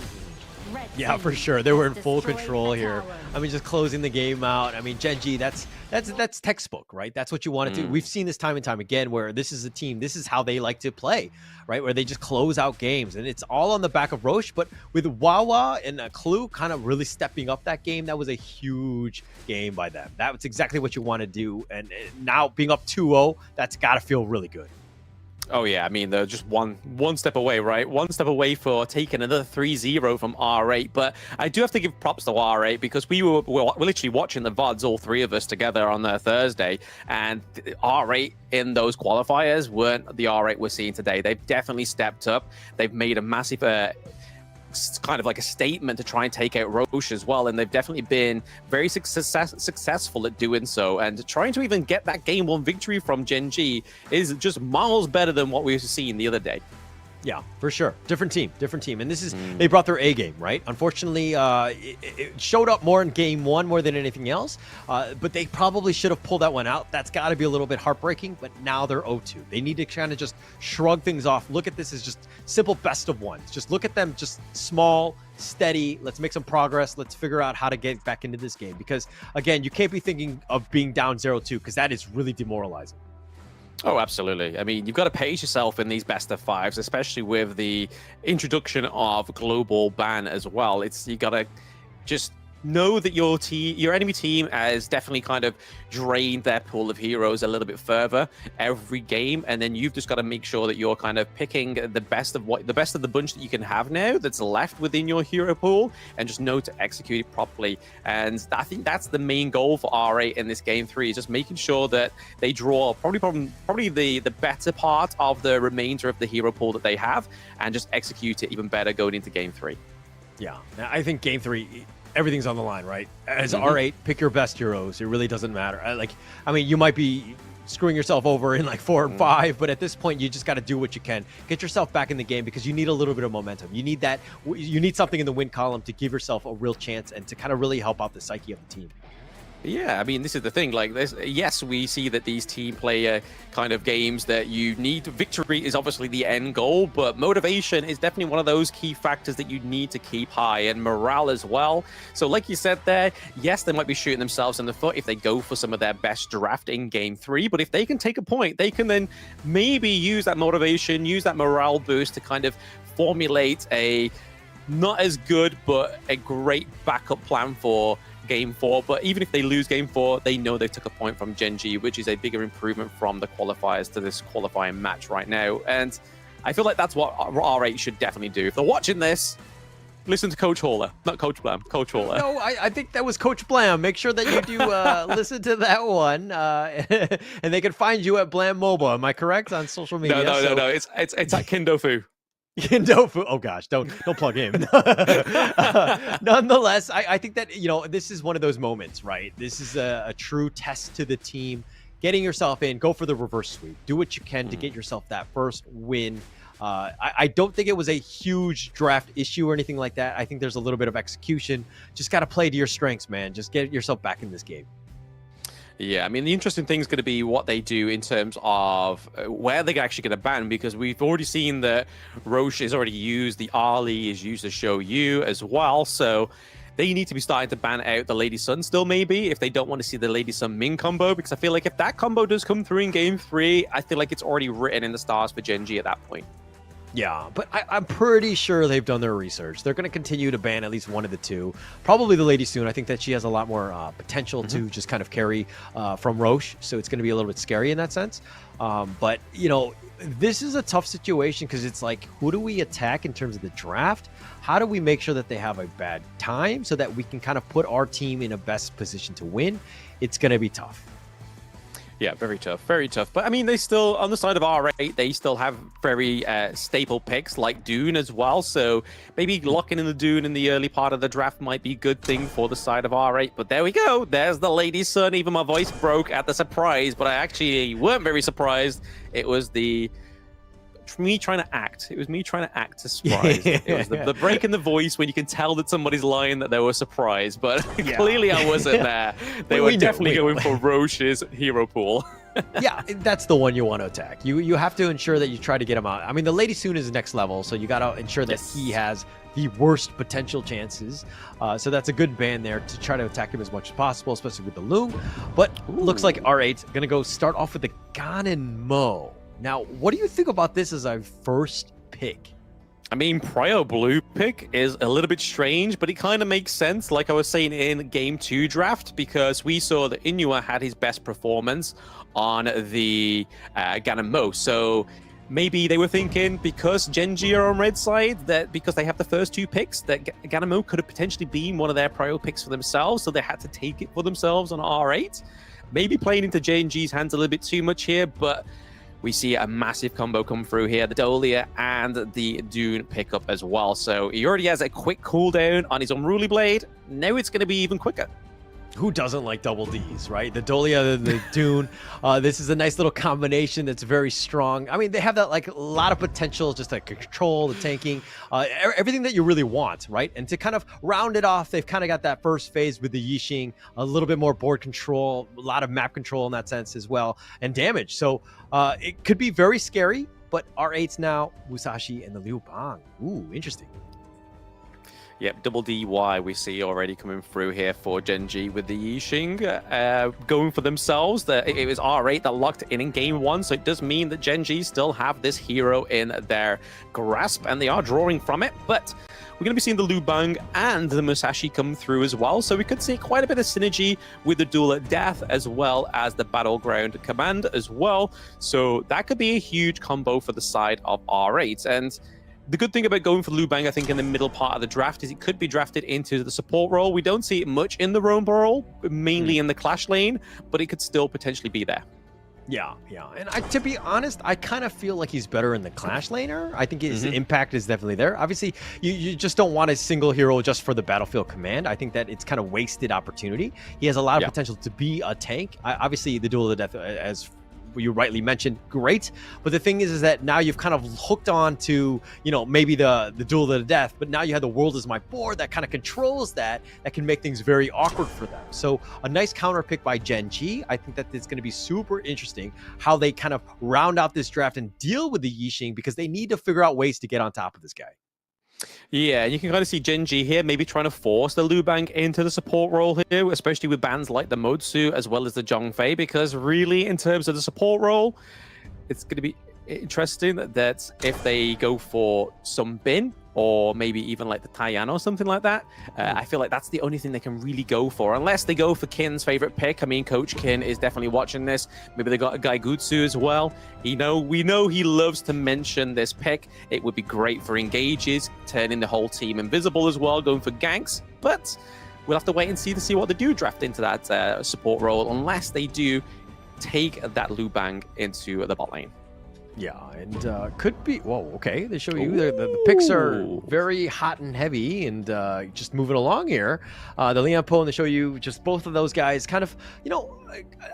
Red Yeah, team for sure. They were in has full destroyed control a here. tower. I mean, just closing the game out. I mean, Gen.G, that's textbook, right? That's what you want to do. We've seen this time and time again where this is a team, this is how they like to play, right? Where they just close out games. And it's all on the back of Roche, but with Wawa and Clue kind of really stepping up that game, that was a huge game by them. That was exactly what you want to do. And now being up 2-0, that's got to feel really good. Oh yeah, I mean they're just one step away, right? One step away for taking another 3-0 from R8. But I do have to give props to R8 because we were literally watching the VODs, all three of us together on Thursday, and R8 in those qualifiers weren't the R8 we're seeing today. They've definitely stepped up. They've made a massive kind of like a statement to try and take out Roche as well, and they've definitely been very successful at doing so, and trying to even get that game 1 victory from Gen.G is just miles better than what we were seeing the other day. Yeah, for sure. Different team. And this is, they brought their A game, right? Unfortunately, it showed up more in game 1 more than anything else, but they probably should have pulled that one out. That's got to be a little bit heartbreaking, but now they're 0-2. They need to kind of just shrug things off. Look at this as just simple best of ones. Just look at them just small, steady. Let's make some progress. Let's figure out how to get back into this game because, again, you can't be thinking of being down 0-2 because that is really demoralizing. Oh, absolutely. I mean, you've got to pace yourself in these best of fives, especially with the introduction of global ban as well. You got to just know that your enemy team has definitely kind of drained their pool of heroes a little bit further every game, and then you've just got to make sure that you're kind of picking the best of the bunch that you can have now that's left within your hero pool, and just know to execute it properly. And I think that's the main goal for R8 in this game 3, is just making sure that they draw probably the better part of the remainder of the hero pool that they have, and just execute it even better going into game 3. Yeah, I think game 3, everything's on the line, right? As R8, pick your best heroes. It really doesn't matter. I mean, you might be screwing yourself over in like 4 and 5, but at this point, you just got to do what you can. Get yourself back in the game because you need a little bit of momentum. You need something in the win column to give yourself a real chance and to kind of really help out the psyche of the team. Yeah, I mean, this is the thing. Like, yes, we see that these team player kind of games that you need. Victory is obviously the end goal, but motivation is definitely one of those key factors that you need to keep high, and morale as well. So, like you said there, yes, they might be shooting themselves in the foot if they go for some of their best draft in game 3, but if they can take a point, they can then maybe use that motivation, use that morale boost to kind of formulate a not as good, but a great backup plan for game 4. But even if they lose game 4, they know they took a point from Gen.G, which is a bigger improvement from the qualifiers to this qualifying match right now. And I feel like that's what R8 should definitely do. If they're watching this, listen to Coach Haller, not Coach Blam, Coach Haller. No, I think that was Coach Blam. Make sure that you do listen to that one, and they can find you at Blam Mobile. Am I correct on social media? No. It's at Kindofu. Kindofu. Oh gosh, don't plug in. Nonetheless, I think that this is one of those moments, right? This is a true test to the team. Getting yourself in, go for the reverse sweep. Do what you can to get yourself that first win. I don't think it was a huge draft issue or anything like that. I think there's a little bit of execution. Just got to play to your strengths, man. Just get yourself back in this game. Yeah, I mean, the interesting thing is going to be what they do in terms of where they're actually going to ban, because we've already seen that Roche has already used the Ali, is used to show you as well. So they need to be starting to ban out the Lady Sun still, maybe, if they don't want to see the Lady Sun Min combo, because I feel like if that combo does come through in game 3, I feel like it's already written in the stars for Gen.G at that point. Yeah, but I'm pretty sure they've done their research. They're going to continue to ban at least one of the two. Probably the Lady Soon. I think that she has a lot more potential to just kind of carry from Roche, so it's going to be a little bit scary in that sense. But, this is a tough situation because it's like, who do we attack in terms of the draft? How do we make sure that they have a bad time so that we can kind of put our team in a best position to win? It's going to be tough. Yeah, very tough, very tough. But I mean, they still, on the side of R8, they still have very staple picks like Dune as well. So maybe locking in the Dune in the early part of the draft might be a good thing for the side of R8. But there we go. There's the Lady Sun. Even my voice broke at the surprise, but I actually weren't very surprised. It was me trying to act. It was me trying to act surprised. It was the break in the voice when you can tell that somebody's lying that they were surprised, but clearly I wasn't there. They were definitely going for Roche's hero pool. Yeah, that's the one you want to attack. You have to ensure that you try to get him out. I mean, the Lady Soon is next level, so you got to ensure that he has the worst potential chances. So that's a good ban there to try to attack him as much as possible, especially with the Loom. But looks like R8 going to go start off with the Ganon Mo. Now, what do you think about this as our first pick? I mean, Prio Blue pick is a little bit strange, but it kind of makes sense, like I was saying in Game 2 draft, because we saw that Inua had his best performance on the Ganon Mo. So maybe they were thinking, because Gen.G are on red side, that because they have the first 2 picks, that Ganon Mo could have potentially been one of their Prio picks for themselves, so they had to take it for themselves on R8. Maybe playing into Gen.G's hands a little bit too much here, but we see a massive combo come through here. The Dolia and the Dune pick up as well. So he already has a quick cooldown on his Unruly Blade. Now it's going to be even quicker. Who doesn't like double Ds, right? The Dolia, the Dune. This is a nice little combination that's very strong. I mean, they have that like a lot of potential, just like control, the tanking, everything that you really want, right? And to kind of round it off, they've kind of got that first phase with the Yixing, a little bit more board control, a lot of map control in that sense as well, and damage. So it could be very scary, but R8's now Musashi and the Liu Bang. Ooh, interesting. Yep, double DY we see already coming through here for Gen.G with the Yixing going for themselves. It was R8 that locked in game 1, so it does mean that Gen.G still have this hero in their grasp, and they are drawing from it. But we're going to be seeing the Liu Bang and the Musashi come through as well, so we could see quite a bit of synergy with the Duel at Death as well as the Battleground Command as well. So that could be a huge combo for the side of R8. And the good thing about going for Liu Bang, I think, in the middle part of the draft is it could be drafted into the support role. We don't see it much in the roam role, mainly in the clash lane, but it could still potentially be there. Yeah. And to be honest, I kind of feel like he's better in the clash laner. I think his impact is definitely there. Obviously, you just don't want a single hero just for the battlefield command. I think that it's kind of wasted opportunity. He has a lot of potential to be a tank. Obviously, the Duel of the Death, as you rightly mentioned, great, but the thing is that now you've kind of hooked on to, you know, maybe the Duel of the Death, but now you have the World is My Board that kind of controls that can make things very awkward for them. So a nice counter pick by Gen.G. I think that it's going to be super interesting how they kind of round out this draft and deal with the Yixing, because they need to figure out ways to get on top of this guy. Yeah, and you can kind of see Gen.G here maybe trying to force the Liu Bang into the support role here, especially with bans like the Modsu as well as the Zhongfei, because really in terms of the support role, it's going to be interesting that if they go for some Bin or maybe even like the Taiyan or something like that, I feel like that's the only thing they can really go for, unless they go for Kin's favorite pick. I mean, Coach Kin is definitely watching this. Maybe they got a Gaigutsu as well. We know he loves to mention this pick. It would be great for engages, turning the whole team invisible as well, going for ganks, but we'll have to wait and see what they do draft into that support role, unless they do take that Liu Bang into the bot lane. Yeah, and could be. Whoa, okay. They show you the picks are very hot and heavy, and just moving along here. The Lian Po, and they show you just both of those guys. Kind of, you know,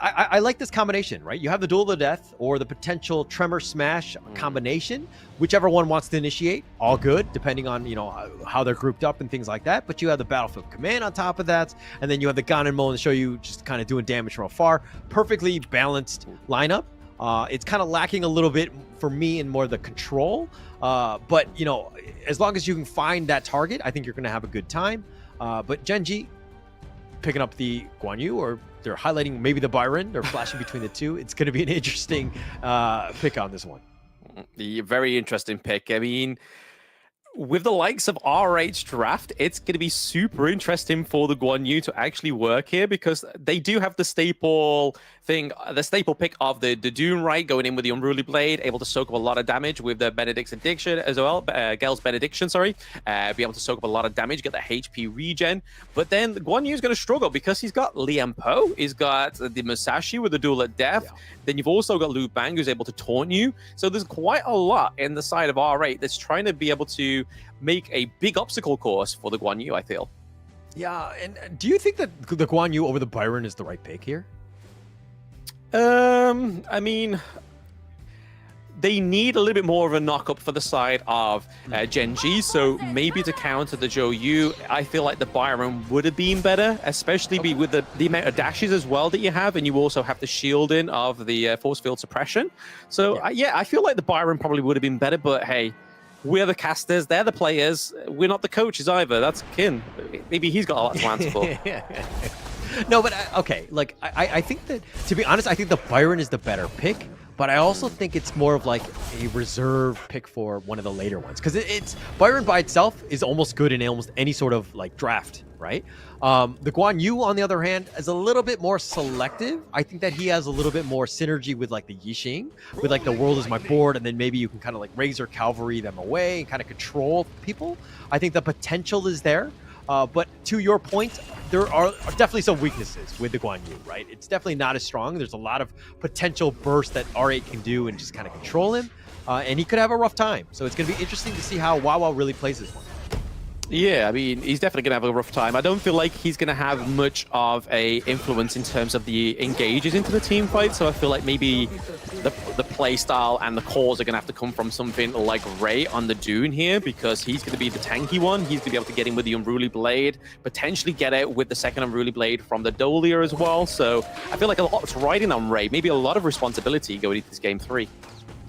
I like this combination, right? You have the Duel of the Death or the potential Tremor Smash combination, whichever one wants to initiate. All good, depending on, you know, how they're grouped up and things like that. But you have the Battlefield Command on top of that, and then you have the Ganon Mo, and they show you just kind of doing damage from afar. Perfectly balanced lineup. It's kind of lacking a little bit for me in more the control, but you know, as long as you can find that target, I think you're going to have a good time. But Gen.G picking up the Guan Yu, or they're highlighting maybe the Byron, they're flashing between the two. It's going to be an interesting pick on this one. The very interesting pick. I mean, with the likes of R8's draft, it's going to be super interesting for the Guan Yu to actually work here, because they do have the staple thing, the staple pick of the Dune, right? Going in with the Unruly Blade, able to soak up a lot of damage with the Benedict's Addiction as well, Gel's Benediction, sorry. Be able to soak up a lot of damage, get the HP regen. But then the Guan Yu is going to struggle because he's got Lian Po, he's got the Musashi with the Duel at Death. Yeah. Then you've also got Liu Bang, who's able to taunt you. So there's quite a lot in the side of R8 that's trying to be able to make a big obstacle course for the Guan Yu, I feel. Yeah, and do you think that the Guan Yu over the Byron is the right pick here? I mean, they need a little bit more of a knock-up for the side of Gen.G, so maybe to counter the Zhou, I feel like the Byron would have been better, especially with the amount of dashes as well that you have, and you also have the shielding of the force field suppression. So yeah, I feel like the Byron probably would have been better, but hey, we're the casters, they're the players, we're not the coaches either. That's Kin. Maybe he's got a lot to answer for. No, but okay, like I think that, to be honest, I think the Byron is the better pick, but I also think it's more of like a reserve pick for one of the later ones, because it's Byron by itself is almost good in almost any sort of like draft, right? The Guan Yu, on the other hand, is a little bit more selective. I think that he has a little bit more synergy with like the Yixing, with like the world is my board, and then maybe you can kind of like Razor cavalry them away and kind of control people. I think the potential is there. But to your point, there are definitely some weaknesses with the Guan Yu, right? It's definitely not as strong. There's a lot of potential bursts that R8 can do and just kind of control him. And he could have a rough time. So it's going to be interesting to see how Wawa really plays this one. Yeah, I mean, he's definitely going to have a rough time. I don't feel like he's going to have much of a influence in terms of the engages into the team fight, so I feel like maybe the play style and the cores are going to have to come from something like Ray on the Dune here, because he's going to be the tanky one. He's going to be able to get in with the Unruly Blade, potentially get out with the second Unruly Blade from the Dolia as well, so I feel like a lot's riding on Ray, maybe a lot of responsibility going into this game 3.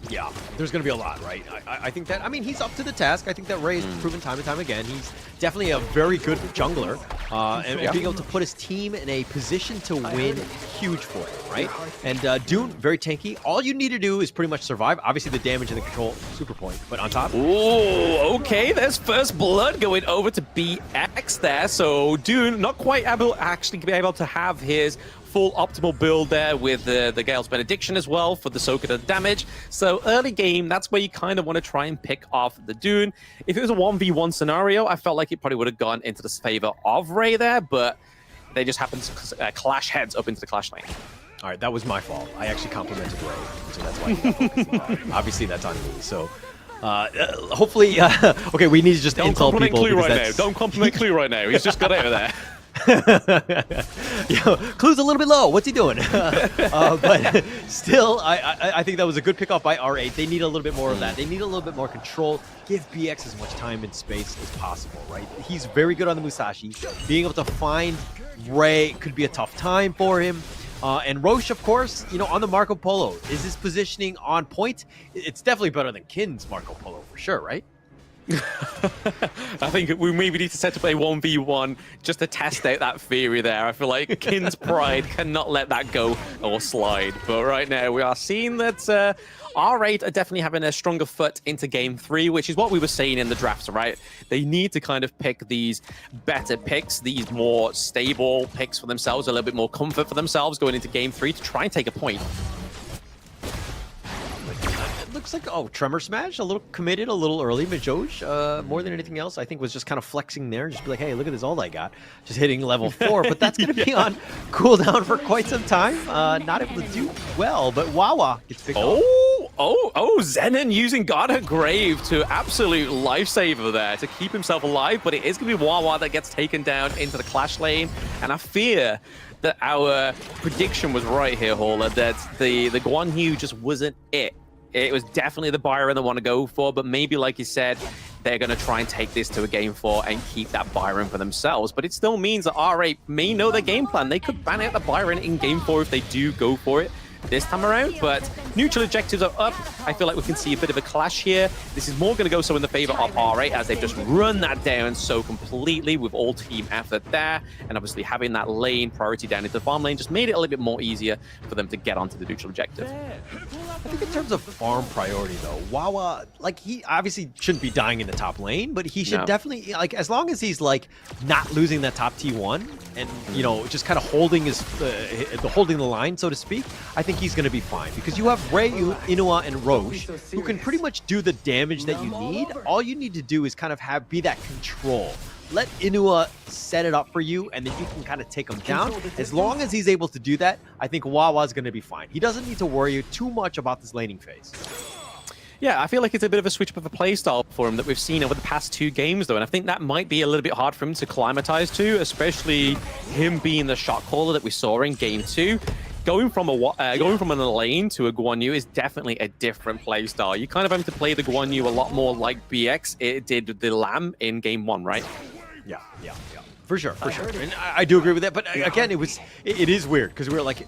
Yeah, there's going to be a lot, right? I think that, I mean, he's up to the task. I think that Ray has proven time and time again. He's definitely a very good jungler. And being able to put his team in a position to win, huge for him, right? And Dune, very tanky. All you need to do is pretty much survive. Obviously, the damage and the control, super point. But on top... Ooh, okay, there's first blood going over to BX there. So Dune not quite able actually to be able to have his full optimal build there with the Gale's Benediction as well for the soak of the damage. So early game, that's where you kind of want to try and pick off the Dune. If it was a 1v1 scenario, I felt like it probably would have gone into the favor of Ray there, but they just happened to clash heads up into the clash lane. All right, that was my fault. I actually complimented Ray, so that's why he got focused. Obviously, that's on me. So hopefully, okay, we need to just insult people. Clue right now. Don't compliment Clue right now. He's just got out of there. Yo, Clue's a little bit low. What's he doing? But still, I think that was a good pickoff by R8. They need a little bit more of that. They need a little bit more control. Give BX as much time and space as possible, right? He's very good on the Musashi. Being able to find Ray could be a tough time for him. And Roche, of course, you know, on the Marco Polo. Is his positioning on point? It's definitely better than Kin's Marco Polo for sure, right? I think we maybe need to set up a 1v1 just to test out that theory there. I feel like Kin's pride cannot let that go or slide. But right now we are seeing that R8 are definitely having a stronger foot into game 3, which is what we were saying in the drafts, right? They need to kind of pick these better picks, these more stable picks for themselves, a little bit more comfort for themselves going into game 3 to try and take a point. Looks like, oh, Tremor Smash, a little committed, a little early. Majoj, more than anything else, I think was just kind of flexing there. Just be like, hey, look at this ult I got. Just hitting level 4, but that's going to be on cooldown for quite some time. Not able to do well, but Wawa gets picked off. Zenon using God of Grave to absolute lifesaver there to keep himself alive, but it is going to be Wawa that gets taken down into the clash lane, and I fear that our prediction was right here, Hauler, that the Guan Yu just wasn't it. It was definitely the Byron they want to go for, but maybe, like you said, they're going to try and take this to a game 4 and keep that Byron for themselves. But it still means that R8 may know their game plan. They could ban out the Byron in game 4 if they do go for it this time around, but neutral objectives are up. I feel like we can see a bit of a clash here. This is more going to go so in the favor of R8 as they've just run that down so completely with all team effort there, and obviously having that lane priority down into the farm lane just made it a little bit more easier for them to get onto the neutral objective. I think in terms of farm priority though, Wawa, like, he obviously shouldn't be dying in the top lane, but he should definitely, like, as long as he's like not losing that top T1 and, you know, just kind of holding his holding the line, so to speak, I think he's going to be fine, because you have Ray, Inua, and Roche who can pretty much do the damage that you need. All you need to do is kind of be that control. Let Inua set it up for you, and then you can kind of take him down. As long as he's able to do that, I think Wawa's going to be fine. He doesn't need to worry too much about this laning phase. Yeah, I feel like it's a bit of a switch up of a playstyle for him that we've seen over the past 2 games, though, and I think that might be a little bit hard for him to acclimatize to, especially him being the shot caller that we saw in game 2. going from a lane to a Guan Yu is definitely a different play style. You kind of have to play the Guan Yu a lot more like BX it did with the Lamb in game 1, right? Yeah. For sure. And I do agree with that. But again, it is weird because we're like,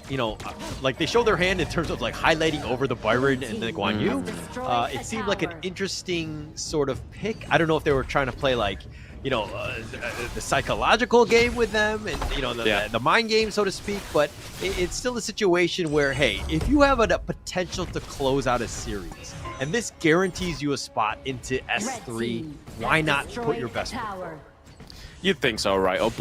like they show their hand in terms of like highlighting over the Byron and the Guan Yu. It seemed like an interesting sort of pick. I don't know if they were trying to play like, the psychological game with them and, the mind game, so to speak. But it's still a situation where, hey, if you have a potential to close out a series and this guarantees you a spot into S3, why not put your best foot forward? You'd think so, right? Or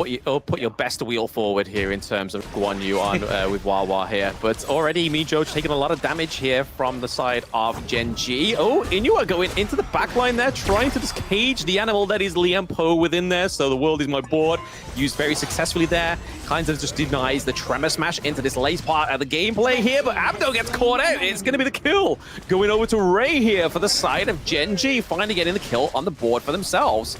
put your best wheel forward here in terms of Guan Yu on with Wawa here. But already Mijo taking a lot of damage here from the side of Gen.G. Oh, Inua going into the backline there, trying to just cage the animal that is Liam Po within there. So the world is my board. Used very successfully there. Kind of just denies the Tremor Smash into this late part of the gameplay here. But Abdo gets caught out. It's going to be the kill. Going over to Ray here for the side of Gen.G. Finally getting the kill on the board for themselves.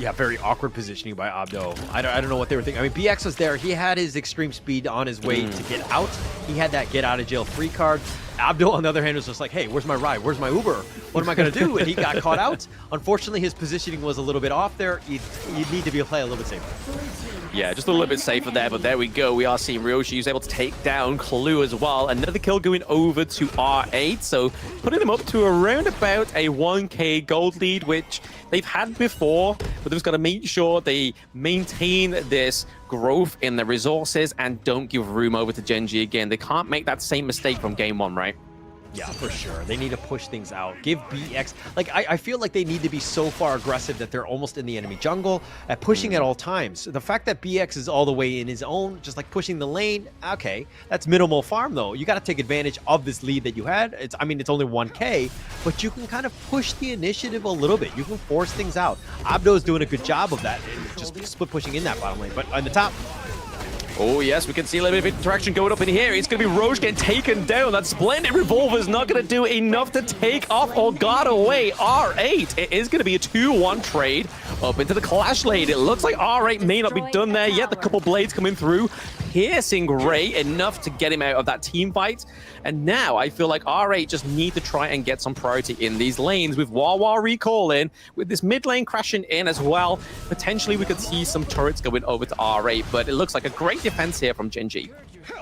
Yeah, very awkward positioning by Abdo. I don't know what they were thinking. I mean, BX was there. He had his extreme speed on his way to get out. He had that get out of jail free card. Abdo, on the other hand, was just like, hey, where's my ride? Where's my Uber? What am I going to do? And he got caught out. Unfortunately, his positioning was a little bit off there. You need to play a little bit safer. Yeah, just a little bit safer there, but there we go. We are seeing Ryoshi who's able to take down Clue as well. Another kill going over to R8, so putting them up to around about a 1k gold lead, which they've had before, but they've just got to make sure they maintain this growth in the resources and don't give room over to Gen.G again. They can't make that same mistake from game 1, right? Yeah, for sure. They need to push things out. Give BX... Like, I feel like they need to be so far aggressive that they're almost in the enemy jungle, at pushing at all times. The fact that BX is all the way in his own, just like pushing the lane, okay, that's minimal farm, though. You got to take advantage of this lead that you had. It's only 1k, but you can kind of push the initiative a little bit. You can force things out. Abdo's doing a good job of that, just split pushing in that bottom lane. But on the top... Oh, yes, we can see a little bit of interaction going up in here. It's going to be Roche getting taken down. That splendid revolver is not going to do enough to take off or guard away R8. It is going to be a 2-1 trade up into the Clash lane. It looks like R8 may not be done there yet. The couple blades coming through, piercing Ray enough to get him out of that team fight. And now I feel like R8 just need to try and get some priority in these lanes with Wawa recalling, with this mid lane crashing in as well. Potentially we could see some turrets going over to R8, but it looks like a great defense here from Gen.G.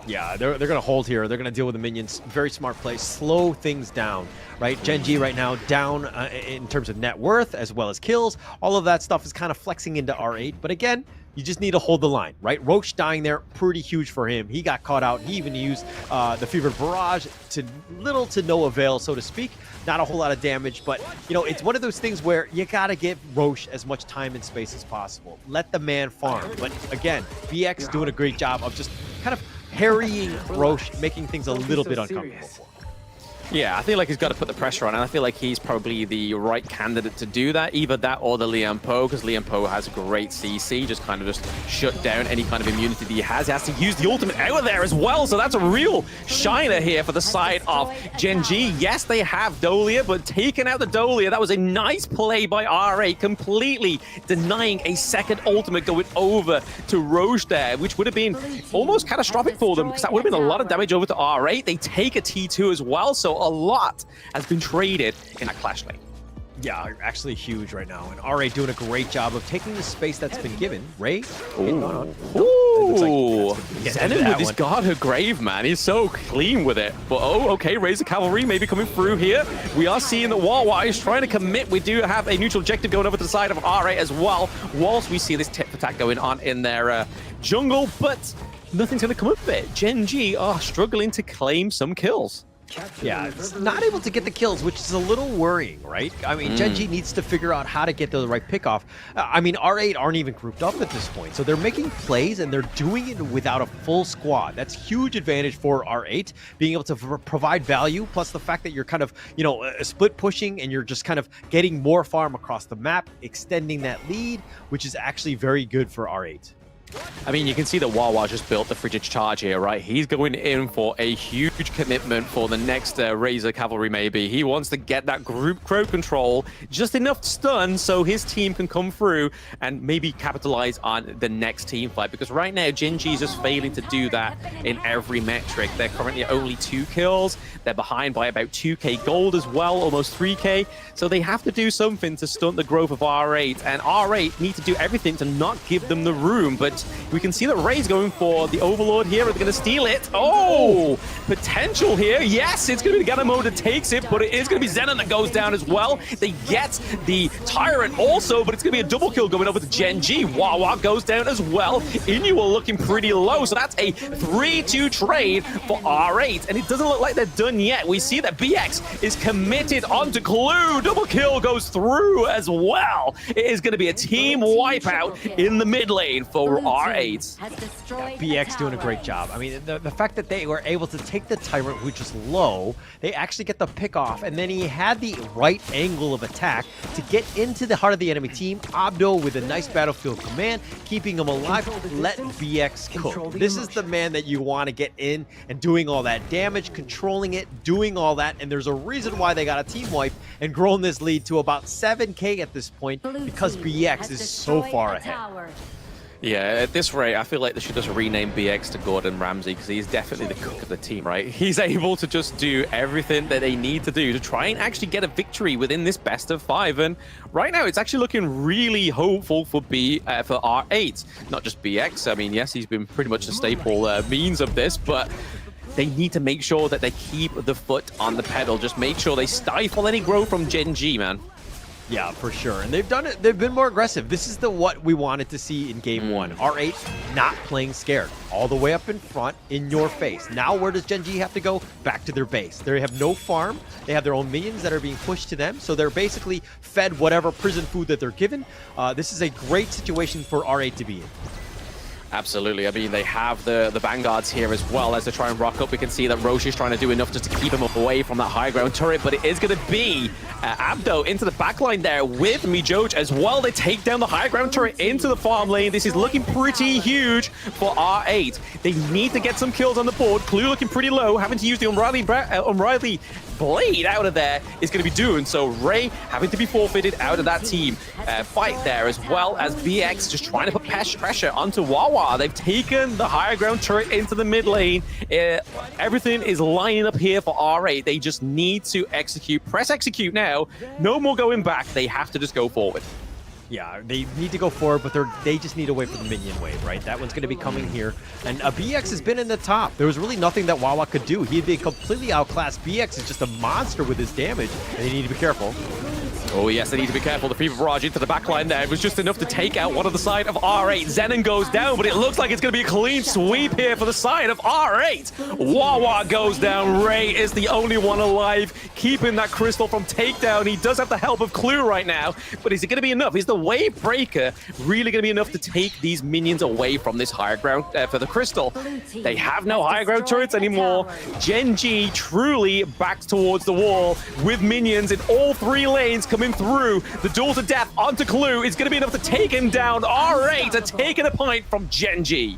Yeah, they're going to hold here. They're going to deal with the minions. Very smart play. Slow things down, right? Gen.G right now down in terms of net worth as well as kills. All of that stuff is kind of flexing into R8. But again, you just need to hold the line, right? Roche dying there, pretty huge for him. He got caught out. He even used the Fevered Barrage to little to no avail, so to speak. Not a whole lot of damage, but, it's one of those things where you got to give Roche as much time and space as possible. Let the man farm. But again, BX doing a great job of just kind of harrying Roche, making things a little bit uncomfortable for him. Yeah, I feel like he's got to put the pressure on, and I feel like he's probably the right candidate to do that. Either that or the Liam Po, because Liam Po has great CC, just shut down any kind of immunity that he has. He has to use the ultimate out of there as well, so that's a real shiner here for the side of Gen.G. Yes, they have Dolia, but taking out the Dolia, that was a nice play by R8, completely denying a second ultimate going over to Roche there, which would have been almost catastrophic for them, because that would have been a lot of damage over to R8. They take a T2 as well, so a lot has been traded in that Clash lane. Yeah, actually huge right now. And R8 doing a great job of taking the space that's been given. Ray? Ooh. Zenon with his guard her grave, man. He's so clean with it. But okay, Razor Cavalry maybe coming through here. We are seeing that Wawa is trying to commit. We do have a neutral objective going over to the side of R8 as well, whilst we see this tip attack going on in their jungle, but nothing's going to come of it. Gen.G are struggling to claim some kills. Yeah, not able to get the kills, which is a little worrying, right? I mean, Gen.G needs to figure out how to get the right pick off. I mean, R8 aren't even grouped up at this point, so they're making plays and they're doing it without a full squad. That's huge advantage for R8, being able to provide value, plus the fact that you're kind of, split pushing and you're just kind of getting more farm across the map, extending that lead, which is actually very good for R8. I mean, you can see that Wawa just built the frigid charge here, right? He's going in for a huge commitment for the next Razor Cavalry, maybe. He wants to get that group crowd control, just enough stun so his team can come through and maybe capitalize on the next team fight. Because right now, Gen.G is just failing to do that in every metric. They're currently at only 2 kills. They're behind by about 2k gold as well, almost 3k. So they have to do something to stunt the growth of R8. And R8 need to do everything to not give them the room. But we can see that Ray's going for the Overlord here. Are they going to steal it? Oh, potential here. Yes, it's going to be Ganamo that takes it, but it is going to be Zenon that goes down as well. They get the Tyrant also, but it's going to be a double kill going over to Gen.G. Wawa goes down as well. Inual looking pretty low, so that's a 3-2 trade for R8, and it doesn't look like they're done yet. We see that BX is committed onto Clue. Double kill goes through as well. It is going to be a team wipeout in the mid lane for R8. BX doing a great job. I mean, the fact that they were able to take the Tyrant, which is low, they actually get the pick off, and then he had the right angle of attack to get into the heart of the enemy team. Abdo with a nice battlefield command, keeping him alive. Let BX cook. This is the man that you want to get in and doing all that damage, controlling it, doing all that, and there's a reason why they got a team wipe and grown this lead to about 7k at this point, because BX is so far ahead. Yeah, at this rate, I feel like they should just rename BX to Gordon Ramsay, because he's definitely the cook of the team, right? He's able to just do everything that they need to do to try and actually get a victory within this best of 5. And right now, it's actually looking really hopeful for R8. Not just BX. I mean, yes, he's been pretty much the staple means of this, but they need to make sure that they keep the foot on the pedal. Just make sure they stifle any growth from Gen.G, man. Yeah, for sure. And they've done it. They've been more aggressive. This is what we wanted to see in game 1. R8 not playing scared. All the way up in front, in your face. Now where does Gen.G have to go? Back to their base. They have no farm. They have their own minions that are being pushed to them. So they're basically fed whatever prison food that they're given. This is a great situation for R8 to be in. Absolutely. I mean, they have the Vanguards here as well as they try and rock up. We can see that Roche is trying to do enough just to keep him away from that high ground turret, but it is going to be Abdo into the backline there with Mijoj as well. They take down the high ground turret into the farm lane. This is looking pretty huge for R8. They need to get some kills on the board. Clue looking pretty low, having to use the Unriley Blade out of there is going to be doomed. So Ray having to be forfeited out of that team fight there, as well as BX just trying to put pressure onto Wawa. They've taken the higher ground turret into the mid lane. Everything is lining up here for R8. They just need to execute. Press execute now. No more going back. They have to just go forward. Yeah, they need to go forward, but they just need to wait for the minion wave, right? That one's going to be coming here. And BX has been in the top. There was really nothing that Wawa could do. He'd been completely outclassed. BX is just a monster with his damage, and they need to be careful. Oh, yes, they need to be careful. The Fever Barrage into the backline there. It was just enough to take out one of the side of R8. Zenon goes down, but it looks like it's going to be a clean sweep here for the side of R8. Wawa goes down. Ray is the only one alive, keeping that crystal from takedown. He does have the help of Clue right now, but is it going to be enough? Is the Wave Breaker really going to be enough to take these minions away from this higher ground for the crystal? They have no higher ground turrets anymore. Gen.G truly backed towards the wall with minions in all 3 lanes coming through. The duel to death onto Clue is going to be enough to take him down. R8 are taking a point from Gen.G.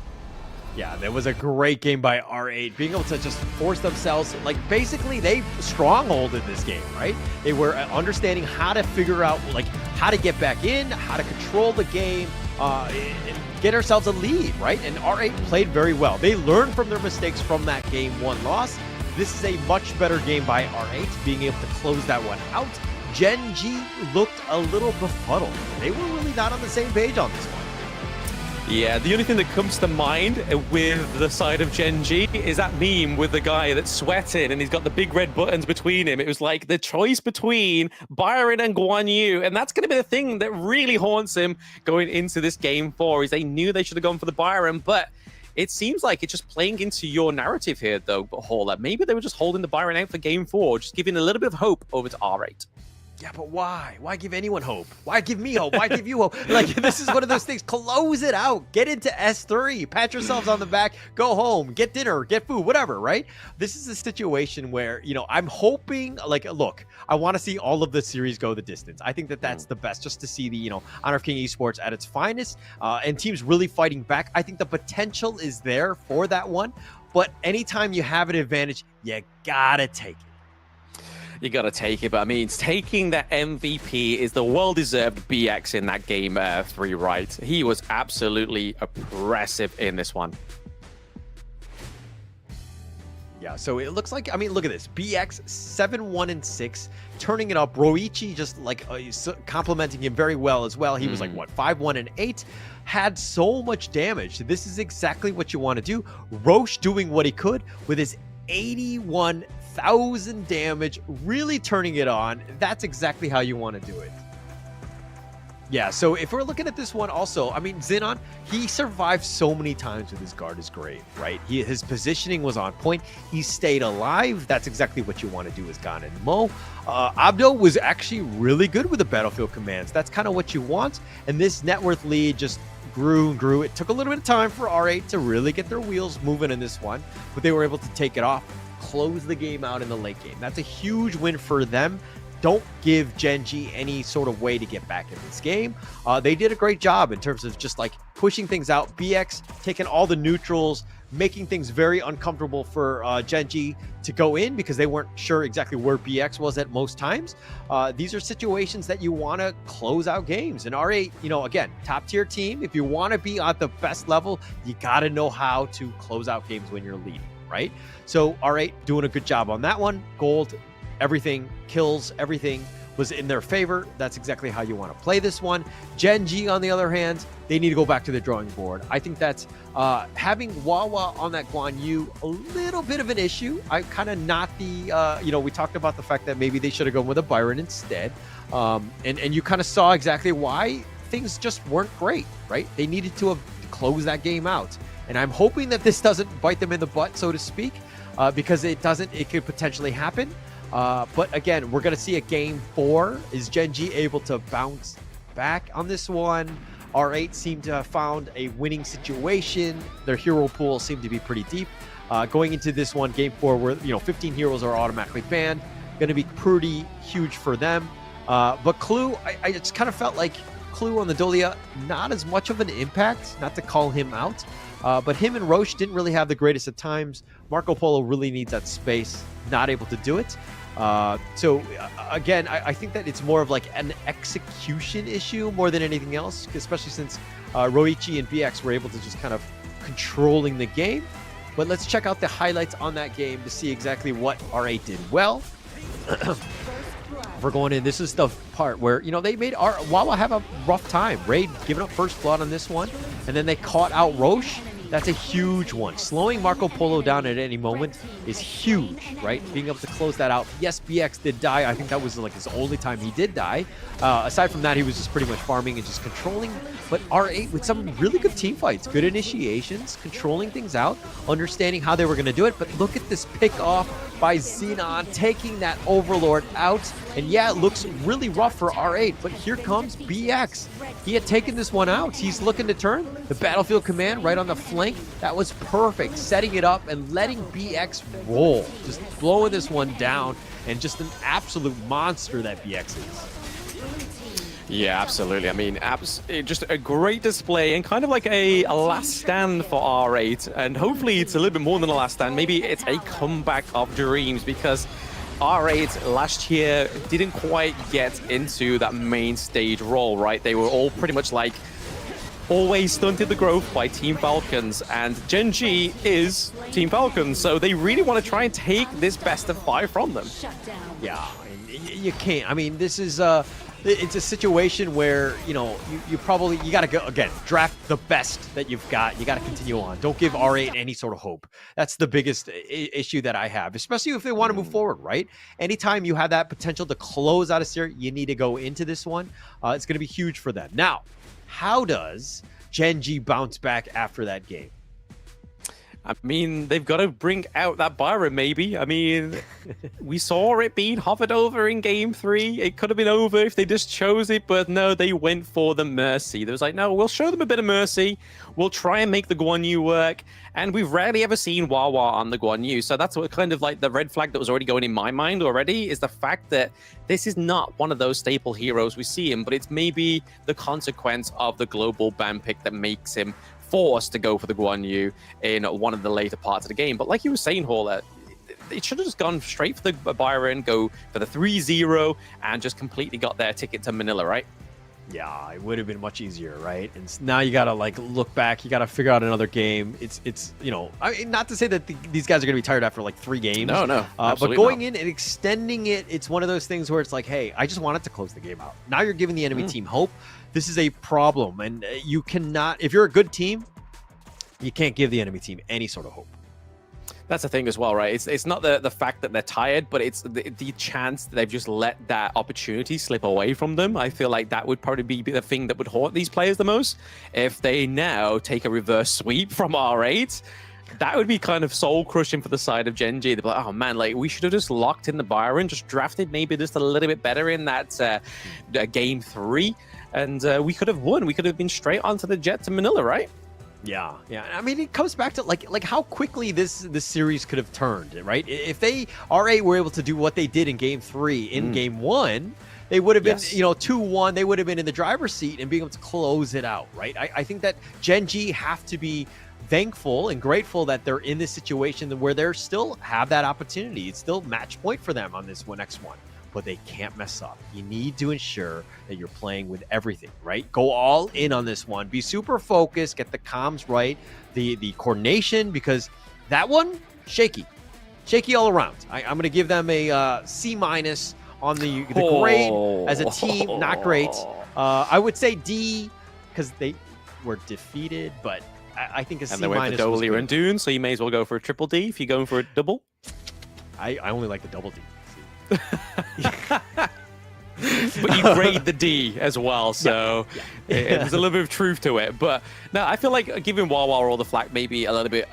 Yeah, that was a great game by R8, being able to just force themselves, like basically they strongholded this game, right? They were understanding how to figure out like how to get back in, how to control the game, and get ourselves a lead, right? And R8 played very well. They learned from their mistakes from that game 1 loss. This is a much better game by R8, being able to close that one out. Gen.G looked a little befuddled. They were really not on the same page on this one. Yeah, the only thing that comes to mind with the side of Gen.G is that meme with the guy that's sweating and he's got the big red buttons between him. It was like the choice between Byron and Guan Yu, and that's going to be the thing that really haunts him going into this game 4, is they knew they should have gone for the Byron, but it seems like it's just playing into your narrative here, though, Hauler. Maybe they were just holding the Byron out for game 4, just giving a little bit of hope over to R8. Yeah, but why? Why give anyone hope? Why give me hope? Why give you hope? Like, this is one of those things. Close it out. Get into S3. Pat yourselves on the back. Go home. Get dinner. Get food. Whatever, right? This is a situation where, you know, I'm hoping, like, look, I want to see all of the series go the distance. I think that that's the best, just to see the, you know, Honor of King Esports at its finest and teams really fighting back. I think the potential is there for that one. But anytime you have an advantage, you gotta take it. You got to take it, but I mean, taking that MVP is the well-deserved BX in that game 3, right? He was absolutely oppressive in this one. Yeah, so it looks like, I mean, look at this. BX 7-1-6, turning it up. RÜYA just like complimenting him very well as well. He was like, what, 5-1-8? Had so much damage. This is exactly what you want to do. Roche doing what he could with his 81,000 damage, really turning it on. That's exactly how you want to do it. Yeah, so if we're looking at this one also, I mean, Xenon, he survived so many times with his guard is great, right? His positioning was on point. He stayed alive. That's exactly what you want to do as Gan and Mo. Abdo was actually really good with the battlefield commands. That's kind of what you want. And this net worth lead just grew and grew. It took a little bit of time for R8 to really get their wheels moving in this one, but they were able to take it off, close the game out in the late game. That's a huge win for them. Don't give Gen.G any sort of way to get back in this game. They did a great job in terms of just like pushing things out. BX taking all the neutrals, making things very uncomfortable for Gen.G to go in because they weren't sure exactly where BX was at most times. These are situations that you want to close out games. And R8, you know, again, top tier team. If you want to be at the best level, you got to know how to close out games when you're leading, right? So R8 doing a good job on that one. Gold, everything, kills, everything was in their favor. That's exactly how you want to play this one. Gen.G, on the other hand, they need to go back to the drawing board. I think that's having Wawa on that Guan Yu a little bit of an issue. I kind of not the, you know, we talked about the fact that maybe they should have gone with a Byron instead. And you kind of saw exactly why things just weren't great, right? They needed to have closed that game out. And I'm hoping that this doesn't bite them in the butt, so to speak, because it could potentially happen. But again, we're going to see a game 4. Is Gen.G able to bounce back on this one? R8 seem to have found a winning situation. Their hero pool seemed to be pretty deep. Going into this one, game 4, where, you know, 15 heroes are automatically banned, going to be pretty huge for them. But Clue, I just kind of felt like Clue on the Dolia, not as much of an impact, not to call him out. But him and Roche didn't really have the greatest of times. Marco Polo really needs that space, not able to do it. So again, I think that it's more of like an execution issue more than anything else, especially since RÜYA and BX were able to just kind of controlling the game. But let's check out the highlights on that game to see exactly what R8 did well. We're going in. This is the part where, you know, they made Wawa have a rough time. Raid giving up first blood on this one, and then they caught out Roche. That's a huge one. Slowing Marco Polo down at any moment is huge, right? Being able to close that out. Yes, BX did die. I think that was like his only time he did die. Aside from that, he was just pretty much farming and just controlling. But R8 with some really good team fights, good initiations, controlling things out, understanding how they were going to do it. But look at this pick off by Xenon, taking that Overlord out. And yeah, it looks really rough for R8, but here comes BX. He had taken this one out. He's looking to turn the battlefield command right on the flank. That was perfect, setting it up and letting BX roll, just blowing this one down, and just an absolute monster that BX is. Yeah, absolutely. I mean, just a great display and kind of like a last stand for R8. And hopefully it's a little bit more than a last stand. Maybe it's a comeback of dreams, because R8 last year didn't quite get into that main stage role, right? They were all pretty much like always stunted the growth by Team Falcons, and Gen.G is Team Falcons, so they really want to try and take this best of 5 from them. Yeah, you can't. I mean, this is it's a situation where, you know, you got to go again, draft the best that you've got. You got to continue on. Don't give R8 any sort of hope. That's the biggest issue that I have, especially if they want to move forward, right? Anytime you have that potential to close out a series, you need to go into this one. It's going to be huge for them. Now, how does Gen.G bounce back after that game? I mean, they've got to bring out that Byron, maybe. I mean, we saw it being hovered over in game 3. It could have been over if they just chose it, but no, they went for the Mercy. They was like, no, we'll show them a bit of Mercy. We'll try and make the Guan Yu work. And we've rarely ever seen Wawa on the Guan Yu. So that's what kind of like the red flag that was already going in my mind already, is the fact that this is not one of those staple heroes we see him, but it's maybe the consequence of the global ban pick that makes him forced to go for the Guan Yu in one of the later parts of the game. But like you were saying, Hauler, it should have just gone straight for the Byron, go for the 3-0, and just completely got their ticket to Manila, right? Yeah, it would have been much easier, right? And now you gotta like look back. You gotta figure out another game. It's you know, I mean, not to say that these guys are gonna be tired after like 3 games. No, but going in and extending it, it's one of those things where it's like, hey, I just wanted to close the game out. Now you're giving the enemy team hope. This is a problem, and you cannot. If you're a good team, you can't give the enemy team any sort of hope. That's the thing as well, right? It's not the fact that they're tired, but it's the chance that they've just let that opportunity slip away from them. I feel like that would probably be the thing that would haunt these players the most. If they now take a reverse sweep from R8, that would be kind of soul-crushing for the side of Gen.G. They'd be like, oh man, like we should have just locked in the Byron, just drafted maybe just a little bit better in that game 3, and we could have won. We could have been straight onto the jet to Manila, right? Yeah. I mean, it comes back to like how quickly this series could have turned, right? If they RA were able to do what they did in game 3 in game 1, they would have been, 2-1. They would have been in the driver's seat and being able to close it out, right? I think that Gen.G have to be thankful and grateful that they're in this situation where they still have that opportunity. It's still match point for them on this next one. But they can't mess up. You need to ensure that you're playing with everything, right? Go all in on this one. Be super focused. Get the comms right. The coordination, because that one, shaky all around. I'm going to give them a C- on the grade as a team. Not great. I would say D because they were defeated, but I think a C- and they went for Dolia and Dune, so you may as well go for a triple D if you're going for a double. I only like the double D. But you grade the D as well, so there's a little bit of truth to it. But no, I feel like giving Wawa all the flack maybe a little bit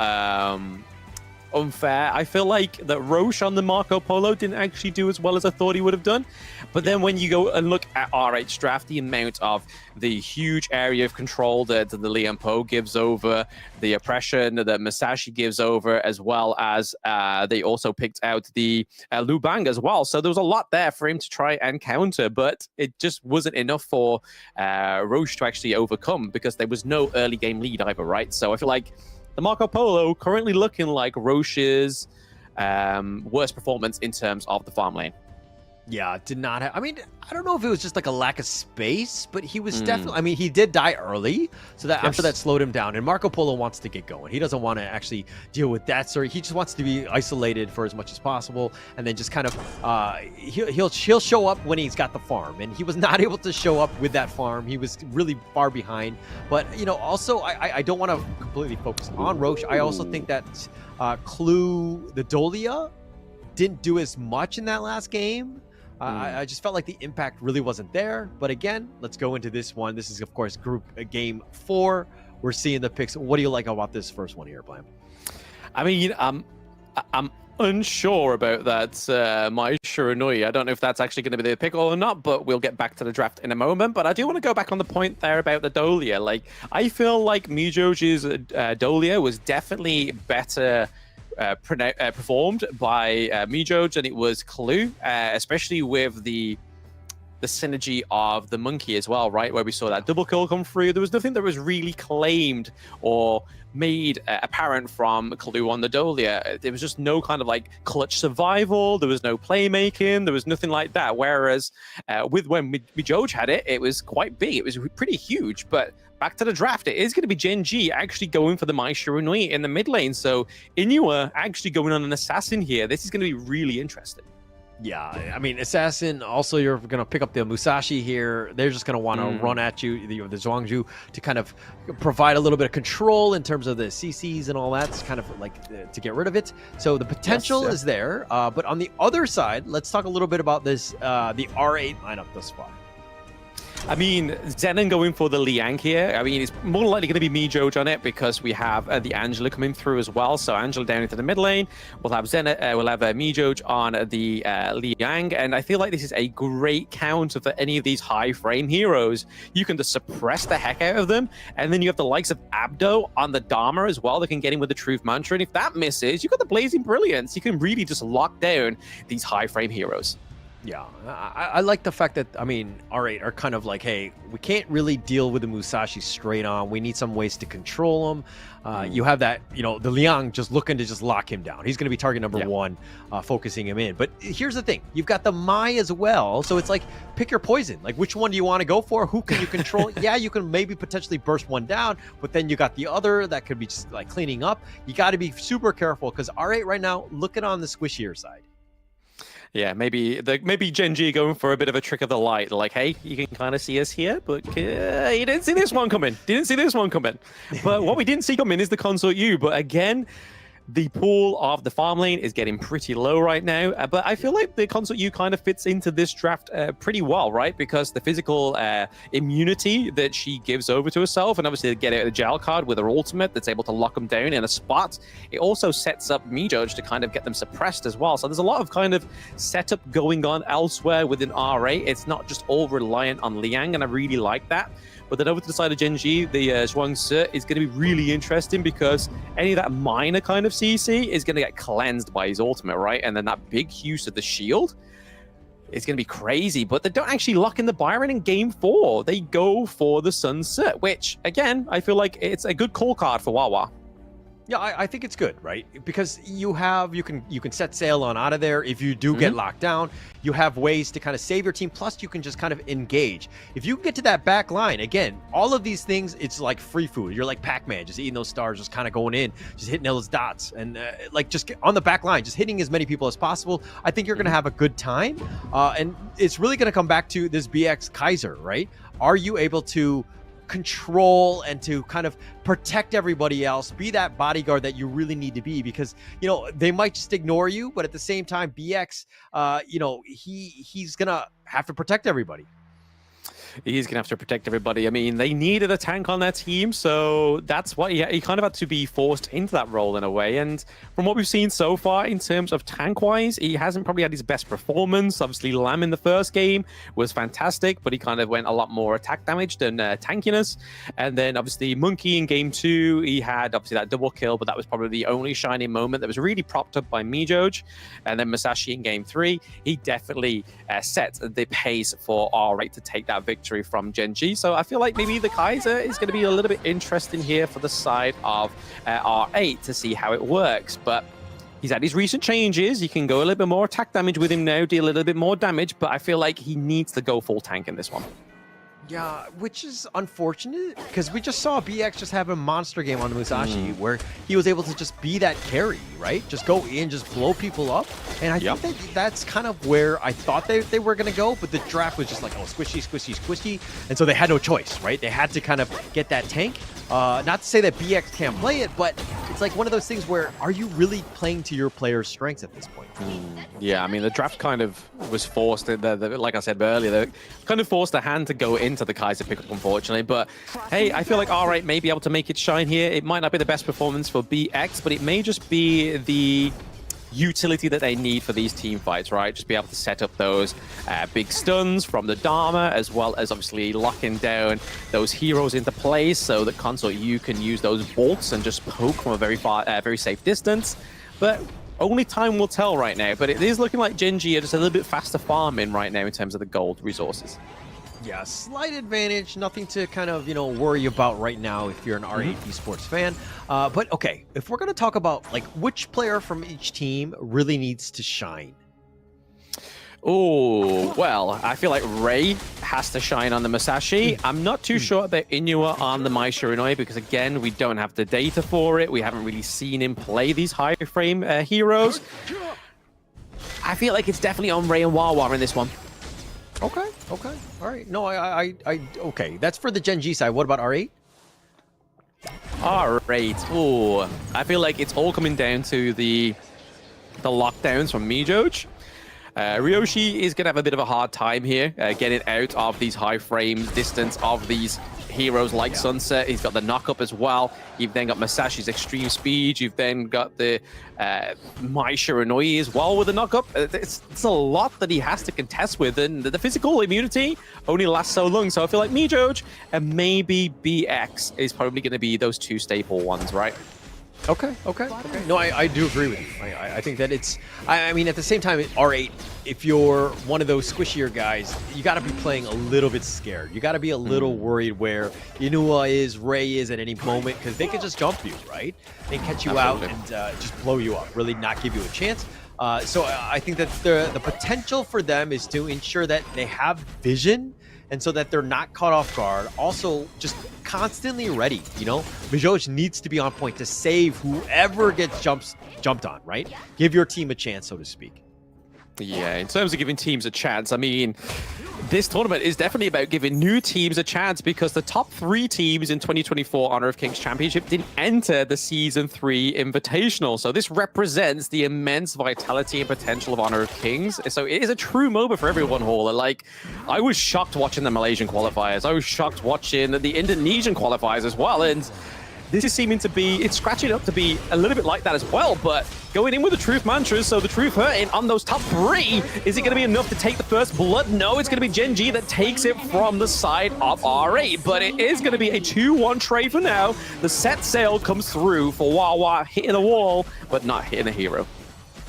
unfair. I feel like that Roche on the Marco Polo didn't actually do as well as I thought he would have done. But then when you go and look at R8's draft, the amount of the huge area of control that the Lian Po gives over, the oppression that Masashi gives over, as well as they also picked out the Lu Bang as well. So there was a lot there for him to try and counter, but it just wasn't enough for Roche to actually overcome because there was no early game lead either, right? So I feel like the Marco Polo currently looking like Roche's worst performance in terms of the farm lane. Yeah, did not have. I mean, I don't know if it was just like a lack of space, but he was definitely. I mean, he did die early, so that after that slowed him down. And Marco Polo wants to get going. He doesn't want to actually deal with that story. He just wants to be isolated for as much as possible, and then just kind of he'll show up when he's got the farm. And he was not able to show up with that farm. He was really far behind. But also I don't want to completely focus on Roche. I also think that Clue the Dolia didn't do as much in that last game. I just felt like the impact really wasn't there. But again, let's go into this one. This is, of course, group game 4. We're seeing the picks. What do you like about this first one here, Blam? I mean, I'm unsure about that My Shiranui. I don't know if that's actually going to be the pick or not, but we'll get back to the draft in a moment. But I do want to go back on the point there about the Dolia. Like, I feel like Mijoji's Dolia was definitely better performed by Mijoj and it was Clue, especially with the synergy of the monkey as well, right? Where we saw that double kill come through. There was nothing that was really claimed or made apparent from Clue on the Dolia. There was just no kind of like clutch survival. There was no playmaking. There was nothing like that. Whereas with when Mijoj had it, it was quite big. It was pretty huge. But back to the draft, it is going to be Gen.G actually going for the Mai Shiranui in the mid lane. So Inua actually going on an assassin here. This is going to be really interesting. Yeah, I mean, Assassin, also you're going to pick up the Musashi here. They're just going to want to run at you, the Zhuangju, to kind of provide a little bit of control in terms of the CCs and all that. It's kind of like to get rid of it. So the potential is there. But on the other side, let's talk a little bit about this, the R8 lineup thus far. I mean, Zenon going for the Liang here. I mean, it's more likely going to be MEJOJ on it because we have the Angela coming through as well. So Angela down into the mid lane. We'll have we'll have MEJOJ on the Liang. And I feel like this is a great counter for any of these high frame heroes. You can just suppress the heck out of them. And then you have the likes of Abdo on the Dharma as well that can get in with the Truth Mantra. And if that misses, you've got the Blazing Brilliance. You can really just lock down these high frame heroes. Yeah, I like the fact that, I mean, R8 are kind of like, hey, we can't really deal with the Musashi straight on. We need some ways to control him. You have that, you know, the Liang just looking to just lock him down. He's going to be target number one, focusing him in. But here's the thing. You've got the Mai as well. So it's like, pick your poison. Like, which one do you want to go for? Who can you control? Yeah, you can maybe potentially burst one down, but then you got the other that could be just like cleaning up. You got to be super careful because R8 right now, looking on the squishier side. Yeah, maybe Gen.G going for a bit of a trick of the light. Like, hey, you can kind of see us here, but you didn't see this one coming. But what we didn't see coming is the Consort U. But again, the pool of the farm lane is getting pretty low right now, but I feel like the Consort U kind of fits into this draft pretty well, right? Because the physical immunity that she gives over to herself, and obviously to get out of the jail card with her ultimate that's able to lock them down in a spot, it also sets up MEJOJ to kind of get them suppressed as well. So there's a lot of kind of setup going on elsewhere within RA. It's not just all reliant on Liang, and I really like that. But then over to the side of Gen.G, the Zhuangzi is going to be really interesting because any of that minor kind of CC is going to get cleansed by his ultimate, right? And then that big use of the shield is going to be crazy. But they don't actually lock in the Byron in game 4. They go for the Sunset, which, again, I feel like it's a good call card for Wawa. Yeah, I think it's good, right? Because you can set sail on out of there. If you do get locked down, you have ways to kind of save your team. Plus, you can just kind of engage. If you can get to that back line, again, all of these things, it's like free food. You're like Pac-Man, just eating those stars, just kind of going in, just hitting those dots. And like just get on the back line, just hitting as many people as possible. I think you're going to have a good time. And it's really going to come back to this BX Kaiser, right? Are you able to control and to kind of protect everybody else, be that bodyguard that you really need to be? Because, you know, they might just ignore you, but at the same time, BX, you know, he's gonna have to protect everybody. He's going to have to protect everybody. I mean, they needed a tank on their team, so that's why he kind of had to be forced into that role in a way. And from what we've seen so far in terms of tank-wise, he hasn't probably had his best performance. Obviously, Lamb in the first game was fantastic, but he kind of went a lot more attack damage than tankiness. And then, obviously, Monkey in game 2, he had, obviously, that double kill, but that was probably the only shining moment that was really propped up by MEJOJ. And then Musashi in game 3, he definitely set the pace for R8 to take that victory from Gen.G. So I feel like maybe the Kaiser is going to be a little bit interesting here for the side of R8 to see how it works. But he's had his recent changes. You can go a little bit more attack damage with him now, deal a little bit more damage, but I feel like he needs to go full tank in this one. Yeah, which is unfortunate because we just saw BX just have a monster game on the Musashi where he was able to just be that carry, right? Just go in, just blow people up. And I think that's kind of where I thought they were going to go, but the draft was just like, oh, squishy, squishy, squishy. And so they had no choice, right? They had to kind of get that tank. Not to say that BX can't play it, but it's like one of those things where are you really playing to your player's strengths at this point? Yeah, I mean, the draft kind of was forced, like I said earlier, they kind of forced the hand to go into the Kaiser pickup, unfortunately. But hey, I feel like R8 may be able to make it shine here. It might not be the best performance for BX, but it may just be the utility that they need for these team fights, right? Just be able to set up those big stuns from the Dharma, as well as obviously locking down those heroes into place so that Consort U can use those bolts and just poke from a very far, very safe distance. But only time will tell right now. But it is looking like Gen.G are just a little bit faster farming right now in terms of the gold resources. Yeah, slight advantage, nothing to kind of, you know, worry about right now if you're an R8 Esports fan. But okay, if we're going to talk about like which player from each team really needs to shine. Oh, well, I feel like Ray has to shine on the Musashi. I'm not too sure about Inua on the Mai Shiranui because, again, we don't have the data for it. We haven't really seen him play these high frame heroes. I feel like it's definitely on Ray and Wawa in this one. Okay, okay, all right. No, okay. That's for the Gen.G side. What about R8? R8. Oh, I feel like it's all coming down to the lockdowns from MEJOJ. Ryoshi is going to have a bit of a hard time here getting out of these high frame distance of these heroes like Sunset. He's got the knock-up as well. You've then got Masashi's extreme speed. You've then got the Mai Shiranui as well with the knock-up. It's a lot that he has to contest with, and the physical immunity only lasts so long. So I feel like Mijoj and maybe BX is probably going to be those two staple ones, right? Okay. No, I do agree with you. I think that it's... I mean, at the same time, R8, if you're one of those squishier guys, you got to be playing a little bit scared. You got to be a little worried where Inua is, Ray is at any moment, because they can just jump you, right? And catch you out and just blow you up, really not give you a chance. So I think that the potential for them is to ensure that they have vision, and so that they're not caught off guard. Also, just constantly ready, you know? Mijoj needs to be on point to save whoever gets jumped on, right? Give your team a chance, so to speak. Yeah, in terms of giving teams a chance, I mean, this tournament is definitely about giving new teams a chance, because the top 3 teams in 2024 Honor of Kings Championship didn't enter the Season 3 Invitational. So this represents the immense vitality and potential of Honor of Kings. So it is a true moment for everyone, Hall. Like, I was shocked watching the Malaysian qualifiers. I was shocked watching the Indonesian qualifiers as well. And this is seeming to be, it's scratching up to be a little bit like that as well, but going in with the truth mantras, so the truth hurting on those top 3, is it going to be enough to take the first blood? No, it's going to be Gen.G that takes it from the side of R8, but it is going to be a 2-1 trade for now. The set sail comes through for Wawa, hitting the wall, but not hitting a hero.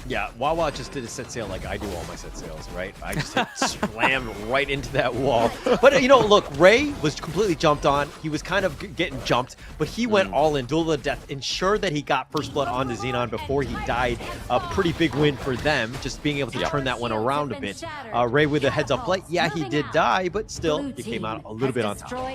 Yeah, Wawa just did a set sail like I do all my set sails, right? I just slammed right into that wall. But, you know, look, Ray was completely jumped on. He was kind of getting jumped, but he went all in, duel to the death, ensured that he got first blood on the Xenon before he died. A pretty big win for them, just being able to turn that one around a bit. Ray with a heads-up play. Yeah, he did die, but still, he came out a little bit on top.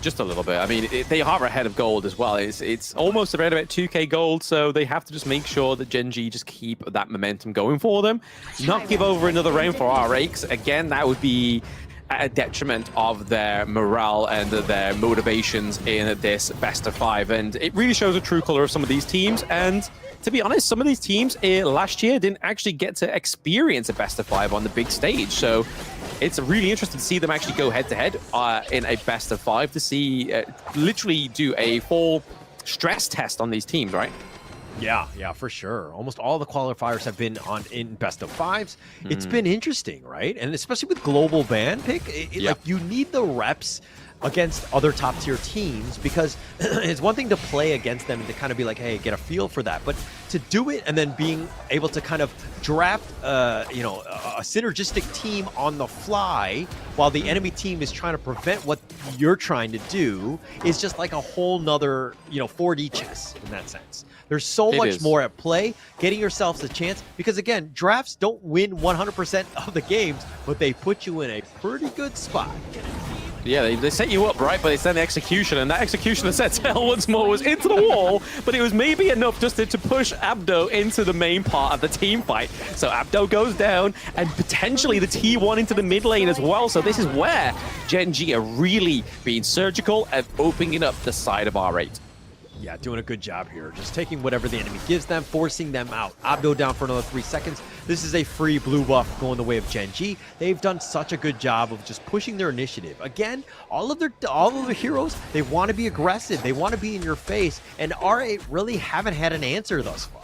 Just a little bit. I mean, they are ahead of gold as well. It's almost around about 2k gold, so they have to just make sure that Gen.G just keep that momentum going for them. Not give over another round for R8. Again, that would be at a detriment of their morale and their motivations in this best of 5. And it really shows the true color of some of these teams. And to be honest, some of these teams last year didn't actually get to experience a best of 5 on the big stage. So it's really interesting to see them actually go head-to-head in a best of 5 to see literally do a full stress test on these teams, right? Yeah, for sure. Almost all the qualifiers have been in best of 5s. It's been interesting, right? And especially with global ban pick, like you need the reps against other top tier teams, because it's one thing to play against them and to kind of be like, hey, get a feel for that, but to do it and then being able to kind of draft you know, a synergistic team on the fly while the enemy team is trying to prevent what you're trying to do is just like a whole nother, you know, 4D chess in that sense. There's so much more at play, getting yourselves a chance, because again, drafts don't win 100% of the games, but they put you in a pretty good spot. Yeah, they set you up, right? But it's then the execution, and that execution that set sail once more was into the wall, but it was maybe enough just to push Abdo into the main part of the team fight. So Abdo goes down, and potentially the T1 into the mid lane as well. So this is where Gen.G are really being surgical and opening up the side of R8. Yeah, doing a good job here. Just taking whatever the enemy gives them, forcing them out. Abdo down for another 3 seconds. This is a free blue buff going the way of Gen.G. They've done such a good job of just pushing their initiative. Again, all of the heroes, they want to be aggressive. They want to be in your face. And R8 really haven't had an answer thus far.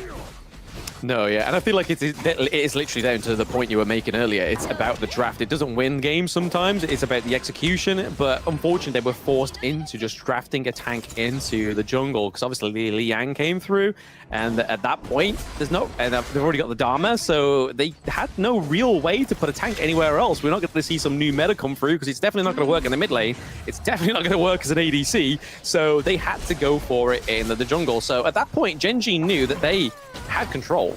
No, yeah, and I feel like it is literally down to the point you were making earlier. It's about the draft. It doesn't win games sometimes. It's about the execution, but unfortunately they were forced into just drafting a tank into the jungle, because obviously Liang came through, and at that point, there's no, and they've already got the Dharma, so they had no real way to put a tank anywhere else. We're not going to see some new meta come through, because it's definitely not going to work in the mid lane. It's definitely not going to work as an ADC, so they had to go for it in the jungle. So at that point, Gen.G knew that they had control.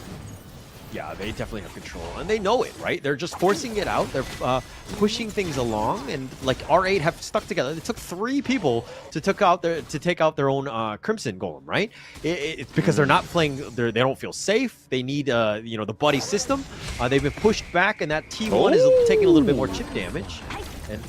Yeah, they definitely have control, and they know it, right? They're just forcing it out. They're pushing things along, and like R8 have stuck together. It took 3 people to take out their own Crimson Golem, right? It's because they're not playing. They don't feel safe. They need you know, the buddy system. They've been pushed back, and that T1 is taking a little bit more chip damage. And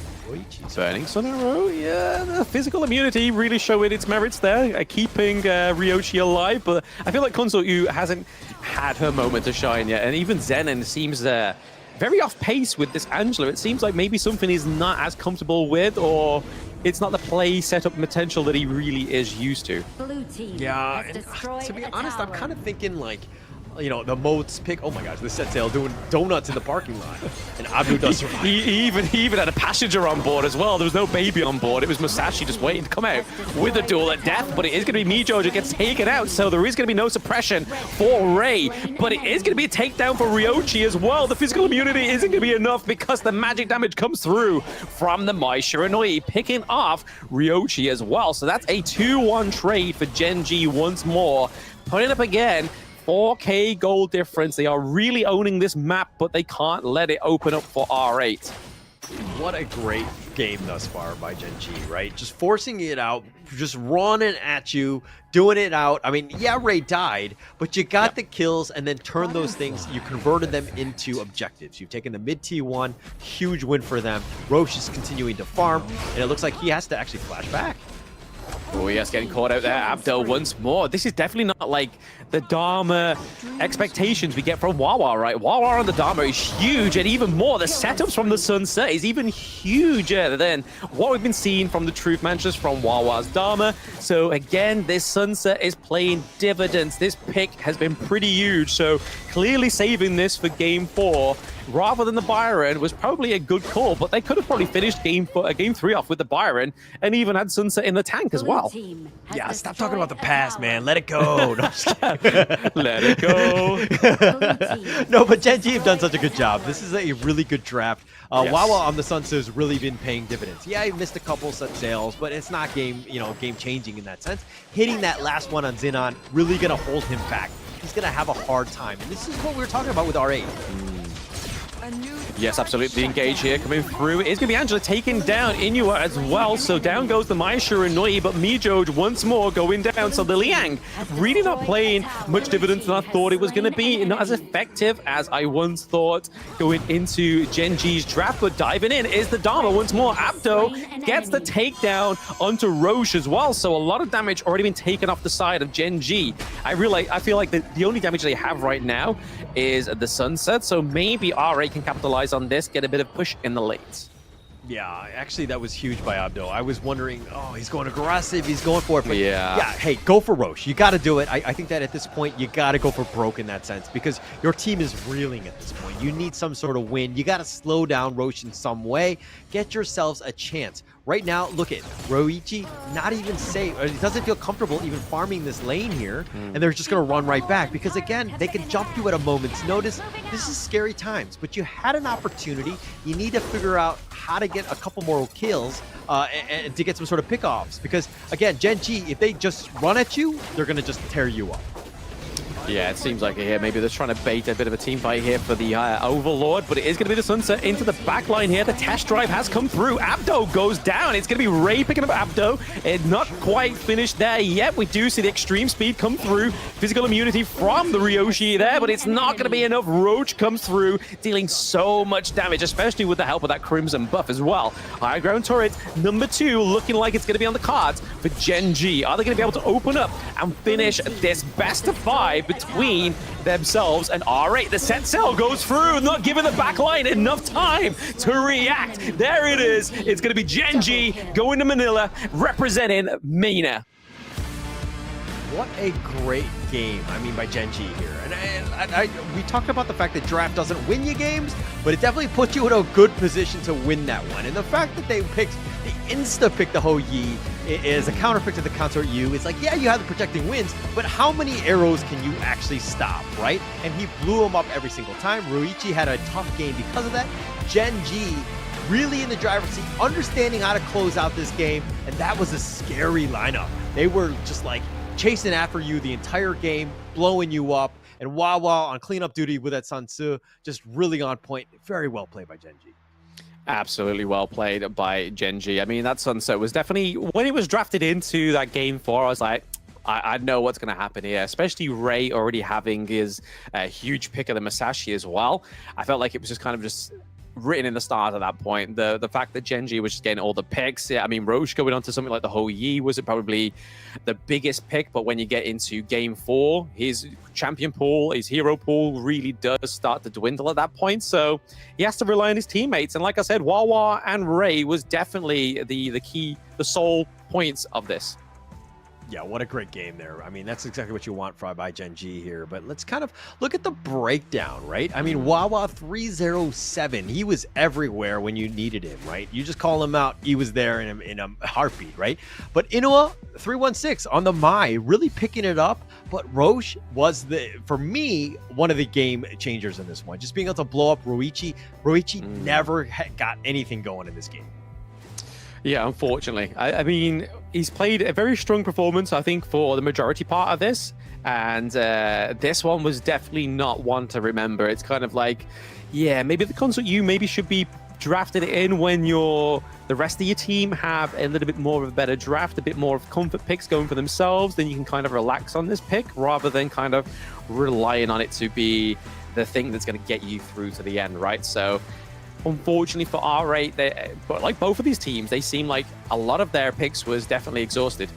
Burning Sun Arrow, yeah, the physical immunity really showing its merits there, keeping Ryochi alive, but I feel like Consort Yu hasn't had her moment to shine yet, and even Zenon seems very off pace with this Angela. It seems like maybe something he's not as comfortable with, or it's not the play setup potential that he really is used to. Blue team Yeah, has and destroyed to be a honest, I'm tower. kind of thinking like, you know, the modes pick. Oh my gosh, the set sail doing donuts in the parking lot, and Abdu does survive. He even had a passenger on board as well. There was no baby on board. It was Musashi just waiting to come out with a duel at death, but it is going to be Mijo who gets taken out, so there is going to be no suppression for Ray, but it is going to be a takedown for Ryochi as well. The physical immunity isn't going to be enough because the magic damage comes through from the Mai Shiranui, picking off Ryochi as well. So that's a 2-1 trade for Gen.G once more. Putting up again. 4K gold difference. They are really owning this map, but they can't let it open up for R8. What a great game thus far by Gen.G, right? Just forcing it out, just running at you, doing it out. I mean, yeah, Ray died, but you got the kills and then turned those things, you converted them into objectives. You've taken the mid T1, huge win for them. Roche is continuing to farm, and it looks like he has to actually flash back. Oh yes, getting caught out there. Abdel once more. This is definitely not like the Dharma expectations we get from Wawa, right? Wawa on the Dharma is huge, and even more, the setups from the Sunset is even huger than what we've been seeing from the Truth Mantras from Wawa's Dharma. So again, this Sunset is playing dividends. This pick has been pretty huge, so clearly saving this for Game 4 rather than the Byron was probably a good call, but they could have probably finished Game 3 off with the Byron and even had Sunset in the tank as well. Yeah, stop talking about the past, man. Let it go. No, Let it go. No, but Gen.G have done such a good job. This is a really good draft. Yes. Wawa on the Sunset has really been paying dividends. Yeah, he missed a couple set sales, but it's not game changing in that sense. Hitting that last one on Xenon really gonna hold him back. He's gonna have a hard time, and this is what we were talking about with R8. Yes, absolutely. The engage here coming through. It's going to be Angela taking down Inua as well. So down goes the Mai Shiranui, but Mijo once more going down. So the Liang really not playing much dividends than I thought it was going to be. Not as effective as I once thought going into Gen.G's draft. But diving in is the Dharma once more. Abdo gets the takedown onto Roche as well. So a lot of damage already been taken off the side of Gen.G. I feel like the only damage they have right now is the Sunset. So maybe R8 can capitalize on this, get a bit of push in the late. Yeah, actually that was huge by Abdo. I was wondering, oh, he's going aggressive, he's going for it. But yeah, hey, go for Roche. You got to do it. I think that at this point, you got to go for broke in that sense because your team is reeling at this point. You need some sort of win. You got to slow down Roche in some way. Get yourselves a chance. Right now, look at Ryochi, not even safe. He doesn't feel comfortable even farming this lane here, and they're just going to run right back because, again, they can jump you at a moment's notice. This is scary times, but you had an opportunity. You need to figure out how to get a couple more kills and to get some sort of pickoffs because, again, Gen.G, if they just run at you, they're going to just tear you up. Yeah, it seems like it here. Maybe they're trying to bait a bit of a team fight here for the Overlord, but it is going to be the Sunset into the back line here. The test drive has come through. Abdo goes down. It's going to be Ray picking up Abdo. It's not quite finished there yet. We do see the extreme speed come through. Physical immunity from the Ryoshi there, but it's not going to be enough. Roach comes through, dealing so much damage, especially with the help of that Crimson buff as well. High ground turret number 2 looking like it's going to be on the cards for Gen.G. Are they going to be able to open up and finish this best of 5 between themselves and R8? The set cell goes through, not giving the backline enough time to react. There it is. It's going to be Gen.G going to Manila, representing MENA. What a great game, by Gen.G here. And we talked about the fact that draft doesn't win you games, but it definitely puts you in a good position to win that one. And the fact that they insta-picked the Ho Yi is a counter pick to the Consort Yu. It's like, yeah, you have the protecting wins, but how many arrows can you actually stop, right? And he blew them up every single time. Ryochi had a tough game because of that. Gen.G really in the driver's seat, understanding how to close out this game, and that was a scary lineup. They were just like chasing after you the entire game, blowing you up, and Wawa on cleanup duty with that Sansu, just really on point. Very well played by Gen.G. Absolutely well played by Gen.G. That Sunset was definitely, when it was drafted into that Game 4, I was like, I know what's going to happen here, especially Ray already having his huge pick of the Musashi as well. I felt like it was just kind of written in the stars at that point. The fact that Gen.G was just getting all the picks. Yeah, I mean, Roche going on to something like the Hou was probably the biggest pick, but when you get into game 4, his champion pool, his hero pool really does start to dwindle at that point. So he has to rely on his teammates. And like I said, Wawa and Ray was definitely the key, the sole points of this. Yeah, what a great game there. I mean, that's exactly what you want by Gen.G here. But let's kind of look at the breakdown, right? I mean, Wawa 307, he was everywhere when you needed him, right? You just call him out, he was there in a heartbeat, right? But Inua 316 on the Mai, really picking it up. But Roche was, for me, one of the game changers in this one. Just being able to blow up RüYA. RüYA never got anything going in this game. Yeah, unfortunately. I mean, he's played a very strong performance, I think, for the majority part of this. And this one was definitely not one to remember. It's kind of like, yeah, maybe the console you maybe should be drafted in when the rest of your team have a little bit more of a better draft, a bit more of comfort picks going for themselves. Then you can kind of relax on this pick rather than kind of relying on it to be the thing that's going to get you through to the end, right? So unfortunately for R8, but like both of these teams, they seem like a lot of their picks was definitely exhausted.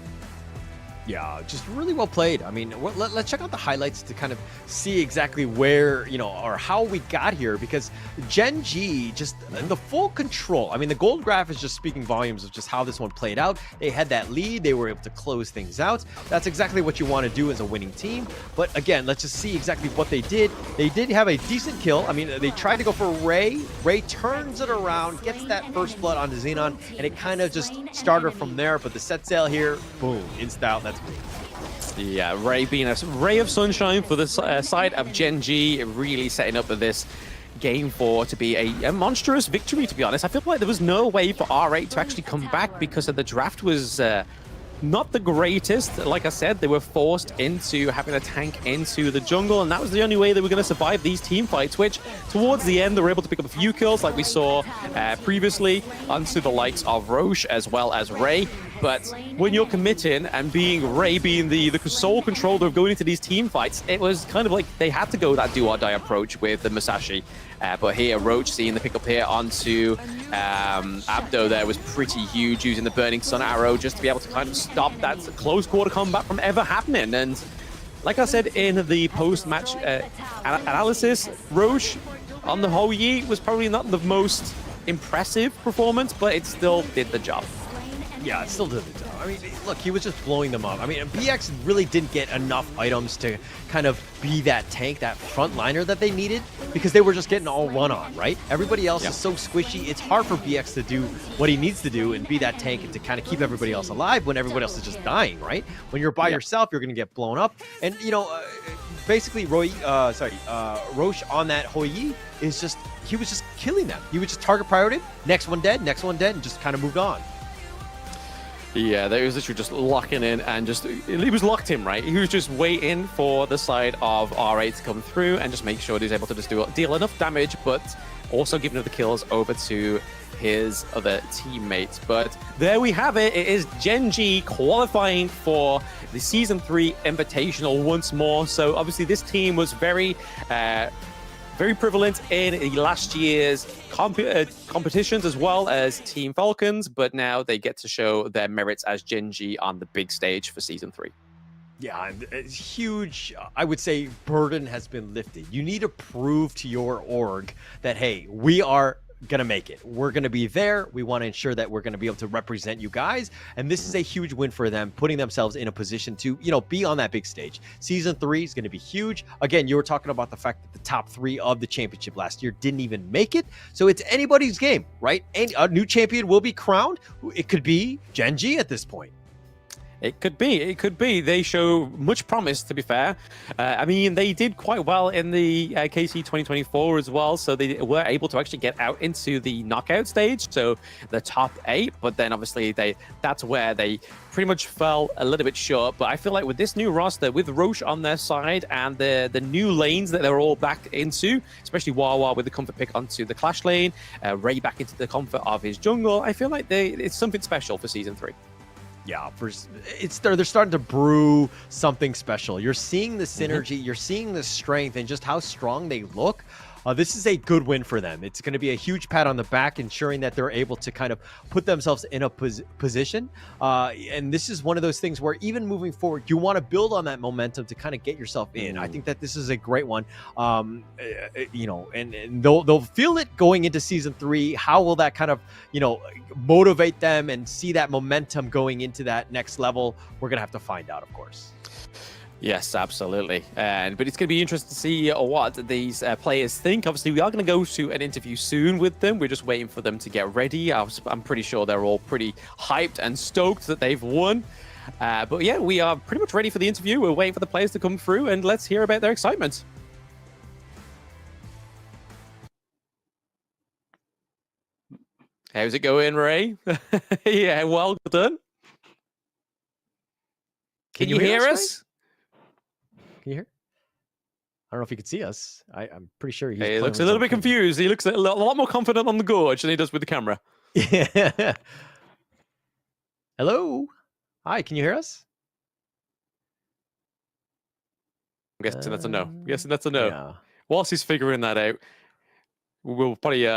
Yeah, just really well played. I mean, let's check out the highlights to kind of see exactly where, or how we got here, because Gen.G just the full control. I mean, the gold graph is just speaking volumes of just how this one played out. They had that lead. They were able to close things out. That's exactly what you want to do as a winning team. But again, let's just see exactly what they did. They did have a decent kill. I mean, they tried to go for Ray. Ray turns it around, gets that first blood onto Xenon, and it kind of just started from there. But the set sail here, boom, insta-out. That's yeah, Ray being a ray of sunshine for the side of Gen.G, really setting up this game 4 to be a monstrous victory, to be honest. I feel like there was no way for R8 to actually come back because of the draft was not the greatest. Like I said, they were forced into having a tank into the jungle, and that was the only way they were going to survive these team fights, which towards the end they were able to pick up a few kills like we saw previously onto the likes of Roche as well as Ray. But when you're committing and Ray being the sole controller of going into these team fights, it was kind of like they had to go that do-or-die approach with the Musashi. But here, Roach seeing the pickup here onto Abdo there was pretty huge, using the Burning Sun arrow just to be able to kind of stop that close quarter combat from ever happening. And like I said in the post-match analysis, Roach on the Hou was probably not the most impressive performance, but it still did the job. Yeah, it still did the job. I mean, look, he was just blowing them up. I mean, BX really didn't get enough items to kind of be that tank, that frontliner that they needed, because they were just getting all run on, right? Everybody else is so squishy. It's hard for BX to do what he needs to do and be that tank and to kind of keep everybody else alive when everybody else is just dying, right? When you're by yourself, you're going to get blown up. And, basically, Roche on that Hou is just, he was just killing them. He would just target priority, next one dead, and just kind of moved on. Yeah, they was literally just locking in and he was locked in, right? He was just waiting for the side of R8 to come through and just make sure he's able to just deal enough damage, but also giving the kills over to his other teammates. But there we have it. It is Gen.G qualifying for the Season 3 Invitational once more. So obviously this team was very prevalent in last year's competitions as well as Team Falcons, but now they get to show their merits as Gen.G on the big stage for Season 3. Yeah, it's huge, I would say, burden has been lifted. You need to prove to your org that, hey, we are going to make it. We're going to be there. We want to ensure that we're going to be able to represent you guys. And this is a huge win for them, putting themselves in a position to, be on that big stage. Season 3 is going to be huge. Again, you were talking about the fact that the top 3 of the championship last year didn't even make it. So it's anybody's game, right? And a new champion will be crowned. It could be Gen.G at this point. It could be. They show much promise, to be fair. I mean, they did quite well in the KC 2024 as well, so they were able to actually get out into the knockout stage, so the top 8, but then obviously that's where they pretty much fell a little bit short. But I feel like with this new roster, with Roche on their side and the new lanes that they're all back into, especially Wawa with the comfort pick onto the Clash lane, Ray back into the comfort of his jungle, I feel like it's something special for Season 3. Yeah, they're starting to brew something special. You're seeing the synergy, you're seeing the strength and just how strong they look. this is a good win for them. It's going to be a huge pat on the back, ensuring that they're able to kind of put themselves in a position. And this is one of those things where even moving forward, you want to build on that momentum to kind of get yourself in. I think that this is a great one. You know, and they'll feel it going into season 3. How will that kind of, you know, motivate them and see that momentum going into that next level? We're going to have to find out, of course. Yes, absolutely. But it's going to be interesting to see what these players think. Obviously, we are going to go to an interview soon with them. We're just waiting for them to get ready. I'm pretty sure they're all pretty hyped and stoked that they've won. But yeah, we are pretty much ready for the interview. We're waiting for the players to come through, and let's hear about their excitement. How's it going, Ray? Yeah, well done. Can you hear us? Can you hear? I don't know if you can see us. I'm pretty sure he's. He looks a little bit confused. He looks a lot more confident on the gorge than he does with the camera. Yeah. Hello. Hi. Can you hear us? I'm guessing that's a no. I'm guessing that's a no. Yeah. Whilst he's figuring that out, we'll probably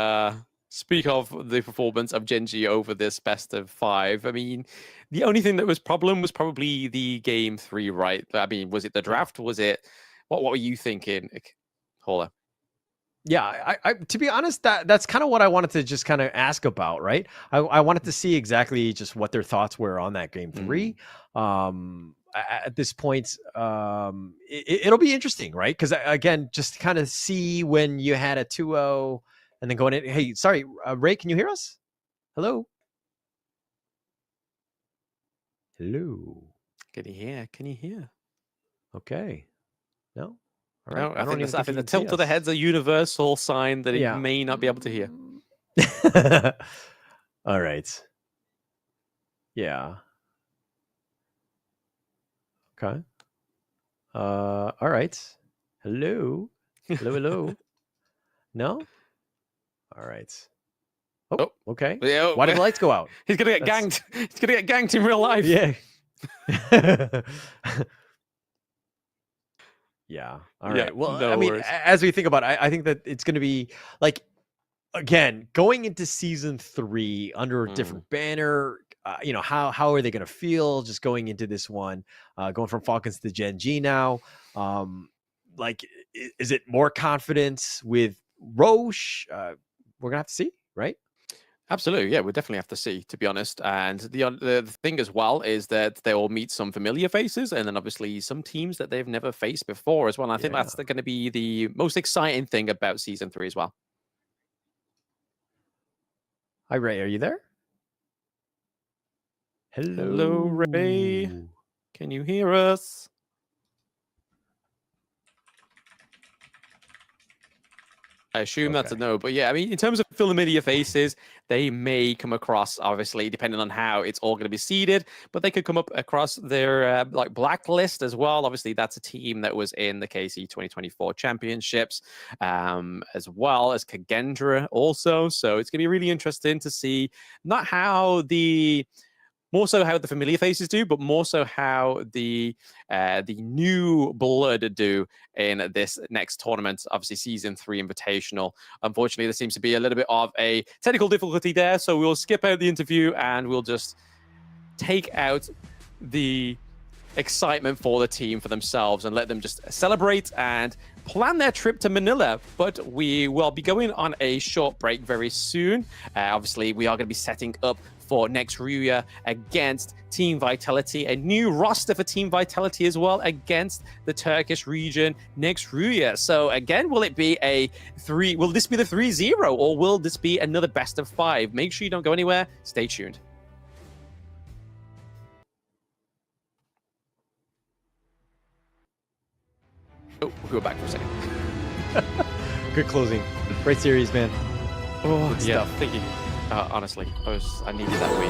speak of the performance of Gen.G over this best of 5. I mean, the only thing that was problem was probably the game 3, right? I mean, was it the draft? Was it what were you thinking, Hola? Yeah, I to be honest, that's kind of what I wanted to just kind of ask about, right? I wanted to see exactly just what their thoughts were on that game 3. At this point, it'll be interesting, right? Because again, just kind of see when you had a 2-0 and then going in. Hey, sorry, Ray, can you hear us? Hello. Hello. Can you hear? Can you hear? Okay. No. All No, right. I think the tilt of the head's a universal sign that he may not be able to hear. All right. Yeah. Okay. All right. Hello. Hello. No. All right. Oh. Okay. Yeah, Why did the lights go out? He's gonna get ganked. He's gonna get ganked in real life. Yeah. Yeah. All right. Yeah, Well, no I mean, worries. as we think about it, I think that it's going to be like, again, going into season 3 under a different banner. You know, how are they going to feel just going into this one, going from Falcons to Gen.G now? Like, is it more confidence with Roche? We're gonna have to see, right? Absolutely, yeah, we'll definitely have to see, to be honest. And the thing as well is that they will meet some familiar faces, and then obviously some teams that they've never faced before as well. And I think that's going to be the most exciting thing about season 3 as well. Hi, Ray, are you there? Hello, Ray. Can you hear us? I assume that's a no, but yeah, I mean, in terms of familiar faces, they may come across, obviously, depending on how it's all going to be seeded, but they could come up across their like blacklist as well. Obviously, that's a team that was in the KC 2024 championships, as well as Kagendra also. So it's going to be really interesting to see not how more so how the familiar faces do, but more so how the new blood do in this next tournament. Obviously, season 3 invitational. Unfortunately, there seems to be a little bit of a technical difficulty there, so we'll skip out the interview and we'll just take out the excitement for the team for themselves and let them just celebrate and plan their trip to Manila. But we will be going on a short break very soon. Obviously, we are going to be setting up for next RÜYA against Team Vitality, a new roster for Team Vitality as well against the Turkish region next RÜYA. So again, will it be will this be the 3-0 or will this be another best of 5? Make sure you don't go anywhere. Stay tuned. Oh, we'll go back for a second. Good closing. Great series, man. Oh, Good yeah, stuff. thank you. Honestly, I needed that week.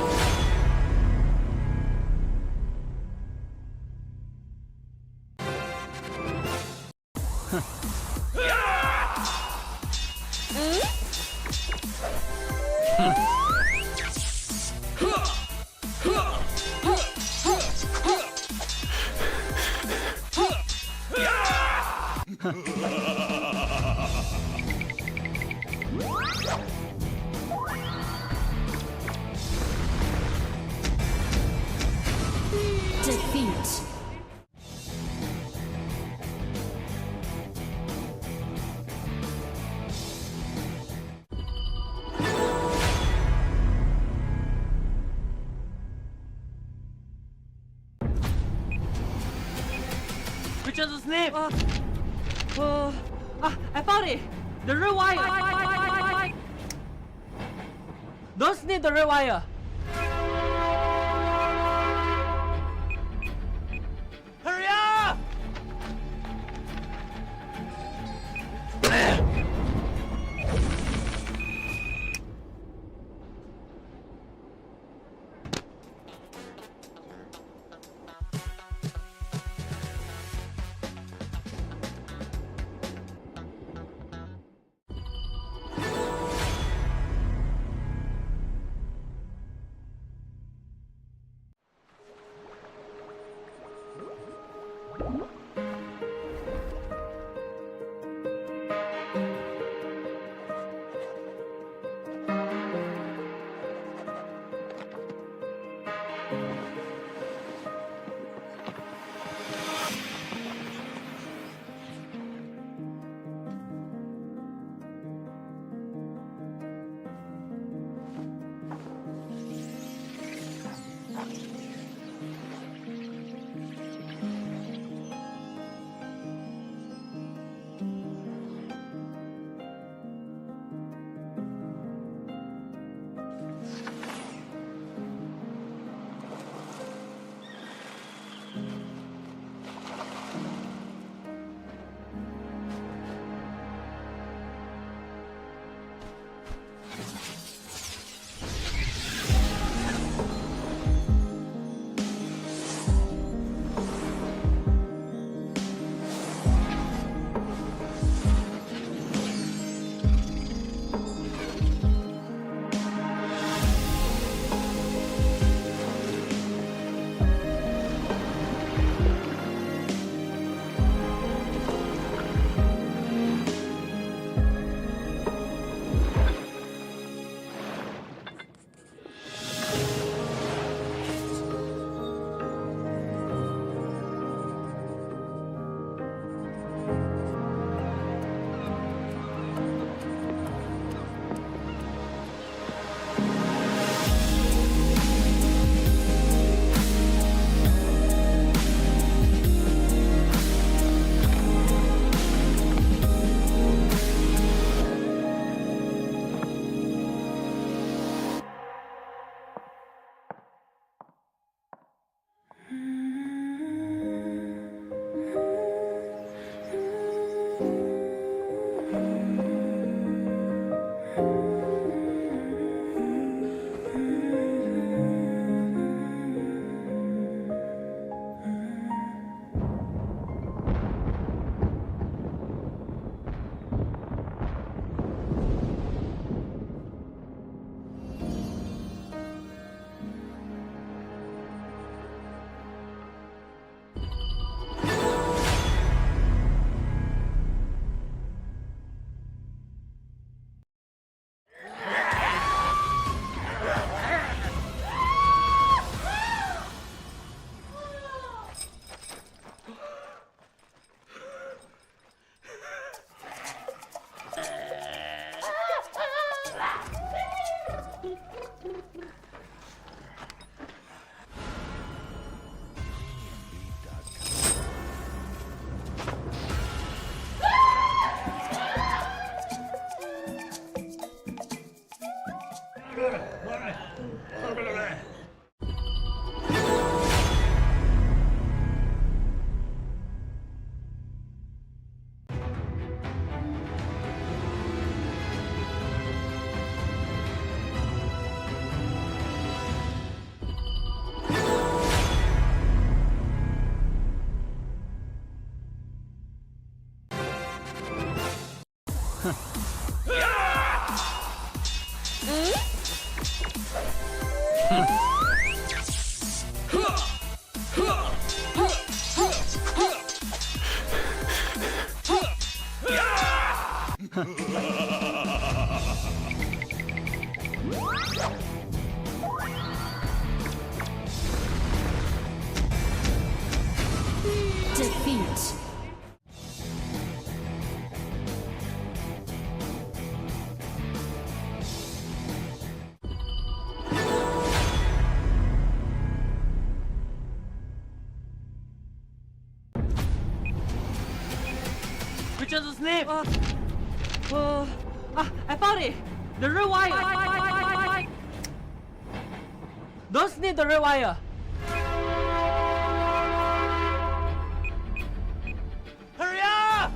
snip! I found it! The real wire! Don't snip the real wire! Hurry up! Defeat. just asleep. I found it. The RÜYA. Don't need the RÜYA. Hurry up!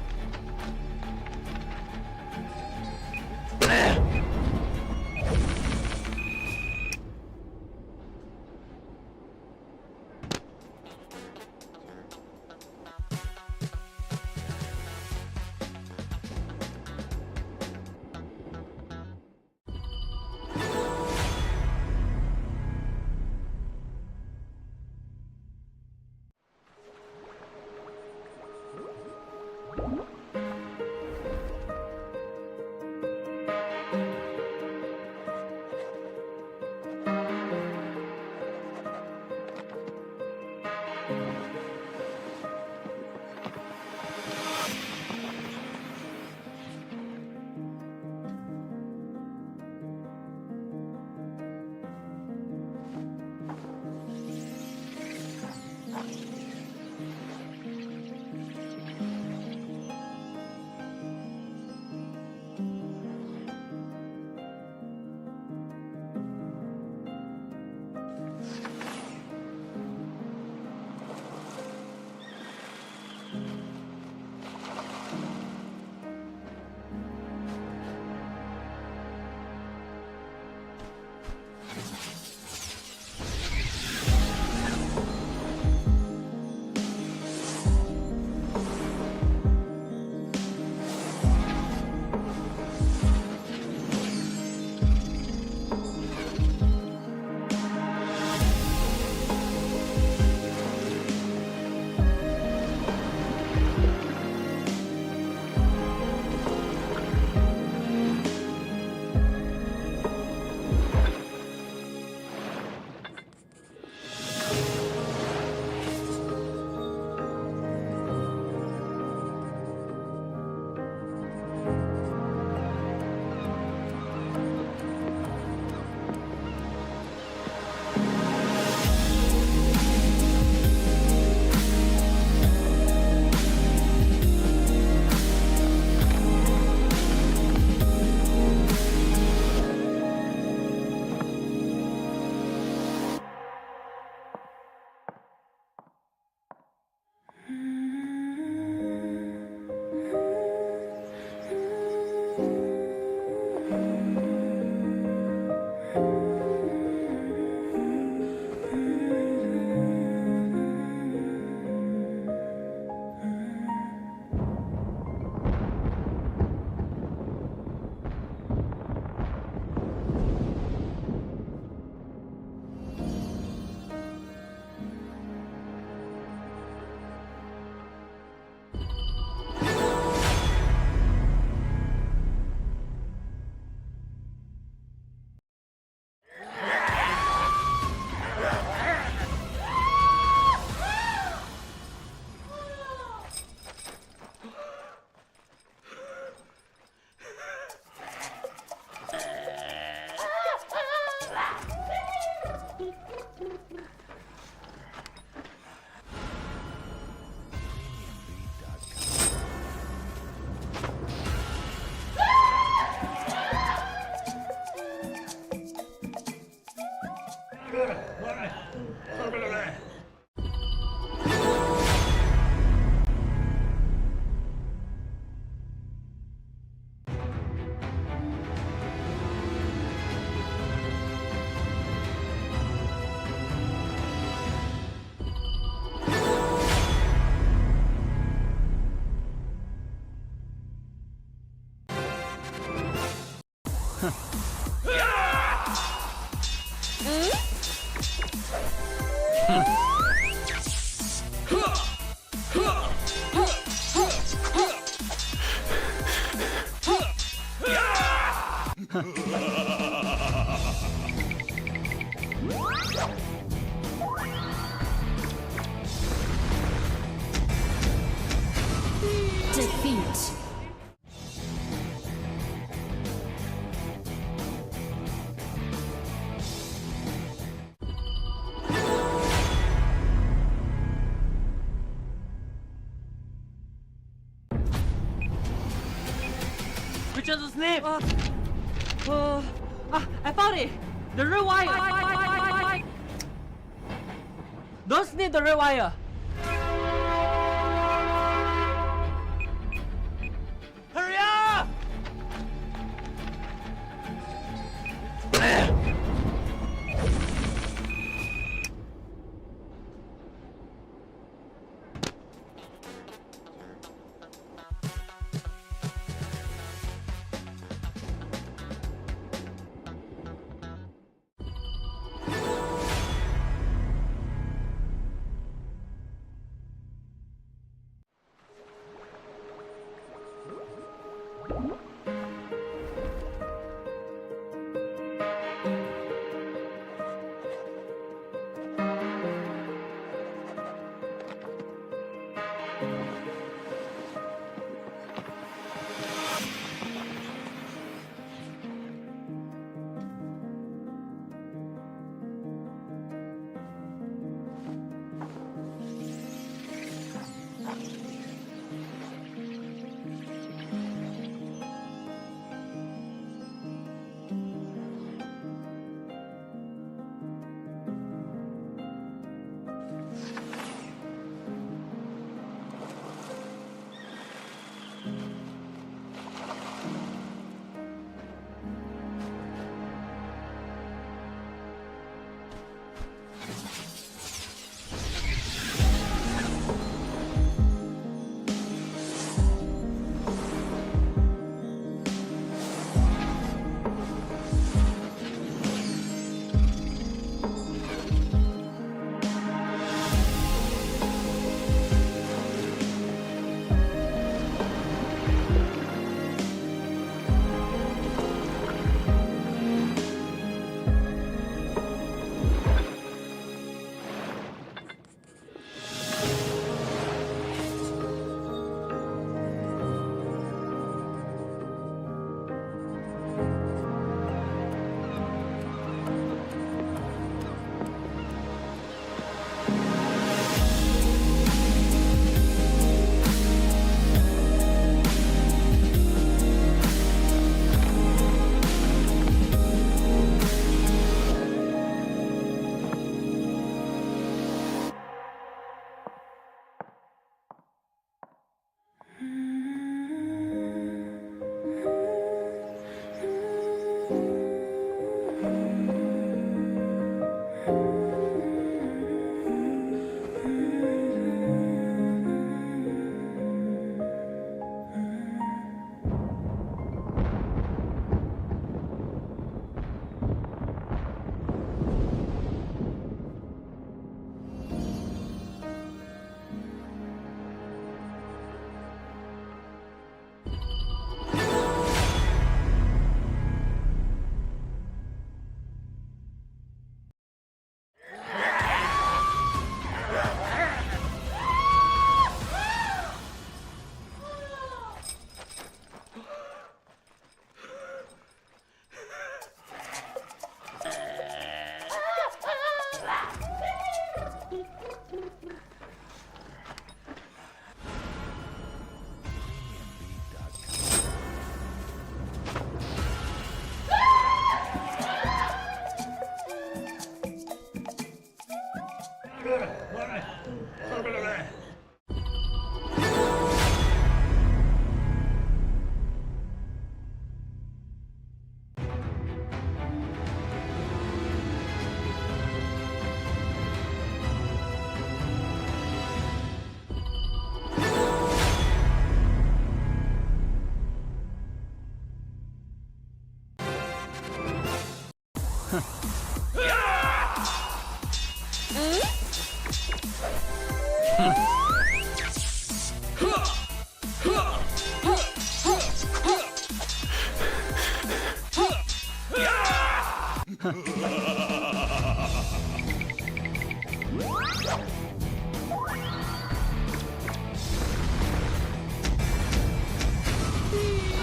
Defeat. sleep. I found it. The RÜYA. Don't sniff the RÜYA. Hurry up!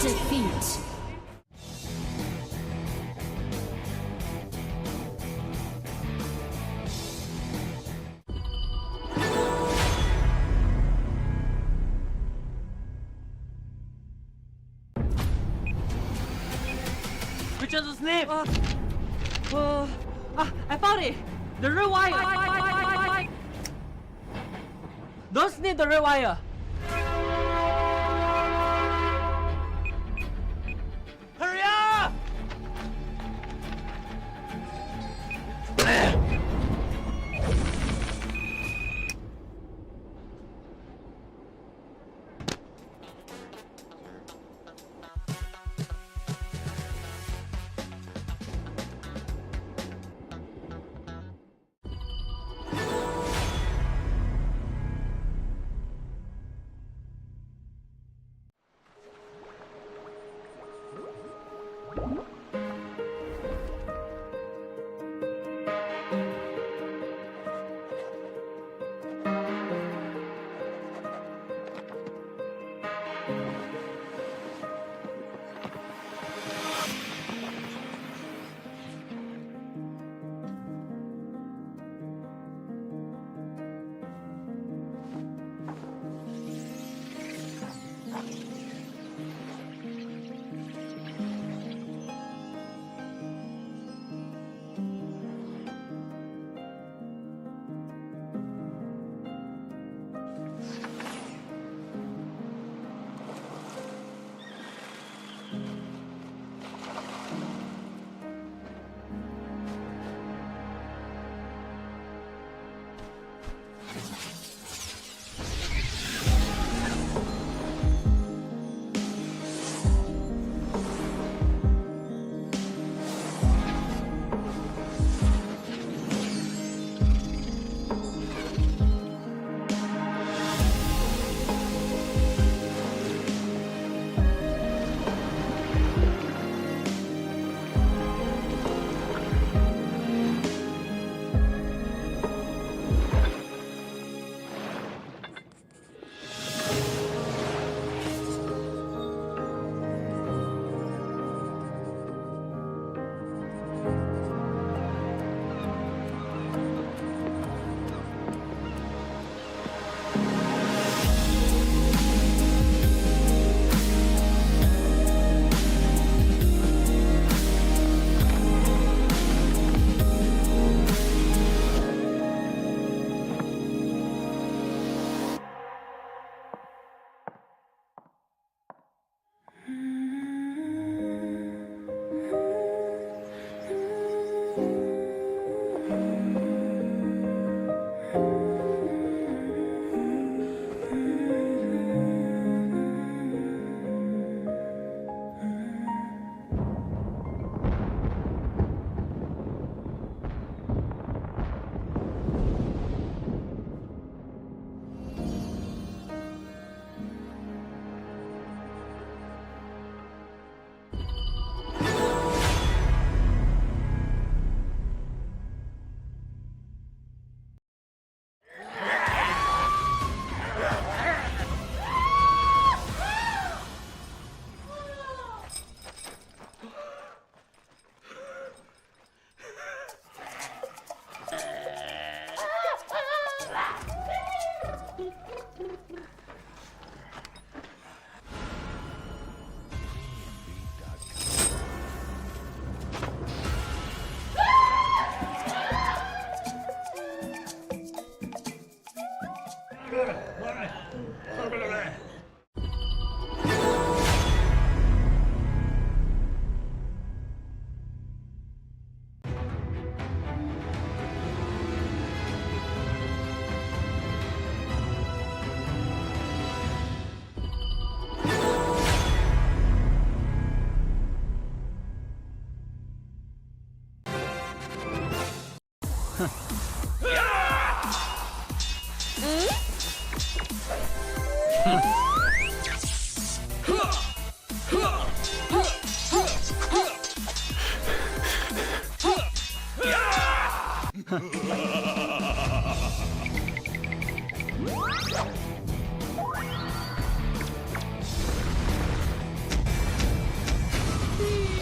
Defeat. sleep. I found it. The RÜYA. Don't need the RÜYA. Hurry up!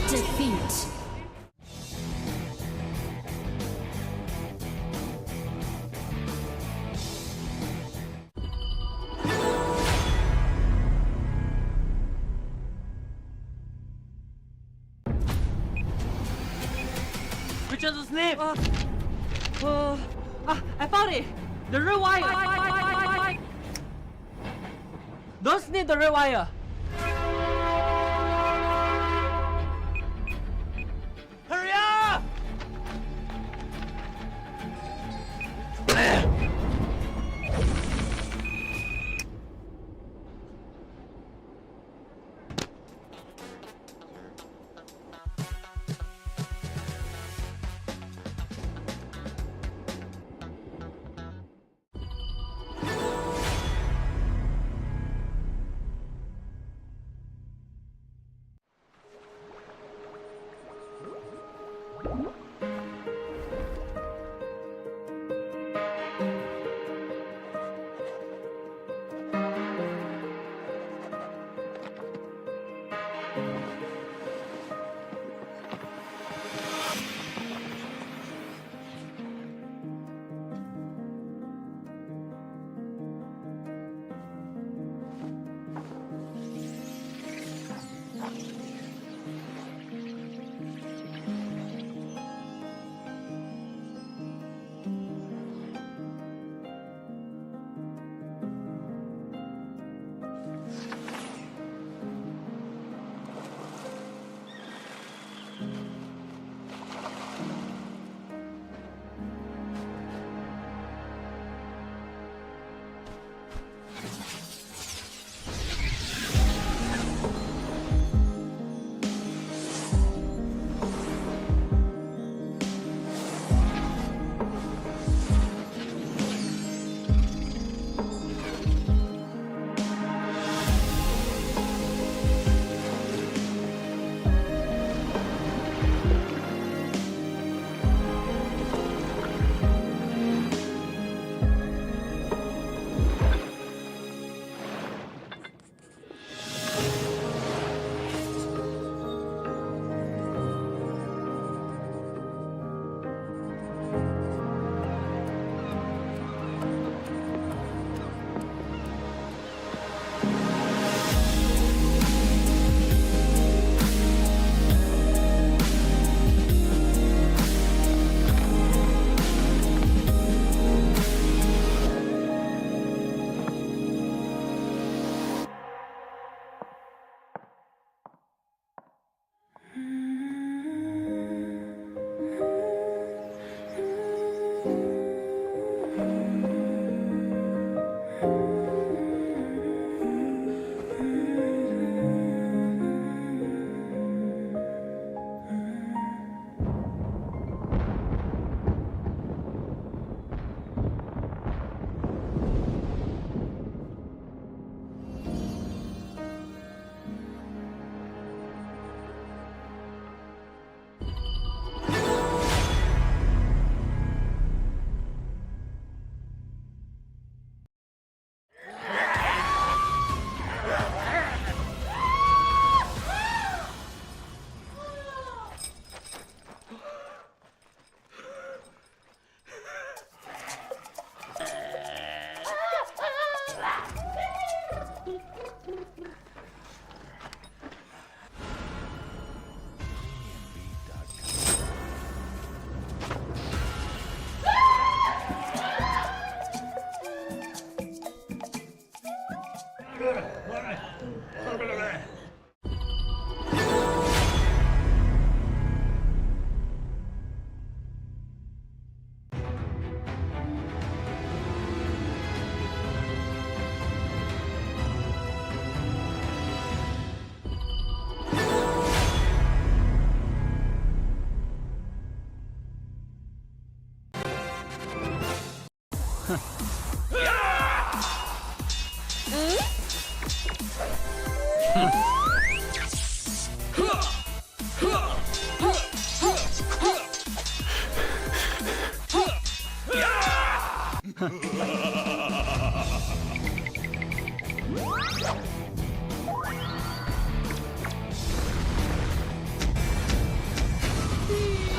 Defeat. Which is the snake? I found it! The RÜYA! Don't snip the RÜYA! Hurry up!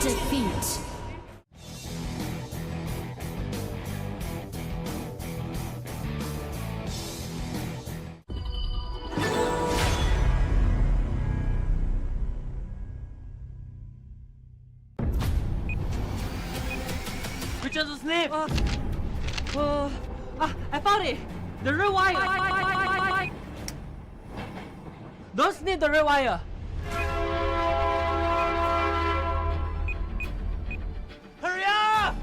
Defeat. chance to sleep. I found it. The RÜYA. Don't sniff the RÜYA. Hurry up!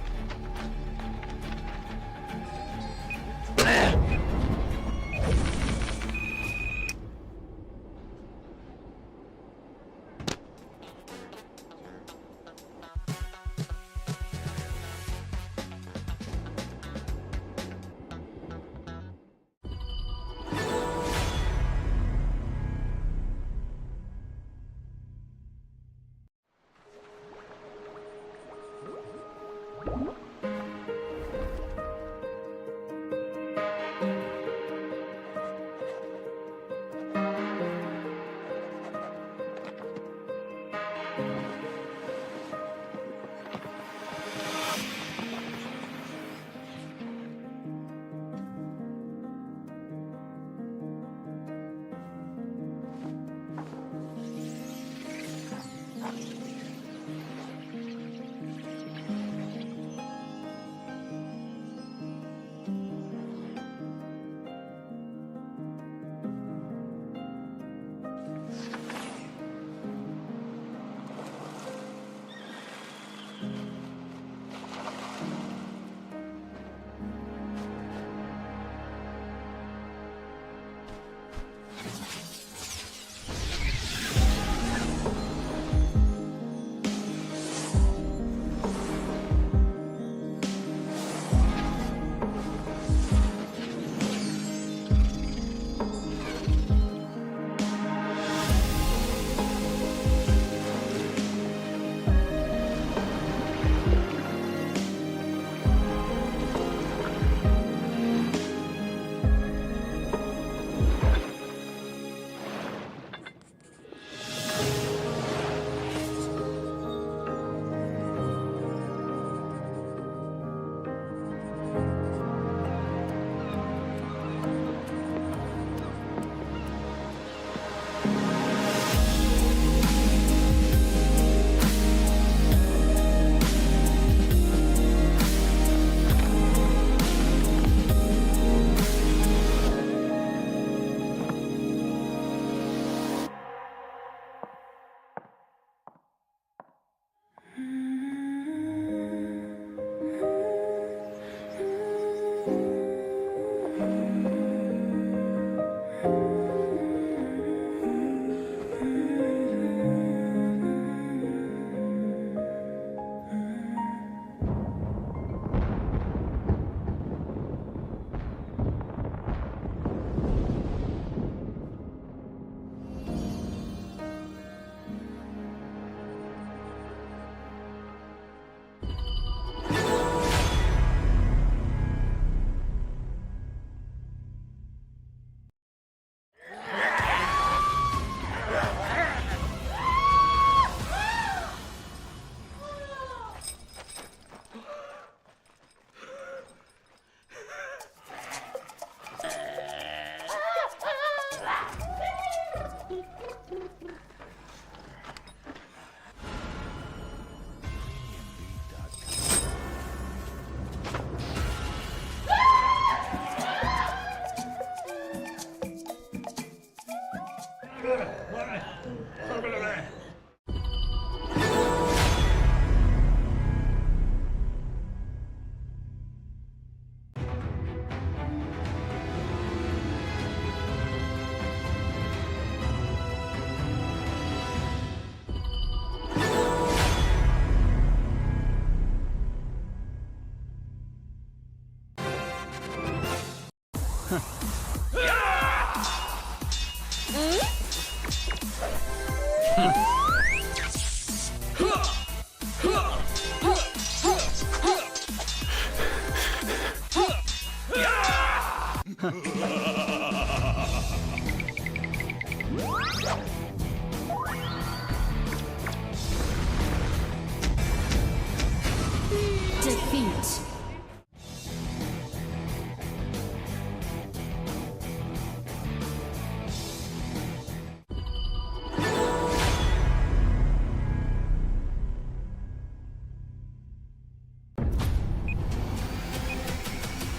Defeat.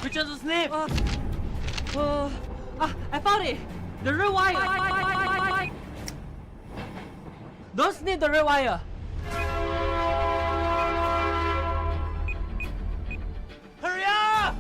Which is the snip? I found it! The real wire! Don't snip the real wire! Hurry up!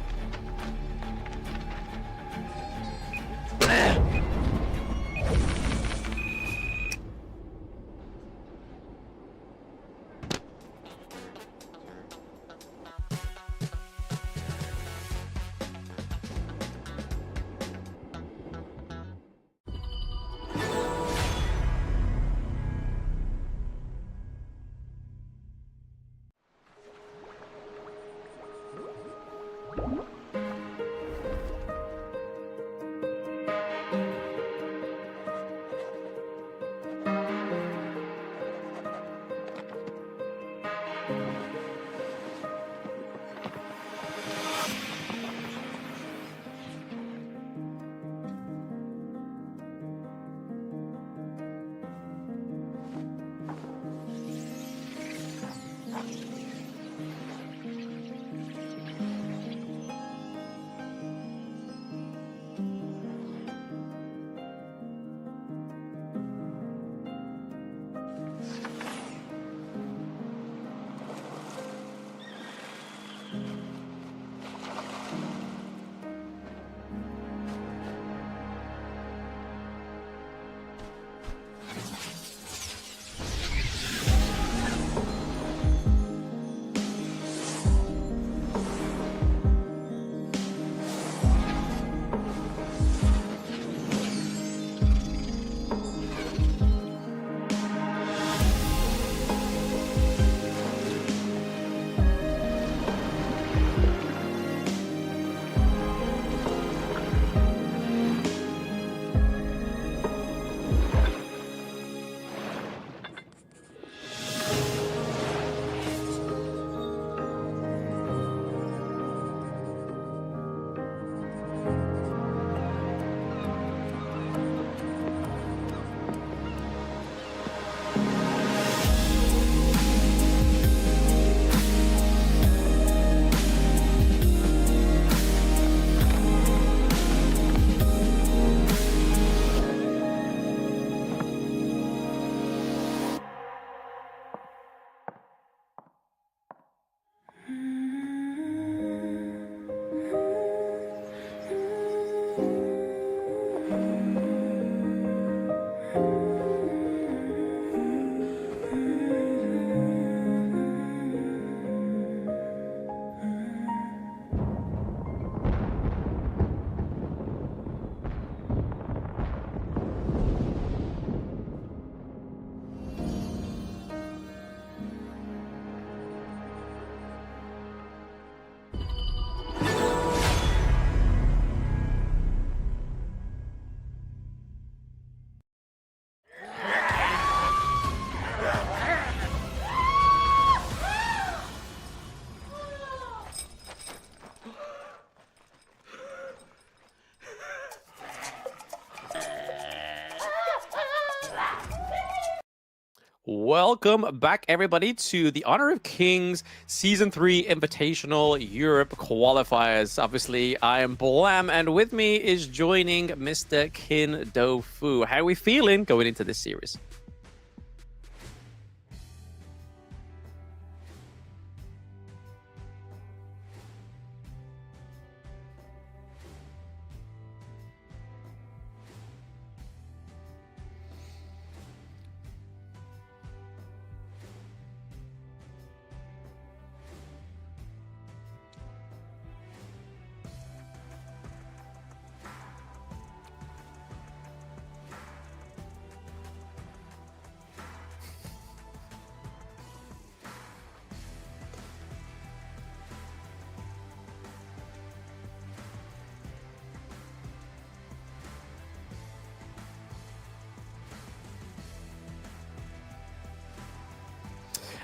Welcome back, everybody, to the Honor of Kings Season 3 Invitational Europe Qualifiers. Obviously, I am Blam, and with me is joining Mr. Kin Do-Fu. How are we feeling going into this series?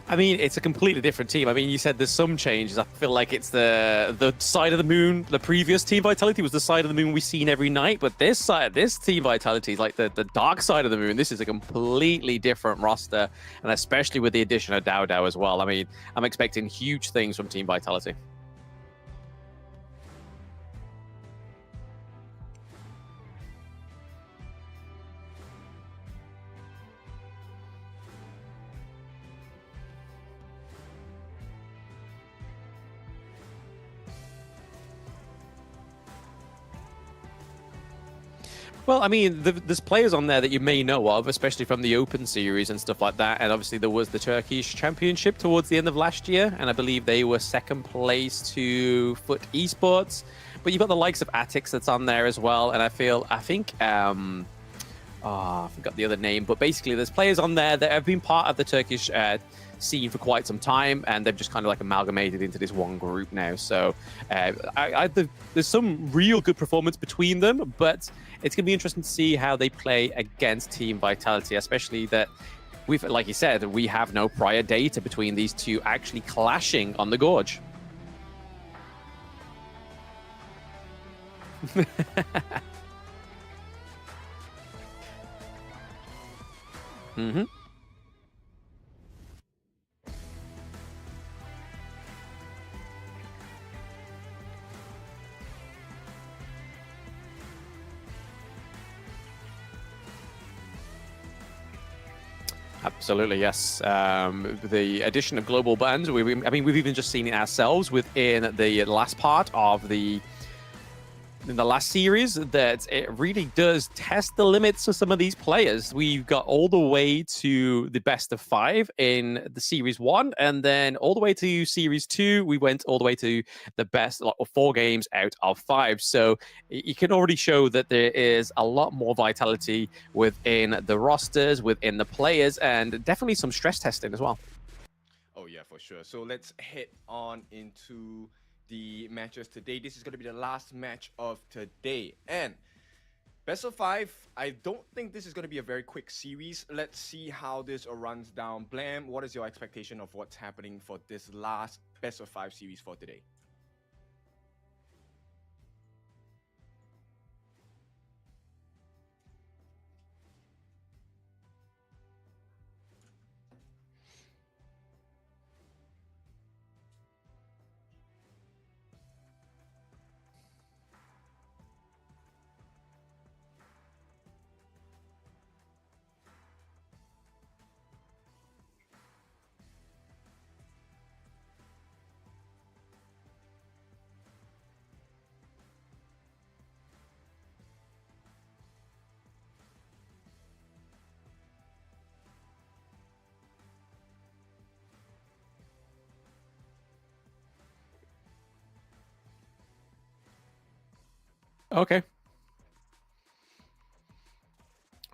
I mean, it's a completely different team. I mean, you said there's some changes. I feel like it's the side of the moon. The previous Team Vitality was the side of the moon we've seen every night, but this Team Vitality is like the dark side of the moon. This is a completely different roster, and especially with the addition of Dao Dao as well. I mean, I'm expecting huge things from Team Vitality. Well, I mean, there's players on there that you may know of, especially from the Open Series and stuff like that. And obviously, there was the Turkish Championship towards the end of last year, and I believe they were second place to Foot Esports. But you've got the likes of Atix that's on there as well. And I think, I forgot the other name, but basically, there's players on there that have been part of the Turkish scene for quite some time, and they've just kind of like amalgamated into this one group now. So there's some real good performance between them, but it's going to be interesting to see how they play against Team Vitality, especially that we've, like you said, we have no prior data between these two actually clashing on the Gorge. Mm-hmm. Absolutely, yes. The addition of global bans, I mean, we've even just seen it ourselves within the last part of in the last series, that it really does test the limits of some of these players. We've got all the way to the best of 5 in the Series 1, and then all the way to Series 2, we went all the way to the best of 4 games out of 5. So you can already show that there is a lot more vitality within the rosters, within the players, and definitely some stress testing as well. Oh yeah, for sure. So let's head on into the matches today. This is going to be the last match of today, and best of 5. I don't think this is going to be a very quick series. Let's see how this runs down. Blam, what is your expectation of what's happening for this last best of 5 series for today? Okay.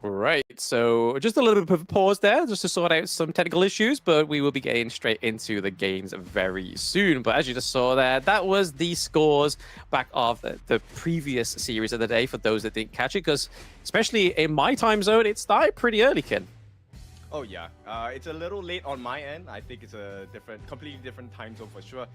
Right, so just a little bit of a pause there, just to sort out some technical issues, but we will be getting straight into the games very soon. But as you just saw there, that was the scores back of the previous series of the day, for those that didn't catch it, because especially in my time zone, it started pretty early, Ken. Oh yeah, it's a little late on my end. I think it's a completely different time zone for sure.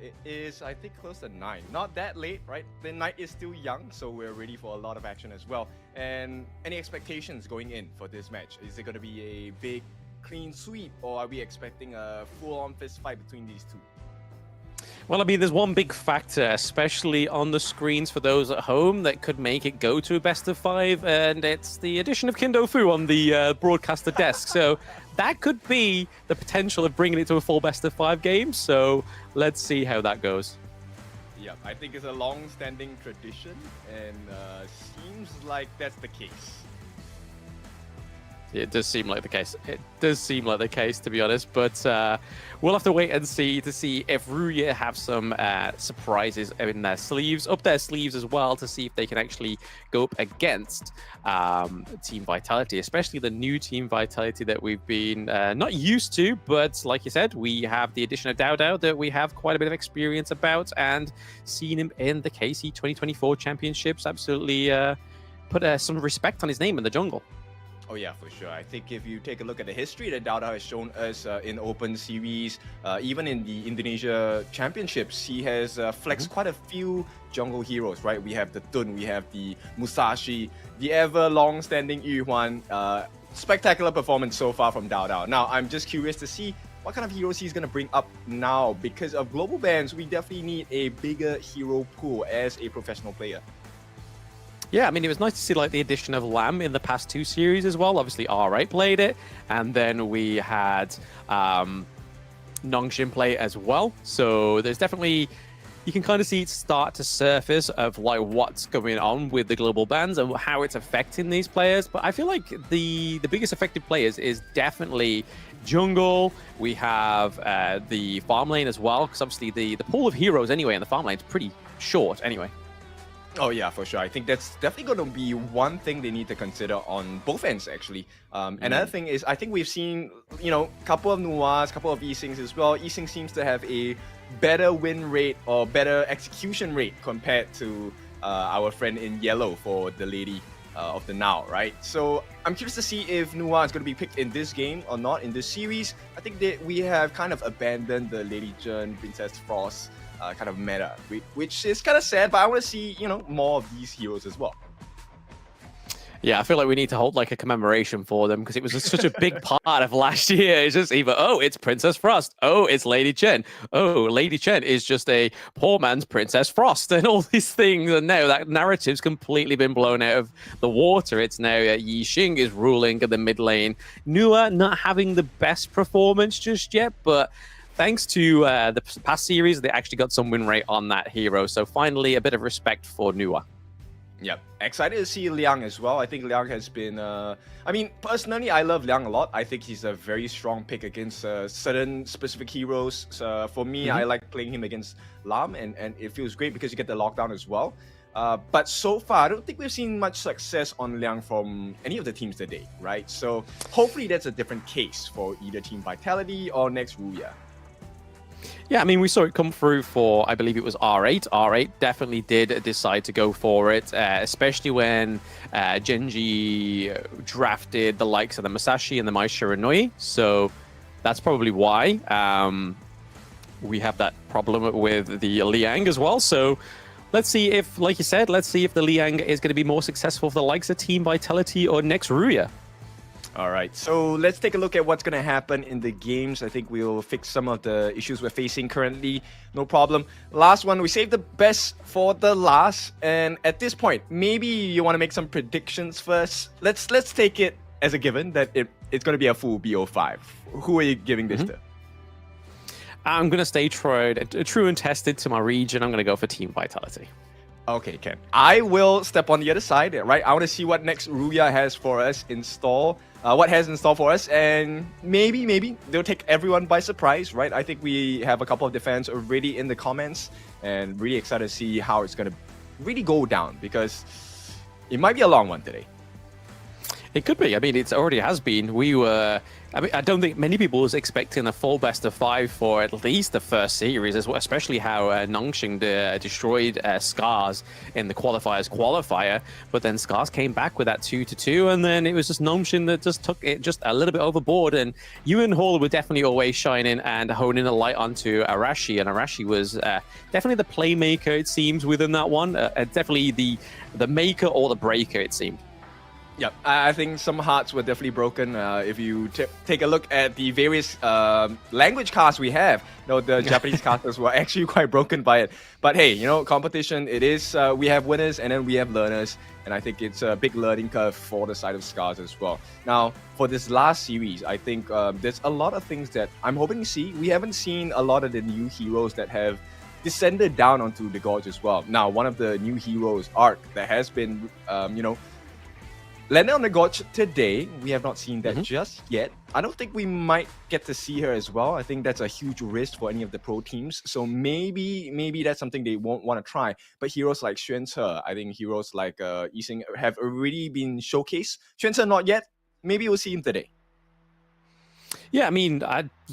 It is, I think, close to 9. Not that late, right? The night is still young, so we're ready for a lot of action as well. And any expectations going in for this match? Is it going to be a big, clean sweep, or are we expecting a full-on fist fight between these two? Well, I mean, there's one big factor, especially on the screens for those at home, that could make it go to a best of 5, and it's the addition of Kindo Fu on the broadcaster desk. So that could be the potential of bringing it to a full best of 5 game. So let's see how that goes. Yeah, I think it's a long-standing tradition, and seems like that's the case. It does seem like the case. It does seem like the case, to be honest. But we'll have to wait and see if RÜYA have some surprises in their sleeves, up their sleeves as well, to see if they can actually go up against Team Vitality, especially the new Team Vitality that we've been not used to. But like you said, we have the addition of Dao that we have quite a bit of experience about, and seen him in the KC 2024 Championships. Absolutely put some respect on his name in the jungle. Oh yeah, for sure. I think if you take a look at the history that Dao has shown us in Open Series, even in the Indonesia Championships, he has flexed quite a few jungle heroes, right? We have the Tun, we have the Musashi, the ever long-standing Yu Huan. Spectacular performance so far from Dao. Now, I'm just curious to see what kind of heroes he's going to bring up now. Because of global bans, we definitely need a bigger hero pool as a professional player. Yeah, I mean, it was nice to see like the addition of Lamb in the past 2 series as well. Obviously, R8 played it, and then we had Nongxin play as well. So there's definitely you can kind of see it start to surface of like what's going on with the global bans and how it's affecting these players. But I feel like the biggest affected players is definitely jungle. We have the farm lane as well, because obviously the pool of heroes anyway in the farm lane is pretty short anyway. Oh yeah, for sure. I think that's definitely going to be one thing they need to consider on both ends, actually. Another thing is, I think we've seen, you know, a couple of Nuas, couple of Yixings as well. Yixing seems to have a better win rate or better execution rate compared to our friend in yellow for the Lady of the Now, right? So I'm curious to see if Nua is going to be picked in this game or not in this series. I think that we have kind of abandoned the Lady Gen, Princess Frost kind of meta, which is kind of sad, but I want to see, you know, more of these heroes as well. Yeah, I feel like we need to hold like a commemoration for them because it was such a big part of last year. It's just either, oh, it's Princess Frost. Oh, it's Lady Chen. Oh, Lady Chen is just a poor man's Princess Frost and all these things. And now that narrative's completely been blown out of the water. It's now Yixing is ruling in the mid lane. Nua not having the best performance just yet, but thanks to the past series, they actually got some win rate on that hero. So finally, a bit of respect for Nua. Yep, excited to see Liang as well. I think Liang has been, I mean, personally, I love Liang a lot. I think he's a very strong pick against certain specific heroes. So for me, I like playing him against Lam, and it feels great because you get the lockdown as well. But so far, I don't think we've seen much success on Liang from any of the teams today, right? So hopefully that's a different case for either Team Vitality or next RÜYA. Yeah, I mean, we saw it come through for, I believe it was R8. R8 definitely did decide to go for it, especially when Gen.G drafted the likes of the Masashi and the Mai Shiranui. So that's probably why we have that problem with the Liang as well. So let's see if, like you said, let's see if the Liang is going to be more successful for the likes of Team Vitality or next RÜYA. All right, so let's take a look at what's going to happen in the games. I think we'll fix some of the issues we're facing currently. No problem. Last one, we saved the best for the last. And at this point, maybe you want to make some predictions first. Let's take it as a given that it's going to be a full BO5. Who are you giving this to? I'm going to stay true and tested to my region. I'm going to go for Team Vitality. Okay, Ken. I will step on the other side, right? I want to see what next RÜYA has for us in store. What has in store for us, and maybe they'll take everyone by surprise, right? I think we have a couple of the fans already in the comments, and really excited to see how it's going to really go down, because it might be a long one today. It could be. I mean, it already has been. I mean, I don't think many people was expecting a full best of 5 for at least the first series, especially how Nongshing destroyed SCARZ in the qualifier. But then SCARZ came back with that 2-2, and then it was just Nongshing that just took it just a little bit overboard. And Ewan Hall were definitely always shining and honing a light onto Arashi, and Arashi was definitely the playmaker, it seems, within that one. Definitely the maker or the breaker, it seemed. Yep, I think some hearts were definitely broken. If you take a look at the various language casts we have, you know, the Japanese casters were actually quite broken by it. But hey, you know, competition, it is, we have winners and then we have learners. And I think it's a big learning curve for the side of SCARZ as well. Now, for this last series, I think there's a lot of things that I'm hoping to see. We haven't seen a lot of the new heroes that have descended down onto the Gorge as well. Now, one of the new heroes, Arc, that has been, you know, landed on the Gorge today. We have not seen that just yet. I don't think we might get to see her as well. I think that's a huge risk for any of the pro teams. So maybe that's something they won't want to try. But heroes like Xuanche, I think heroes like Yixing have already been showcased. Xuanche not yet. Maybe we'll see him today. Yeah, I mean,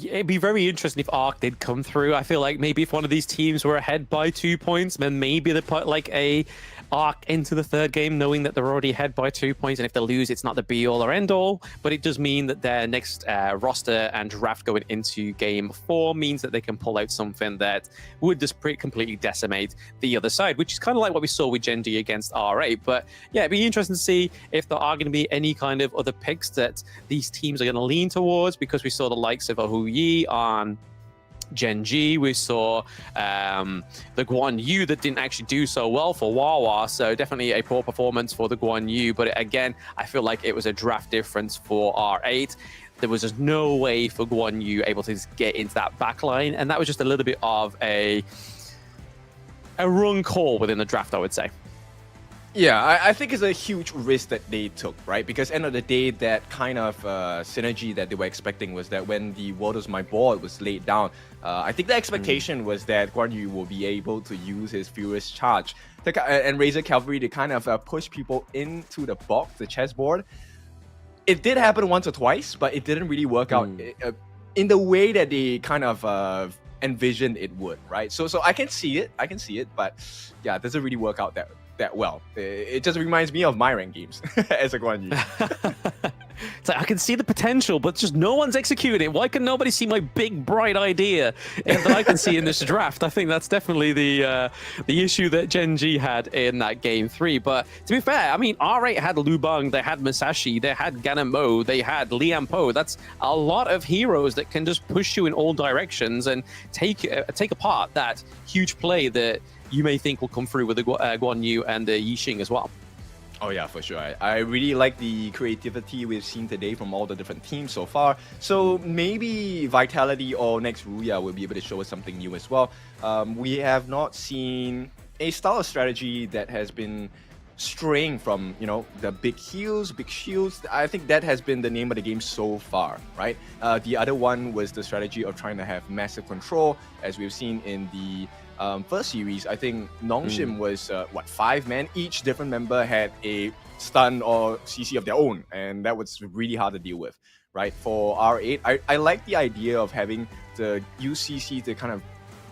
it'd be very interesting if Arc did come through. I feel like maybe if one of these teams were ahead by 2 points, then maybe they put like a Arc into the third game, knowing that they're already ahead by 2 points, and if they lose, it's not the be-all or end-all, but it does mean that their next roster and draft going into game 4 means that they can pull out something that would just completely decimate the other side, which is kind of like what we saw with Gen.G against R8. But yeah, it'd be interesting to see if there are going to be any kind of other picks that these teams are going to lean towards, because we saw the likes of RÜYA on Gen.G. We saw the Guan Yu that didn't actually do so well for Wawa, so definitely a poor performance for the Guan Yu. But again, I feel like it was a draft difference for R8. There was just no way for Guan Yu able to get into that back line, and that was just a little bit of a a wrong call within the draft, I would say. Yeah, I think it's a huge risk that they took, right? Because end of the day, that kind of synergy that they were expecting was that when the World is My Board was laid down, I think the expectation was that Guan Yu will be able to use his Furious Charge and Razor Cavalry to kind of push people into the box, the chessboard. It did happen once or twice, but it didn't really work out in the way that they kind of envisioned it would, right? So I can see it, but yeah, it doesn't really work out that well. It just reminds me of my rank games as a Guan Yu. It's like, I can see the potential, but just no one's executing it. Why can nobody see my big, bright idea that I can see in this draft? I think that's definitely the issue that Gen.G had in that game 3. But to be fair, I mean, R8 had Lu Bang, they had Masashi, they had Ganamo, they had Lian Po. That's a lot of heroes that can just push you in all directions and take apart that huge play that you may think will come through with the Guan Yu and the Yixing as well. Oh yeah, for sure. I really like the creativity we've seen today from all the different teams so far. So maybe Vitality or next RÜYA will be able to show us something new as well. We have not seen a style of strategy that has been straying from, you know, the big heals, big shields. I think that has been the name of the game so far, right? The other one was the strategy of trying to have massive control, as we've seen in the first series. I think Nongshim was 5 men. Each different member had a stun or CC of their own, and that was really hard to deal with, right? For R8, I like the idea of having the UCC to kind of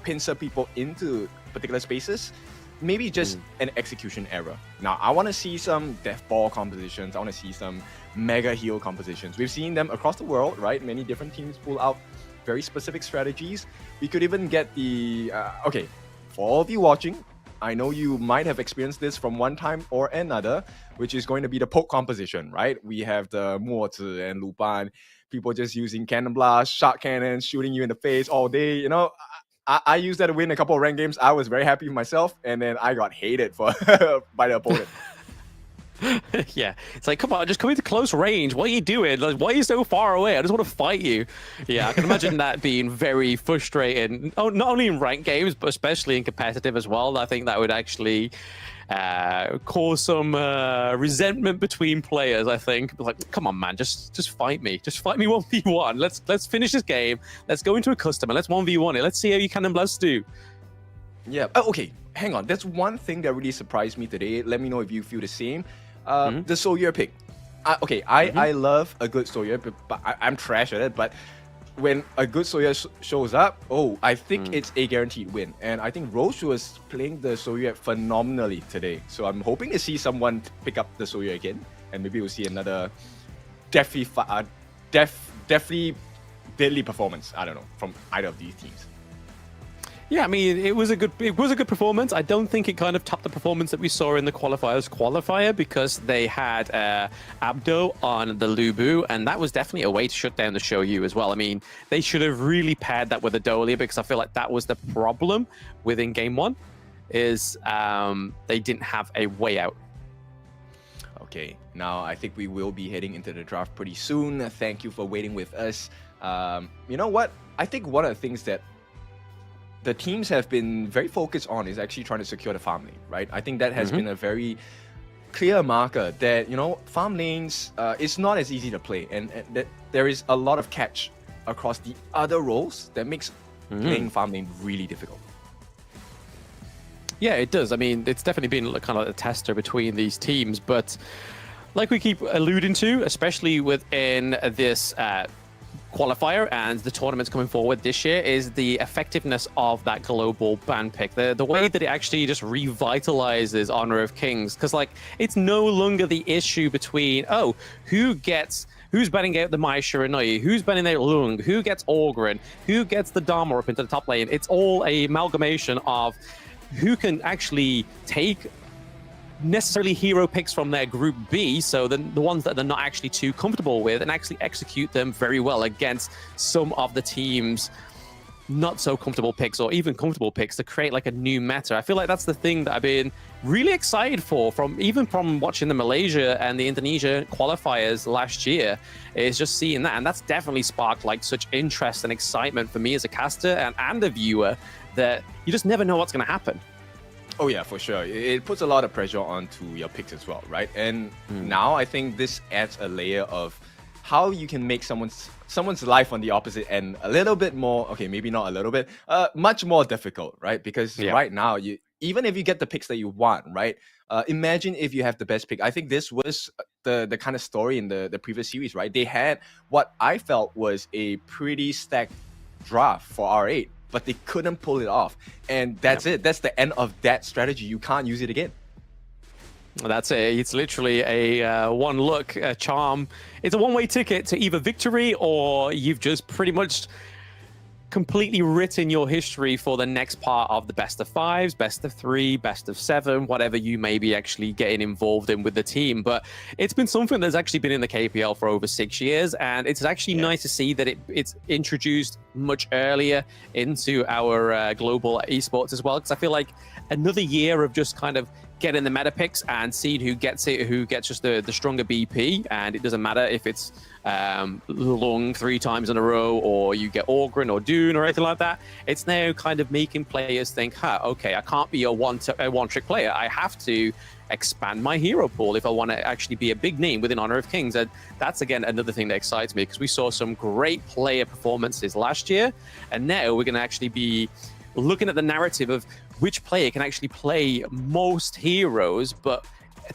pincer people into particular spaces. Maybe just an execution error. Now, I want to see some death ball compositions. I want to see some mega heal compositions. We've seen them across the world, right? Many different teams pull out very specific strategies. We could even get the... okay, for all of you watching, I know you might have experienced this from one time or another, which is going to be the poke composition, right? We have the Mozi and Lupan, people just using cannon blast, shot cannons, shooting you in the face all day. You know, I used that to win a couple of ranked games. I was very happy with myself, and then I got hated for by the opponent. Yeah, it's like, come on, just come into close range. What are you doing? Like, why are you so far away? I just want to fight you. Yeah, I can imagine that being very frustrating. Oh, not only in ranked games, but especially in competitive as well. I think that would actually cause some resentment between players. I think, like, come on, man, just fight me. Just fight me 1v1. Let's finish this game. Let's go into a custom and let's 1v1 it. Let's see how you Cannon Blast do. Yeah. Oh, okay. Hang on. That's one thing that really surprised me today. Let me know if you feel the same. The Soyue pick. I love a good Soyue, but I'm trash at it. But when a good Soyue shows up, I think it's a guaranteed win. And I think Roche was playing the Soyue phenomenally today. So I'm hoping to see someone pick up the Soyue again, and maybe we'll see another definitely deadly performance. I don't know, from either of these teams. Yeah, I mean, it was a good performance. I don't think it kind of topped the performance that we saw in the qualifier because they had Abdo on the Lubu, and that was definitely a way to shut down the Shoyu as well. I mean, they should have really paired that with a Dolia, because I feel like that was the problem within game 1, is they didn't have a way out. Okay, now I think we will be heading into the draft pretty soon. Thank you for waiting with us. You know what? I think one of the things that the teams have been very focused on is actually trying to secure the farm lane, right? I think that has been a very clear marker that, you know, farm lanes, it's not as easy to play, and that there is a lot of catch across the other roles that makes playing farm lane really difficult. Yeah, it does. I mean, it's definitely been kind of like a tester between these teams, but like we keep alluding to, especially within this qualifier and the tournaments coming forward this year, is the effectiveness of that global ban pick. The way that it actually just revitalizes Honor of Kings, because like it's no longer the issue between who's banning out the Mai Shiranui, who's banning out Lung, who gets Orgren, who gets the Dharma up into the top lane. It's all a amalgamation of who can actually take necessarily hero picks from their group B, so the ones that they're not actually too comfortable with, and actually execute them very well against some of the teams not so comfortable picks, or even comfortable picks, to create like a new meta. I feel like that's the thing that I've been really excited for, from watching the Malaysia and the Indonesia qualifiers last year, is just seeing that, and that's definitely sparked like such interest and excitement for me as a caster and a viewer, that you just never know what's going to happen. Oh yeah, for sure. It puts a lot of pressure onto your picks as well, right? And now I think this adds a layer of how you can make someone's life on the opposite end a little bit more, okay, maybe not a little bit, much more difficult, right? Because right now, even if you get the picks that you want, right? Imagine if you have the best pick. I think this was the kind of story in the previous series, right? They had what I felt was a pretty stacked draft for R8, but they couldn't pull it off. And that's it. That's the end of that strategy. You can't use it again. That's it. It's literally a one look, a charm. It's a one-way ticket to either victory or you've just pretty much completely written your history for the next part of the best of fives, best of three, best of seven, whatever you may be actually getting involved in with the team. But it's been something that's actually been in the KPL for over 6 years, and it's actually nice to see that it's introduced much earlier into our global esports as well, because I feel like another year of just kind of getting the meta picks and seeing who gets it, who gets just the stronger BP, and it doesn't matter if it's Lung 3 times in a row or you get Orgren or Dune or anything like that. It's now kind of making players think, okay, I can't be a one-trick player. I have to expand my hero pool if I want to actually be a big name within Honor of Kings. And that's, again, another thing that excites me, because we saw some great player performances last year, and now we're going to actually be looking at the narrative of which player can actually play most heroes, but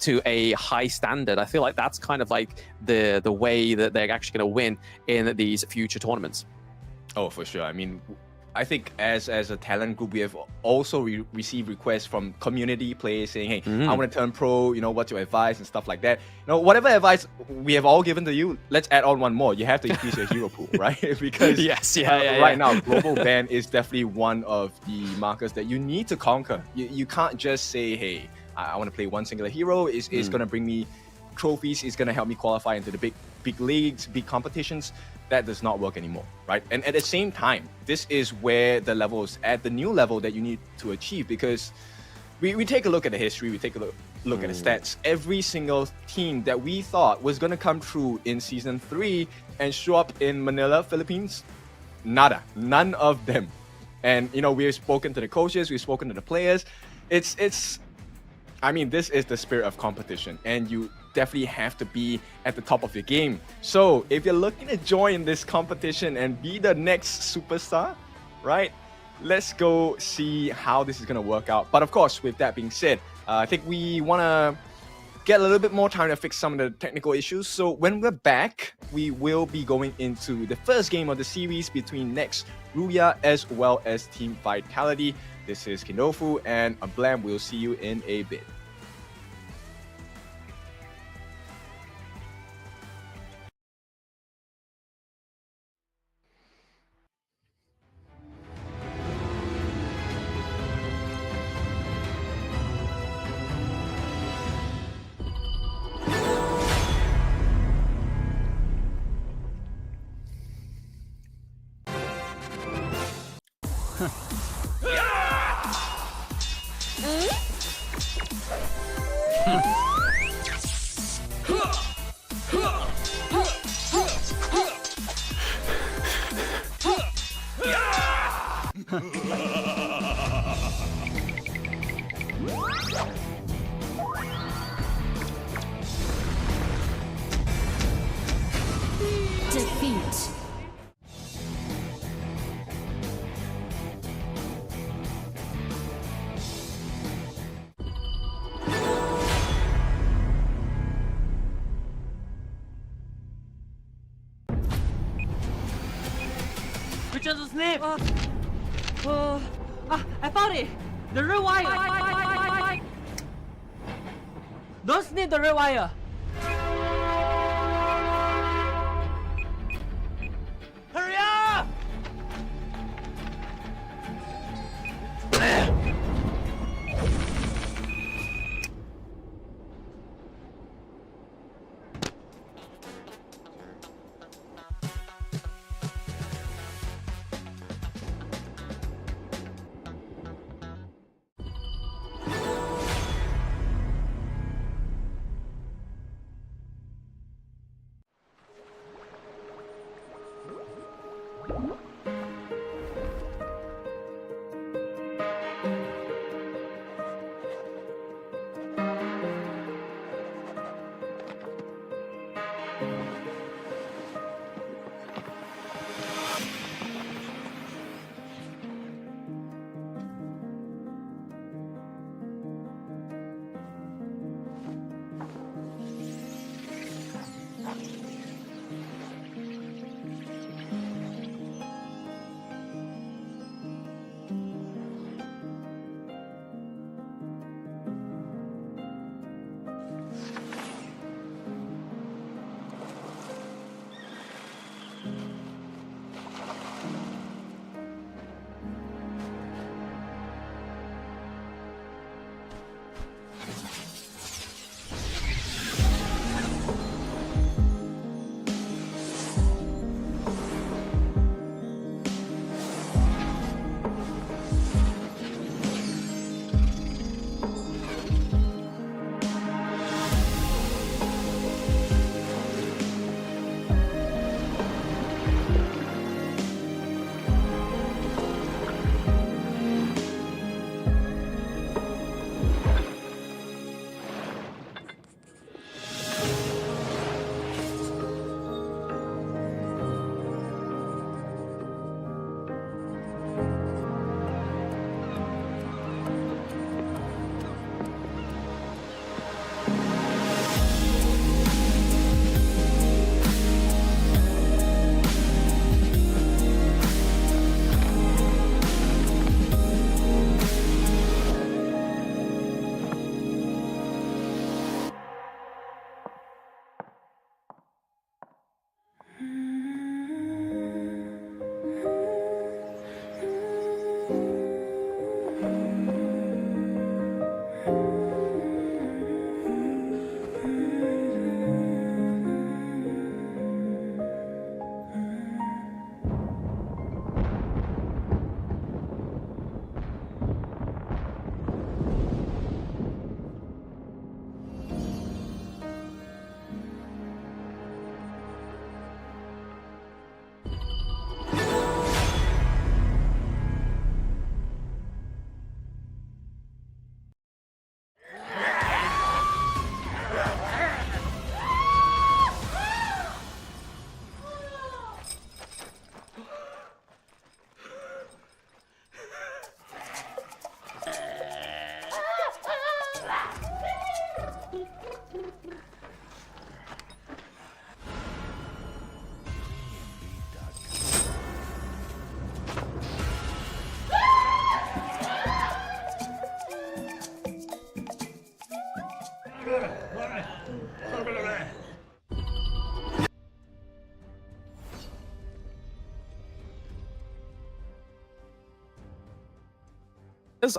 to a high standard. I feel like that's kind of like the way that they're actually going to win in these future tournaments. Oh, for sure. I mean, I think as a talent group, we have also received requests from community players saying, hey, I want to turn pro, what's your advice and stuff like that. Whatever advice we have all given to you, let's add on one more. You have to increase your hero pool, right? Because right now, global ban is definitely one of the markers that you need to conquer. You can't just say, hey, I want to play one singular hero. It's going to bring me trophies. It's going to help me qualify into the big leagues, big competitions. That does not work anymore, right? And at the same time, this is where the levels at the new level that you need to achieve, because we take a look at the history, we take a look at the stats. Every single team that we thought was going to come through in Season 3 and show up in Manila, Philippines, nada. None of them. And, we've spoken to the coaches, we've spoken to the players. I mean, this is the spirit of competition, and you definitely have to be at the top of your game. So if you're looking to join this competition and be the next superstar, right? Let's go see how this is going to work out. But of course, with that being said, I think we want to get a little bit more time to fix some of the technical issues. So when we're back, we will be going into the first game of the series between next RÜYA as well as Team Vitality. This is Kinofu and Blam. We'll see you in a bit. Defeat. Which is the snake? I found it! The RÜYA! Don't snip the RÜYA! Hurry up!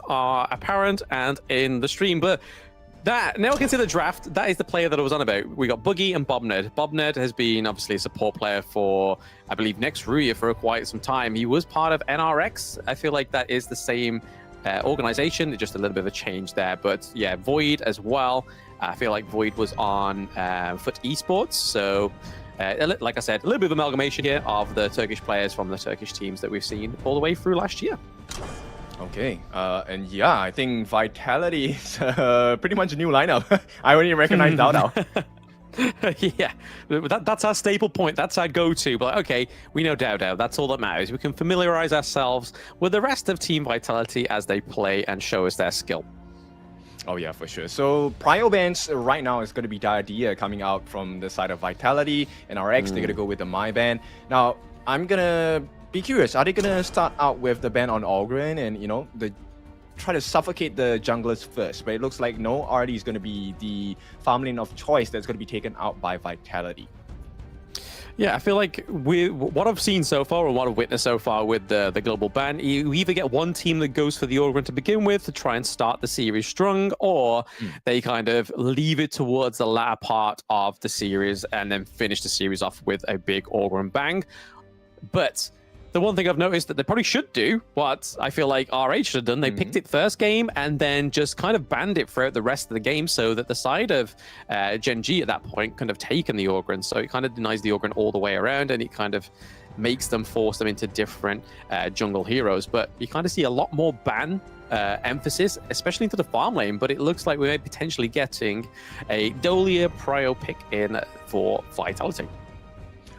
Are apparent and in the stream, but that now we can see the draft. That is the player that I was on about. We got Boogie and Bobned. Bobned has been obviously a support player for, I believe, next RÜYA for quite some time. He was part of NRX. I feel like that is the same organization, just a little bit of a change there. But yeah, Void as well. I feel like Void was on Foot Esports. So like I said, a little bit of amalgamation here of the Turkish players from the Turkish teams that we've seen all the way through last year. Okay, and yeah, I think Vitality is pretty much a new lineup. I only recognize Dao Dao. Yeah, that's our staple point. That's our go-to. But okay, we know Dao Dao. That's all that matters. We can familiarize ourselves with the rest of Team Vitality as they play and show us their skill. Oh yeah, for sure. So prio bans right now is going to be Diadia coming out from the side of Vitality, and RX they're going to go with the My ban. Now I'm gonna be curious, are they gonna start out with the ban on Ogren and, you know, try to suffocate the junglers first? But it looks like no, RD is gonna be the farm lane of choice that's gonna be taken out by Vitality. Yeah, I feel like what I've seen so far and what I've witnessed so far with the global ban, you either get one team that goes for the Ogren to begin with to try and start the series strong, or they kind of leave it towards the latter part of the series and then finish the series off with a big Ogren bang. But the one thing I've noticed that they probably should do, what I feel like RH should have done, they picked it first game and then just kind of banned it throughout the rest of the game so that the side of Gen.G at that point could have taken the Ogren. So it kind of denies the Ogren all the way around, and it kind of makes them force them into different jungle heroes. But you kind of see a lot more ban emphasis, especially into the farm lane, but it looks like we may be potentially getting a Dolia prio pick in for Vitality.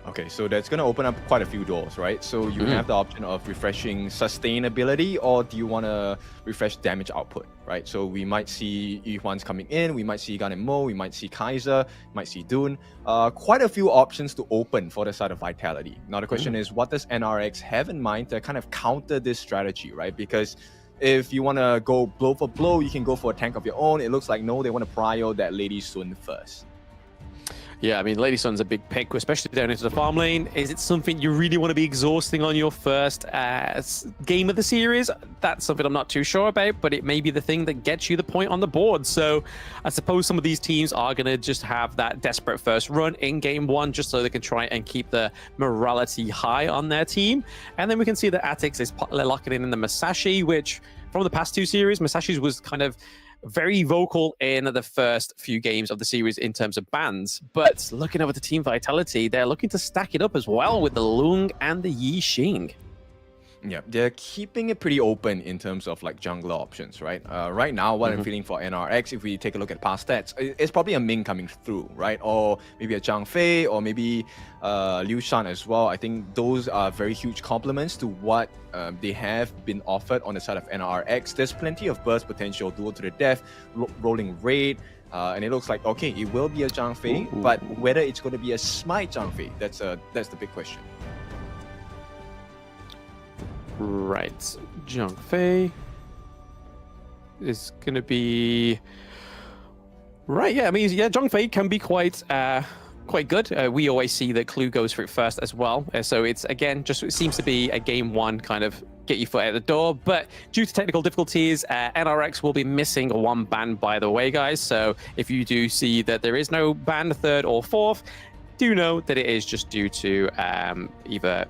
Okay, so that's going to open up quite a few doors, right? So you have the option of refreshing sustainability, or do you want to refresh damage output, right? So we might see Yuhuan's coming in, we might see Gan and Mo, we might see Kaiser, might see Dune. Quite a few options to open for the side of Vitality. Now the question is, what does NRX have in mind to kind of counter this strategy, right? Because if you want to go blow for blow, you can go for a tank of your own. It looks like no, they want to prio that Lady Sun first. Yeah, I mean, Lady Sun's a big pick, especially down into the farm lane. Is it something you really want to be exhausting on your first game of the series? That's something I'm not too sure about, but it may be the thing that gets you the point on the board. So I suppose some of these teams are going to just have that desperate first run in game one, just so they can try and keep the morality high on their team. And then we can see that Atix is locking in the Masashi, which from the past two series, Masashi's was kind of very vocal in the first few games of the series in terms of bans, but looking over the Team Vitality, they're looking to stack it up as well with the Lung and the Yi Xing. Yeah, they're keeping it pretty open in terms of like jungler options, right? Right now, what I'm feeling for NRX, if we take a look at past stats, it's probably a Ming coming through, right? Or maybe a Zhang Fei, or maybe Liu Shan as well. I think those are very huge compliments to what they have been offered on the side of NRX. There's plenty of burst potential, duel to the death, rolling raid, and it looks like, okay, it will be a Zhang Fei, but whether it's going to be a Smite Zhang Fei, that's the big question. Right, Zhang Fei is going to be right. Yeah, I mean, yeah, Zhang Fei can be quite good. We always see that Clue goes for it first as well. So it's again just it seems to be a game one kind of get your foot out the door. But due to technical difficulties, NRX will be missing one ban, by the way, guys. So if you do see that there is no ban third or fourth, do know that it is just due to either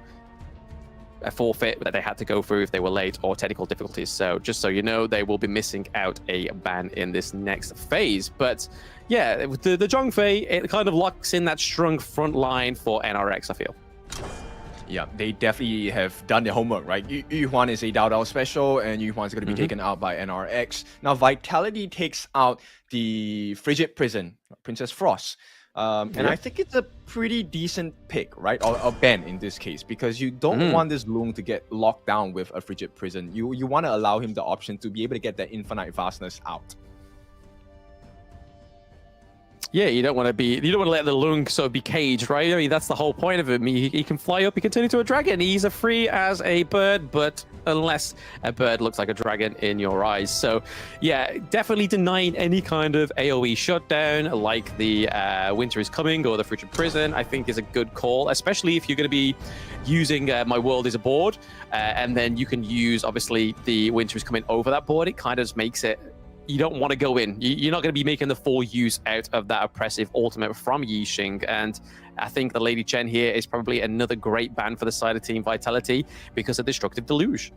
a forfeit that they had to go through if they were late, or technical difficulties. So just so you know, they will be missing out a ban in this next phase. But yeah, the Zhang Fei, it kind of locks in that strong front line for NRX, I feel. Yeah, they definitely have done their homework, right? Yuhuan is a Dao Dao special, and Yuhuan is going to be taken out by NRX. Now, Vitality takes out the Frigid Prison, Princess Frost. And I think it's a pretty decent pick, right? Or ban in this case, because you don't want this Lung to get locked down with a Frigid Prison. You want to allow him the option to be able to get that infinite vastness out. Yeah, you don't want to let the Lung sort of be caged, right? I mean, that's the whole point of him. He can fly up, he can turn into a dragon. He's as free as a bird, but unless a bird looks like a dragon in your eyes. So, yeah, definitely denying any kind of AoE shutdown like the Winter is Coming or the Frigid Prison, I think is a good call, especially if you're going to be using My World is a board, and then you can use, obviously, the Winter is Coming over that board. It kind of makes it you don't want to go in. You're not going to be making the full use out of that oppressive ultimate from Yixing. And I think the Lady Chen here is probably another great ban for the side of Team Vitality because of Destructive Deluge.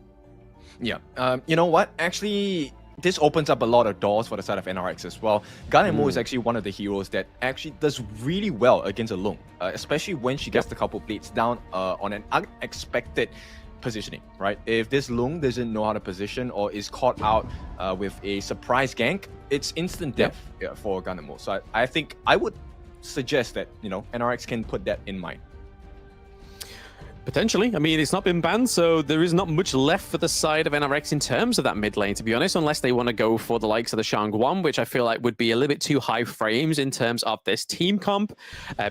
Yeah. You know what? Actually, this opens up a lot of doors for the side of NRX as well. Ganemo is actually one of the heroes that actually does really well against a Lung, especially when she gets the couple blades down on an unexpected positioning, right? If this Lung doesn't know how to position or is caught out with a surprise gank, it's instant death for Ganemo. So I think I would suggest that, you know, NRX can put that in mind. Potentially. I mean, it's not been banned, so there is not much left for the side of NRX in terms of that mid lane, to be honest, unless they want to go for the likes of the Shangguan, which I feel like would be a little bit too high frames in terms of this team comp,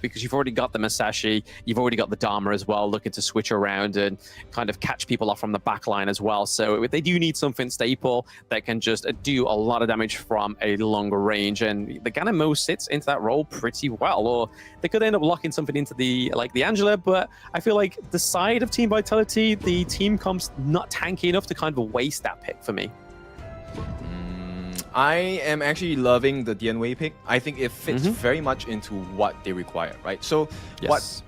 because you've already got the Masashi, you've already got the Dharma as well, looking to switch around and kind of catch people off from the back line as well. So they do need something staple that can just do a lot of damage from a longer range, and the Ganemo sits into that role pretty well, or they could end up locking something into the Angela, but I feel like the side of Team Vitality, the team comp's not tanky enough to kind of waste that pick for me. I am actually loving the Dianwei pick. I think it fits very much into what they require, right? So what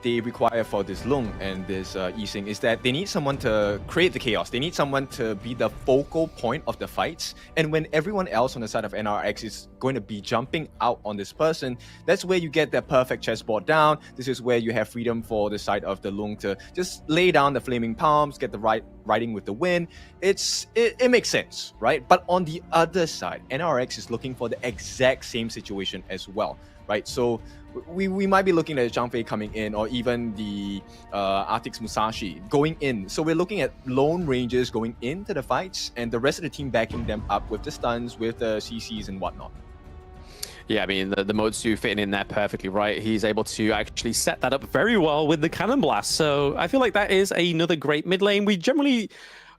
they require for this Lung and this Yixing is that they need someone to create the chaos. They need someone to be the focal point of the fights. And when everyone else on the side of NRX is going to be jumping out on this person, that's where you get that perfect chessboard down. This is where you have freedom for the side of the Lung to just lay down the flaming palms, get the right riding with the wind. It makes sense, right? But on the other side, NRX is looking for the exact same situation as well, right? So we might be looking at Zhang Fei coming in, or even the Arctic's Musashi going in. So we're looking at lone rangers going into the fights and the rest of the team backing them up with the stuns, with the CCs and whatnot. Yeah, I mean, the Motsu fitting in there perfectly, right? He's able to actually set that up very well with the Cannon Blast. So I feel like that is another great mid lane. We generally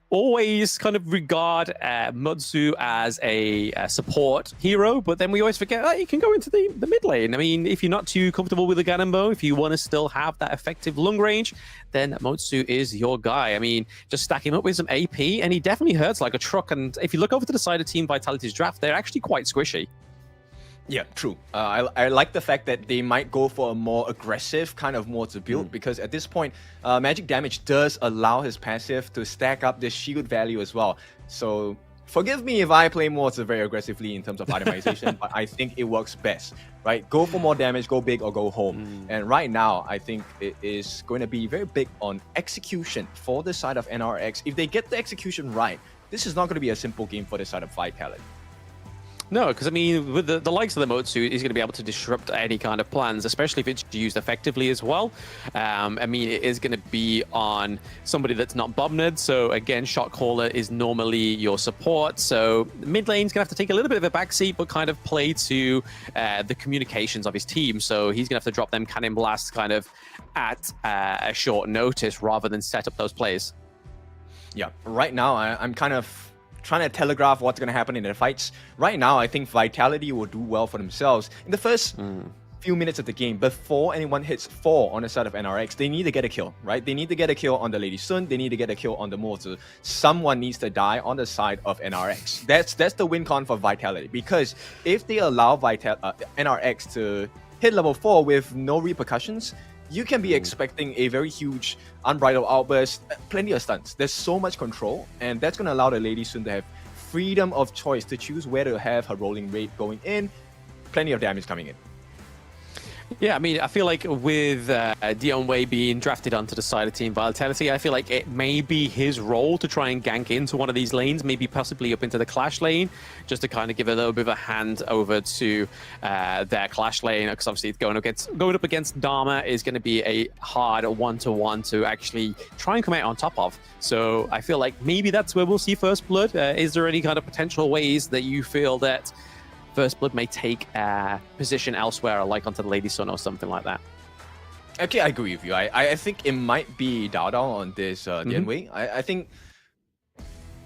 always kind of regard Motsu as a support hero, but then we always forget that he can go into the mid lane. I mean, if you're not too comfortable with the Ganonbo, if you want to still have that effective lung range, then Motsu is your guy. I mean, just stack him up with some AP, and he definitely hurts like a truck. And if you look over to the side of Team Vitality's draft, they're actually quite squishy. Yeah, true. I like the fact that they might go for a more aggressive kind of mode to build, because at this point, magic damage does allow his passive to stack up this shield value as well. So forgive me if I play mods very aggressively in terms of itemization, but I think it works best, right? Go for more damage, go big or go home. And right now, I think it is going to be very big on execution for the side of NRX. If they get the execution right, this is not going to be a simple game for the side of Vitality. No, because I mean, with the likes of the Motsu, he's going to be able to disrupt any kind of plans, especially if it's used effectively as well. I mean, it is going to be on somebody that's not Bobned. So again, Shot Caller is normally your support. So mid lane's going to have to take a little bit of a backseat, but kind of play to the communications of his team. So he's going to have to drop them Cannon Blasts kind of at a short notice rather than set up those plays. Yeah, right now, I'm kind of trying to telegraph what's going to happen in the fights. Right now, I think Vitality will do well for themselves. In the first few minutes of the game, before anyone hits 4 on the side of NRX, they need to get a kill, right? They need to get a kill on the Lady Sun. They need to get a kill on the Mortar. Someone needs to die on the side of NRX. That's the win con for Vitality, because if they allow NRX to hit level 4 with no repercussions, you can be expecting a very huge unbridled outburst, plenty of stunts. There's so much control, and that's going to allow the Lady Sun to have freedom of choice to choose where to have her rolling rate going in, plenty of damage coming in. Yeah, I mean, I feel like with Dion Wei being drafted onto the side of Team Vitality, I feel like it may be his role to try and gank into one of these lanes, maybe possibly up into the Clash lane, just to kind of give a little bit of a hand over to their Clash lane, because obviously going up against Dharma is going to be a hard one-to-one to actually try and come out on top of. So I feel like maybe that's where we'll see First Blood. Is there any kind of potential ways that you feel that First Blood may take a position elsewhere, like onto the Lady Sun or something like that. Okay, I agree with you. I think it might be Dao Dao on this Dian Wei. I think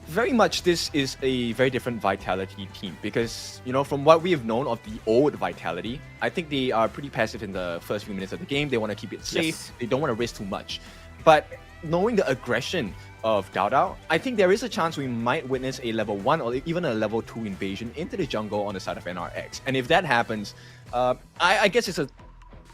very much this is a very different Vitality team because, you know, from what we have known of the old Vitality, I think they are pretty passive in the first few minutes of the game. They want to keep it safe. Yes. They don't want to risk too much. But knowing the aggression of Dao Dao, I think there is a chance we might witness a level 1 or even a level 2 invasion into the jungle on the side of NRX. And if that happens, I guess it's a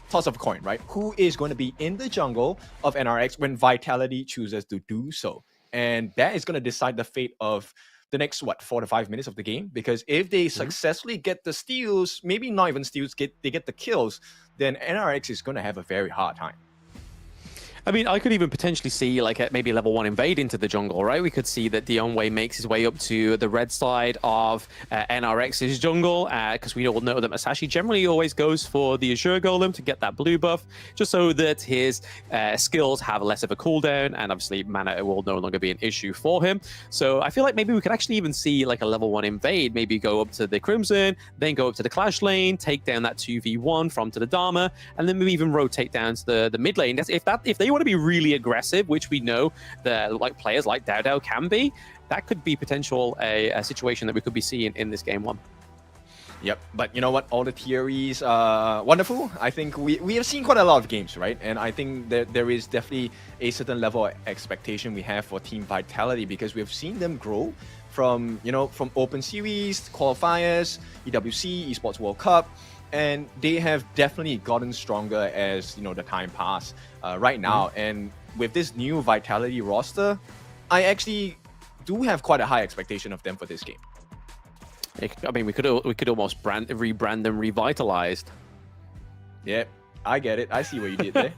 toss of a coin, right? Who is going to be in the jungle of NRX when Vitality chooses to do so? And that is going to decide the fate of the next, 4 to 5 minutes of the game. Because if they successfully get the steals, maybe not even steals, they get the kills, then NRX is going to have a very hard time. I mean, I could even potentially see like maybe a level 1 invade into the jungle, right? We could see that Dian Wei makes his way up to the red side of NRX's jungle, because we all know that Masashi generally always goes for the Azure Golem to get that blue buff, just so that his skills have less of a cooldown, and obviously mana will no longer be an issue for him. So I feel like maybe we could actually even see like a level 1 invade, maybe go up to the Crimson, then go up to the Clash lane, take down that 2v1 from to the Dharma, and then maybe even rotate down to the mid lane. That's if they want to be really aggressive, which we know that like players like Dao Dao can be, that could be potential a situation that we could be seeing in this game 1. Yep, but you know what? All the theories are wonderful. I think we have seen quite a lot of games, right? And I think that there is definitely a certain level of expectation we have for Team Vitality because we have seen them grow from, you know, from Open Series, Qualifiers, EWC, Esports World Cup, and they have definitely gotten stronger as, you know, the time passed right now. And with this new Vitality roster, I actually do have quite a high expectation of them for this game. I mean, we could almost rebrand them Revitalized. Yeah, I get it. I see what you did there.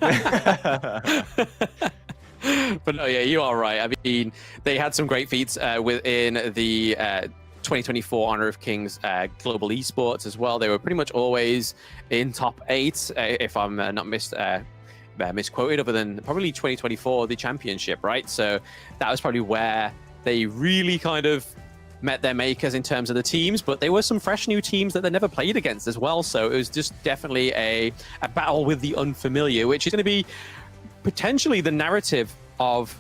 But no, yeah, you are right. I mean, they had some great feats within the 2024 Honor of Kings Global Esports as well. They were pretty much always in top 8, if I'm not misquoted, other than probably 2024, the championship, right? So that was probably where they really kind of met their makers in terms of the teams, but there were some fresh new teams that they never played against as well. So it was just definitely a battle with the unfamiliar, which is going to be potentially the narrative of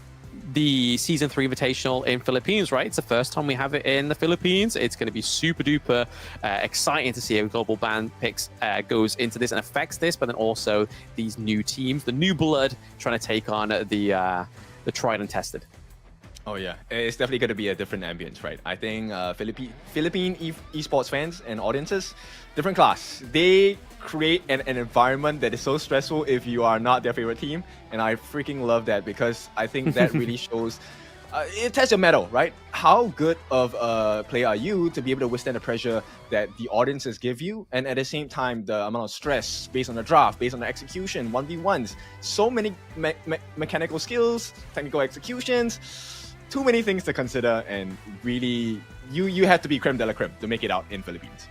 the Season 3 Invitational in Philippines, right? It's the first time we have it in the Philippines. It's going to be super duper exciting to see how Global Ban Picks goes into this and affects this, but then also these new teams, the new blood, trying to take on the tried and tested. Oh yeah, it's definitely going to be a different ambience, right? I think Philippine esports fans and audiences, different class. They create an environment that is so stressful if you are not their favorite team, and I freaking love that because I think that really shows, it tests your mettle, right? How good of a player are you to be able to withstand the pressure that the audiences give you, and at the same time, the amount of stress based on the draft, based on the execution, 1v1s, so many mechanical skills, technical executions, too many things to consider, and really, you have to be creme de la creme to make it out in Philippines.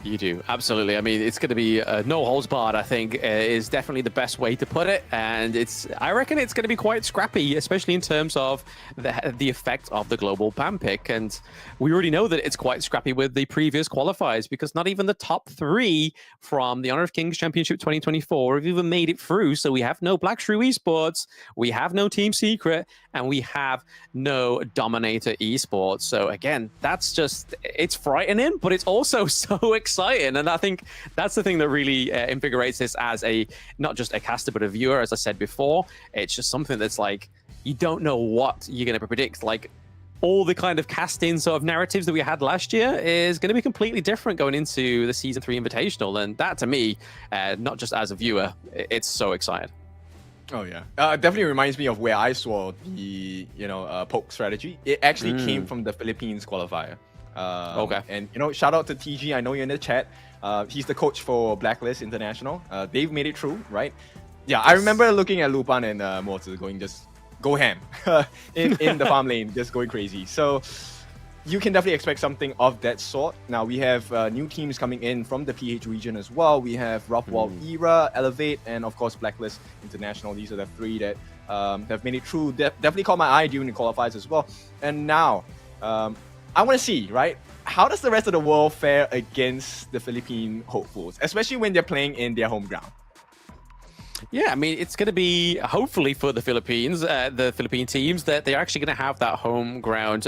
You do, absolutely. I mean, it's going to be no holds barred, I think, is definitely the best way to put it. And I reckon it's going to be quite scrappy, especially in terms of the effect of the global ban pick. And we already know that it's quite scrappy with the previous qualifiers because not even the top 3 from the Honor of Kings Championship 2024 have even made it through. So we have no Black Shrew Esports, we have no Team Secret, and we have no Dominator Esports. So again, that's just, it's frightening, but it's also so exciting. And I think that's the thing that really invigorates this as not just a caster, but a viewer. As I said before, it's just something that's like, you don't know what you're going to predict. Like all the kind of casting sort of narratives that we had last year is going to be completely different going into the Season 3 Invitational. And that to me, not just as a viewer, it's so exciting. Oh yeah, definitely reminds me of where I saw the poke strategy. It actually came from the Philippines qualifier. Okay. And shout out to TG. I know you're in the chat. He's the coach for Blacklist International. They've made it through, right? Yeah, I remember looking at Lupan and Mortal going just go ham in the farm lane, just going crazy. So you can definitely expect something of that sort. Now we have new teams coming in from the PH region as well. We have Roughwall Era, Elevate, and of course Blacklist International. These are the 3 that have made it through. Definitely caught my eye during the qualifiers as well. And now I want to see, right, how does the rest of the world fare against the Philippine hopefuls, especially when they're playing in their home ground? Yeah, I mean, it's going to be hopefully for the Philippines, the Philippine teams, that they're actually going to have that home ground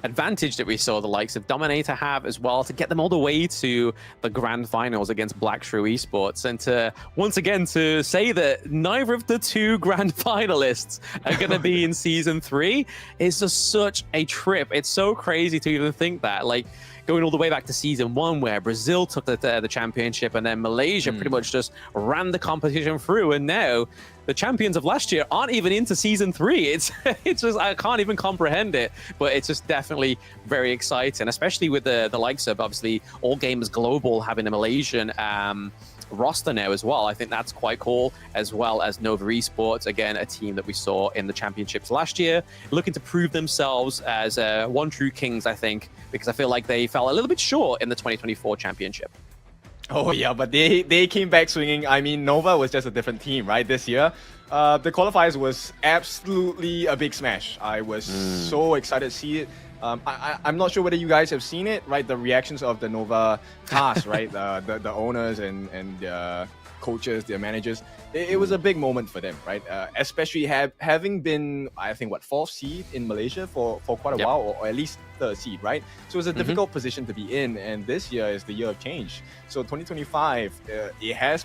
advantage that we saw the likes of Dominator have as well, to get them all the way to the grand finals against Black Shrew Esports, and to once again to say that neither of the two grand finalists are going to be in season 3 is just such a trip. It's so crazy to even think that, like, going all the way back to season 1, where Brazil took the championship, and then Malaysia pretty much just ran the competition through, and now the champions of last year aren't even into season 3. It's just, I can't even comprehend it, but it's just definitely very exciting, especially with the likes of, obviously, All Gamers Global having a Malaysian roster now as well. I think that's quite cool, as well as Nova Esports, again, a team that we saw in the championships last year, looking to prove themselves as one true kings, I think, because I feel like they fell a little bit short in the 2024 championship. Oh yeah, but they came back swinging. I mean, Nova was just a different team, right, this year. The qualifiers was absolutely a big smash. I was so excited to see it. I'm not sure whether you guys have seen it, right? The reactions of the Nova cast, right? The owners and the coaches, their managers. It was a big moment for them, right? Especially having been, I think, 4th seed in Malaysia for quite a while, or at least 3rd seed, right? So it's a difficult position to be in, and this year is the year of change. So 2025, it has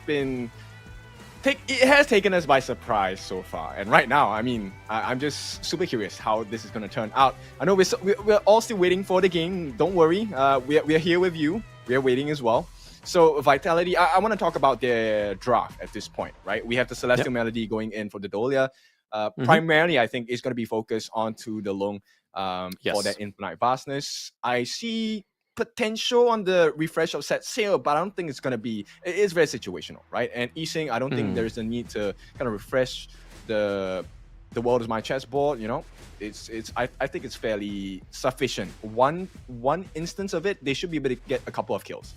taken us by surprise so far, and right now, I mean, I'm just super curious how this is going to turn out. I know we're all still waiting for the game. Don't worry, we're here with you. We're waiting as well. So Vitality, I want to talk about their draft at this point, right? We have the Celestial Melody going in for the Dolia. Primarily, I think it's going to be focused onto the Lung for that Infinite Vastness. I see potential on the refresh of set sail, but I don't think it's going to be, it is very situational, right? And Ising, I don't think there's a need to kind of refresh the world is my chessboard, you know. I think it's fairly sufficient. One instance of it, they should be able to get a couple of kills.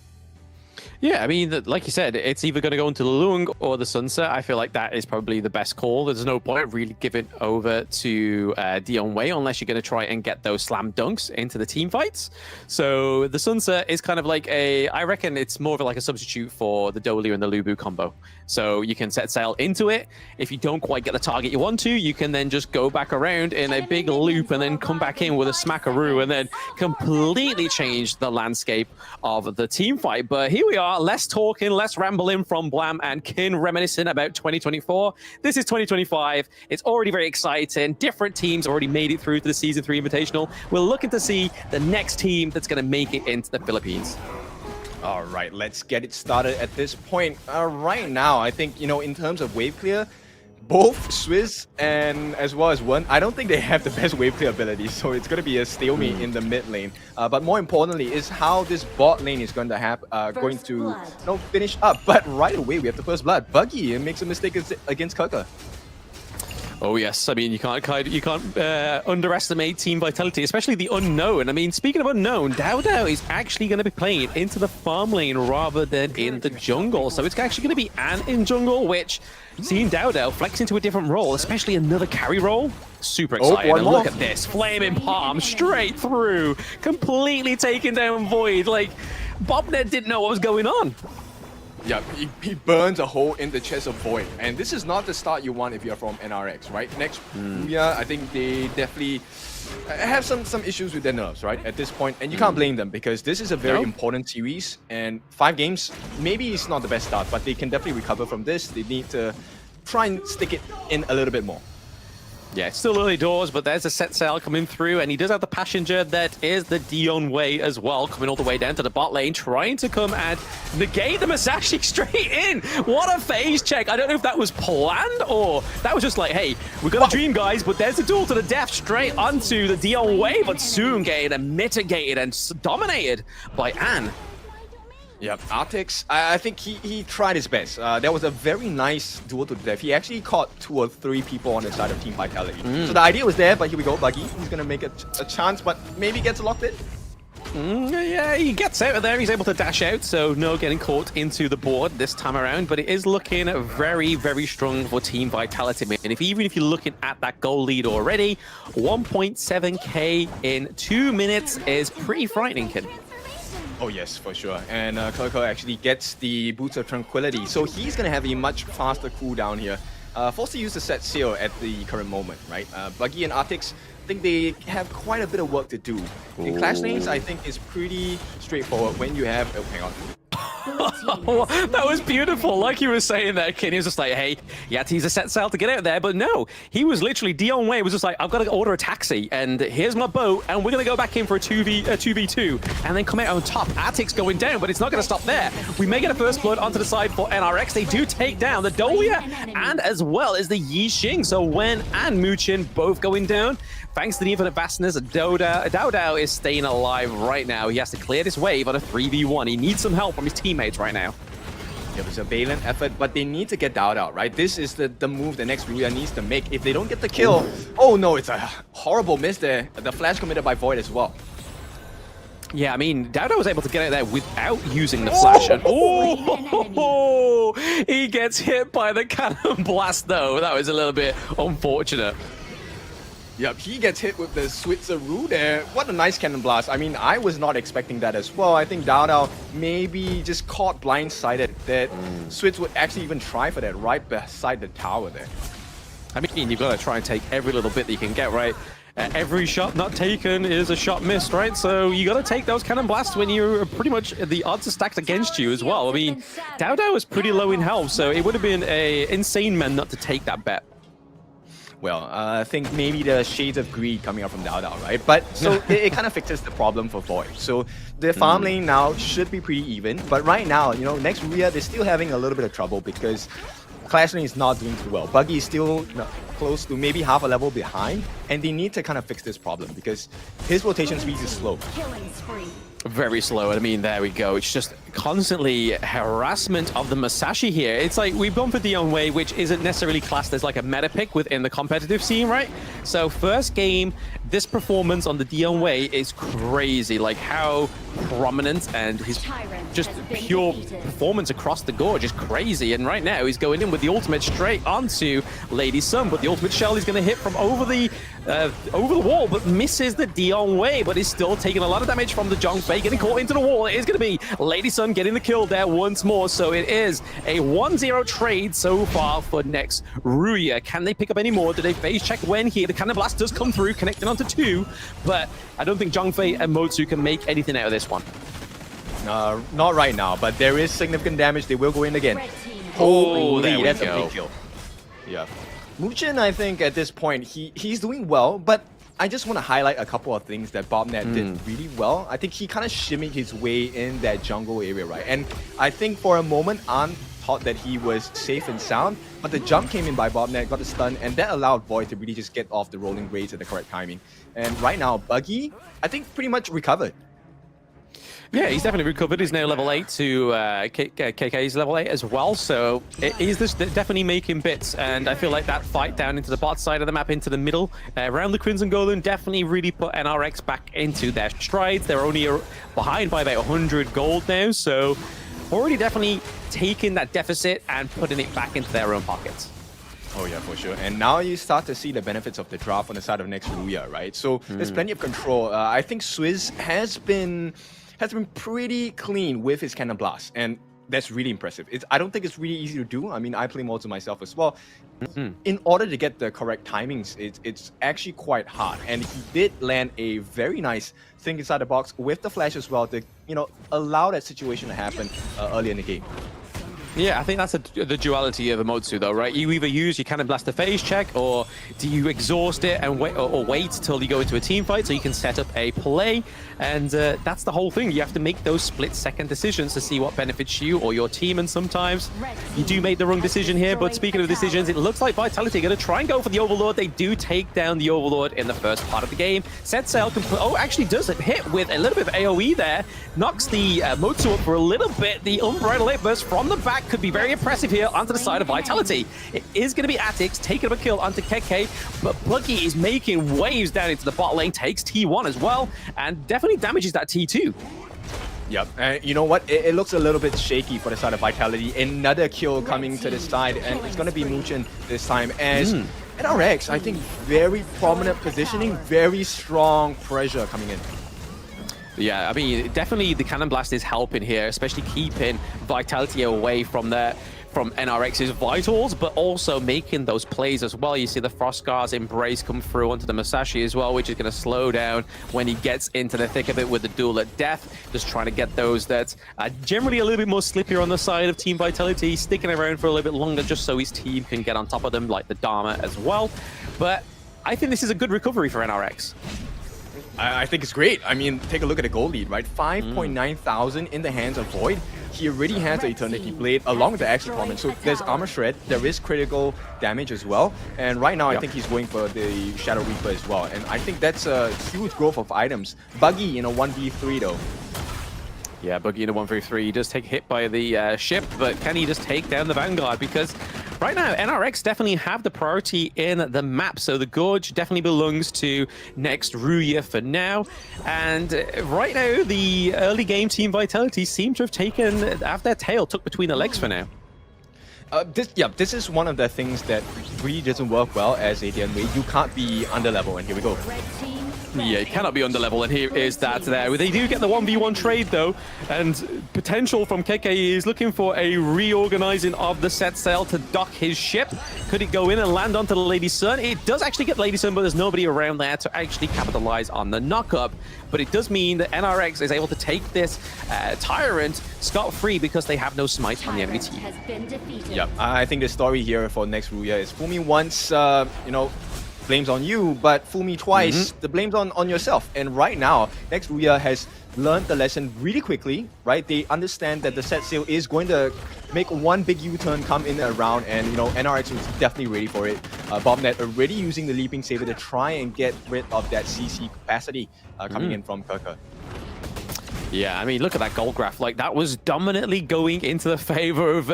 Yeah, I mean, like you said, it's either going to go into the Lung or the Sunset. I feel like that is probably the best call. There's no point really giving over to Dion Wei unless you're going to try and get those slam dunks into the team fights. So the Sunset is kind of like I reckon it's more of like a substitute for the Dolia and the Lubu combo. So you can set sail into it. If you don't quite get the target you want to, you can then just go back around in a big loop and then come back in with a smackaroo and then completely change the landscape of the team fight. But here we are, less talking, less rambling from Blam and Kin, reminiscing about 2024. This is 2025. It's already very exciting. Different teams already made it through to the Season 3 Invitational. We're looking to see the next team that's going to make it into the Philippines. All right, let's get it started at this point. Right now, I think, you know, in terms of wave clear, both Swizz and as well as One, I don't think they have the best wave clear ability, so it's going to be a stalemate in the mid lane. But more importantly is how this bot lane is going to finish up. But right away, we have the first blood. Buggy makes a mistake against Kirka. Oh yes, I mean you can't underestimate Team Vitality, especially the unknown. I mean, speaking of unknown, Dao is actually going to be playing into the farm lane rather than in the jungle. So it's actually going to be Anne in jungle, which seeing Dao flex into a different role, especially another carry role. Super excited. And look at this, flaming palm straight through, completely taking down Void. Like Bobnet didn't know what was going on. Yeah, he burns a hole in the chest of Void. And this is not the start you want if you're from NRX, right? Next, RÜYA, I think they definitely have some issues with their nerves, right? At this point. And you can't blame them because this is a very important series. And 5 games, maybe it's not the best start, but they can definitely recover from this. They need to try and stick it in a little bit more. Yeah, it's still early doors, but there's a set sail coming through, and he does have the passenger that is the Dion Wei as well, coming all the way down to the bot lane, trying to come and negate the Masashi straight in. What a phase check. I don't know if that was planned or that was just like, hey, we got a dream, guys, but there's a duel to the death straight onto the Dion Wei, but soon getting mitigated and dominated by Anne. Yep, Artix, I think he tried his best. That was a very nice duel to the death. He actually caught 2 or 3 people on the side of Team Vitality. So the idea was there, but here we go, Buggy. He's going to make a chance, but maybe gets locked in. Yeah, he gets out of there. He's able to dash out, so no getting caught into the board this time around. But it is looking very, very strong for Team Vitality. And even if you're looking at that goal lead already, 1.7k in 2 minutes is pretty frightening, kid. Oh yes, for sure. And Coco actually gets the Boots of Tranquility, so he's gonna have a much faster cooldown here. Forced to use the set seal at the current moment, right? Buggy and Artix, I think they have quite a bit of work to do. The Clash lanes, I think, is pretty straightforward when you have... Oh, hang on. That was beautiful. Like you were saying there, Ken, he was just like, hey, you had to use a set sail to get out there. But no, he was literally, Dion Wei was just like, I've got to order a taxi, and here's my boat, and we're going to go back in for a 2v2, and then come out on top. Attic's going down, but it's not going to stop there. We may get a first blood onto the side for NRX. They do take down the Dolia, and as well as the Yi Xing. So Wen and Muchin both going down. Thanks to the infinite vastness, Dao is staying alive right now. He has to clear this wave on a 3v1. He needs some help from his teammates right now. It was a valiant effort, but they need to get Dao out, right? This is the move the next RÜYA needs to make. If they don't get the kill, oh no, it's a horrible miss there. The flash committed by Void as well. Yeah, I mean, Dao was able to get out there without using the flash. And, he gets hit by the cannon blast though. That was a little bit unfortunate. Yep, he gets hit with the Switcheroo there. What a nice cannon blast. I mean, I was not expecting that as well. I think Dao maybe just caught blindsided that Switch would actually even try for that right beside the tower there. I mean, you've got to try and take every little bit that you can get, right? Every shot not taken is a shot missed, right? So you got to take those cannon blasts when you're pretty much the odds are stacked against you as well. I mean, Dao was pretty low in health, so it would have been a insane man not to take that bet. Well, I think maybe the shades of greed coming out from Dao, right? But so it kind of fixes the problem for Void. So the farm lane now should be pretty even. But right now, you know, next RÜYA, they're still having a little bit of trouble because Clash lane is not doing too well. Buggy is still close to maybe half a level behind, and they need to kind of fix this problem because his rotation speed is slow. Killing spree. Very slow. I mean, there we go. It's just constantly harassment of the Masashi here. It's like we've gone for Dion Wei, which isn't necessarily classed as like a meta pick within the competitive scene, right? So first game, this performance on the Dion Wei is crazy. Like how prominent and his just pure performance across the gorge is crazy. And right now he's going in with the ultimate straight onto Lady Sun, but the ultimate shell is going to hit from over the wall, but misses the Dion Wei, but is still taking a lot of damage from the Zhongfei, getting caught into the wall. It is going to be Lady Sun getting the kill there once more, so it is a 1-0 trade so far for next RÜYA. Can they pick up any more? Do they phase check when here? The cannon blast does come through, connecting onto 2, but I don't think Zhongfei and Motsu can make anything out of this one. Not right now, but there is significant damage. They will go in again. Oh, there we that's go. a big kill. Yeah. Muchin, I think at this point, he's doing well, but I just want to highlight a couple of things that Bobnet did really well. I think he kind of shimmied his way in that jungle area, right? And I think for a moment, An thought that he was safe and sound, but the jump came in by Bobnet, got the stun, and that allowed Void to really just get off the rolling raids at the correct timing. And right now, Buggy, I think pretty much recovered. Yeah, he's definitely recovered. He's now level 8 to KK's level 8 as well. So he's just definitely making bits. And I feel like that fight down into the bot side of the map, into the middle, around the Crimson Golem, definitely really put NRX back into their strides. They're only behind by about 100 gold now. So already definitely taking that deficit and putting it back into their own pockets. Oh yeah, for sure. And now you start to see the benefits of the draft on the side of next RÜYA, right? So there's plenty of control. I think Swizz has been pretty clean with his cannon blast, and that's really impressive. I don't think it's really easy to do. I mean, I play mods myself as well. In order to get the correct timings, it's actually quite hard. And he did land a very nice thing inside the box with the flash as well to, you know, allow that situation to happen early in the game. Yeah, I think that's the duality of Emotsu though, right? You either use your cannon blast to phase check, or do you exhaust it and wait, or wait till you go into a team fight so you can set up a play. And that's the whole thing. You have to make those split-second decisions to see what benefits you or your team, and sometimes you do make the wrong decision here. But speaking of decisions, it looks like Vitality are going to try and go for the Overlord. They do take down the Overlord in the first part of the game. Set Sail can put, actually does it hit with a little bit of AoE there. Knocks the Motsu up for a little bit. The Umbrella Light Burst from the back could be very impressive here onto the side of Vitality. It is going to be Atix taking up a kill onto KK, but Buggy is making waves down into the bot lane, takes T1 as well, and definitely damages that T2. Yep, you know what? It looks a little bit shaky for the side of Vitality. Another kill coming to the side, and it's going to be Muchin this time. As NRX, I think very prominent positioning, very strong pressure coming in. Yeah, I mean, definitely the Cannon Blast is helping here, especially keeping Vitality away from NRX's vitals, but also making those plays as well. You see the Frostguard's Embrace come through onto the Masashi as well, which is going to slow down when he gets into the thick of it with the duel at death. Just trying to get those that are generally a little bit more slippier on the side of Team Vitality, sticking around for a little bit longer just so his team can get on top of them, like the Dharma as well. But I think this is a good recovery for NRX. I think it's great. I mean, take a look at the gold lead, right? 5.9 thousand in the hands of Void. He already has the Eternity Blade along with the Axe Deployment. So there's Armor Shred, there is critical damage as well. And right now, I think he's going for the Shadow Reaper as well. And I think that's a huge growth of items. Buggy in a 1v3 though. Yeah, Buggy in a 1v3. He does take hit by the ship, but can he just take down the Vanguard? Because right now, NRX definitely have the priority in the map. So the Gorge definitely belongs to next RÜYA for now. And right now, the early game Team Vitality seem to have taken, after their tail, took between the legs for now. This is one of the things that really doesn't work well as a DNW. You can't be under level, and here we go. Yeah, it cannot be under level, and here is that there. They do get the 1v1 trade, though, and potential from KK is looking for a reorganizing of the set sail to dock his ship. Could it go in and land onto the Lady Sun? It does actually get Lady Sun, but there's nobody around there to actually capitalize on the knock-up. But it does mean that NRX is able to take this Tyrant scot-free because they have no smite on the enemy team. Yeah, I think the story here for next RÜYA is fool me once, you know, blames on you, but fool me twice, the blame's on yourself. And right now, next RÜYA has learned the lesson really quickly, right? They understand that the set sail is going to make one big U-turn, come in and around, and you know, NRX was definitely ready for it. Bobnet already using the Leaping Saber to try and get rid of that CC capacity coming in from Kirka. Yeah, I mean, look at that gold graph. Like, that was dominantly going into the favor of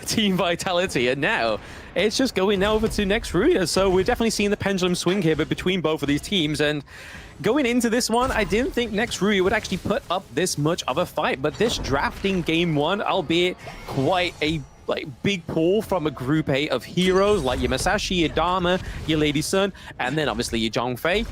Team Vitality, and now it's just going over to next RÜYA. So we're definitely seeing the pendulum swing here, but between both of these teams. And going into this one, I didn't think next RÜYA would actually put up this much of a fight, but this drafting game one, albeit quite a big pull from a group A of heroes like your Masashi, your Dharma, your Lady Sun, and then obviously your Zhongfei.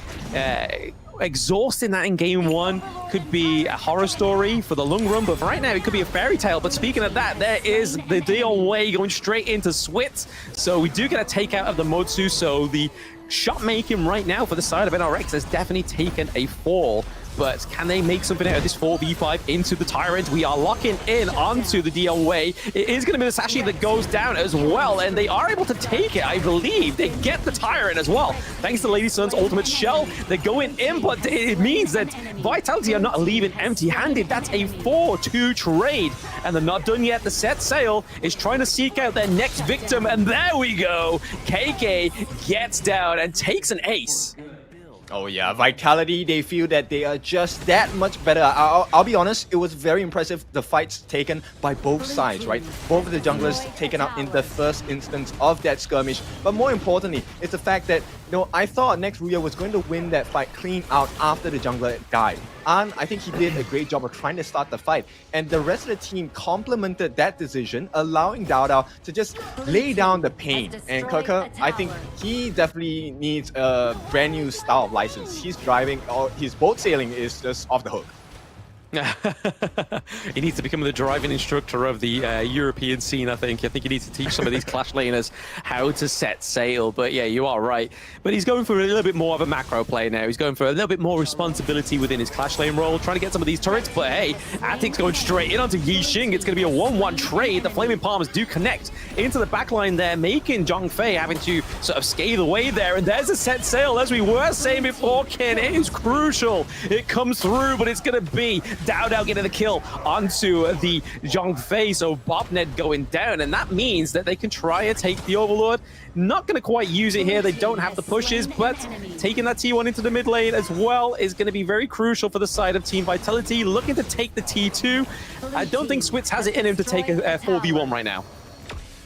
Exhausting that in game one could be a horror story for the long run, but for right now it could be a fairy tale. But speaking of that, there is the Dion Wei going straight into Switz, so we do get a takeout of the Motsu. So the shot making right now for the side of NRX has definitely taken a fall. But can they make something out of this 4v5 into the Tyrant? We are locking in onto the Dion Wei. It is going to be the Sashi that goes down as well, and they are able to take it, I believe. They get the Tyrant as well. Thanks to Lady Sun's ultimate shell, they're going in, but it means that Vitality are not leaving empty-handed. That's a 4-2 trade, and they're not done yet. The set sail is trying to seek out their next victim, and there we go. KK gets down and takes an ace. Oh yeah, Vitality, they feel that they are just that much better. I'll be honest, it was very impressive, the fights taken by both sides, right? Both of the junglers taken out in the first instance of that skirmish. But more importantly, it's the fact that, you know, I thought next RÜYA was going to win that fight clean out after the jungler died. And I think he did a great job of trying to start the fight. And the rest of the team complemented that decision, allowing Dao Dao to just lay down the pain. And Kirka, I think he definitely needs a brand new style of license. He's driving, or his boat sailing is just off the hook. He needs to become the driving instructor of the European scene, I think. I think he needs to teach some of these Clash laners how to set sail. But yeah, you are right. But he's going for a little bit more of a macro play now. He's going for a little bit more responsibility within his Clash lane role, trying to get some of these turrets. But hey, Attic's going straight in onto Yixing. It's going to be a 1-1 trade. The Flaming Palms do connect into the backline there, making Zhongfei having to sort of scale away there. And there's a set sail, as we were saying before, Ken. It is crucial. It comes through, but it's going to be Dao Dao getting the kill onto the Zhongfei, so Bobnet going down, and that means that they can try and take the Overlord. Not going to quite use it here, they don't have the pushes, but taking that T1 into the mid lane as well is going to be very crucial for the side of Team Vitality, looking to take the T2. I don't think Switz has it in him to take a 4v1 right now.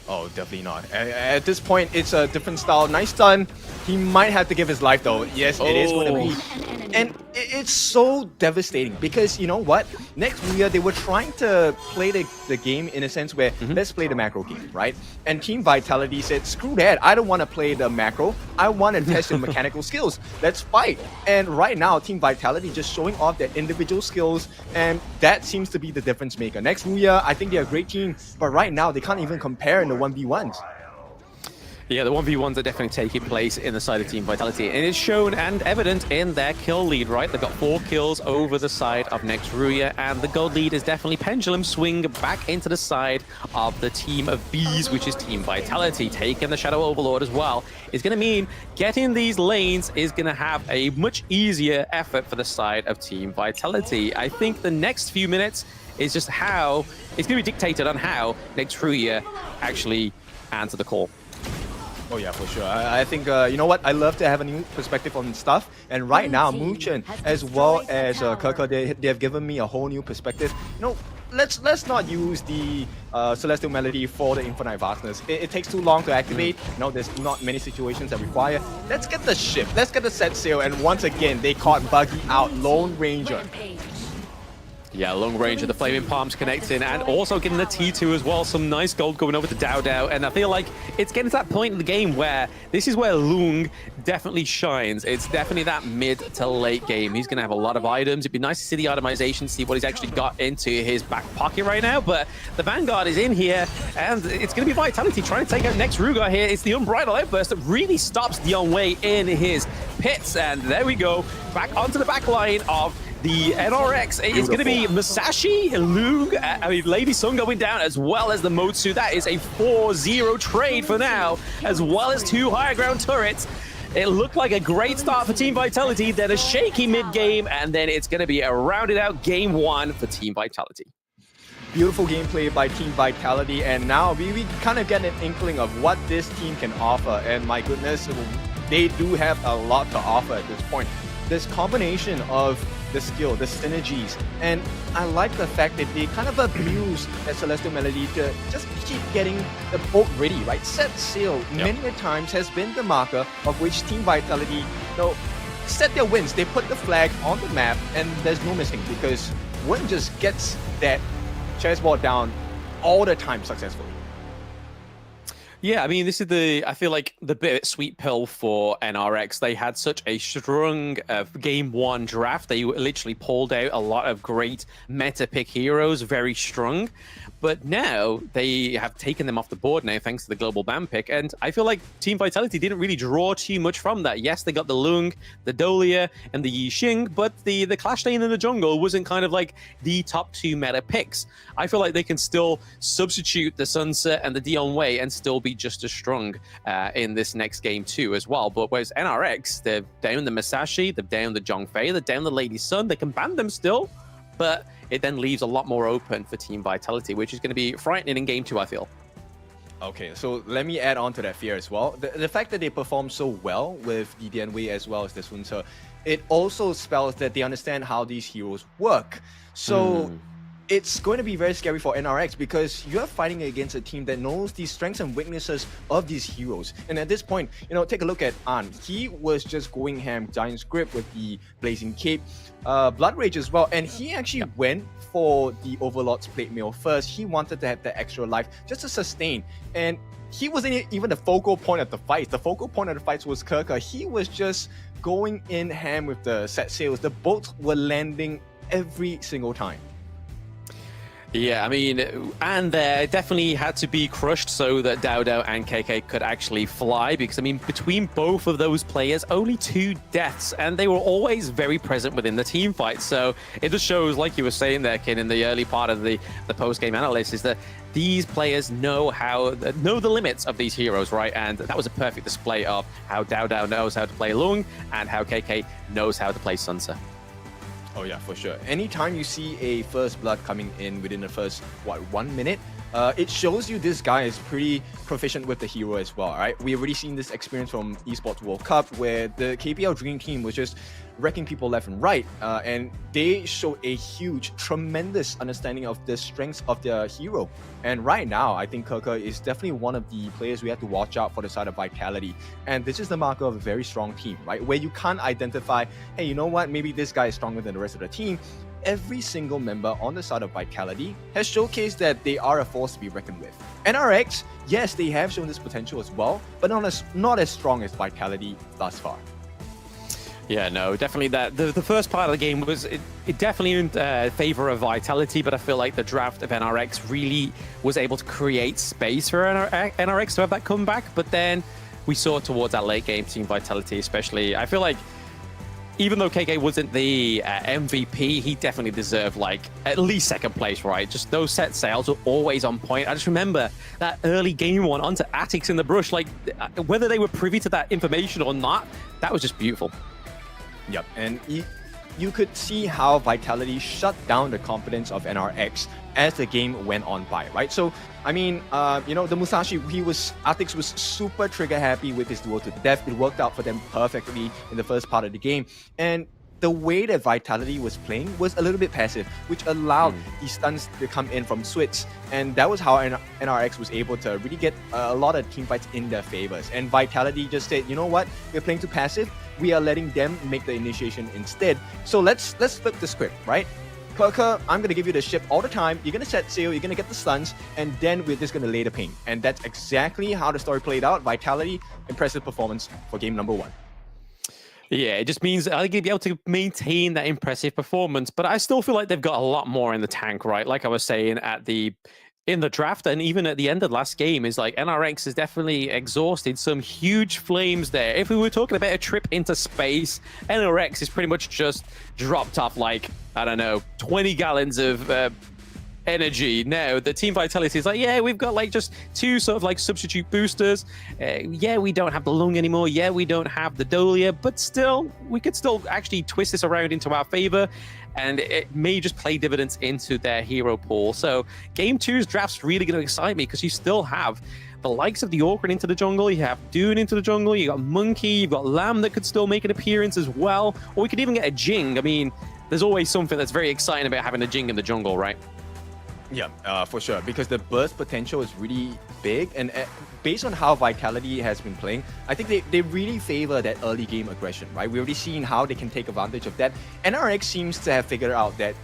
Oh, definitely not. At this point, it's a different style. Nice stun. He might have to give his life though. Yes, it is going to be. And it's so devastating because you know what? Next year they were trying to play the game in a sense where let's play the macro game, right? And Team Vitality said, screw that, I don't want to play the macro. I want to test your mechanical skills. Let's fight. And right now, Team Vitality just showing off their individual skills, and that seems to be the difference maker. Next year, I think they're a great team, but right now they can't even compare in the 1v1s. Yeah, the 1v1s are definitely taking place in the side of Team Vitality, and it's shown and evident in their kill lead, right? They've got 4 kills over the side of next RÜYA, and the gold lead is definitely pendulum swing back into the side of the team of Bs, which is Team Vitality. Taking the Shadow Overlord as well is going to mean getting these lanes is going to have a much easier effort for the side of Team Vitality. I think the next few minutes is just how it's going to be dictated on how next RÜYA actually answer the call. Oh yeah, for sure. I think, you know what, I love to have a new perspective on stuff. And right now, Moochen as well as Kirka, they have given me a whole new perspective. You know, let's not use the Celestial Melody for the Infinite Vastness. It takes too long to activate. You know, there's not many situations that require. Let's get the ship, let's get the set sail. And once again, they caught Buggy out, Lone Ranger. Yeah, long range of the Flaming Palms connecting and also getting the T2 as well. Some nice gold going over to Dao. And I feel like it's getting to that point in the game where this is where Lung definitely shines. It's definitely that mid to late game. He's going to have a lot of items. It'd be nice to see the itemization, see what he's actually got into his back pocket right now. But the Vanguard is in here, and it's going to be Vitality trying to take out next Ruga here. It's the Unbridled Outburst that really stops Dion Wei in his pits. And there we go, back onto the back line of the NRX. It's going to be Masashi, Lug, Lady Sun going down, as well as the Motsu. That is a 4-0 trade for now, as well as 2 higher ground turrets. It looked like a great start for Team Vitality, then a shaky mid-game, and then it's going to be a rounded out game 1 for Team Vitality. Beautiful gameplay by Team Vitality, and now we kind of get an inkling of what this team can offer. And my goodness, they do have a lot to offer at this point. This combination of the skill, the synergies, and I like the fact that they kind of abuse that Celestial Melody to just keep getting the boat ready, right? Set sail many a times has been the marker of which Team Vitality, set their wins. They put the flag on the map, and there's no missing because one just gets that chessboard down all the time successfully. Yeah, I mean, this is I feel like the bittersweet pill for NRX. They had such a strong game 1 draft. They literally pulled out a lot of great meta pick heroes, very strong. But now they have taken them off the board now, thanks to the global ban pick. And I feel like Team Vitality didn't really draw too much from that. Yes, they got the Lung, the Dolia, and the Yixing, but the Clash Lane in the jungle wasn't kind of like the top 2 meta picks. I feel like they can still substitute the Sunset and the Dion Wei and still be just as strong in this next game too as well. But whereas NRX, they've down the Masashi, they've down the Zhongfei, they're down the Lady Sun. They can ban them still, but it then leaves a lot more open for Team Vitality, which is going to be frightening in game 2, I feel. Okay, so let me add on to that fear as well. The fact that they perform so well with the Dian Wei as well as the Sun Ce, it also spells that they understand how these heroes work. So it's going to be very scary for NRX because you're fighting against a team that knows the strengths and weaknesses of these heroes. And at this point, take a look at An. He was just going ham, Giant's Grip with the Blazing Cape, Blood Rage as well. And he actually went for the Overlord's Plate Mail first. He wanted to have that extra life just to sustain. And he wasn't even the focal point of the fights. The focal point of the fights was Kirka. He was just going in ham with the set sails. The boats were landing every single time. Yeah, I mean, and there definitely had to be crushed so that Dao and KK could actually fly, because, I mean, between both of those players, only 2 deaths, and they were always very present within the team fight. So it just shows, like you were saying there, Kin, in the early part of the post-game analysis, that these players know the limits of these heroes, right? And that was a perfect display of how Dao knows how to play Lung and how KK knows how to play Sun Ce. Oh yeah, for sure. Anytime you see a first blood coming in within the first, 1 minute, it shows you this guy is pretty proficient with the hero as well, right? We've already seen this experience from Esports World Cup where the KPL Dream Team was just wrecking people left and right, and they showed a huge, tremendous understanding of the strengths of their hero. And right now, I think Keke is definitely one of the players we have to watch out for the side of Vitality. And this is the marker of a very strong team, right? Where you can't identify, hey, you know what, maybe this guy is stronger than the rest of the team. Every single member on the side of Vitality has showcased that they are a force to be reckoned with. NRX, yes, they have shown this potential as well, but not as strong as Vitality thus far. Yeah, no, definitely that. The first part of the game was, it definitely in favor of Vitality, but I feel like the draft of NRX really was able to create space for NRX to have that comeback. But then we saw towards that late game, Team Vitality especially, I feel like even though KK wasn't the MVP, he definitely deserved like at least second place, right? Just those set sales were always on point. I just remember that early game one onto Attics in the brush, like whether they were privy to that information or not, that was just beautiful. Yep, and you could see how Vitality shut down the confidence of NRX as the game went on by, right? So, I mean, you know, the Musashi, Attics was super trigger happy with his duel to the death. It worked out for them perfectly in the first part of the game. And the way that Vitality was playing was a little bit passive, which allowed the stuns to come in from Switz. And that was how NRX was able to really get a lot of team fights in their favors. And Vitality just said, you know what, we're playing too passive. We are letting them make the initiation instead. So let's flip the script, right? Keke, I'm going to give you the ship all the time. You're going to set sail, you're going to get the stuns, and then we're just going to lay the pain. And that's exactly how the story played out. Vitality, impressive performance for game number 1. Yeah, it just means I think you'd be able to maintain that impressive performance, but I still feel like they've got a lot more in the tank, right? Like I was saying in the draft and even at the end of last game, is like NRX has definitely exhausted some huge flames there. If we were talking about a trip into space, NRX is pretty much just dropped off like, I don't know, 20 gallons of energy. Now the Team Vitality is like, yeah, we've got like just 2 sort of like substitute boosters. Yeah, we don't have the lung anymore. Yeah, we don't have the Dolia, but still, we could still actually twist this around into our favor, and it may just play dividends into their hero pool. So game 2's draft's really going to excite me because you still have the likes of the Orcrin into the jungle, you have Dune into the jungle, you got Monkey, you've got Lamb that could still make an appearance as well, or we could even get a Jing. I mean, there's always something that's very exciting about having a Jing in the jungle, right? Yeah, for sure, because the burst potential is really big, and based on how Vitality has been playing, I think they really favor that early game aggression, right? We've already seen how they can take advantage of that. NRX seems to have figured out that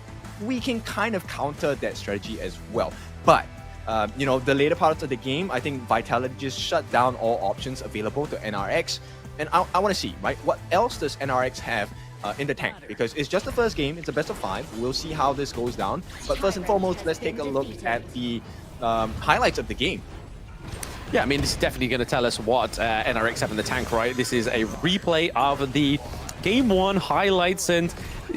we can kind of counter that strategy as well. But, you know, the later parts of the game, I think Vitality just shut down all options available to NRX. And I want to see, right, what else does NRX have in the tank, because it's just the first game, it's a best of 5. We'll see how this goes down. But first and foremost, let's take a look at the highlights of the game. Yeah, I mean, this is definitely going to tell us what NRX have in the tank, right? This is a replay of the Game 1 highlights, and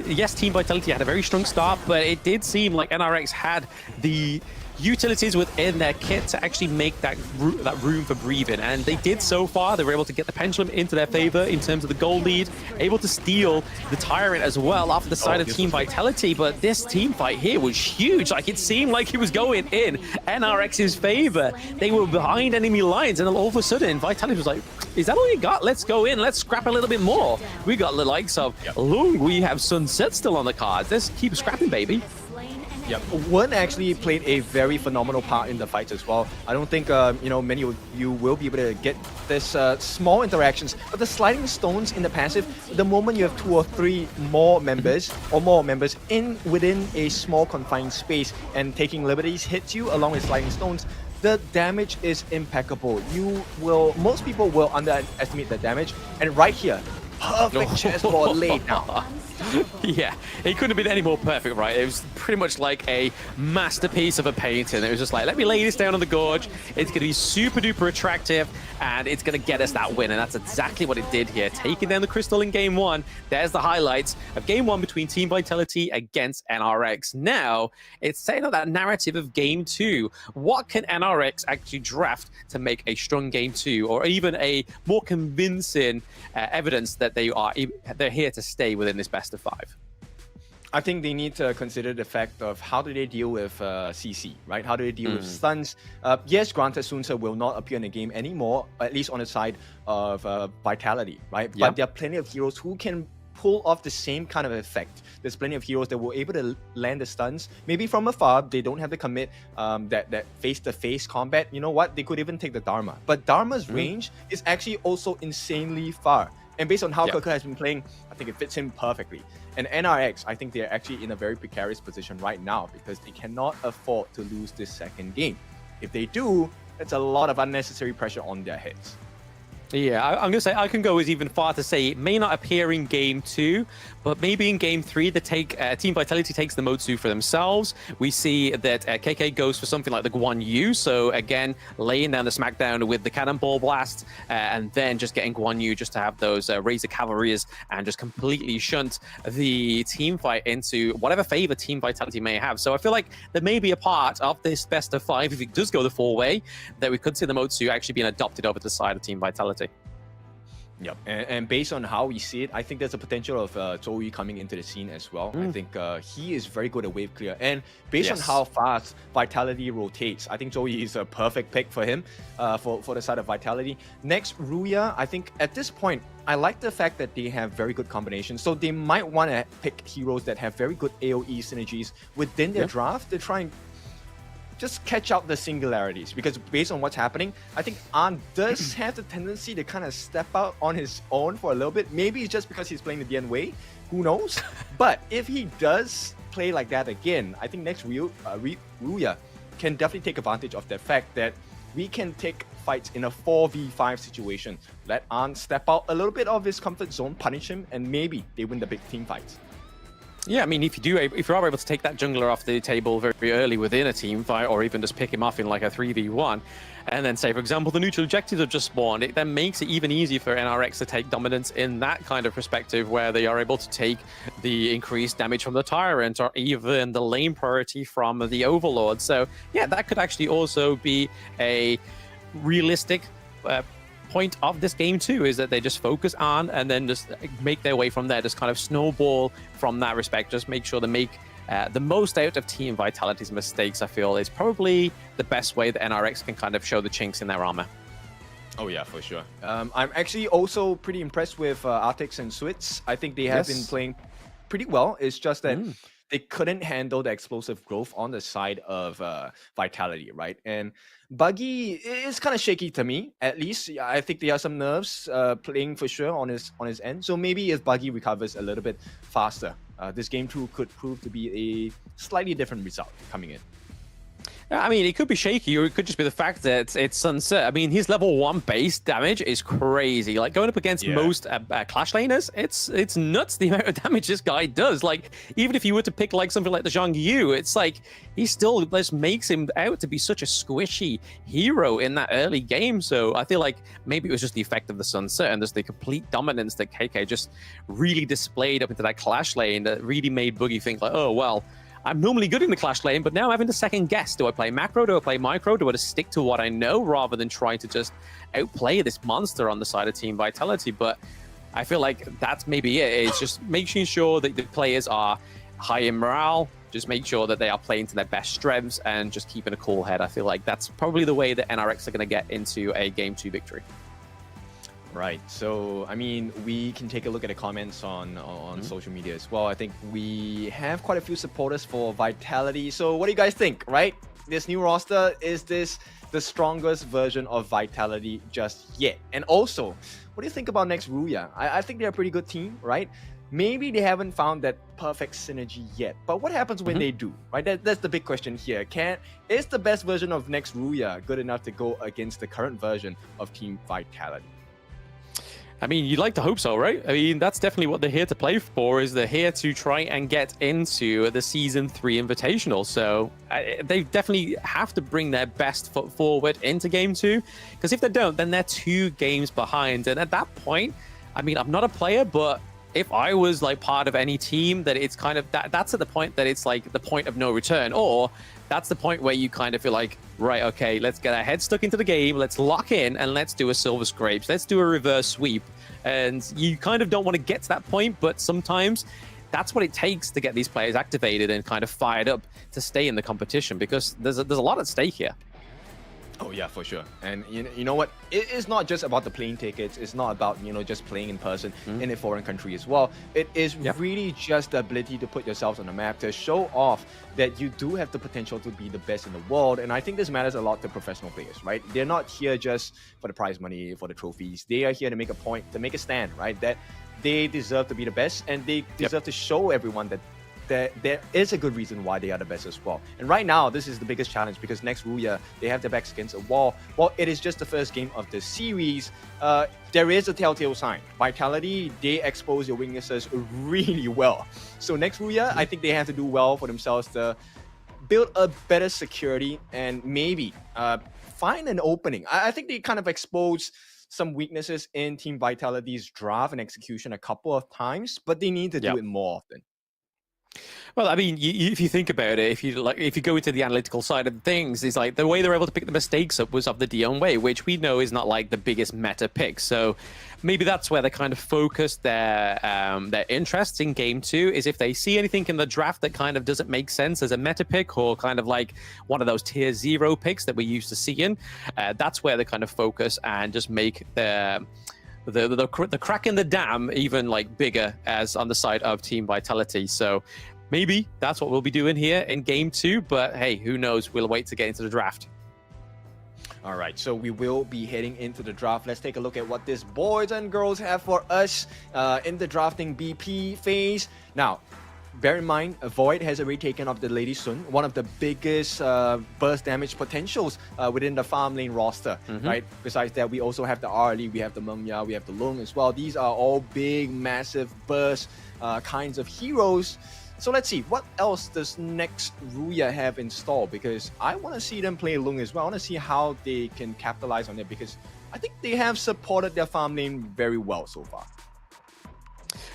yes, Team Vitality had a very strong start, but it did seem like NRX had the utilities within their kit to actually make that room for breathing, and they did so far. They were able to get the pendulum into their favor in terms of the gold lead, able to steal the Tyrant as well off the side of Team Vitality, but this team fight here was huge. Like, it seemed like it was going in NRX's favor. They were behind enemy lines, and then all of a sudden Vitality was like, is that all you got? Let's go in, let's scrap a little bit more. We got the likes of Lung, we have Sunset still on the cards. Let's keep scrapping, baby. Yep, Wen actually played a very phenomenal part in the fights as well. I don't think you know, many of you will be able to get this small interactions, but the sliding stones in the passive, the moment you have 2 or 3 more members within a small confined space and taking liberties hits you along with sliding stones, the damage is impeccable. Most people will underestimate the damage, and right here, perfect chessboard laid down. Yeah, it couldn't have been any more perfect, right? It was pretty much like a masterpiece of a painting. It was just like, let me lay this down on the gorge. It's going to be super duper attractive, and it's going to get us that win. And that's exactly what it did here. Taking down the crystal in game 1. There's the highlights of game 1 between Team Vitality against NRX. Now, it's setting up that narrative of game 2. What can NRX actually draft to make a strong game 2, or even a more convincing evidence that they're here to stay within this best of 5? I think they need to consider the fact of how do they deal with CC, right? How do they deal with stuns? Yes, granted, Sunse will not appear in the game anymore, at least on the side of Vitality, right? Yeah. But there are plenty of heroes who can pull off the same kind of effect. There's plenty of heroes that were able to land the stuns, maybe from afar. They don't have to commit that face-to-face combat. You know what? They could even take the Dharma. But Dharma's range is actually also insanely far. And based on how Keke has been playing, I think it fits him perfectly. And NRX, I think they're actually in a very precarious position right now because they cannot afford to lose this second game. If they do, it's a lot of unnecessary pressure on their heads. Yeah, I'm going to say I can go as even far to say it may not appear in game 2, but maybe in game 3, Team Vitality takes the Motsu for themselves. We see that KK goes for something like the Guan Yu, so again, laying down the smackdown with the Cannonball Blast, and then just getting Guan Yu just to have those Razor Cavalries and just completely shunt the team fight into whatever favor Team Vitality may have. So I feel like there may be a part of this best of 5, if it does go the 4-way, that we could see the Motsu actually being adopted over to the side of Team Vitality. Yep, and based on how we see it, I think there's a potential of Zoe coming into the scene as well. I think he is very good at wave clear, and based on how fast Vitality rotates, I think Zoe is a perfect pick for him for the side of Vitality. Next, RÜYA, I think at this point, I like the fact that they have very good combinations, so they might want to pick heroes that have very good AoE synergies within their draft to try and just catch out the singularities, because based on what's happening, I think An does have the tendency to kind of step out on his own for a little bit. Maybe it's just because he's playing the DN way, who knows? But if he does play like that again, I think next RÜYA can definitely take advantage of the fact that we can take fights in a 4v5 situation. Let An step out a little bit of his comfort zone, punish him, and maybe they win the big team fights. Yeah, I mean, if you are able to take that jungler off the table very early within a team fight, or even just pick him off in like a 3v1, and then say, for example, the neutral objectives have just spawned, it then makes it even easier for NRX to take dominance in that kind of perspective, where they are able to take the increased damage from the Tyrant, or even the lane priority from the Overlord. So yeah, that could actually also be a realistic point of this game too, is that they just focus on and then just make their way from there, just kind of snowball from that respect, just make sure to make the most out of Team Vitality's mistakes. I feel is probably the best way that NRX can kind of show the chinks in their armor. Oh yeah, for sure. I'm actually also pretty impressed with Artix and Switz. I think they have been playing pretty well. It's just that they couldn't handle the explosive growth on the side of Vitality, right? And Buggy is kind of shaky to me, at least. I think there are some nerves playing for sure on his end. So maybe if Buggy recovers a little bit faster, this game 2 could prove to be a slightly different result coming in. I mean, it could be shaky, or it could just be the fact that it's Sunset. I mean, his level 1 base damage is crazy. Like, going up against most Clash laners, it's nuts the amount of damage this guy does. Like, even if you were to pick like something like the Gen.G, it's like he still just makes him out to be such a squishy hero in that early game. So I feel like maybe it was just the effect of the Sunset and just the complete dominance that KK just really displayed up into that Clash lane that really made Boogie think like, oh, well, I'm normally good in the Clash lane, but now I'm having to second guess. Do I play macro? Do I play micro? Do I just stick to what I know rather than try to just outplay this monster on the side of Team Vitality? But I feel like that's maybe it. It's just making sure that the players are high in morale, just make sure that they are playing to their best strengths and just keeping a cool head. I feel like that's probably the way that NRX are going to get into a Game 2 victory. Right. So, I mean, we can take a look at the comments on social media as well. I think we have quite a few supporters for Vitality. So, what do you guys think, right? This new roster, is this the strongest version of Vitality just yet? And also, what do you think about next RÜYA? I think they're a pretty good team, right? Maybe they haven't found that perfect synergy yet. But what happens when they do, right? That's the big question here. Is the best version of next RÜYA good enough to go against the current version of Team Vitality? I mean, you'd like to hope so, right? I mean, that's definitely what they're here to play for, is they're here to try and get into the Season 3 Invitational. So they definitely have to bring their best foot forward into Game 2, because if they don't, then they're 2 games behind. And at that point, I mean, I'm not a player, but if I was like part of any team, that it's kind of that's at the point that it's like the point of no return, or that's the point where you kind of feel like, right, okay, let's get our head stuck into the game, let's lock in, and let's do a Silver Scrapes, let's do a reverse sweep. And you kind of don't want to get to that point, but sometimes that's what it takes to get these players activated and kind of fired up to stay in the competition, because there's a lot at stake here. Oh yeah, for sure. And you know what? It's not just about the plane tickets. It's not about, just playing in person in a foreign country as well. It is really just the ability to put yourselves on the map, to show off that you do have the potential to be the best in the world. And I think this matters a lot to professional players, right? They're not here just for the prize money, for the trophies. They are here to make a point, to make a stand, right? That they deserve to be the best, and they deserve to show everyone that there is a good reason why they are the best as well. And right now, this is the biggest challenge, because next RÜYA, they have their backs against a wall. While it is just the first game of the series, there is a telltale sign. Vitality, they expose your weaknesses really well. So next RÜYA, I think they have to do well for themselves to build a better security and maybe find an opening. I think they kind of exposed some weaknesses in Team Vitality's draft and execution a couple of times, but they need to do it more often. Well, I mean, if you think about it, if you go into the analytical side of things, it's like the way they're able to pick the mistakes up was of the Dion way, which we know is not like the biggest meta pick. So maybe that's where they kind of focus their interests in game 2, is if they see anything in the draft that kind of doesn't make sense as a meta pick, or kind of like one of those tier 0 picks that we're used to seeing, that's where they kind of focus and just make the crack in the dam even like bigger as on the side of Team Vitality. So maybe that's what we'll be doing here in game 2, but hey, who knows? We'll wait to get into the draft. All right, so we will be heading into the draft. Let's take a look at what these boys and girls have for us in the drafting BP phase. Now, bear in mind, Void has already taken up the Lady Sun, one of the biggest burst damage potentials within the farm lane roster, right? Besides that, we also have the Arlie, we have the Mumya, we have the Lung as well. These are all big, massive burst kinds of heroes. So let's see, what else does next RÜYA have in store? Because I want to see them play Lung as well. I want to see how they can capitalize on it, because I think they have supported their farm lane very well so far.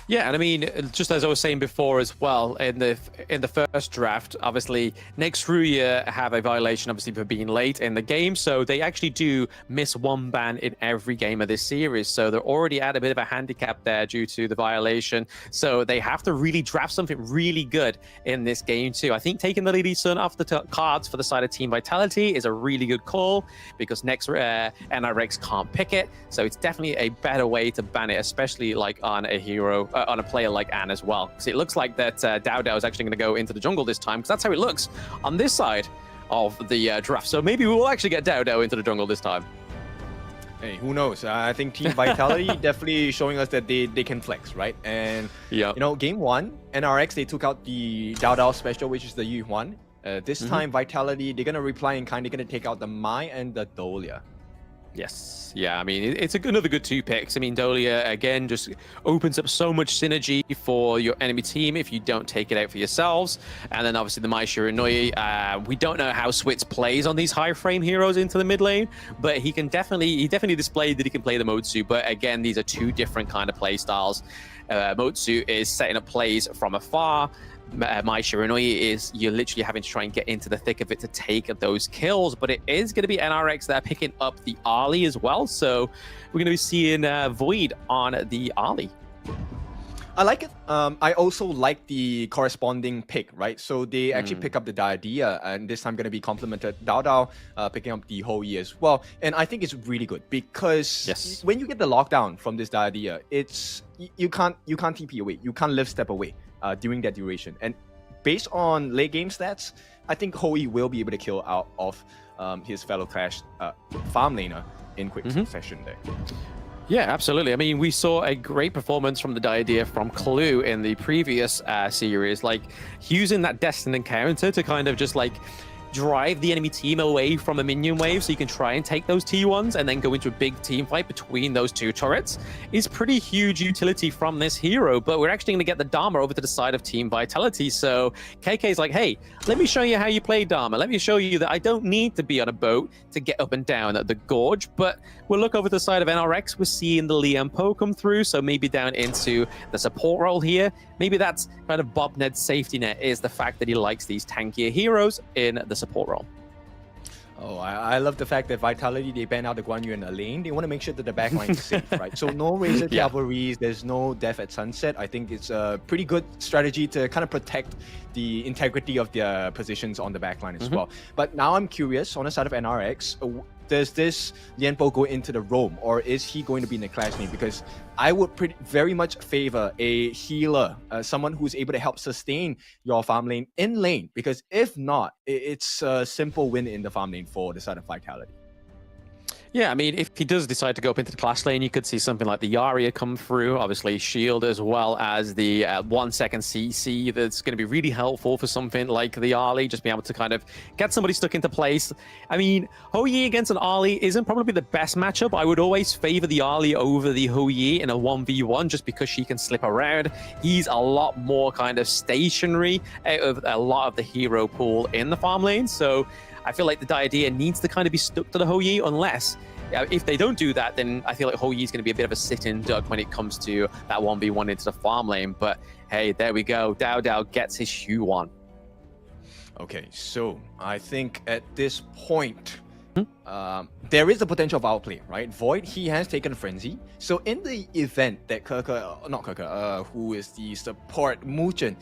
Yeah, and I mean, just as I was saying before as well, in the first draft, obviously, next RÜYA have a violation, obviously, for being late in the game. So they actually do miss 1 ban in every game of this series. So they're already at a bit of a handicap there due to the violation. So they have to really draft something really good in this game too. I think taking the Lady Sun off the cards for the side of Team Vitality is a really good call, because next NRX can't pick it. So it's definitely a better way to ban it, especially like on a hero, on a player like Anne as well. So it looks like that Dao is actually going to go into the jungle this time, because that's how it looks on this side of the draft. So maybe we will actually get Dao into the jungle this time. Hey, who knows? I think Team Vitality definitely showing us that they can flex, right? And game 1, NRX, they took out the Dao special, which is the Yuhuan. This time, Vitality, they're going to reply in kind. They're going to take out the Mai and the Dolia. Yes. Yeah, I mean, it's another good 2 picks. I mean, Dolia, again, just opens up so much synergy for your enemy team if you don't take it out for yourselves. And then, obviously, the Mai Shiranui, we don't know how Switz plays on these high-frame heroes into the mid lane, but he definitely displayed that he can play the Motsu. But, again, these are 2 different kind of play styles. Motsu is setting up plays from afar. Mai Shiranui is you're literally having to try and get into the thick of it to take those kills, but it is going to be NRX that are picking up the Arlie as well, so we're going to be seeing Void on the Arlie. I like it. I also like the corresponding pick, right? So they actually pick up the Diadea, and this time going to be complemented Dao picking up the Hou Yi as well. And I think it's really good, because when you get the lockdown from this Diadea, it's you can't TP away, you can't live step away during that duration. And based on late game stats, I think Hou Yi will be able to kill out of his fellow Clash farm laner in quick succession there. Yeah, absolutely. I mean, we saw a great performance from the Diadea from Clue in the previous series, like using that destined encounter to kind of just like drive the enemy team away from a minion wave so you can try and take those T1s and then go into a big team fight between those 2 turrets is pretty huge utility from this hero. But we're actually going to get the Dharma over to the side of Team Vitality. So KK's like, hey, let me show you how you play Dharma. Let me show you that I don't need to be on a boat to get up and down at the gorge. But we'll look over to the side of NRX. We're seeing the Liam Poe come through. So maybe down into the support role here. Maybe that's kind of Bob Ned's safety net, is the fact that he likes these tankier heroes in the support role. Oh, I love the fact that Vitality, they ban out the Guan Yu in the lane. They want to make sure that the backline is safe, right? So no Razor Yeah. Cavalries, there's no Death at Sunset. I think it's a pretty good strategy to kind of protect the integrity of their positions on the backline as well. But now I'm curious, on the side of NRX, does this Lianpo go into the roam, or is he going to be in the clash lane? Because I would very much favor a healer, someone who's able to help sustain your farm lane in lane. Because if not, it's a simple win in the farm lane for the side of Vitality. Yeah, I mean, if he does decide to go up into the clash lane, you could see something like the Yarria come through, obviously shield, as well as the 1 second CC. That's going to be really helpful for something like the Arlie, just being able to kind of get somebody stuck into place. I mean, Hou Yi against an Arlie isn't probably the best matchup. I would always favor the Arlie over the Hou Yi in a 1v1, just because she can slip around. He's a lot more kind of stationary out of a lot of the hero pool in the farm lane, so I feel like the idea needs to kind of be stuck to the Hou Yi, unless if they don't do that, then I feel like Hou Yi is going to be a bit of a sit-in duck when it comes to that 1v1 into the farm lane. But hey, there we go. Dao gets his Hue on. Okay, so I think at this point, there is the potential of outplay, right? Void, he has taken Frenzy. So in the event that who is the support, Muchen,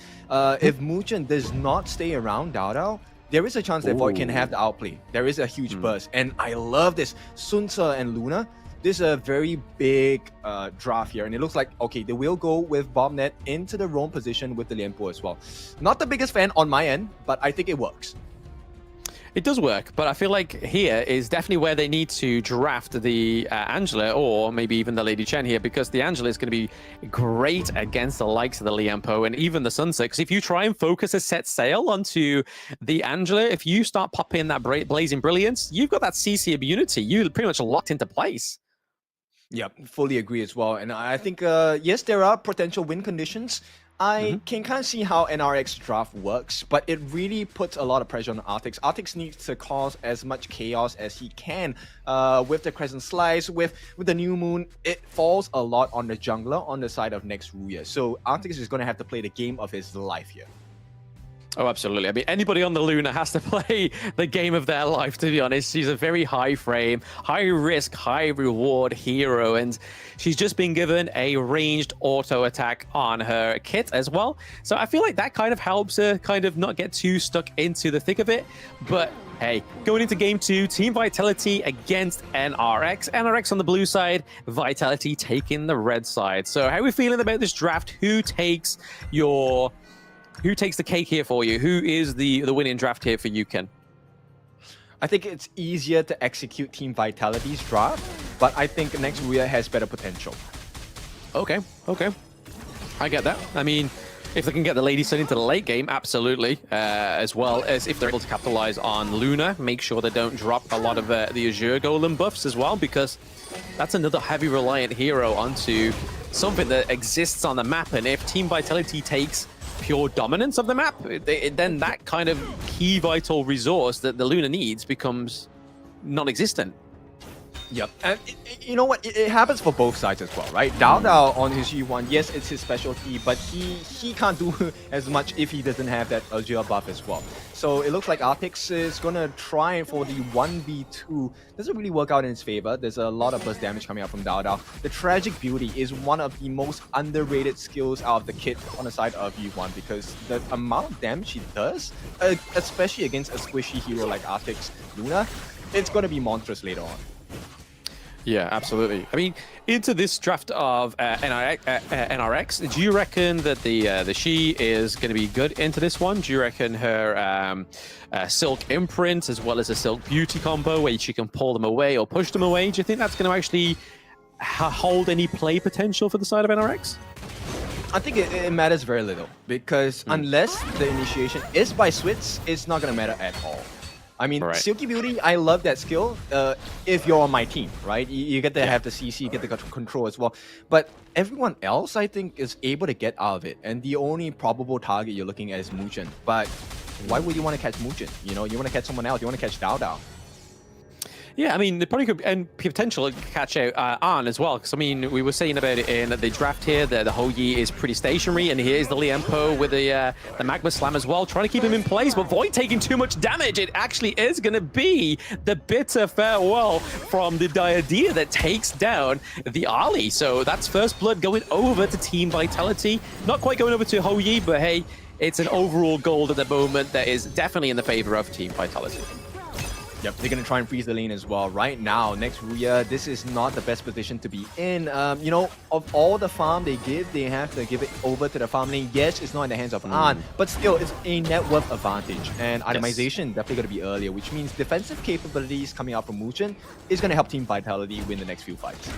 if Muchen does not stay around Dao, there is a chance that Void can have the outplay. There is a huge burst. And I love this. Sun Ce and Luna, this is a very big draft here. And it looks like, okay, they will go with Bombnet into the roam position with the Lianpo as well. Not the biggest fan on my end, but I think it works. It does work, but I feel like here is definitely where they need to draft the Angela, or maybe even the Lady Chen here, because the Angela is going to be great against the likes of the Lianpo and even the Sunset. Because if you try and focus a set sail onto the Angela, if you start popping that Blazing Brilliance, you've got that CC immunity. You're pretty much locked into place. Yeah, fully agree as well. And I think, yes, there are potential win conditions. I can kind of see how NRX draft works, but it really puts a lot of pressure on Artix. Artix needs to cause as much chaos as he can with the Crescent Slice, with the New Moon. It falls a lot on the jungler on the side of next RÜYA. So Artix is going to have to play the game of his life here. Oh, absolutely. I mean, anybody on the Luna has to play the game of their life, to be honest. She's a very high frame, high risk, high reward hero, and she's just been given a ranged auto attack on her kit as well. So I feel like that kind of helps her kind of not get too stuck into the thick of it. But hey, going into game 2, Team Vitality against NRX. NRX on the blue side, Vitality taking the red side. So how are we feeling about this draft? Who takes the cake here for you? Who is the winning draft here for you, Ken? I think it's easier to execute Team Vitality's draft, but I think next RÜYA has better potential. Okay. I get that. I mean, if they can get the Lady Sun into the late game, absolutely. As well as if they're able to capitalize on Luna, make sure they don't drop a lot of the Azure Golem buffs as well, because that's another heavy reliant hero onto something that exists on the map. And if Team Vitality takes pure dominance of the map, then that kind of key vital resource that the Luna needs becomes non-existent. Yep, and you know what? It happens for both sides as well, right? Dao on his G1, yes, it's his specialty, but he can't do as much if he doesn't have that Azure buff as well. So it looks like Artix is gonna try for the 1v2. Doesn't really work out in his favor. There's a lot of burst damage coming out from Dao. The Tragic Beauty is one of the most underrated skills out of the kit on the side of E1, because the amount of damage he does, especially against a squishy hero like Artix Luna, it's gonna be monstrous later on. Yeah, absolutely. I mean, into this draft of NRX, do you reckon that the She is going to be good into this one? Do you reckon her Silk Imprint as well as a Silk Beauty combo where she can pull them away or push them away, do you think that's going to actually hold any play potential for the side of NRX? I think it matters very little, because unless the initiation is by Switz, it's not going to matter at all. I mean, right. Silky Beauty, I love that skill if you're on my team, right? You get to have the CC, you get the control as well. But everyone else, I think, is able to get out of it. And the only probable target you're looking at is Muchen. But why would you want to catch Muchen? You know, you want to catch someone else. You want to catch Dao. Yeah, I mean, they probably could, and potential catch out Arn as well. Because I mean, we were saying about it in the draft here that the Hou-Yi is pretty stationary, and here's the Liempo with the Magma Slam as well, trying to keep him in place. But Void taking too much damage. It actually is going to be the bitter farewell from the Diadea that takes down the Ali. So that's first blood going over to Team Vitality. Not quite going over to Hou-Yi, but hey, it's an overall gold at the moment that is definitely in the favor of Team Vitality. Yep, they're going to try and freeze the lane as well. Right now, next RÜYA, this is not the best position to be in. You know, of all the farm they give, they have to give it over to the farm lane. Yes, it's not in the hands of An, but still, it's a net worth advantage. And itemization definitely going to be earlier, which means defensive capabilities coming out from Mugen is going to help Team Vitality win the next few fights.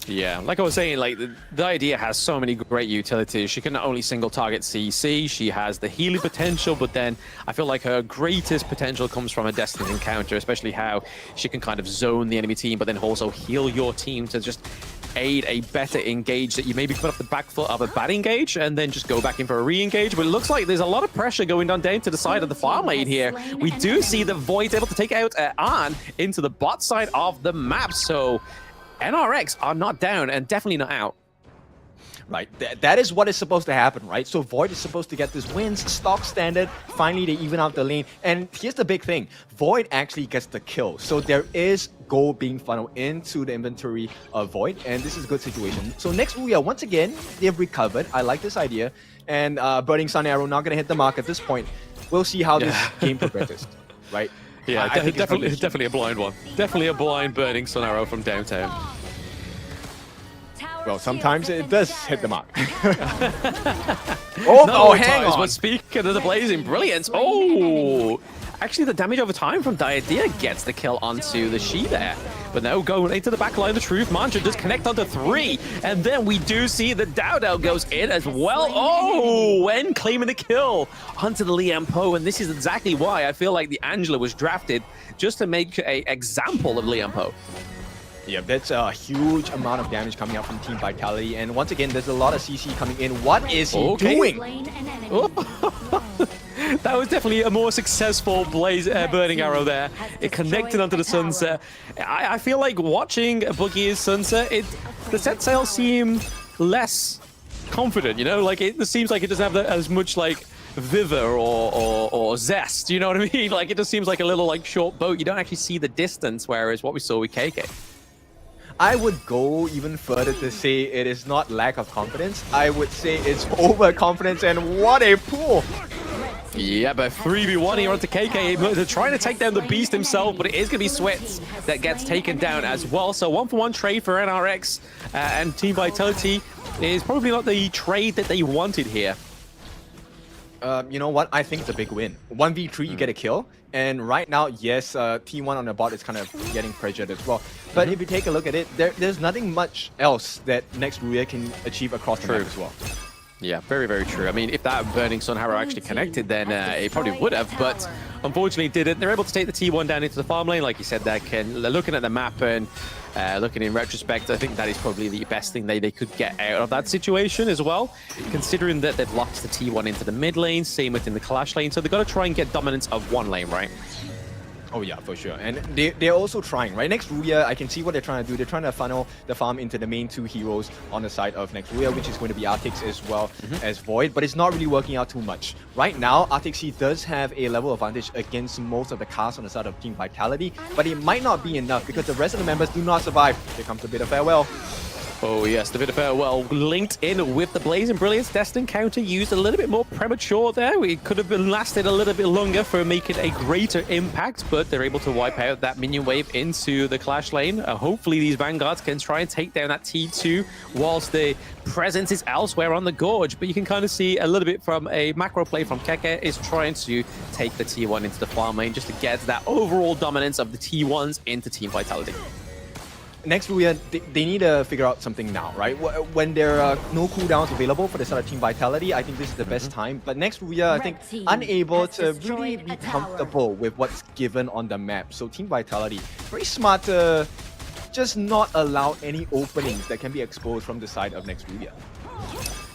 Yeah, like I was saying, like the idea has so many great utilities. She can not only single target CC, she has the healing potential, but then I feel like her greatest potential comes from a Destiny encounter, especially how she can kind of zone the enemy team, but then also heal your team to just aid a better engage that you maybe put off the back foot of a bad engage and then just go back in for a re-engage. But it looks like there's a lot of pressure going down to the side of the farm lane here. We do see the Void able to take out An into the bot side of the map, so NRX are not down and definitely not out. Right, that is what is supposed to happen, right? So Void is supposed to get this wins, stock standard, finally they even out the lane. And here's the big thing, Void actually gets the kill. So there is gold being funneled into the inventory of Void, and this is a good situation. So next RÜYA, once again, they've recovered. I like this idea. And Burning Sun Arrow not going to hit the mark at this point. We'll see how this game progresses, right? Yeah, definitely a blind one. Definitely a blind Burning Sun Arrow from downtown. Well, sometimes it does hit the mark. Hang on. But speaking of the Blazing Brilliance, actually the damage over time from Diadea gets the kill onto the She there. But now going into the back line, the Truth Mantra does connect onto 3. And then we do see the Dow goes in as well. Wen claiming the kill onto the Liempo. And this is exactly why I feel like the Angela was drafted, just to make an example of Liempo. Yeah, that's a huge amount of damage coming out from Team Vitality. And once again, there's a lot of CC coming in. What is he doing? That was definitely a more successful Burning Arrow there. It connected onto the Sunset. I feel like watching Boogie's Sunset, the set sails seem less confident, you know? Like, it seems like it doesn't have as much, like, vigor or zest, you know what I mean? Like, it just seems like a little, like, short boat. You don't actually see the distance, whereas what we saw with KK. I would go even further to say it is not lack of confidence. I would say it's overconfidence, and what a pull! Yeah, but 3v1 here onto KK. They're trying to take down the Beast himself, but it is going to be Sweats that gets taken down as well. So 1-for-1 trade for NRX, and Team Vitality is probably not the trade that they wanted here. You know what? I think it's a big win. 1v3, you get a kill. And right now, yes, T1 on the bot is kind of getting pressured as well. But if you take a look at it, there's nothing much else that next RÜYA can achieve across the map as well. Yeah, very, very true. I mean, if that Burning Sun Arrow actually connected, then it probably would have, but unfortunately it didn't. They're able to take the T1 down into the farm lane, like you said there, Ken. They're looking at the map and looking in retrospect, I think that is probably the best thing they could get out of that situation as well, considering that they've locked the T1 into the mid lane, same within the Clash lane, so they've got to try and get dominance of one lane, right? Oh yeah, for sure. And they're also trying, right? Next RÜYA, I can see what they're trying to do. They're trying to funnel the farm into the main 2 heroes on the side of next RÜYA, which is going to be Artix as well as Void, but it's not really working out too much. Right now, Artix does have a level advantage against most of the cast on the side of Team Vitality, but it might not be enough because the rest of the members do not survive. Here comes a bit of farewell. Oh yes, the bit of farewell linked in with the Blazing Brilliance. Destined counter used a little bit more premature there. It could have been lasted a little bit longer for making a greater impact, but they're able to wipe out that minion wave into the Clash lane. Hopefully these Vanguards can try and take down that T2 whilst the presence is elsewhere on the Gorge. But you can kind of see a little bit from a macro play from Keke is trying to take the T1 into the farm lane just to get that overall dominance of the T1s into Team Vitality. Next RÜYA, they need to figure out something now, right? When there are no cooldowns available for the side of Team Vitality, I think this is the best time. But next RÜYA, I think, unable to really be comfortable with what's given on the map. So Team Vitality, very smart to just not allow any openings that can be exposed from the side of next RÜYA.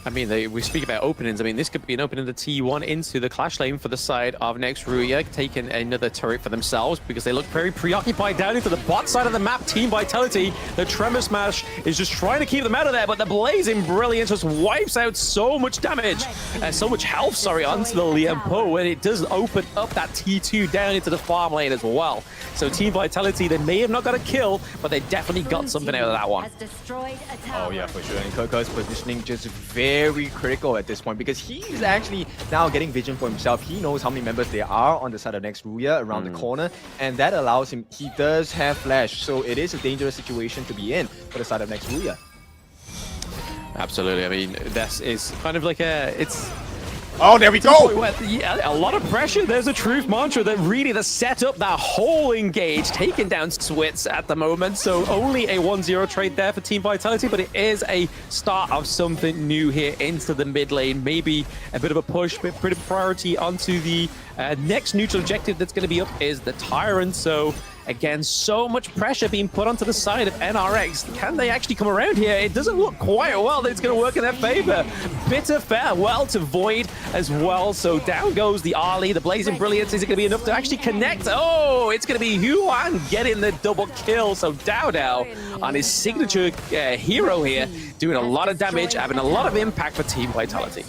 I mean, we speak about openings. I mean, this could be an opening to T1 into the clash lane for the side of next RÜYA, taking another turret for themselves because they look very preoccupied down into the bot side of the map. Team Vitality, the Tremor Smash is just trying to keep them out of there, but the Blazing Brilliance just wipes out so much damage, so much health, sorry, onto the Liam Poe, and it does open up that T2 down into the farm lane as well. So Team Vitality, they may have not got a kill, but they definitely got something out of that one. Oh yeah, for sure. And Kirker's positioning just very critical at this point because he's actually now getting vision for himself. He knows how many members there are on the side of next RÜYA around the corner, and that allows him, he does have flash, so it is a dangerous situation to be in for the side of next RÜYA. Absolutely. I mean, this is kind of like it's... Oh, there we go! Yeah, a lot of pressure. There's a truth mantra that really set up that whole engage, taking down Switz at the moment. So only a 1-0 trade there for Team Vitality, but it is a start of something new here into the mid lane. Maybe a bit of a push, bit of priority onto the next neutral objective that's going to be up is the Tyrant. So again, so much pressure being put onto the side of NRX. Can they actually come around here? It doesn't look quite well that it's going to work in their favor. Bitter farewell to Void as well. So down goes the Ali, the Blazing Brilliance. Is it going to be enough to actually connect? Oh, it's going to be Huan getting the double kill. So Dao on his signature hero here, doing a lot of damage, having a lot of impact for Team Vitality.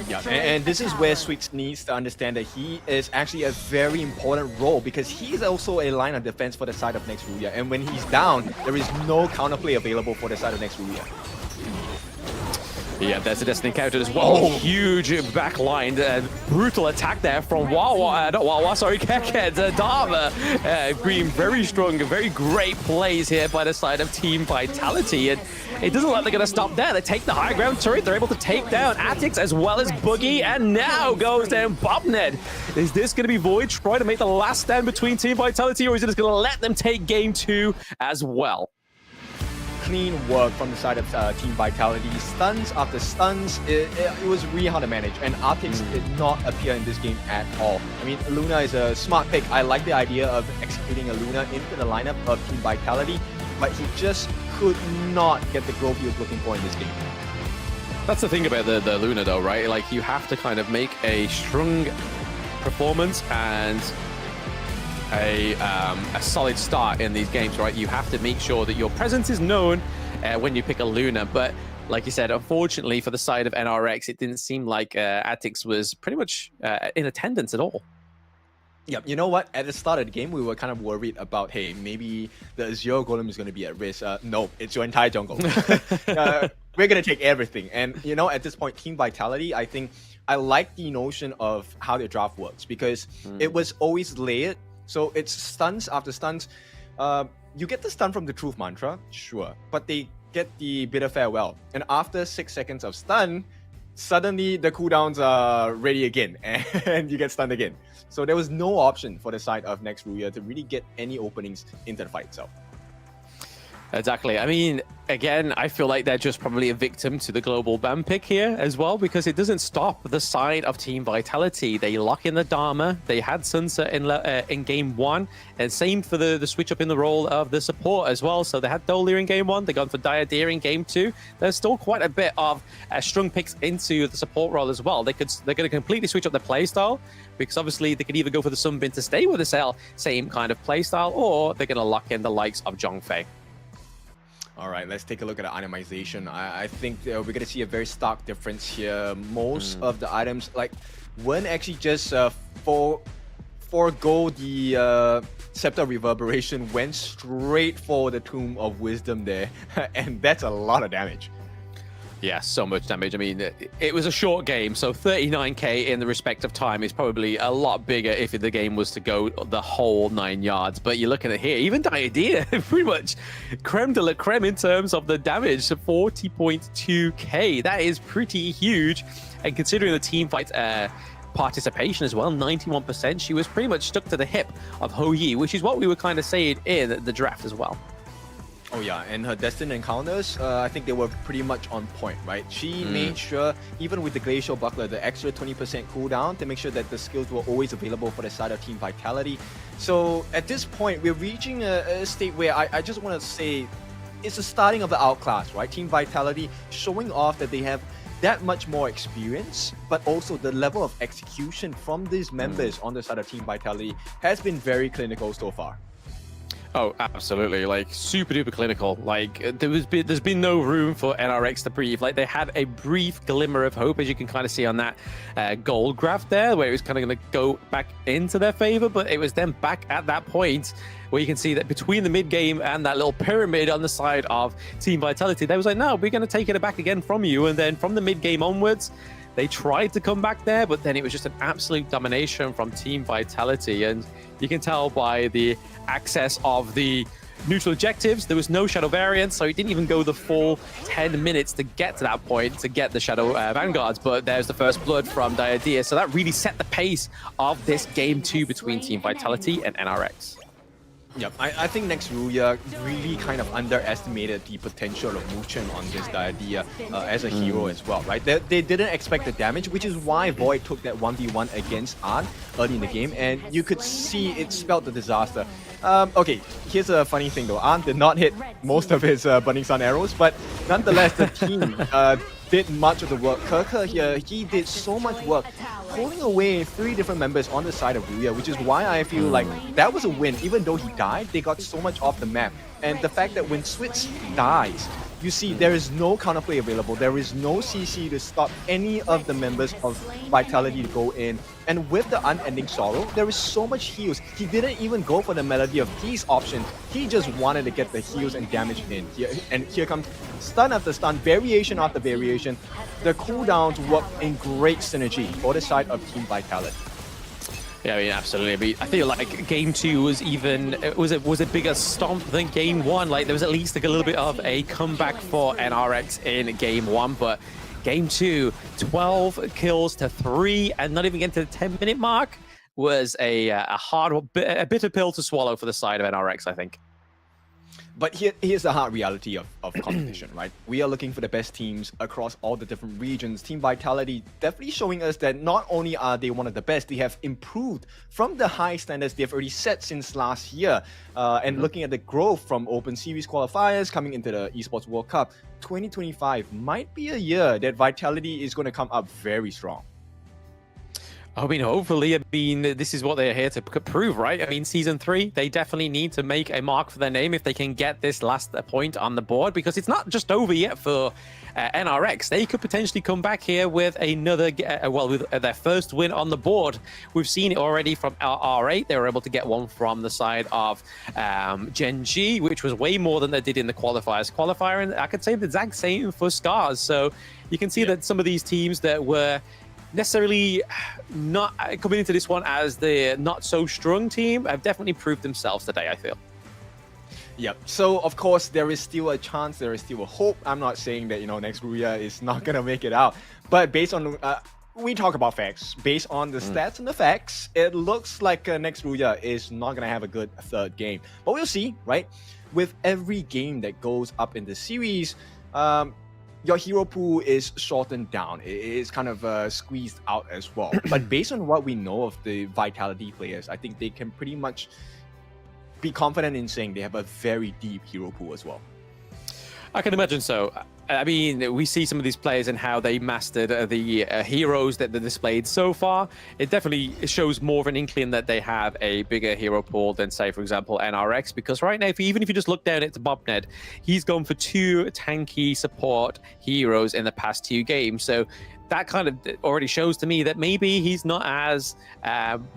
Yeah, and this is where Switz needs to understand that he is actually a very important role because he's also a line of defense for the side of next RÜYA. And when he's down, there is no counterplay available for the side of next RÜYA. Yeah, there's a Destiny counter as well. Oh. Huge backline, brutal attack there from Keket, Dharma. Being very strong, very great plays here by the side of Team Vitality. And it doesn't look like they're going to stop there. They take the high ground turret. They're able to take down Atix as well as Boogie. And now goes down Bobned. Is this going to be Void trying to make the last stand between Team Vitality, or is it just going to let them take game 2 as well? Clean work from the side of Team Vitality. Stuns after stuns, it was really hard to manage, and Artix did not appear in this game at all. I mean, Luna is a smart pick. I like the idea of executing a Luna into the lineup of Team Vitality, but he just could not get the growth he was looking for in this game. That's the thing about the Luna though, right? Like, you have to kind of make a strong performance and a solid start in these games, right? You have to make sure that your presence is known when you pick a Luna. But like you said, unfortunately for the side of NRX, it didn't seem like Atix was pretty much in attendance at all. Yeah, you know what? At the start of the game, we were kind of worried about, hey, maybe the Azure Golem is going to be at risk. No, it's your entire jungle. We're going to take everything. And, you know, at this point, Team Vitality, I think I like the notion of how their draft works because it was always layered. So it's stuns after stuns. You get the stun from the Truth Mantra, sure, but they get the Bitter Farewell. And after 6 seconds of stun, suddenly the cooldowns are ready again, and you get stunned again. So there was no option for the side of next RÜYA to really get any openings into the fight itself. Exactly. I mean, again, I feel like they're just probably a victim to the global ban pick here as well, because it doesn't stop the side of Team Vitality. They lock in the Dharma. They had Sunset in game 1, and same for the switch up in the role of the support as well. So they had Dolia in game 1. They gone for Diadeer in game 2. There's still quite a bit of strong picks into the support role as well. They're going to completely switch up their playstyle, because obviously they could either go for the Sunbin to stay with the same kind of playstyle, or they're going to lock in the likes of Zhongfei. All right, let's take a look at the itemization. I think we're going to see a very stark difference here. Most of the items, like, weren't actually just forego the Scepter Reverberation, went straight for the Tomb of Wisdom there. And that's a lot of damage. Yeah, so much damage. I mean, it was a short game, so 39k in the respect of time is probably a lot bigger if the game was to go the whole 9 yards. But you're looking at here, even Diadeer, pretty much creme de la creme in terms of the damage, so 40.2k. That is pretty huge. And considering the team fight participation as well, 91%, she was pretty much stuck to the hip of Ho Yi, which is what we were kind of saying in the draft as well. Oh yeah, and her Destined Encounters, I think they were pretty much on point, right? She made sure, even with the Glacial Buckler, the extra 20% cooldown, to make sure that the skills were always available for the side of Team Vitality. So at this point, we're reaching a state where I just want to say it's the starting of the outclass, right? Team Vitality showing off that they have that much more experience, but also the level of execution from these members on the side of Team Vitality has been very clinical so far. Oh, absolutely. Like, super duper clinical. Like, there's been no room for NRX to breathe. Like, they had a brief glimmer of hope, as you can kind of see on that gold graph there, where it was kind of going to go back into their favor, but it was then back at that point where you can see that between the mid game and that little pyramid on the side of Team Vitality, they was like, no, we're going to take it back again from you. And then from the mid game onwards, they tried to come back there, but then it was just an absolute domination from Team Vitality. And you can tell by the access of the neutral objectives, there was no Shadow variant, so it didn't even go the full 10 minutes to get to that point to get the Shadow Vanguards. But there's the first blood from Diadea. So that really set the pace of this game 2 between Team Vitality and NRX. Yep, I think next RÜYA really kind of underestimated the potential of Muchen on this Diadea as a hero as well, right? They didn't expect the damage, which is why Void took that 1v1 against Ahn early in the game, and you could see it spelled the disaster. Okay, here's a funny thing though. Ahn did not hit most of his Burning Sun arrows, but nonetheless, the team did much of the work. Kerker here, he did so much work, pulling away 3 different members on the side of RÜYA, which is why I feel like that was a win. Even though he died, they got so much off the map. And the fact that when Switch dies, you see there is no counterplay available. There is no CC to stop any of the members of Vitality to go in. And with the Unending Sorrow, there is so much heals. He didn't even go for the Melody of Peace option. He just wanted to get the heals and damage in. And here comes stun after stun, variation after variation. The cooldowns work in great synergy for the side of Team Vitality. Yeah, I mean, absolutely. I mean, I feel like game 2 was even was a bigger stomp than game 1. Like, there was at least like a little bit of a comeback for NRX in game 1, but game 2, 12 kills to 3, and not even getting to the 10-minute mark was a bitter pill to swallow for the side of NRX, I think. But here's the hard reality of competition, right? We are looking for the best teams across all the different regions. Team Vitality definitely showing us that not only are they one of the best, they have improved from the high standards they've already set since last year. And looking at the growth from Open Series qualifiers coming into the Esports World Cup, 2025 might be a year that Vitality is going to come up very strong. I mean, hopefully, I mean, this is what they're here to prove, right? I mean, Season 3, they definitely need to make a mark for their name if they can get this last point on the board, because it's not just over yet for NRX. They could potentially come back here with another, with their first win on the board. We've seen it already from R8. They were able to get one from the side of Gen.G, which was way more than they did in the qualifier, and I could say the exact same for SCARZ. So you can see that some of these teams that were necessarily not coming into this one as the not so strong team have definitely proved themselves today, I feel. Yep. So of course there is still a chance, there is still a hope. I'm not saying that next RÜYA is not gonna make it out, but based on we talk about facts. Based on the stats and the facts, it looks like next RÜYA is not gonna have a good third game. But we'll see, right? With every game that goes up in the series, your hero pool is shortened down. It is kind of squeezed out as well. But based on what we know of the Vitality players, I think they can pretty much be confident in saying they have a very deep hero pool as well. I can imagine so. I mean, we see some of these players and how they mastered the heroes that they displayed so far. It definitely shows more of an inkling that they have a bigger hero pool than, say, for example, NRX. Because right now, even if you just look down at Bobned, he's gone for 2 tanky support heroes in the past 2 games. So that kind of already shows to me that maybe he's not as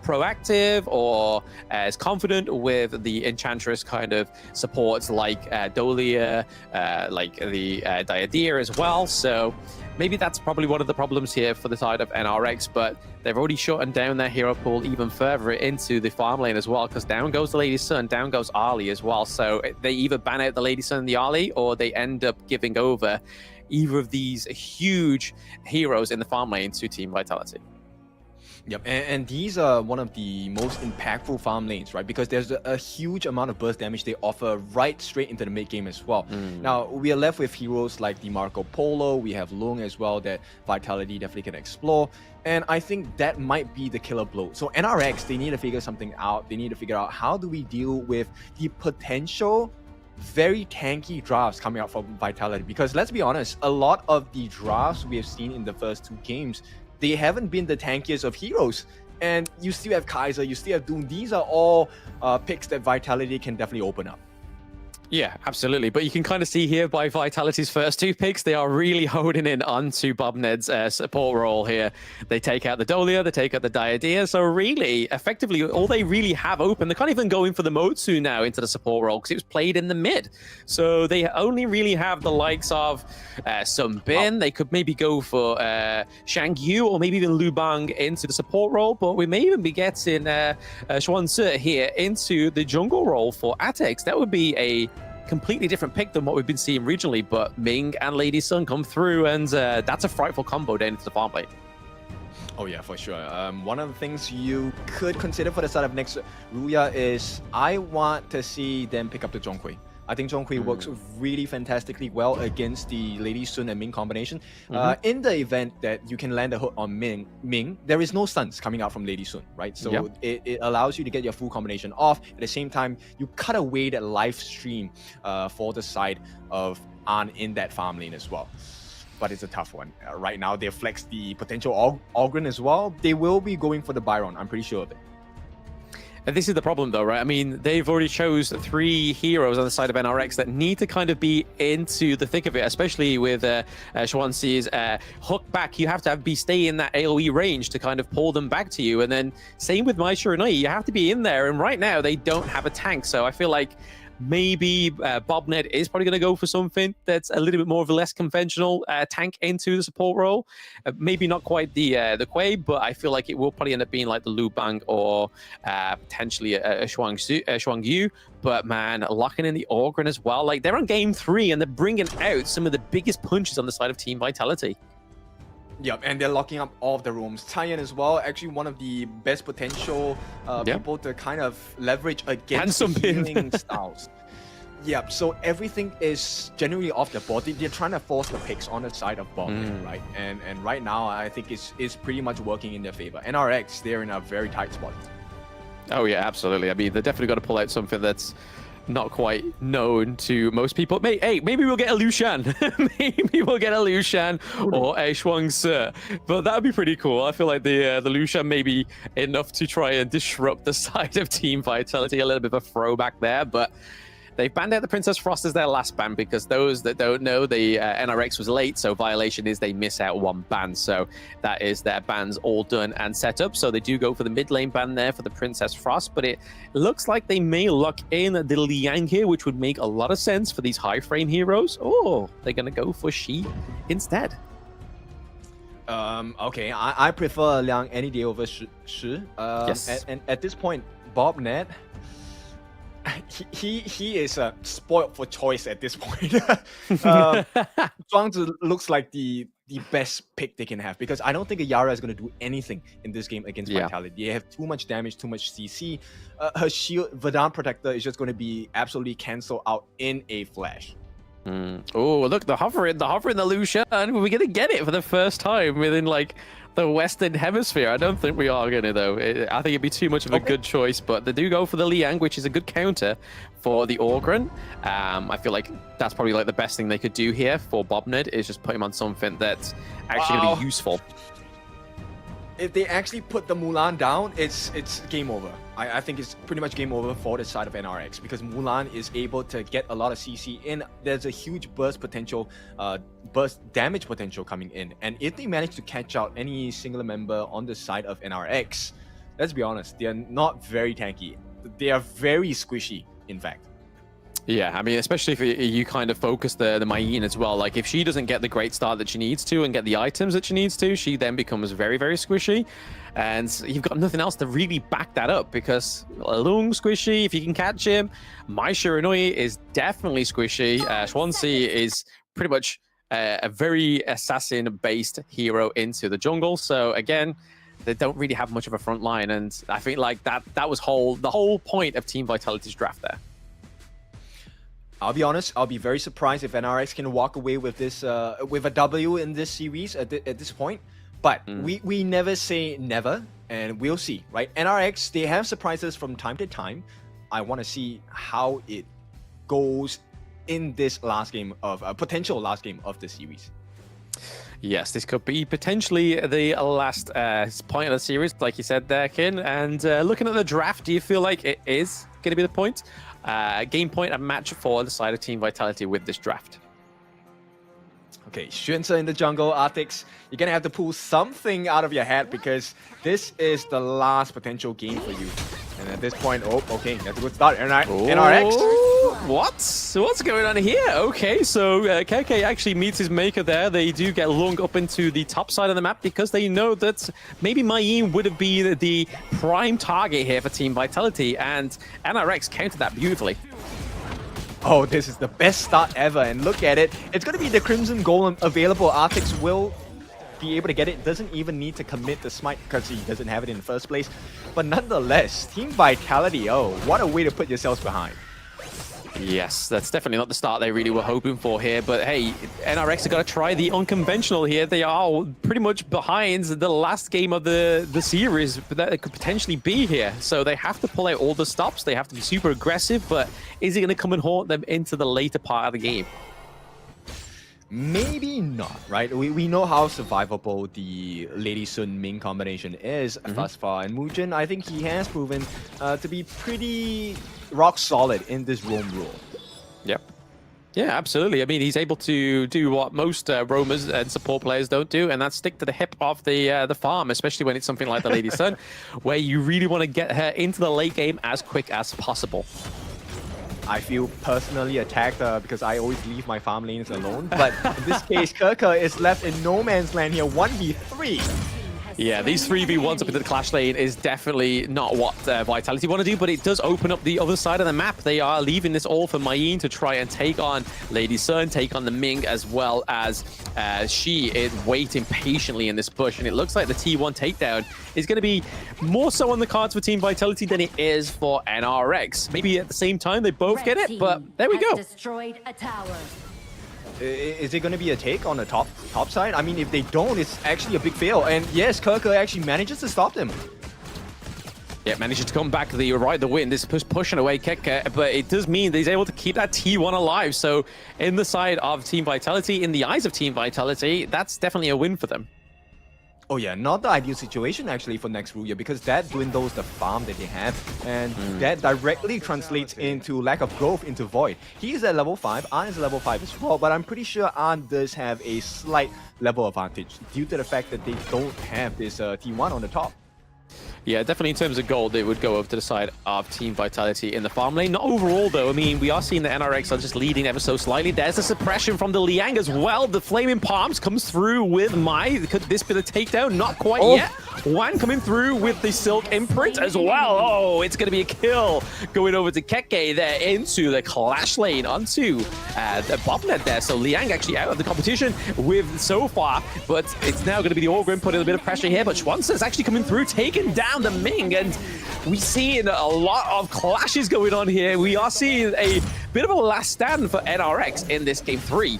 proactive or as confident with the Enchantress kind of supports like Dolia, like the Diadea as well. So maybe that's probably one of the problems here for the side of NRX, but they've already shortened down their hero pool even further into the farm lane as well, because down goes the Lady Sun, down goes Arlie as well. So they either ban out the Lady Sun and the Arlie, or they end up giving over either of these huge heroes in the farm lane to Team Vitality. Yep, and these are one of the most impactful farm lanes, right? Because there's a huge amount of burst damage they offer right straight into the mid game as well. Now, we are left with heroes like the Marco Polo, we have Lung as well that Vitality definitely can explore. And I think that might be the killer blow. So NRX, they need to figure something out. They need to figure out how do we deal with the potential very tanky drafts coming out from Vitality, because let's be honest, a lot of the drafts we have seen in the first 2 games, they haven't been the tankiest of heroes. And you still have Kaiser, you still have Doom. These are all picks that Vitality can definitely open up. Yeah, absolutely. But you can kind of see here by Vitality's first 2 picks, they are really holding in onto Bobned's support role here. They take out the Dolia, they take out the Diadea. So really, effectively, all they really have open, they can't even go in for the Motsu now into the support role because it was played in the mid. So they only really have the likes of Sun Bin. They could maybe go for Shang Yu or maybe even Lu Bang into the support role. But we may even be getting Xuan Se here into the jungle role for Atex. That would be a completely different pick than what we've been seeing regionally, but Ming and Lady Sun come through, and that's a frightful combo down into the farm lane. Oh yeah, for sure. One of the things you could consider for the start of next RÜYA is I want to see them pick up the Zhonghui. I think Zhonghui works really fantastically well against the Lady Sun and Ming combination. In the event that you can land a hook on Ming, there is no stuns coming out from Lady Sun, right? So it allows you to get your full combination off. At the same time, you cut away that live stream for the side of An in that farm lane as well. But it's a tough one. Right now, they flex the potential Ogren as well. They will be going for the Byron, I'm pretty sure of it. And this is the problem, though, right? I mean, they've already chose 3 heroes on the side of NRX that need to kind of be into the thick of it, especially with Xuan Se's hook back. You have to stay in that AoE range to kind of pull them back to you. And then same with Mai Shiranui, you have to be in there. And right now, they don't have a tank. So I feel like maybe Bobned is probably going to go for something that's a little bit more of a less conventional tank into the support role. Maybe not quite the Quay, but I feel like it will probably end up being like the Lu Bang or potentially a Xuang Yu. But man, locking in the Ogren as well. Like they're on game 3 and they're bringing out some of the biggest punches on the side of Team Vitality. Yep, and they're locking up all of the rooms. Taiyan as well, actually one of the best potential people to kind of leverage against the healing styles. Yep, so everything is generally off the board. They're trying to force the picks on the side of bottom, right? And right now, I think it's pretty much working in their favor. NRX, they're in a very tight spot. Oh yeah, absolutely. I mean, they're definitely got to pull out something that's not quite known to most people. Hey, maybe we'll get a Liu Shan. Maybe we'll get a Liu Shan or a Xuan Se. But that would be pretty cool. I feel like the Liu Shan may be enough to try and disrupt the side of Team Vitality. A little bit of a throwback there, but they've banned out the Princess Frost as their last ban because those that don't know, the NRX was late, so violation is they miss out 1 ban. So that is their bans all done and set up. So they do go for the mid lane ban there for the Princess Frost, but it looks like they may lock in the Liang here, which would make a lot of sense for these high frame heroes. Oh, they're going to go for Shi instead. Okay, I prefer Liang any day over Shi. Yes. And at this point, Bobned, he is spoiled for choice at this point. Zhuangzi looks like the best pick they can have because I don't think a Yara is going to do anything in this game against Vitality. They have too much damage, too much CC. Her shield, Verdant Protector, is just going to be absolutely cancelled out in a flash. Oh, look, the hovering, the Liu Shan. We're going to get it for the first time within like the Western Hemisphere. I don't think we are going to, though. I think it'd be too much of a good choice, but they do go for the Liang, which is a good counter for the Ogren. I feel like that's probably like the best thing they could do here for Bobned is just put him on something that's actually going to be useful. If they actually put the Mulan down, it's game over. I think it's pretty much game over for the side of NRX because Mulan is able to get a lot of CC in. There's a huge burst damage potential coming in. And if they manage to catch out any singular member on the side of NRX, let's be honest, they are not very tanky. They are very squishy, in fact. Yeah, I mean, especially if you kind of focus the Mayin as well. Like, if she doesn't get the great start that she needs to and get the items that she needs to, she then becomes very, very squishy. And you've got nothing else to really back that up because Lung squishy, if you can catch him. Mai Shiranui is definitely squishy. Xuan Se is pretty much a very assassin-based hero into the jungle. So, again, they don't really have much of a front line. And I think, like, that was the whole point of Team Vitality's draft there. I'll be honest, I'll be very surprised if NRX can walk away with this with a W in this series at this point. But we never say never, and we'll see, right? NRX, they have surprises from time to time. I want to see how it goals in this last game of potential last game of the series. Yes, this could be potentially the last point of the series, like you said there, Kin. And looking at the draft, do you feel like it is going to be the point? Game point and match for the side of Team Vitality with this draft. Okay, Xuanze in the jungle, Artix, you're gonna have to pull something out of your hat because this is the last potential game for you. And at this point, oh, okay, that's a good start. NRX. What's going on here? Okay, so KK actually meets his maker there. They do get lung up into the top side of the map because they know that maybe Mayim would have been the prime target here for Team Vitality, and NRX countered that beautifully. Oh, this is the best start ever, and look at it. It's going to be the Crimson Golem available. Artix will be able to get it. Doesn't even need to commit the smite because he doesn't have it in the first place. But nonetheless, Team Vitality, oh, what a way to put yourselves behind. Yes, that's definitely not the start they really were hoping for here. But hey, NRX have got to try the unconventional here. They are pretty much behind the last game of the series that it could potentially be here. So they have to pull out all the stops. They have to be super aggressive. But is he going to come and haunt them into the later part of the game? Maybe not, right? We know how survivable the Lady Sun Ming combination is thus far. And Mujin, I think he has proven to be pretty rock solid in this roam rule. Yep. Yeah, absolutely. I mean, he's able to do what most roamers and support players don't do, and that's stick to the hip of the farm, especially when it's something like the Lady Sun, where you really want to get her into the late game as quick as possible. I feel personally attacked because I always leave my farm lanes alone. But in this case, Kerker is left in no man's land here, 1v3. Yeah, these 3v1s up into the clash lane is definitely not what Vitality want to do, but it does open up the other side of the map. They are leaving this all for Mayim to try and take on Lady Sun, take on the Ming, as well as she is waiting patiently in this bush. And it looks like the T1 takedown is going to be more so on the cards for Team Vitality than it is for NRX. Maybe at the same time they both get it, but there we go. Destroyed a tower. Is it going to be a take on the top side? I mean, if they don't, it's actually a big fail. And yes, Kerker actually manages to stop them. Yeah, manages to come back ride the wind. This is pushing away Ketka, but it does mean that he's able to keep that T1 alive. So in the side of Team Vitality, in the eyes of Team Vitality, that's definitely a win for them. Oh yeah, not the ideal situation actually for next RÜYA because that dwindles the farm that they have, and that directly translates into lack of growth into Void. He is at level 5, Arn is at level 5 as well, but I'm pretty sure Arn does have a slight level advantage due to the fact that they don't have this T1 on the top. Yeah, definitely in terms of gold, it would go over to the side of Team Vitality in the farm lane. Not overall, though. I mean, we are seeing the NRX are just leading ever so slightly. There's a suppression from the Liang as well. The Flaming Palms comes through with Mai. Could this be the takedown? Not quite yet. Wan coming through with the Silk Imprint as well. Oh, it's going to be a kill going over to Keke there into the clash lane onto the botnet there. So Liang actually out of the competition with so far, but it's now going to be the Orgrim putting a bit of pressure here. But Schwanzer's actually coming through, taking down the Ming, and we see a lot of clashes going on here. We are seeing a bit of a last stand for NRX in this game 3.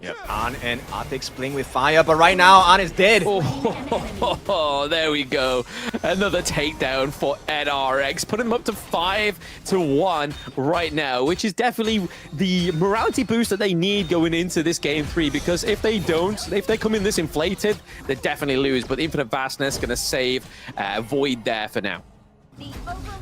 Yep, Arn and Artix playing with fire, but right now Arn is dead. Oh, there we go. Another takedown for NRX, putting them up to 5-1 right now, which is definitely the morality boost that they need going into this game 3, because if they don't, if they come in this inflated, they definitely lose. But Infinite Vastness going to save Void there for now.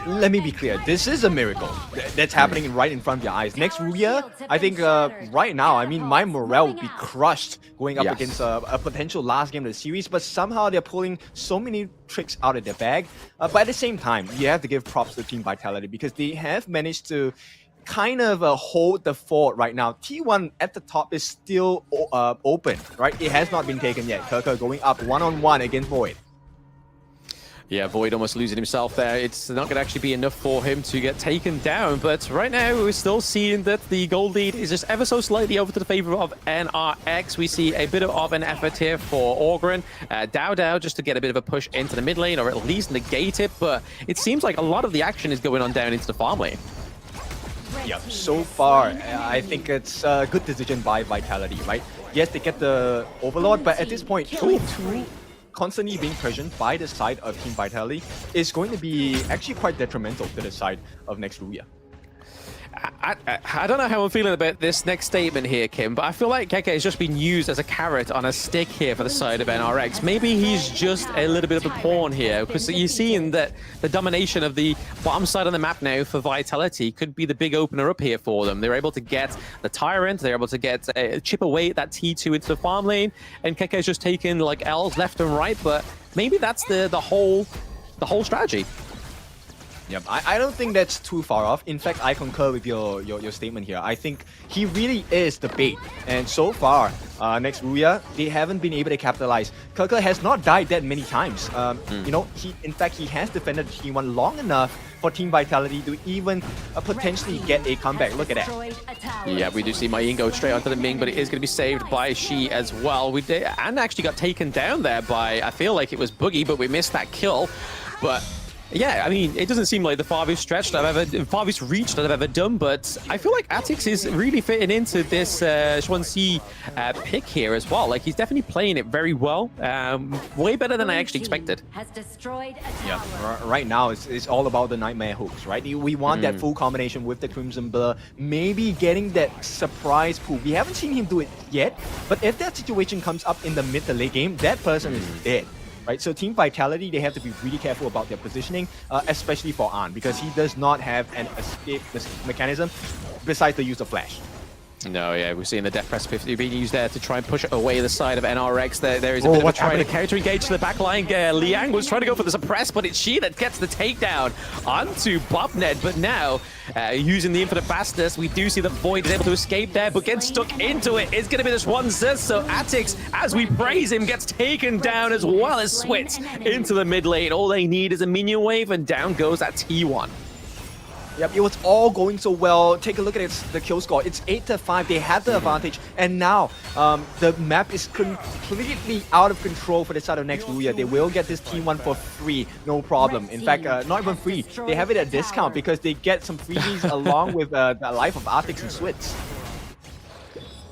Let me be clear, this is a miracle that's happening right in front of your eyes. Next RÜYA, I think right now, I mean, my morale would be crushed going up against a potential last game of the series, but somehow they're pulling so many tricks out of their bag. But at the same time, you have to give props to Team Vitality because they have managed to kind of hold the fort right now. T1 at the top is still open, right? It has not been taken yet. Kerker going up one-on-one against Void. Yeah, Void almost losing himself there. It's not going to actually be enough for him to get taken down. But right now, we're still seeing that the gold lead is just ever so slightly over to the favor of NRX. We see a bit of an effort here for Orgren. Dao just to get a bit of a push into the mid lane, or at least negate it. But it seems like a lot of the action is going on down into the farm lane. Yeah, so far, I think it's a good decision by Vitality, right? Yes, they get the Overlord, but at this point, 2-2 constantly being pressured by the side of Team Vitality is going to be actually quite detrimental to the side of next RÜYA. I don't know how I'm feeling about this next statement here, Kim, but I feel like Keke has just been used as a carrot on a stick here for the side of NRX. Maybe he's just a little bit of a pawn here, because you're seeing that the domination of the bottom side of the map now for Vitality could be the big opener up here for them. They're able to get the Tyrant, they're able to get chip away that T2 into the farm lane, and Keke's just taking like L's left and right, but maybe that's the whole strategy. Yep, I don't think that's too far off. In fact, I concur with your statement here. I think he really is the bait. And so far, next RÜYA, they haven't been able to capitalize. KeKe has not died that many times. You know, in fact, he has defended T1 long enough for Team Vitality to even potentially get a comeback. Look at that. Yeah, we do see Mayin go straight onto the Ming, but it is going to be saved by Shi as well. We did, and actually got taken down there by, I feel like it was Boogie, but we missed that kill. But yeah, I mean, it doesn't seem like the farthest stretch that farthest reach that I've ever done, but I feel like Atix is really fitting into this G pick here as well. Like, he's definitely playing it very well, way better than I actually expected. Yeah, right now it's all about the Nightmare hooks, right? We want that full combination with the Crimson Blur, maybe getting that surprise pull. We haven't seen him do it yet, but if that situation comes up in the mid to late game, that person is dead. Right, so Team Vitality, they have to be really careful about their positioning, especially for An, because he does not have an escape mechanism besides the use of Flash. No, yeah, we're seeing the Death Precipice being used there to try and push away the side of NRX. There is a bit of a try to character engage to the back line. Liang was trying to go for the suppress, but it's Shi that gets the takedown onto Bobnet. But now, using the Infinite Fastness, we do see that Void is able to escape there, but gets stuck into it. It's going to be this one sis. So Atix, as we praise him, gets taken down as well as Switz into the mid lane. All they need is a minion wave, and down goes that T1. Yep, it was all going so well. Take a look at the kill score. It's 8-5. They have the advantage, and now the map is completely out of control for the side of next RÜYA. They will get this T1 for free, no problem. In fact, not even free. They have it at discount because they get some freebies along with the life of Artix and Switz.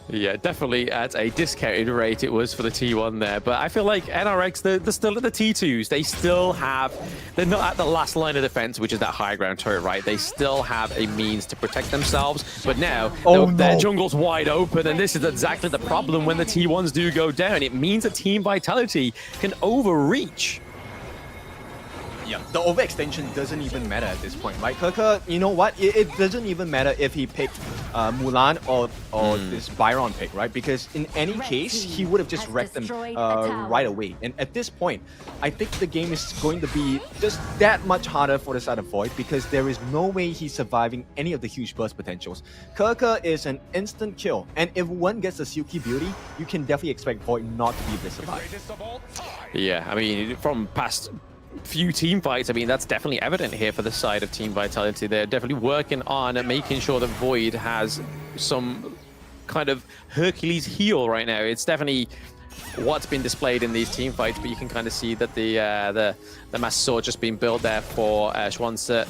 Yeah, definitely at a discounted rate it was for the T1 there. But I feel like NRX, they're still at the T2s. They still have, they're not at the last line of defense, which is that high ground turret, right? They still have a means to protect themselves. But now, their jungle's wide open, and this is exactly the problem when the T1s do go down. It means that Team Vitality can overreach. Yeah, the overextension doesn't even matter at this point, right? KeKe, you know what? It doesn't even matter if he picked Mulan or this Byron pick, right? Because in any case, he would have just wrecked them right away. And at this point, I think the game is going to be just that much harder for the side of Void because there is no way he's surviving any of the huge burst potentials. KeKe is an instant kill, and if one gets the Silky Beauty, you can definitely expect Void not to be able to survive. Yeah, I mean, from past few team fights, I mean, that's definitely evident here for the side of Team Vitality. They're definitely working on making sure that Void has some kind of Hercules heel right now. It's definitely what's been displayed in these team fights, but you can kind of see that the Master Sword just being built there for Schwanzer,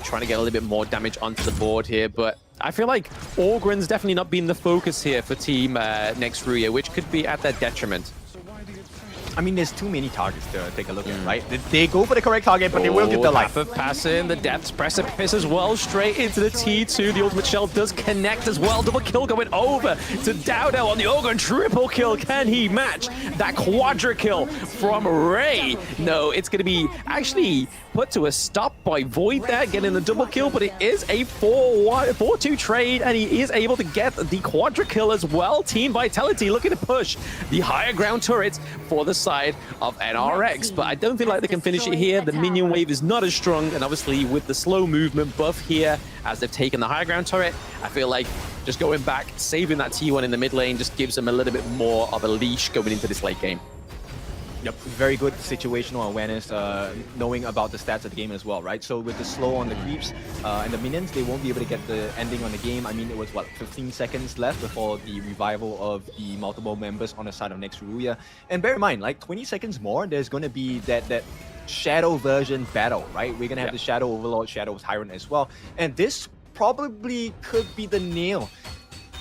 trying to get a little bit more damage onto the board here. But I feel like Orgren's definitely not been the focus here for Team next RÜYA, which could be at their detriment. I mean, there's too many targets to take a look at, right? They go for the correct target, but they will get the life. Passing the Depth's Precipice as well, straight into the T2. The ultimate shell does connect as well. Double kill going over to Dowdell on the Ogre. Triple kill. Can he match that quadra kill from Ray? No, it's going to be actually put to a stop by Void there, getting the double kill, but it is a 4-2 trade, and he is able to get the quadra kill as well. Team Vitality looking to push the higher ground turrets for the side of NRX, but I don't feel like they can finish it here. The minion wave is not as strong, and obviously with the slow movement buff here, as they've taken the high ground turret, I feel like just going back, saving that T1 in the mid lane just gives them a little bit more of a leash going into this late game. Yep, very good situational awareness, knowing about the stats of the game as well, right? So with the slow on the creeps and the minions, they won't be able to get the ending on the game. I mean, it was, what, 15 seconds left before the revival of the multiple members on the side of next RÜYA. And bear in mind, like 20 seconds more, there's going to be that Shadow version battle, right? We're going to have the Shadow Overlord, Shadow Tyrant as well. And this probably could be the nail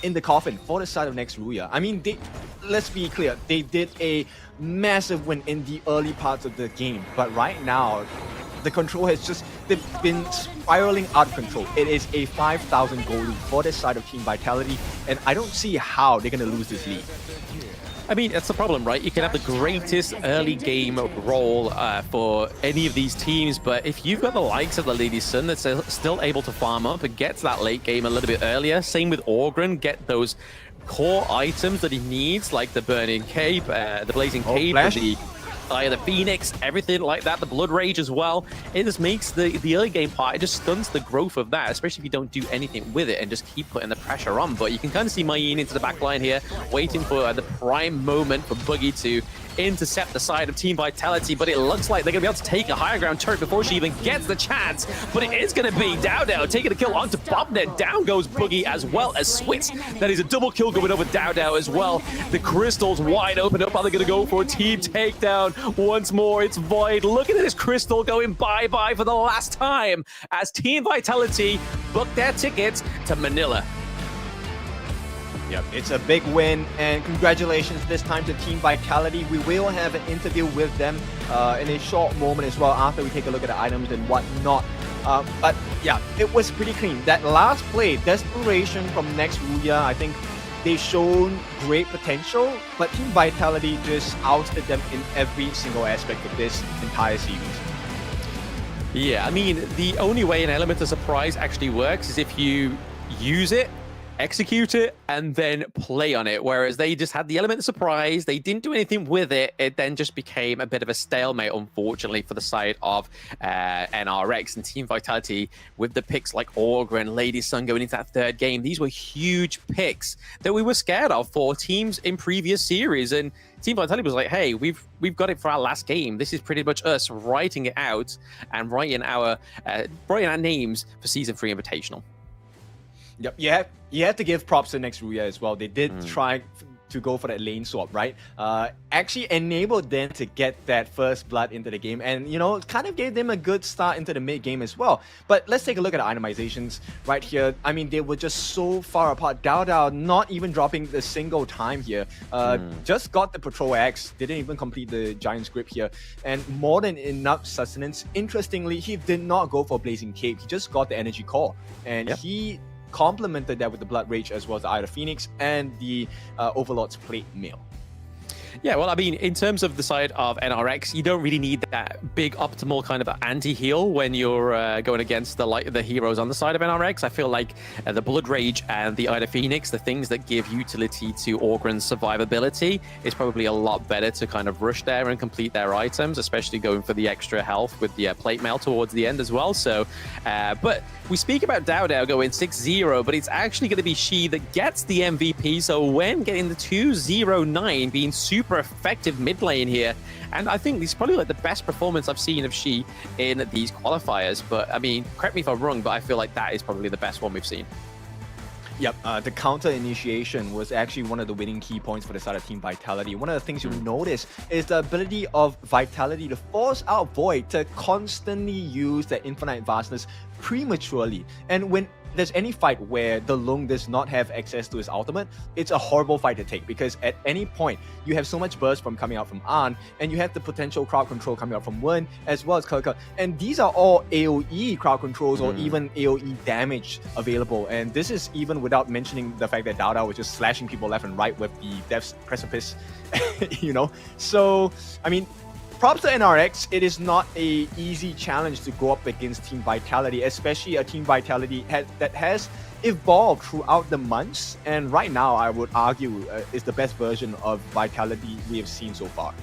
in the coffin for the side of next RÜYA. I mean, let's be clear, they did a massive win in the early parts of the game, but right now, the control has just been spiraling out of control. It is a 5,000 goal lead for this side of Team Vitality, and I don't see how they're going to lose this lead. I mean, that's the problem, right? You can have the greatest early game role for any of these teams, but if you've got the likes of the Lady Sun that's still able to farm up and get to that late game a little bit earlier, same with Orgren, get those core items that he needs, like the Burning Cape, the Blazing Cape, the Eye of the Phoenix, everything like that, the Blood Rage as well. It just makes the early game part, it just stunts the growth of that, especially if you don't do anything with it and just keep putting the pressure on. But you can kind of see Mayeen into the back line here, waiting for the prime moment for Boogie to intercept the side of Team Vitality, but it looks like they're going to be able to take a higher ground turret before she even gets the chance. But it is going to be Dowdow taking a kill onto Bobnet. Down goes Boogie as well as Switz. That is a double kill going over Dowdow as well. The crystal's wide open up. Are they going to go for a team takedown? Once more, it's Void. Look at this crystal going bye-bye for the last time as Team Vitality book their tickets to Manila. Yep, it's a big win, and congratulations this time to Team Vitality. We will have an interview with them in a short moment as well after we take a look at the items and whatnot. But yeah, it was pretty clean. That last play, desperation from next RÜYA, I think they've shown great potential, but Team Vitality just ousted them in every single aspect of this entire series. Yeah, I mean, the only way an element of surprise actually works is if you use it, execute it, and then play on it. Whereas they just had the element of surprise, they didn't do anything with it. It then just became a bit of a stalemate, unfortunately, for the side of NRX and Team Vitality with the picks like Orgren, Lady Sun going into that third game. These were huge picks that we were scared of for teams in previous series. And Team Vitality was like, hey, we've got it for our last game. This is pretty much us writing it out and writing our names for Season 3 Invitational. Yep, you have to give props to next RÜYA as well. They did try to go for that lane swap, right? Actually enabled them to get that first blood into the game, and you know, kind of gave them a good start into the mid game as well. But let's take a look at the itemizations right here. I mean, they were just so far apart. Dowdow not even dropping a single time here. Just got the Patrol Axe, didn't even complete the Giant's Grip here, and more than enough sustenance. Interestingly, he did not go for Blazing Cape. He just got the Energy Core, and he complemented that with the Blood Rage as well as the Eye of the Phoenix and the Overlord's Plate Mail. Yeah, well, I mean, in terms of the side of NRX, you don't really need that big optimal kind of anti-heal when you're going against the heroes on the side of NRX. I feel like the Blood Rage and the Eye of Phoenix, the things that give utility to Orgren's survivability, is probably a lot better to kind of rush there and complete their items, especially going for the extra health with the Plate Mail towards the end as well. So, but we speak about Dowdow going 6-0, but it's actually going to be she that gets the MVP. So when getting the 2-0-9, being super effective mid lane here, and I think this is probably like the best performance I've seen of she in these qualifiers. But I mean, correct me if I'm wrong, but I feel like that is probably the best one we've seen. Yep, the counter initiation was actually one of the winning key points for the side of Team Vitality. One of the things you'll notice is the ability of Vitality to force out Void to constantly use that infinite vastness prematurely. And when there's any fight where the Lung does not have access to his ultimate, it's a horrible fight to take, because at any point you have so much burst from coming out from An, and you have the potential crowd control coming out from Wen as well as Kirka, and these are all AoE crowd controls or even AoE damage available. And this is even without mentioning the fact that Dowdow was just slashing people left and right with the Death's Precipice, you know. So I mean, props to NRX. It is not an easy challenge to go up against Team Vitality, especially a Team Vitality that has evolved throughout the months, and right now I would argue is the best version of Vitality we have seen so far.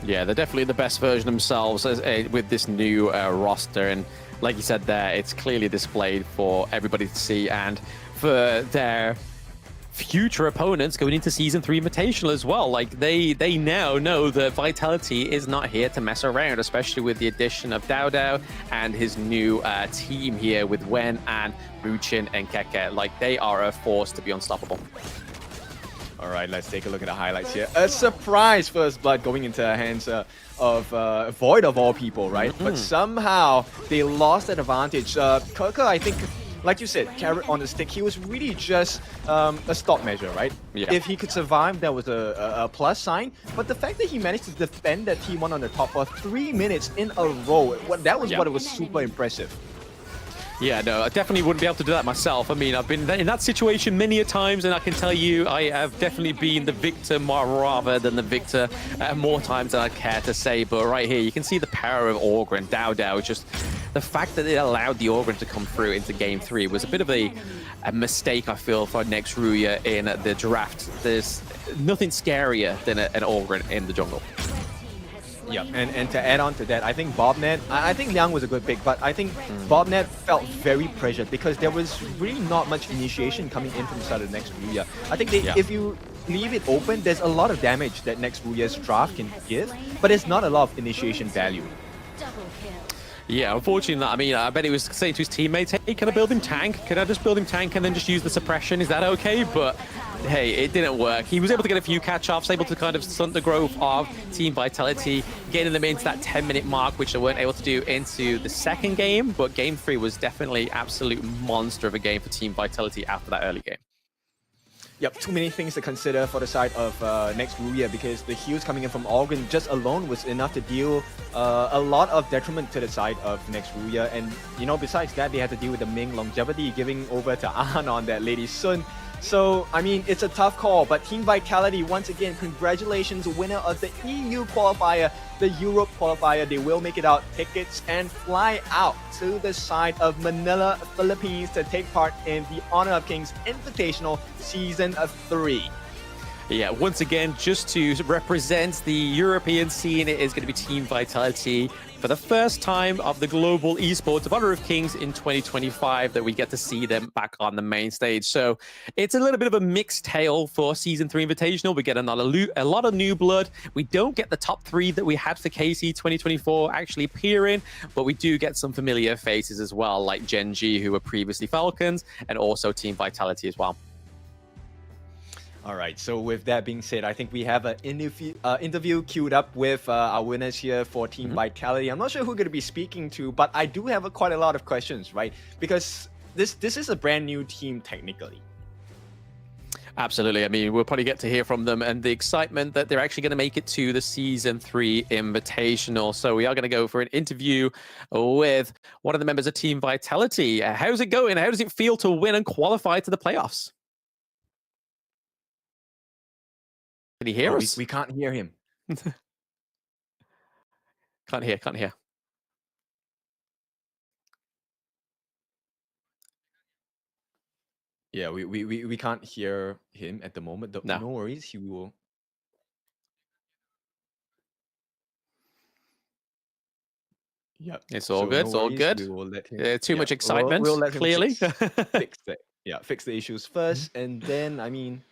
Yeah, they're definitely the best version themselves with this new roster, and like you said there, it's clearly displayed for everybody to see, and for their future opponents going into Season 3 Invitational as well. Like, they now know that Vitality is not here to mess around, especially with the addition of Dowdow and his new team here with Wen and Ruchin and Keke. Like, they are a force to be unstoppable. All right, let's take a look at the highlights here. A surprise first blood going into the hands of Void of all people, right? But somehow they lost that advantage. Kirka, I think, like you said, carrot on the stick. He was really just a stop measure, right? Yeah. If he could survive, that was a plus sign. But the fact that he managed to defend that T1 on the top for 3 minutes in a row, that was what was super impressive. Yeah, no, I definitely wouldn't be able to do that myself. I mean, I've been in that situation many a times, and I can tell you, I have definitely been the victim rather than the victor more times than I care to say. But right here, you can see the power of Orgren. Dao, just the fact that it allowed the Orgren to come through into Game 3 was a bit of a mistake, I feel, for next RÜYA in the draft. There's nothing scarier than an Orgren in the jungle. Yeah, and to add on to that, I think Bobnet, I think Liang was a good pick, but I think Bobnet felt very pressured because there was really not much initiation coming in from the start of the next RÜYA. I think if you leave it open, there's a lot of damage that next RÜYA's draft can give, but there's not a lot of initiation value. Yeah, unfortunately, I mean, I bet he was saying to his teammates, hey, can I build him tank? Can I just build him tank and then just use the suppression? Is that okay? But hey, it didn't work. He was able to get a few catch-offs, able to kind of stunt the growth of Team Vitality, getting them into that 10-minute mark, which they weren't able to do into the second game. But Game 3 was definitely absolute monster of a game for Team Vitality after that early game. Yep, too many things to consider for the side of next RÜYA because the heals coming in from Orgren just alone was enough to deal a lot of detriment to the side of next RÜYA. And, you know, besides that, they had to deal with the Ming longevity, giving over to An on that Lady Sun. So, I mean, it's a tough call, but Team Vitality, once again, congratulations, winner of the EU qualifier, the Europe qualifier. They will make it out tickets and fly out to the side of Manila, Philippines to take part in the Honor of Kings Invitational Season 3. Yeah, once again, just to represent the European scene, it is going to be Team Vitality for the first time of the global esports of Honor of Kings in 2025 that we get to see them back on the main stage. So it's a little bit of a mixed tale for Season 3 Invitational. We get a lot of new blood. We don't get the top 3 that we had for KC 2024 actually appearing, but we do get some familiar faces as well, like Gen.G, who were previously Falcons, and also Team Vitality as well. All right, so with that being said, I think we have an interview queued up with our winners here for Team Vitality. I'm not sure who we're going to be speaking to, but I do have quite a lot of questions, right? Because this is a brand new team technically. Absolutely. I mean, we'll probably get to hear from them and the excitement that they're actually going to make it to the Season 3 Invitational. So we are going to go for an interview with one of the members of Team Vitality. How's it going? How does it feel to win and qualify to the playoffs? Can you hear us? We can't hear him. Can't hear. Yeah, we can't hear him at the moment. No. No worries, he will. Yep. It's all So good. no It's all worries, good. we will let him, Too much excitement, we'll let him clearly. fix the issues first, and then I mean,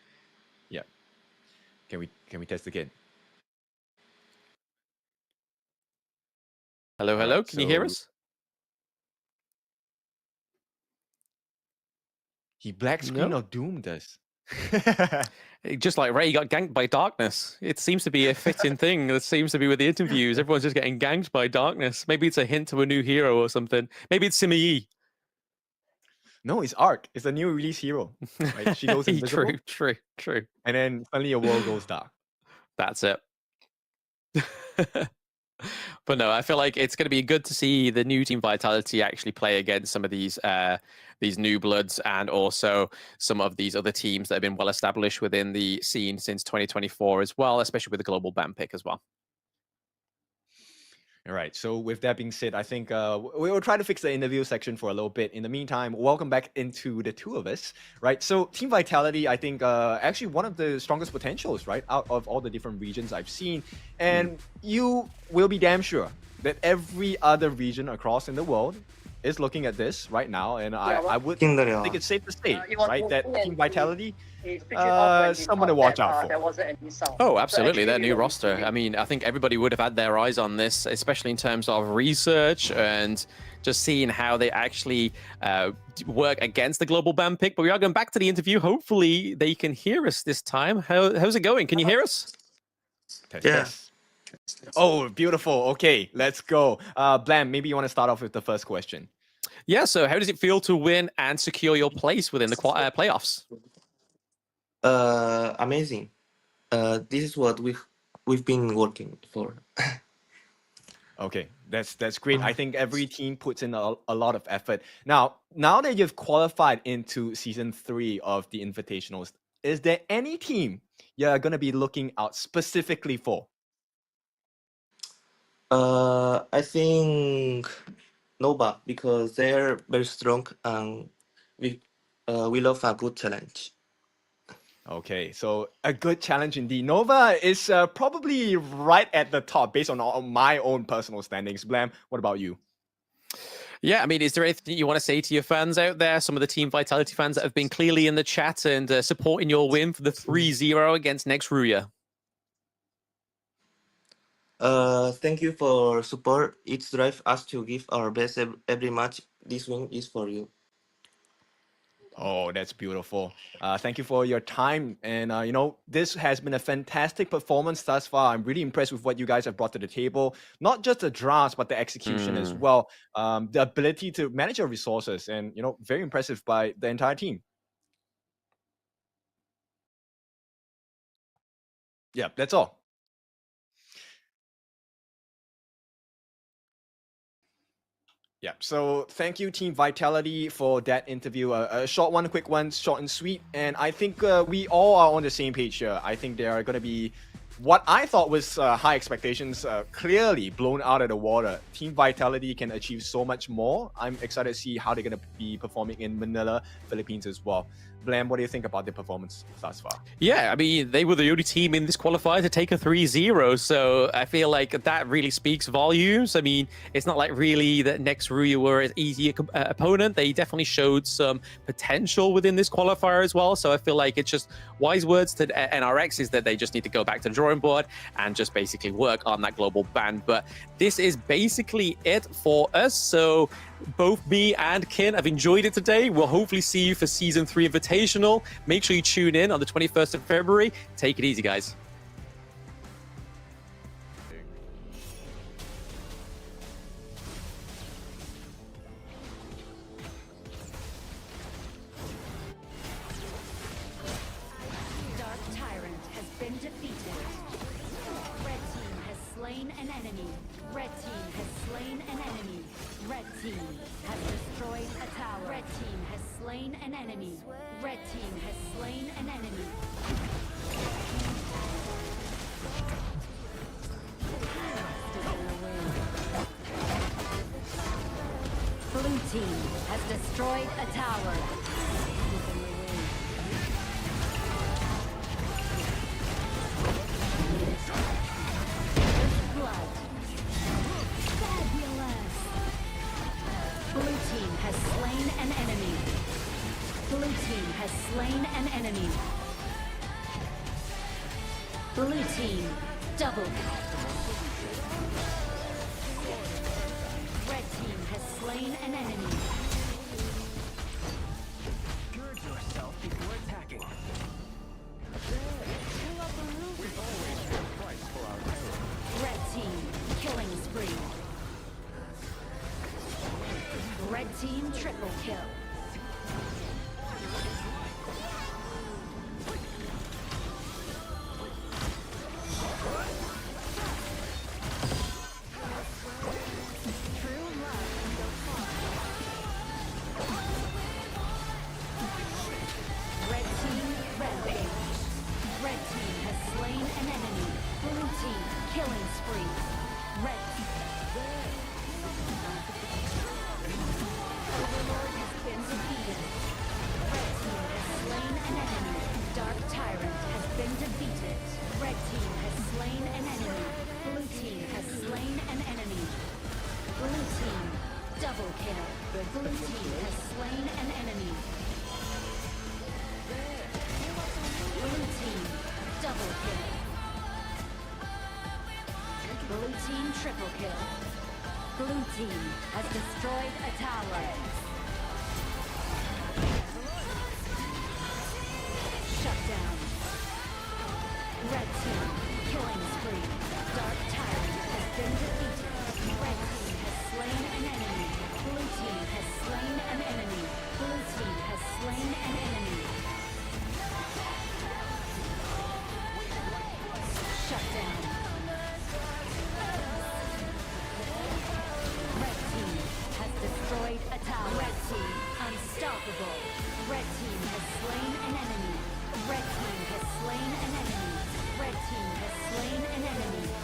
yeah. Can we test again? Hello. Alright, Can you hear so- us? He black screen No. or doomed us. Just like Ray got ganked by darkness. It seems to be a fitting thing. That seems to be with the interviews. Everyone's just getting ganked by darkness. Maybe it's a hint to a new hero or something. Maybe it's Sima Yi. No, it's Ark. It's a new release hero. Right? She goes invisible, True. and then suddenly your world goes dark. That's it. But no, I feel like it's going to be good to see the new Team Vitality actually play against some of these new bloods and also some of these other teams that have been well established within the scene since 2024 as well, especially with the global ban pick as well. All right. So with that being said, I think we will try to fix the interview section for a little bit. In the meantime, welcome back into the two of us, right? So Team Vitality, I think actually one of the strongest potentials, right, out of all the different regions I've seen. And you will be damn sure that every other region across in the world is looking at this right now. And I would think it's safe to say, right, that Team Vitality, someone to watch out for. Oh, absolutely. Their new roster. I mean, I think everybody would have had their eyes on this, especially in terms of research and just seeing how they actually work against the global ban pick. But we are going back to the interview. Hopefully they can hear us this time. How's it going? Can you hear us? Test. Oh, beautiful. Okay, let's go. Blam, maybe you want to start off with the first question. Yeah, so how does it feel to win and secure your place within the playoffs? Amazing. This is what we've been working for. Okay, that's great. I think every team puts in a lot of effort. Now that you've qualified into season 3 of the Invitationals, is there any team you're gonna be looking out specifically for? I think Nova because they're very strong and we love a good challenge. Okay, so a good challenge indeed. Nova is probably right at the top based on my own personal standings. Blam, what about you? Yeah, I mean, is there anything you want to say to your fans out there, some of the Team Vitality fans that have been clearly in the chat and supporting your win for the 3-0 against next RÜYA? Thank you for support. It drives us to give our best every match. This win is for you. Oh, that's beautiful. Thank you for your time. And, this has been a fantastic performance thus far. I'm really impressed with what you guys have brought to the table. Not just the drafts, but the execution as well. The ability to manage your resources and, very impressive by the entire team. Yeah, that's all. Yeah, so thank you, Team Vitality, for that interview. A short one, quick one, short and sweet. And I think we all are on the same page here. I think there are going to be what I thought was high expectations clearly blown out of the water. Team Vitality can achieve so much more. I'm excited to see how they're going to be performing in Manila, Philippines as well. Blam, what do you think about the performance thus far? Yeah, I mean, they were the only team in this qualifier to take a 3-0, so I feel like that really speaks volumes. I mean, it's not like really that next RÜYA were an easy opponent. They definitely showed some potential within this qualifier as well, so I feel like it's just wise words to NRX is that they just need to go back to the drawing board and just basically work on that global ban. But this is basically it for us, so both me and Kin have enjoyed it today. We'll hopefully see you for Season 3 Invitational. Make sure you tune in on the 21st of February. Take it easy, guys. Dark Tyrant has been defeated. Red team has slain an enemy. Red team has slain an enemy. Red team has destroyed a tower. Red team has slain an enemy. Red team has slain an enemy. Blue team has destroyed a tower. Blood. Fabulous. Blue team has slain an enemy. Blue team has slain an enemy. Blue team double. Red team has slain an enemy. Gird yourself before attacking. Red team killing spree. Red team triple kill. True love can go far. Red team rampage. Red team has slain an enemy. Blue team killing spree. Red Overlord has been defeated. Red team has slain an enemy. Dark Tyrant has been defeated. Red team has slain an enemy. Blue team has slain an enemy. Blue team double kill. Blue team has slain an enemy. Blue team double kill. Blue team triple kill. Blue team has destroyed a tower. Shut down. Red team killing spree. Dark Tyrant has been defeated. Red team has slain an enemy. Blue team has slain Unstoppable. Red team has slain an enemy. Red team has slain an enemy. Red team has slain an enemy.